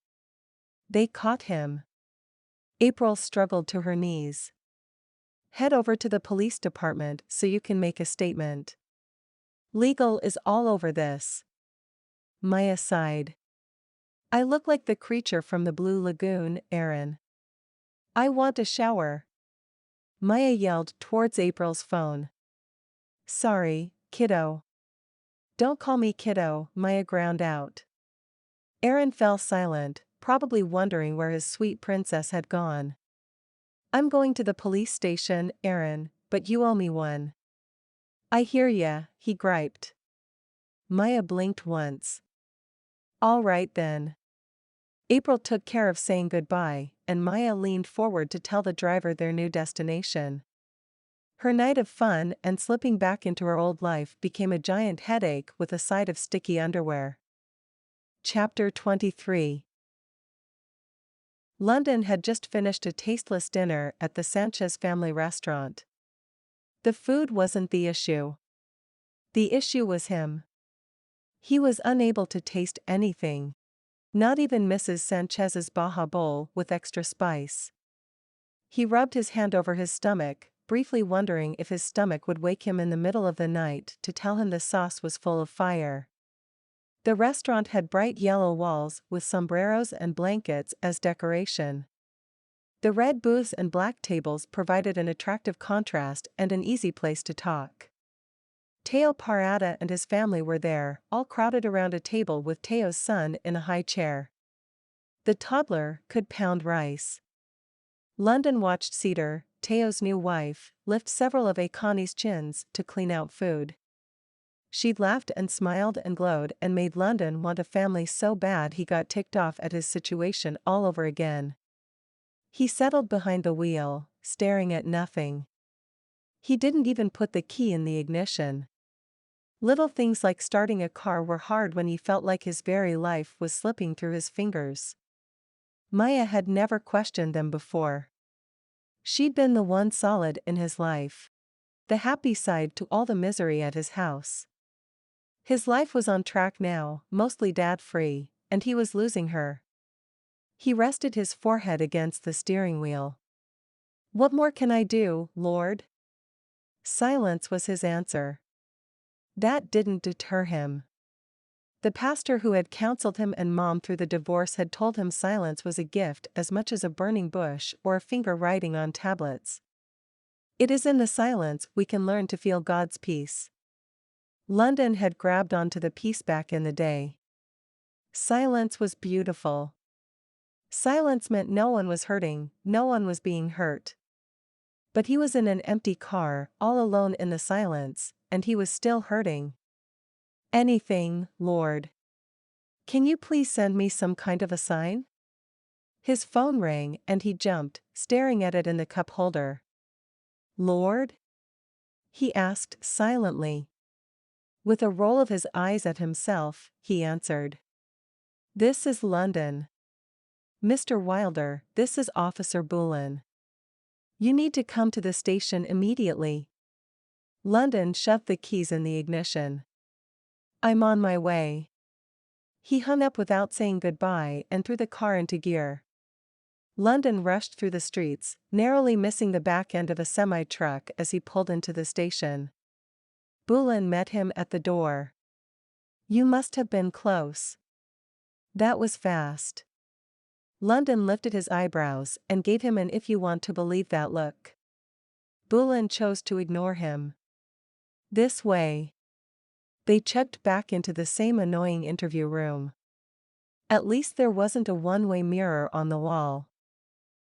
They caught him." April struggled to her knees. "Head over to the police department so you can make a statement. Legal is all over this." Maia sighed. "I look like the creature from the Blue Lagoon, Aaron. I want a shower." Maia yelled towards April's phone. "Sorry, kiddo." "Don't call me kiddo," Maia ground out. Aaron fell silent, probably wondering where his sweet princess had gone. "I'm going to the police station, Aaron, but you owe me one." "I hear ya," he griped. Maia blinked once. "All right then." April took care of saying goodbye, and Maia leaned forward to tell the driver their new destination. Her night of fun and slipping back into her old life became a giant headache with a side of sticky underwear. Chapter 23. London had just finished a tasteless dinner at the Sanchez family restaurant. The food wasn't the issue. The issue was him. He was unable to taste anything. Not even Mrs. Sanchez's Baja bowl with extra spice. He rubbed his hand over his stomach, briefly wondering if his stomach would wake him in the middle of the night to tell him the sauce was full of fire. The restaurant had bright yellow walls with sombreros and blankets as decoration. The red booths and black tables provided an attractive contrast and an easy place to talk. Teo Parada and his family were there, all crowded around a table with Teo's son in a high chair. The toddler could pound rice. London watched Cedar, Teo's new wife, lift several of Akani's chins to clean out food. She laughed and smiled and glowed and made London want a family so bad he got ticked off at his situation all over again. He settled behind the wheel, staring at nothing. He didn't even put the key in the ignition. Little things like starting a car were hard when he felt like his very life was slipping through his fingers. Maia had never questioned them before. She'd been the one solid in his life. The happy side to all the misery at his house. His life was on track now, mostly dad-free, and he was losing her. He rested his forehead against the steering wheel. "What more can I do, Lord?" Silence was his answer. That didn't deter him. The pastor who had counseled him and Mom through the divorce had told him silence was a gift as much as a burning bush or a finger writing on tablets. It is in the silence we can learn to feel God's peace. London had grabbed onto the peace back in the day. Silence was beautiful. Silence meant no one was hurting, no one was being hurt. But he was in an empty car, all alone in the silence, and he was still hurting. "Anything, Lord. Can you please send me some kind of a sign?" His phone rang and he jumped, staring at it in the cup holder. "Lord?" he asked silently. With a roll of his eyes at himself, he answered. "This is London. Mr. Wilder, this is Officer Bullen. You need to come to the station immediately." London shoved the keys in the ignition. "I'm on my way." He hung up without saying goodbye and threw the car into gear. London rushed through the streets, narrowly missing the back end of a semi-truck as he pulled into the station. Bullen met him at the door. "You must have been close. That was fast." London lifted his eyebrows and gave him an "if you want to believe that" look. Bullen chose to ignore him. "This way." They checked back into the same annoying interview room. At least there wasn't a one-way mirror on the wall.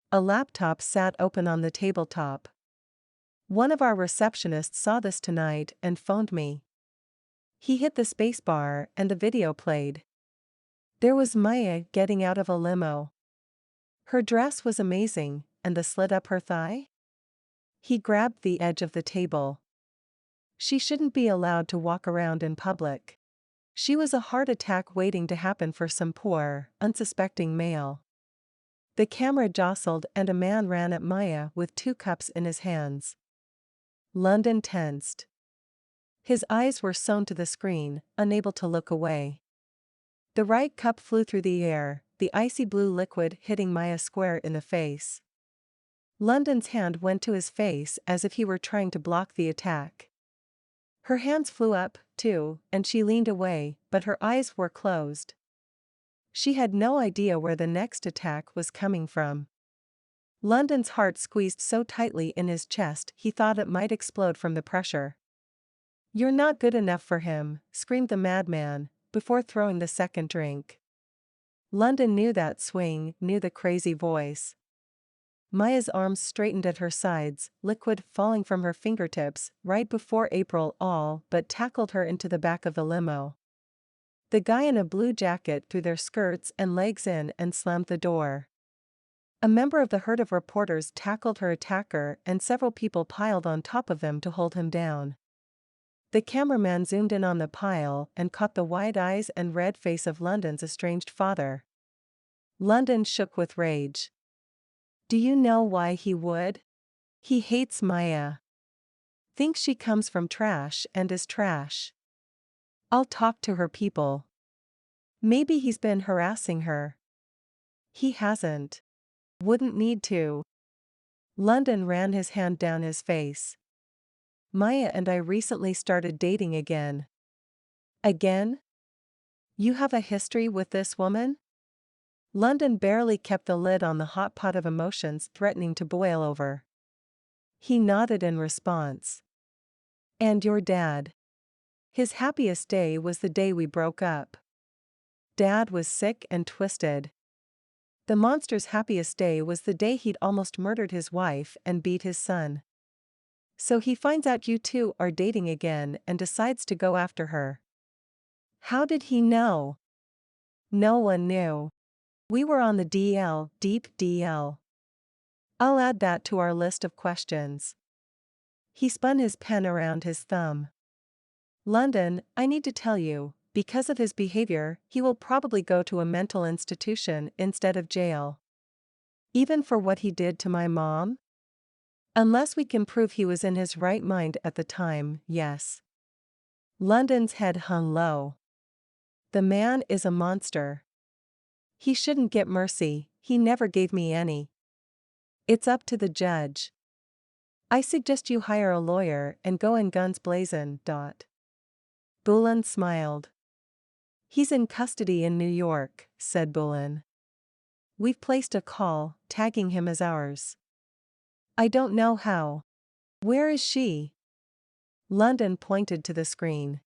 A laptop sat open on the tabletop. "One of our receptionists saw this tonight and phoned me." He hit the spacebar and the video played. There was Maia getting out of a limo. Her dress was amazing, and the slit up her thigh? He grabbed the edge of the table. She shouldn't be allowed to walk around in public. She was a heart attack waiting to happen for some poor, unsuspecting male. The camera jostled and a man ran at Maia with 2 cups in his hands. London tensed. His eyes were sewn to the screen, unable to look away. The right cup flew through the air, the icy blue liquid hitting Maia square in the face. London's hand went to his face as if he were trying to block the attack. Her hands flew up, too, and she leaned away, but her eyes were closed. She had no idea where the next attack was coming from. London's heart squeezed so tightly in his chest he thought it might explode from the pressure. "You're not good enough for him," screamed the madman, before throwing the second drink. London knew that swing, knew the crazy voice. Maia's arms straightened at her sides, liquid falling from her fingertips, right before April all but tackled her into the back of the limo. The guy in a blue jacket threw their skirts and legs in and slammed the door. A member of the herd of reporters tackled her attacker and several people piled on top of them to hold him down. The cameraman zoomed in on the pile and caught the wide eyes and red face of London's estranged father. London shook with rage. Do you know why he would? He hates Maia. Thinks she comes from trash and is trash. I'll talk to her people. Maybe he's been harassing her. He hasn't. Wouldn't need to. London ran his hand down his face. Maia and I recently started dating again. Again? You have a history with this woman? London barely kept the lid on the hot pot of emotions threatening to boil over. He nodded in response. And your dad? His happiest day was the day we broke up. Dad was sick and twisted. The monster's happiest day was the day he'd almost murdered his wife and beat his son. So he finds out you two are dating again and decides to go after her. How did he know? No one knew. We were on the DL, deep DL. I'll add that to our list of questions. He spun his pen around his thumb. London, I need to tell you, because of his behavior, he will probably go to a mental institution instead of jail. Even for what he did to my mom? Unless we can prove he was in his right mind at the time, yes. London's head hung low. The man is a monster. He shouldn't get mercy, he never gave me any. It's up to the judge. I suggest you hire a lawyer and go in guns blazing. Bullen smiled. He's in custody in New York, said Bullen. We've placed a call, tagging him as ours. I don't know how. Where is she? London pointed to the screen.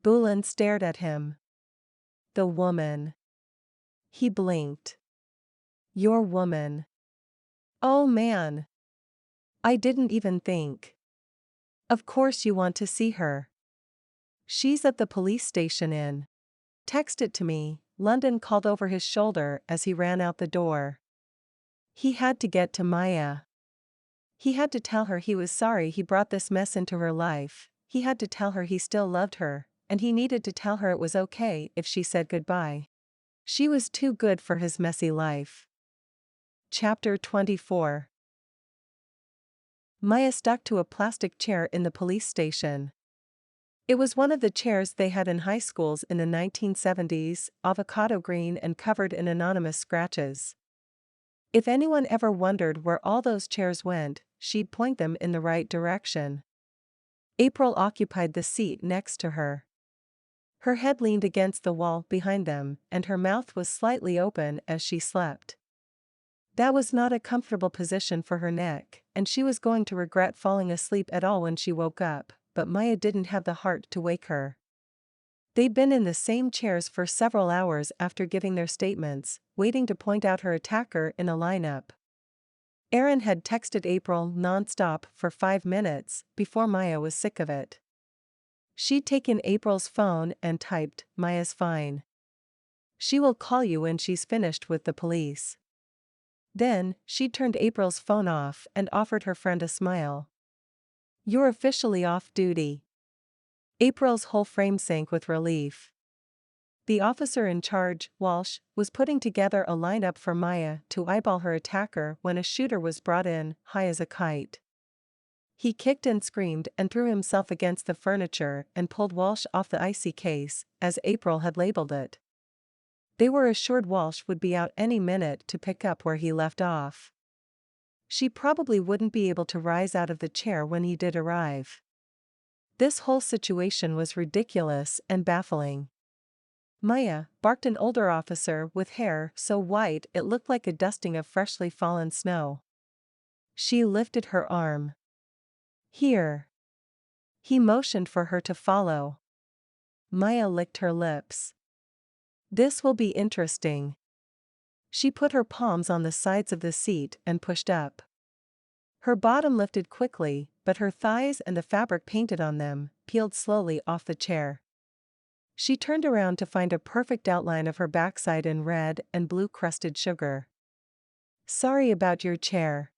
Bullen stared at him. The woman. He blinked. Your woman. Oh man. I didn't even think. Of course you want to see her. She's at the police station in. Text it to me, London called over his shoulder as he ran out the door. He had to get to Maia. He had to tell her he was sorry he brought this mess into her life, he had to tell her he still loved her, and he needed to tell her it was okay if she said goodbye. She was too good for his messy life. Chapter 24. Maia stuck to a plastic chair in the police station. It was one of the chairs they had in high schools in the 1970s, avocado green and covered in anonymous scratches. If anyone ever wondered where all those chairs went, she'd point them in the right direction. April occupied the seat next to her. Her head leaned against the wall behind them, and her mouth was slightly open as she slept. That was not a comfortable position for her neck, and she was going to regret falling asleep at all when she woke up, but Maia didn't have the heart to wake her. They'd been in the same chairs for several hours after giving their statements, waiting to point out her attacker in a lineup. Aaron had texted April non-stop for 5 minutes before Maia was sick of it. She'd taken April's phone and typed, "Maia's fine. She will call you when she's finished with the police." Then, she turned April's phone off and offered her friend a smile. "You're officially off duty." April's whole frame sank with relief. The officer in charge, Walsh, was putting together a lineup for Maia to eyeball her attacker when a shooter was brought in, high as a kite. He kicked and screamed and threw himself against the furniture and pulled Walsh off the icy case, as April had labeled it. They were assured Walsh would be out any minute to pick up where he left off. She probably wouldn't be able to rise out of the chair when he did arrive. This whole situation was ridiculous and baffling. Maia, barked an older officer with hair so white it looked like a dusting of freshly fallen snow. She lifted her arm. Here. He motioned for her to follow. Maia licked her lips. This will be interesting. She put her palms on the sides of the seat and pushed up. Her bottom lifted quickly, but her thighs and the fabric painted on them peeled slowly off the chair. She turned around to find a perfect outline of her backside in red and blue crusted sugar. Sorry about your chair.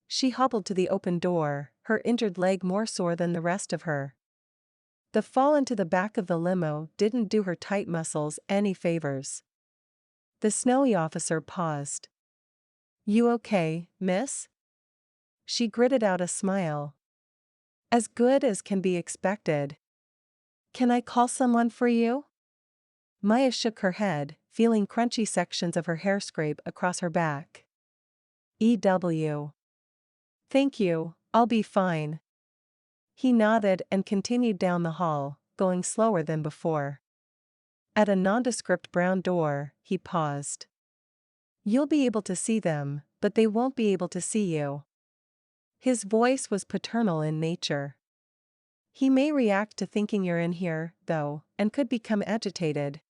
She hobbled to the open door, her injured leg more sore than the rest of her. The fall into the back of the limo didn't do her tight muscles any favors. The snowy officer paused. You okay, miss? She gritted out a smile. As good as can be expected. Can I call someone for you? Maia shook her head, feeling crunchy sections of her hair scrape across her back. EW. Thank you, I'll be fine. He nodded and continued down the hall, going slower than before. At a nondescript brown door, he paused. You'll be able to see them, but they won't be able to see you. His voice was paternal in nature. He may react to thinking you're in here, though, and could become agitated.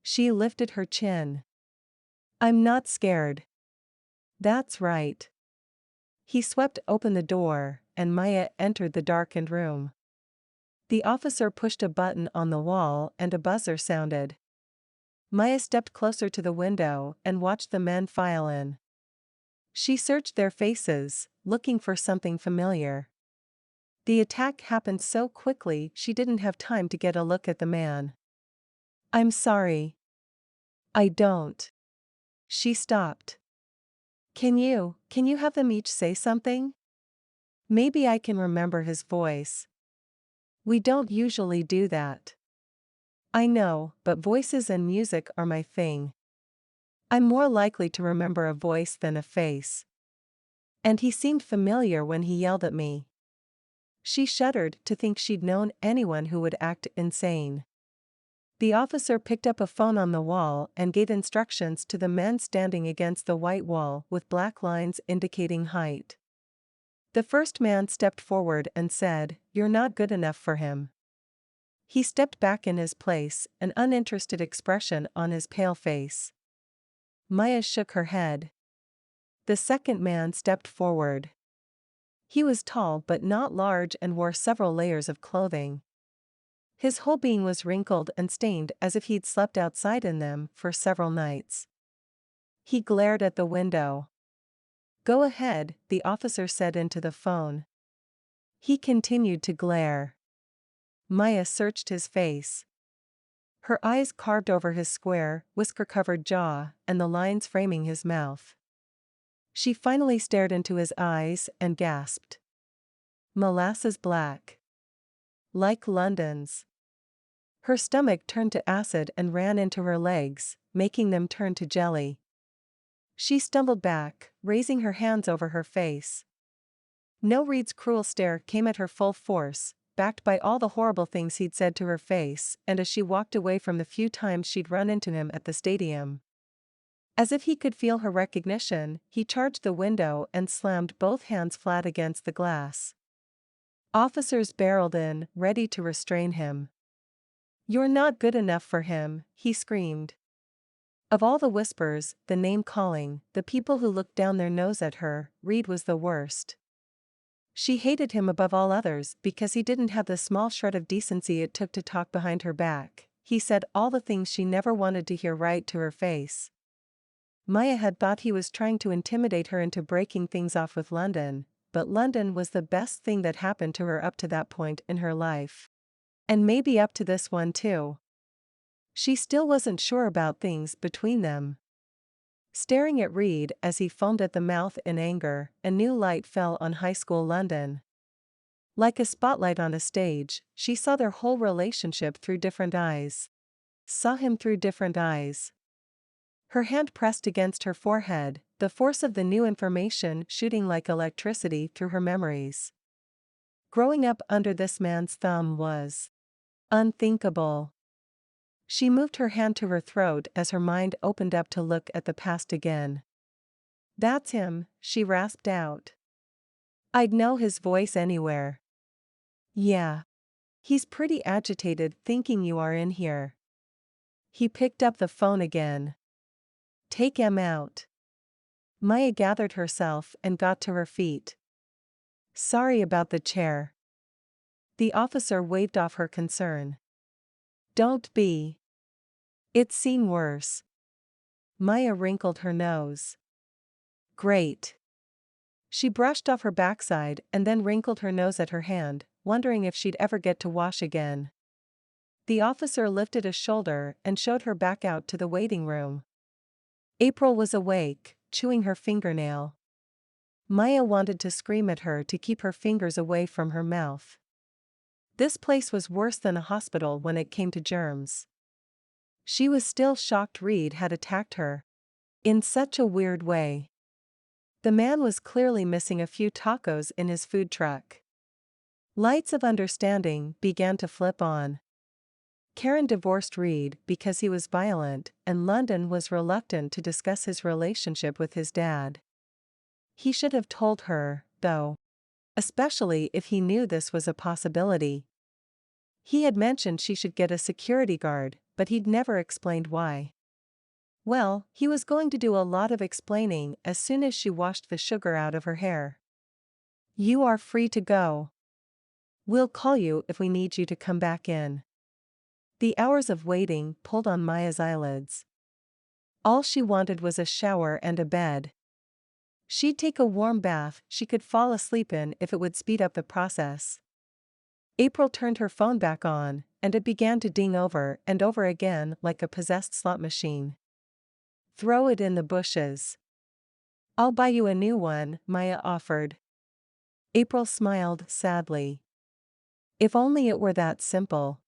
She lifted her chin. I'm not scared. That's right. He swept open the door, and Maia entered the darkened room. The officer pushed a button on the wall and a buzzer sounded. Maia stepped closer to the window and watched the men file in. She searched their faces, looking for something familiar. The attack happened so quickly she didn't have time to get a look at the man. I'm sorry. I don't. She stopped. Can you have them each say something? Maybe I can remember his voice. We don't usually do that. I know, but voices and music are my thing. I'm more likely to remember a voice than a face. And he seemed familiar when he yelled at me. She shuddered to think she'd known anyone who would act insane. The officer picked up a phone on the wall and gave instructions to the men standing against the white wall with black lines indicating height. The first man stepped forward and said, "You're not good enough for him." He stepped back in his place, an uninterested expression on his pale face. Maia shook her head. The second man stepped forward. He was tall but not large and wore several layers of clothing. His whole being was wrinkled and stained as if he'd slept outside in them for several nights. He glared at the window. Go ahead, the officer said into the phone. He continued to glare. Maia searched his face. Her eyes carved over his square, whisker-covered jaw, and the lines framing his mouth. She finally stared into his eyes and gasped. Molasses black. Like London's. Her stomach turned to acid and ran into her legs, making them turn to jelly. She stumbled back, raising her hands over her face. No, Reed's cruel stare came at her full force, backed by all the horrible things he'd said to her face, and as she walked away from the few times she'd run into him at the stadium. As if he could feel her recognition, he charged the window and slammed both hands flat against the glass. Officers barreled in, ready to restrain him. You're not good enough for him, he screamed. Of all the whispers, the name-calling, the people who looked down their nose at her, Reed was the worst. She hated him above all others because he didn't have the small shred of decency it took to talk behind her back. He said all the things she never wanted to hear right to her face. Maia had thought he was trying to intimidate her into breaking things off with London, but London was the best thing that happened to her up to that point in her life. And maybe up to this one too. She still wasn't sure about things between them. Staring at Reed as he foamed at the mouth in anger, a new light fell on high school London. Like a spotlight on a stage, she saw their whole relationship through different eyes. Saw him through different eyes. Her hand pressed against her forehead, the force of the new information shooting like electricity through her memories. Growing up under this man's thumb was unthinkable. She moved her hand to her throat as her mind opened up to look at the past again. That's him, she rasped out. I'd know his voice anywhere. Yeah. He's pretty agitated thinking you are in here. He picked up the phone again. Take him out. Maia gathered herself and got to her feet. Sorry about the chair. The officer waved off her concern. Don't be. It's seen worse. Maia wrinkled her nose. Great. She brushed off her backside and then wrinkled her nose at her hand, wondering if she'd ever get to wash again. The officer lifted a shoulder and showed her back out to the waiting room. April was awake, chewing her fingernail. Maia wanted to scream at her to keep her fingers away from her mouth. This place was worse than a hospital when it came to germs. She was still shocked Reed had attacked her. In such a weird way. The man was clearly missing a few tacos in his food truck. Lights of understanding began to flip on. Karen divorced Reed because he was violent, and London was reluctant to discuss his relationship with his dad. He should have told her, though. Especially if he knew this was a possibility. He had mentioned she should get a security guard, but he'd never explained why. Well, he was going to do a lot of explaining as soon as she washed the sugar out of her hair. "You are free to go. We'll call you if we need you to come back in." The hours of waiting pulled on Maia's eyelids. All she wanted was a shower and a bed. She'd take a warm bath she could fall asleep in if it would speed up the process. April turned her phone back on, and it began to ding over and over again like a possessed slot machine. "Throw it in the bushes." "I'll buy you a new one," Maia offered. April smiled sadly. If only it were that simple.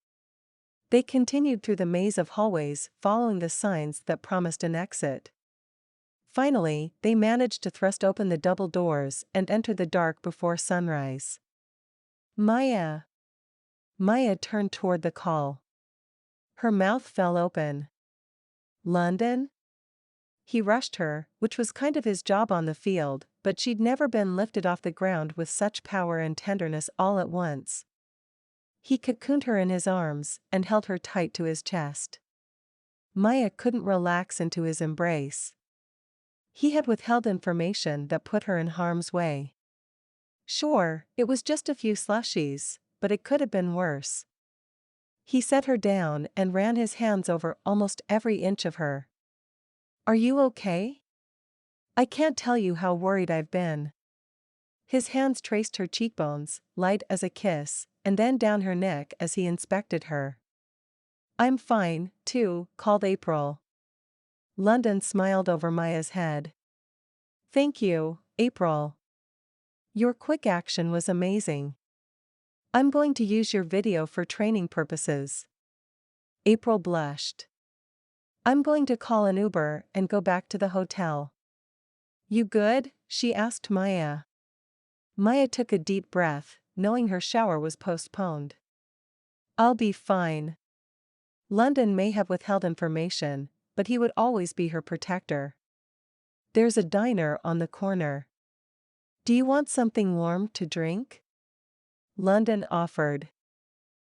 They continued through the maze of hallways, following the signs that promised an exit. Finally, they managed to thrust open the double doors and enter the dark before sunrise. "Maia." Maia turned toward the call. Her mouth fell open. "London?" He rushed her, which was kind of his job on the field, but she'd never been lifted off the ground with such power and tenderness all at once. He cocooned her in his arms and held her tight to his chest. Maia couldn't relax into his embrace. He had withheld information that put her in harm's way. Sure, it was just a few slushies, but it could have been worse. He set her down and ran his hands over almost every inch of her. "Are you okay? I can't tell you how worried I've been." His hands traced her cheekbones, light as a kiss, and then down her neck as he inspected her. "I'm fine, too," called April. London smiled over Maia's head. "Thank you, April. Your quick action was amazing. I'm going to use your video for training purposes." April blushed. "I'm going to call an Uber and go back to the hotel." "You good?" she asked Maia. Maia took a deep breath, knowing her shower was postponed. "I'll be fine." London may have withheld information, but he would always be her protector. "There's a diner on the corner. Do you want something warm to drink?" London offered.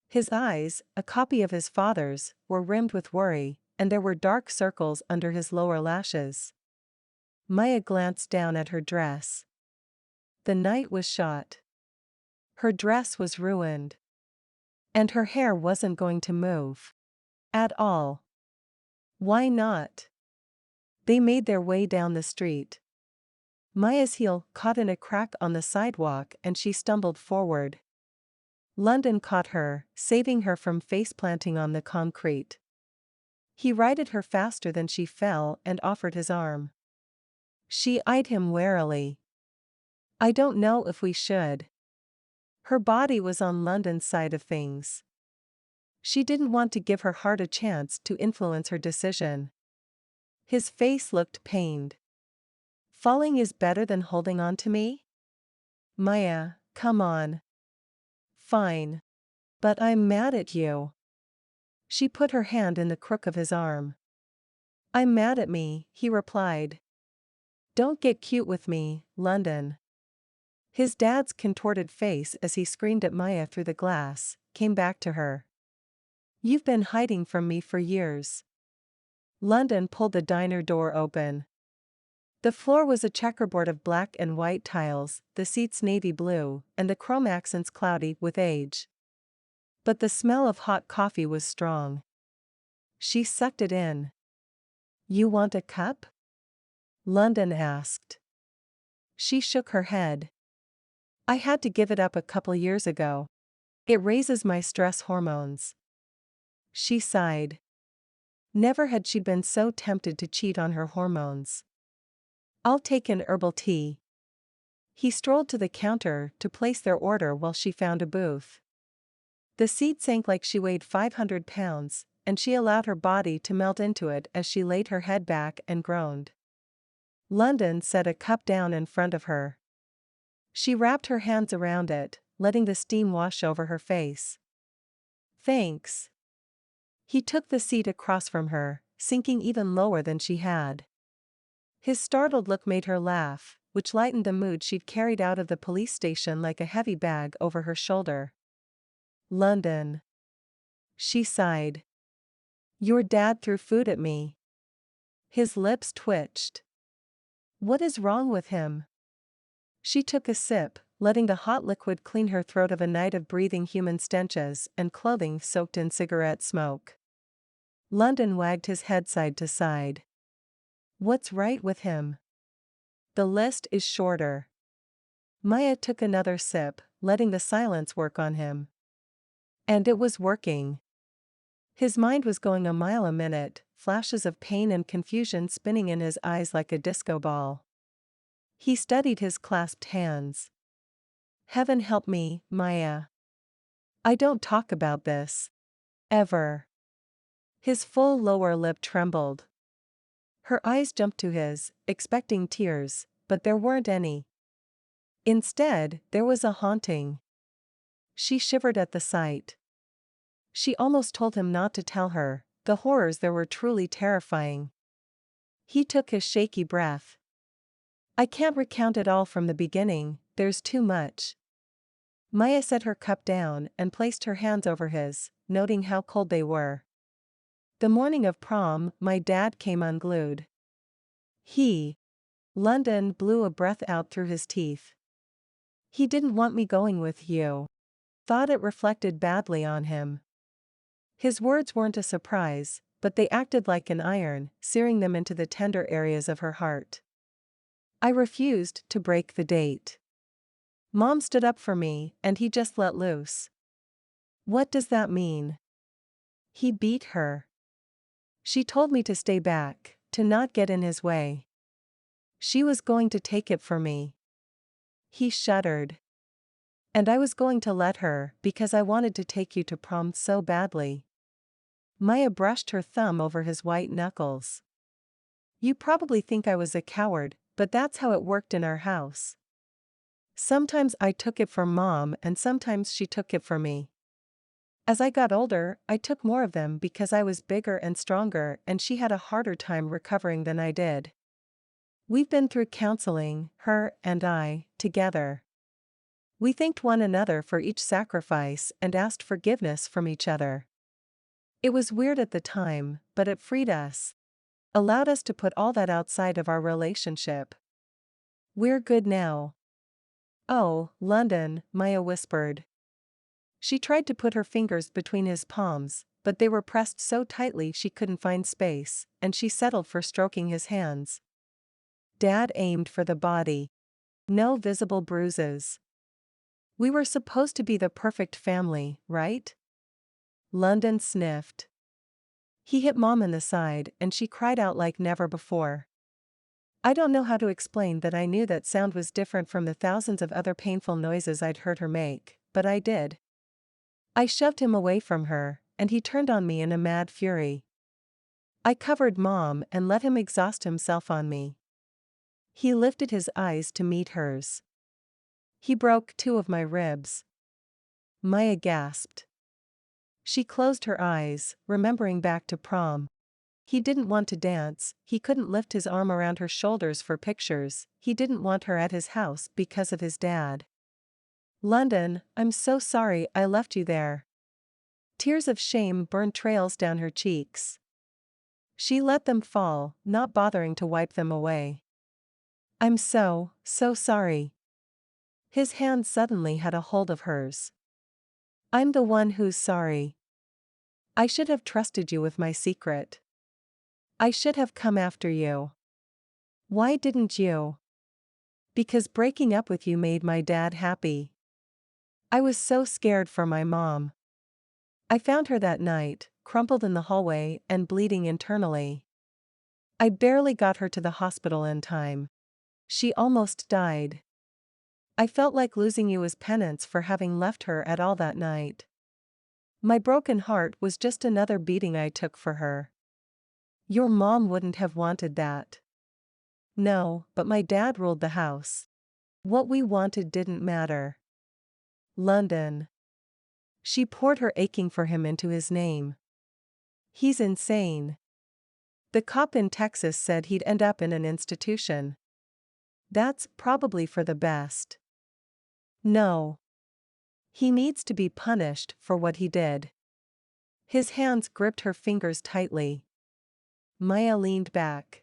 His eyes, a copy of his father's, were rimmed with worry, and there were dark circles under his lower lashes. Maia glanced down at her dress. The night was shot. Her dress was ruined. And her hair wasn't going to move. At all. Why not? They made their way down the street. Maia's heel caught in a crack on the sidewalk and she stumbled forward. London caught her, saving her from face-planting on the concrete. He righted her faster than she fell and offered his arm. She eyed him warily. "I don't know if we should." Her body was on London's side of things. She didn't want to give her heart a chance to influence her decision. His face looked pained. "Falling is better than holding on to me?" "Maia, come on." "Fine. But I'm mad at you." She put her hand in the crook of his arm. "I'm mad at me," he replied. "Don't get cute with me, London." His dad's contorted face as he screamed at Maia through the glass came back to her. "You've been hiding from me for years." London pulled the diner door open. The floor was a checkerboard of black and white tiles, the seats navy blue, and the chrome accents cloudy with age. But the smell of hot coffee was strong. She sucked it in. "You want a cup?" London asked. She shook her head. "I had to give it up a couple years ago. It raises my stress hormones." She sighed. Never had she been so tempted to cheat on her hormones. "I'll take an herbal tea." He strolled to the counter to place their order while she found a booth. The seat sank like she weighed 500 pounds, and she allowed her body to melt into it as she laid her head back and groaned. London set a cup down in front of her. She wrapped her hands around it, letting the steam wash over her face. "Thanks." He took the seat across from her, sinking even lower than she had. His startled look made her laugh, which lightened the mood she'd carried out of the police station like a heavy bag over her shoulder. London. She sighed. Your dad threw food at me. His lips twitched. What is wrong with him? She took a sip, letting the hot liquid clean her throat of a night of breathing human stenches and clothing soaked in cigarette smoke. London wagged his head side to side. What's right with him? The list is shorter. Maia took another sip, letting the silence work on him. And it was working. His mind was going a mile a minute, flashes of pain and confusion spinning in his eyes like a disco ball. He studied his clasped hands. Heaven help me, Maia. I don't talk about this. Ever. His full lower lip trembled. Her eyes jumped to his, expecting tears, but there weren't any. Instead, there was a haunting. She shivered at the sight. She almost told him not to tell her, the horrors there were truly terrifying. He took his shaky breath. I can't recount it all from the beginning, there's too much. Maia set her cup down and placed her hands over his, noting how cold they were. The morning of prom, my dad came unglued. London blew a breath out through his teeth. He didn't want me going with you. Thought it reflected badly on him. His words weren't a surprise, but they acted like an iron, searing them into the tender areas of her heart. I refused to break the date. Mom stood up for me, and he just let loose. What does that mean? He beat her. She told me to stay back, to not get in his way. She was going to take it for me. He shuddered. And I was going to let her, because I wanted to take you to prom so badly. Maia brushed her thumb over his white knuckles. You probably think I was a coward, but that's how it worked in our house. Sometimes I took it for Mom and sometimes she took it for me. As I got older, I took more of them because I was bigger and stronger and she had a harder time recovering than I did. We've been through counseling, her and I, together. We thanked one another for each sacrifice and asked forgiveness from each other. It was weird at the time, but it freed us. Allowed us to put all that outside of our relationship. We're good now. Oh, London, Maia whispered. She tried to put her fingers between his palms, but they were pressed so tightly she couldn't find space, and she settled for stroking his hands. Dad aimed for the body. No visible bruises. We were supposed to be the perfect family, right? London sniffed. He hit Mom in the side and she cried out like never before. I don't know how to explain that I knew that sound was different from the thousands of other painful noises I'd heard her make, but I did. I shoved him away from her, and he turned on me in a mad fury. I covered Mom and let him exhaust himself on me. He lifted his eyes to meet hers. He broke 2 of my ribs. Maia gasped. She closed her eyes, remembering back to prom. He didn't want to dance, he couldn't lift his arm around her shoulders for pictures, he didn't want her at his house because of his dad. London, I'm so sorry I left you there. Tears of shame burned trails down her cheeks. She let them fall, not bothering to wipe them away. I'm so sorry. His hand suddenly had a hold of hers. I'm the one who's sorry. I should have trusted you with my secret. I should have come after you. Why didn't you? Because breaking up with you made my dad happy. I was so scared for my mom. I found her that night, crumpled in the hallway and bleeding internally. I barely got her to the hospital in time. She almost died. I felt like losing you as penance for having left her at all that night. My broken heart was just another beating I took for her. Your mom wouldn't have wanted that. No, but my dad ruled the house. What we wanted didn't matter. London. She poured her aching for him into his name. He's insane. The cop in Texas said he'd end up in an institution. That's probably for the best. No. He needs to be punished for what he did. His hands gripped her fingers tightly. Maia leaned back.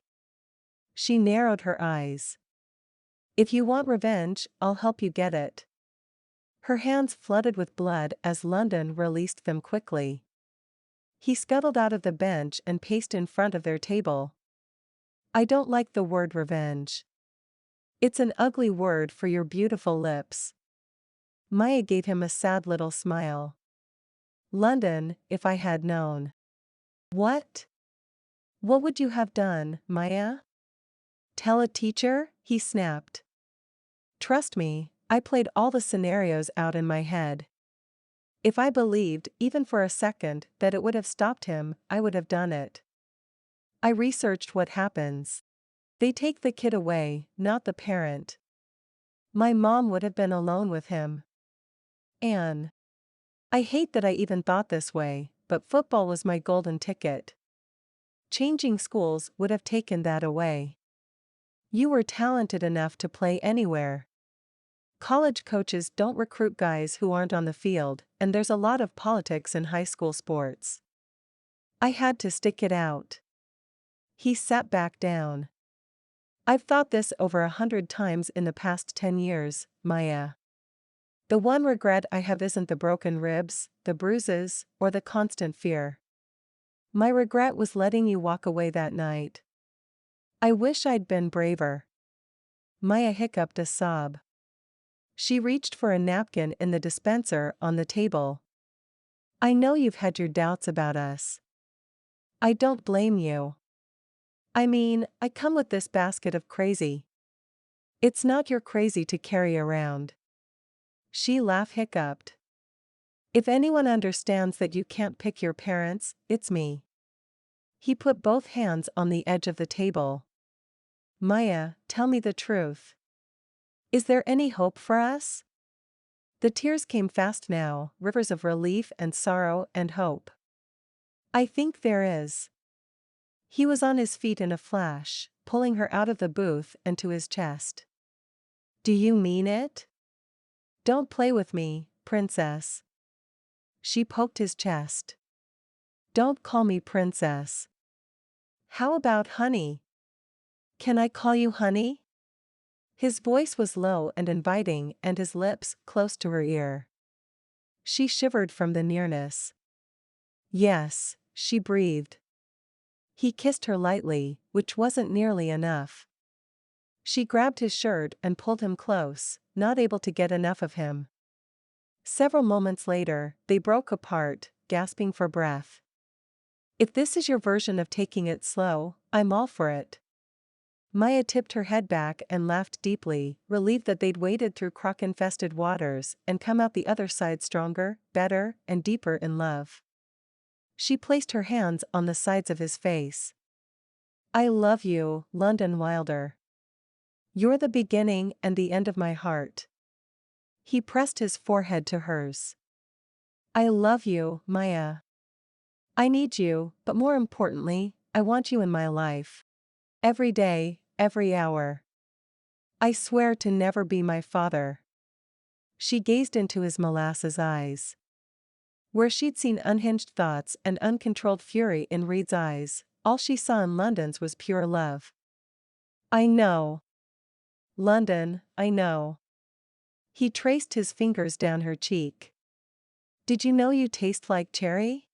She narrowed her eyes. If you want revenge, I'll help you get it. Her hands flooded with blood as London released them quickly. He scuttled out of the bench and paced in front of their table. I don't like the word revenge. It's an ugly word for your beautiful lips. Maia gave him a sad little smile. London, if I had known. What? What would you have done, Maia? Tell a teacher? He snapped. Trust me, I played all the scenarios out in my head. If I believed, even for a second, that it would have stopped him, I would have done it. I researched what happens. They take the kid away, not the parent. My mom would have been alone with him. Anne. I hate that I even thought this way, but football was my golden ticket. Changing schools would have taken that away. You were talented enough to play anywhere. College coaches don't recruit guys who aren't on the field, and there's a lot of politics in high school sports. I had to stick it out. He sat back down. I've thought this over 100 times in the past 10 years, Maia. The one regret I have isn't the broken ribs, the bruises, or the constant fear. My regret was letting you walk away that night. I wish I'd been braver. Maia hiccuped a sob. She reached for a napkin in the dispenser on the table. I know you've had your doubts about us. I don't blame you. I mean, I come with this basket of crazy. It's not your crazy to carry around. She hiccuped. If anyone understands that you can't pick your parents, it's me. He put both hands on the edge of the table. Maia, tell me the truth. Is there any hope for us? The tears came fast now, rivers of relief and sorrow and hope. I think there is. He was on his feet in a flash, pulling her out of the booth and to his chest. Do you mean it? Don't play with me, princess. She poked his chest. Don't call me princess. How about honey? Can I call you honey? His voice was low and inviting and his lips close to her ear. She shivered from the nearness. Yes, she breathed. He kissed her lightly, which wasn't nearly enough. She grabbed his shirt and pulled him close, not able to get enough of him. Several moments later, they broke apart, gasping for breath. If this is your version of taking it slow, I'm all for it. Maia tipped her head back and laughed deeply, relieved that they'd waded through croc-infested waters and come out the other side stronger, better, and deeper in love. She placed her hands on the sides of his face. I love you, London Wilder. You're the beginning and the end of my heart. He pressed his forehead to hers. I love you, Maia. I need you, but more importantly, I want you in my life. Every day, every hour. I swear to never be my father. She gazed into his molasses eyes. Where she'd seen unhinged thoughts and uncontrolled fury in Reed's eyes, all she saw in London's was pure love. I know. London, I know. He traced his fingers down her cheek. Did you know you taste like cherry?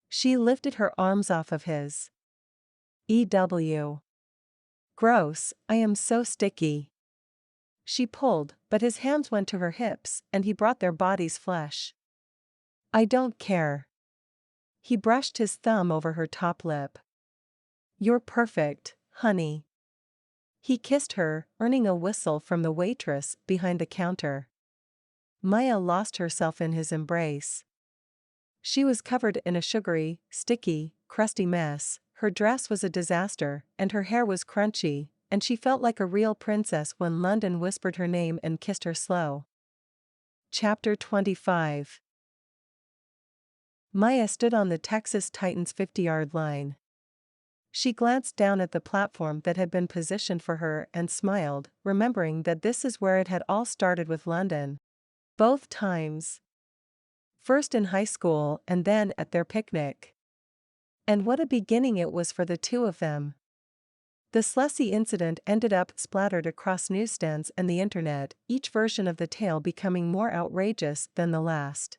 She lifted her arms off of his. EW. Gross, I am so sticky. She pulled, but his hands went to her hips and he brought their bodies flush. I don't care. He brushed his thumb over her top lip. You're perfect, honey. He kissed her, earning a whistle from the waitress behind the counter. Maia lost herself in his embrace. She was covered in a sugary, sticky, crusty mess, her dress was a disaster, and her hair was crunchy, and she felt like a real princess when London whispered her name and kissed her slow. Chapter 25. Maia stood on the Texas Titans' 50-yard line. She glanced down at the platform that had been positioned for her and smiled, remembering that this is where it had all started with London. Both times. First in high school and then at their picnic. And what a beginning it was for the two of them. The Slessy incident ended up splattered across newsstands and the internet, each version of the tale becoming more outrageous than the last.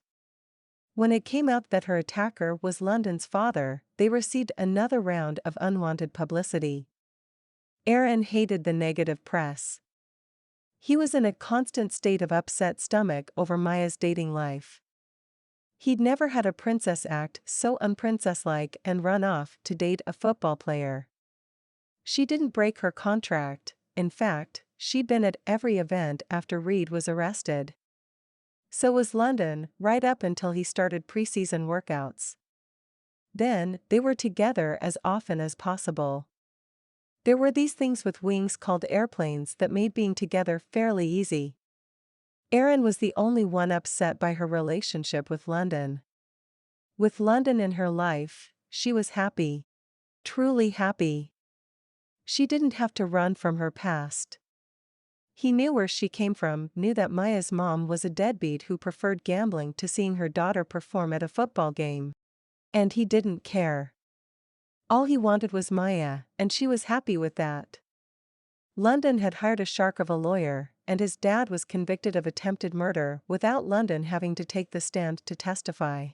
When it came out that her attacker was London's father, they received another round of unwanted publicity. Aaron hated the negative press. He was in a constant state of upset stomach over Maia's dating life. He'd never had a princess act so unprincess-like and run off to date a football player. She didn't break her contract, in fact, she'd been at every event after Reed was arrested. So was London, right up until he started preseason workouts. Then, they were together as often as possible. There were these things with wings called airplanes that made being together fairly easy. Erin was the only one upset by her relationship with London. With London in her life, she was happy. Truly happy. She didn't have to run from her past. He knew where she came from, knew that Maia's mom was a deadbeat who preferred gambling to seeing her daughter perform at a football game. And he didn't care. All he wanted was Maia, and she was happy with that. London had hired a shark of a lawyer, and his dad was convicted of attempted murder without London having to take the stand to testify.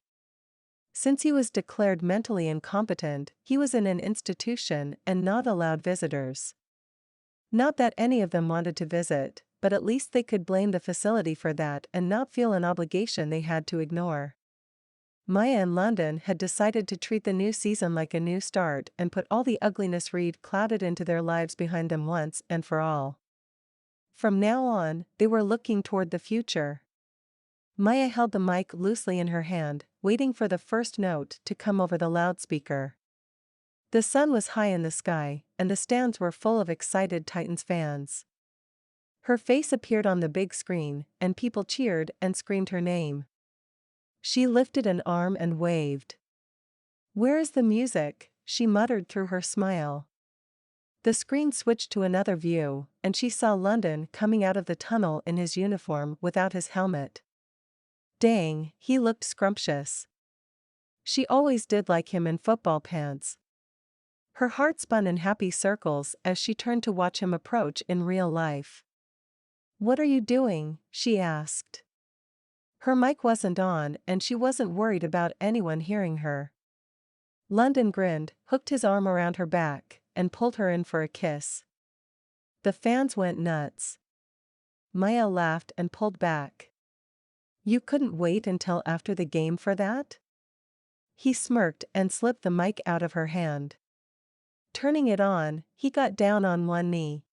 Since he was declared mentally incompetent, he was in an institution and not allowed visitors. Not that any of them wanted to visit, but at least they could blame the facility for that and not feel an obligation they had to ignore. Maia and London had decided to treat the new season like a new start and put all the ugliness Reed clouded into their lives behind them once and for all. From now on, they were looking toward the future. Maia held the mic loosely in her hand, waiting for the first note to come over the loudspeaker. The sun was high in the sky, and the stands were full of excited Titans fans. Her face appeared on the big screen, and people cheered and screamed her name. She lifted an arm and waved. "Where is the music?" she muttered through her smile. The screen switched to another view, and she saw London coming out of the tunnel in his uniform without his helmet. Dang, he looked scrumptious. She always did like him in football pants. Her heart spun in happy circles as she turned to watch him approach in real life. "What are you doing?" she asked. Her mic wasn't on and she wasn't worried about anyone hearing her. London grinned, hooked his arm around her back, and pulled her in for a kiss. The fans went nuts. Maia laughed and pulled back. "You couldn't wait until after the game for that?" He smirked and slipped the mic out of her hand. Turning it on, he got down on one knee.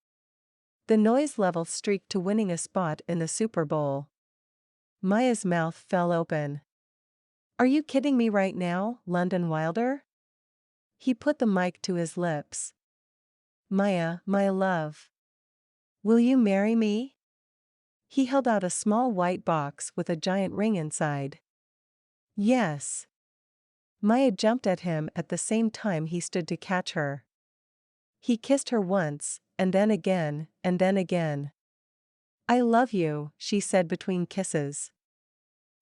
The noise level streaked to winning a spot in the Super Bowl. Maia's mouth fell open. "Are you kidding me right now, London Wilder?" He put the mic to his lips. "Maia, my love. Will you marry me?" He held out a small white box with a giant ring inside. "Yes." Maia jumped at him at the same time he stood to catch her. He kissed her once, and then again, and then again. "I love you," she said between kisses.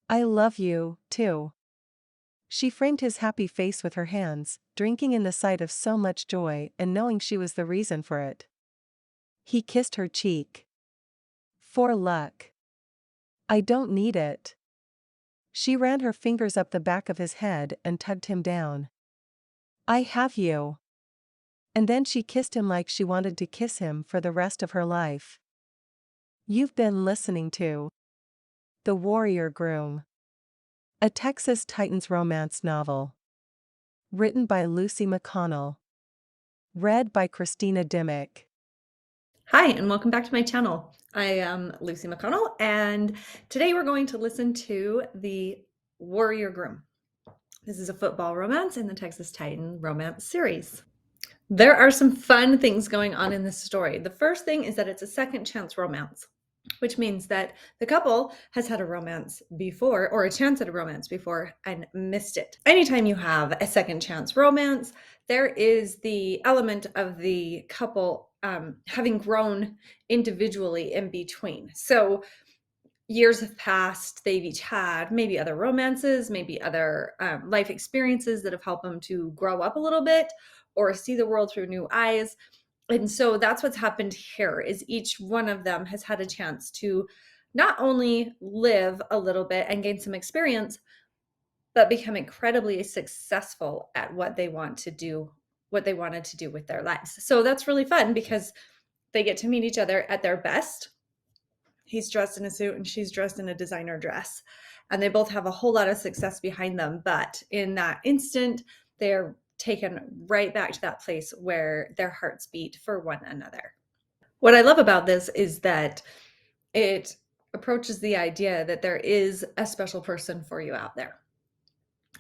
"I love you, too." She framed his happy face with her hands, drinking in the sight of so much joy and knowing she was the reason for it. He kissed her cheek. "For luck." "I don't need it." She ran her fingers up the back of his head and tugged him down. "I have you." And then she kissed him like she wanted to kiss him for the rest of her life. You've been listening to The Warrior Groom, a Texas Titans romance novel. Written by Lucy McConnell. Read by Christina Dimmick. Hi, and welcome back to my channel. I am Lucy McConnell, and today we're going to listen to The Warrior Groom. This is a football romance in the Texas Titan romance series. There are some fun things going on in this story. The first thing is that it's a second chance romance. which means that the couple has had a romance before or a chance at a romance before and missed it. Anytime you have a second chance romance, there is the element of the couple having grown individually in between. So years have passed, they've each had maybe other romances, maybe other life experiences that have helped them to grow up a little bit or see the world through new eyes. And so that's what's happened here is each one of them has had a chance to not only live a little bit and gain some experience, but become incredibly successful at what they want to do, what they wanted to do with their lives. So that's really fun because they get to meet each other at their best. He's dressed in a suit and she's dressed in a designer dress. And they both have a whole lot of success behind them. But in that instant, they're taken right back to that place where their hearts beat for one another. What I love about this is that it approaches the idea that there is a special person for you out there,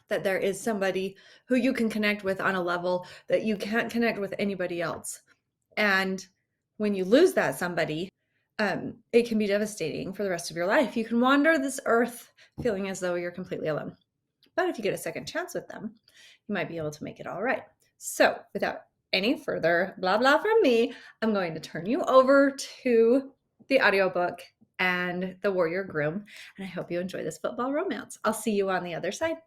that there is somebody who you can connect with on a level that you can't connect with anybody else. And when you lose that somebody, it can be devastating for the rest of your life. You can wander this earth feeling as though you're completely alone. But if you get a second chance with them, you might be able to make it all right. So without any further blah blah from me, I'm going to turn you over to the audiobook and the Warrior Groom. And I hope you enjoy this football romance. I'll see you on the other side.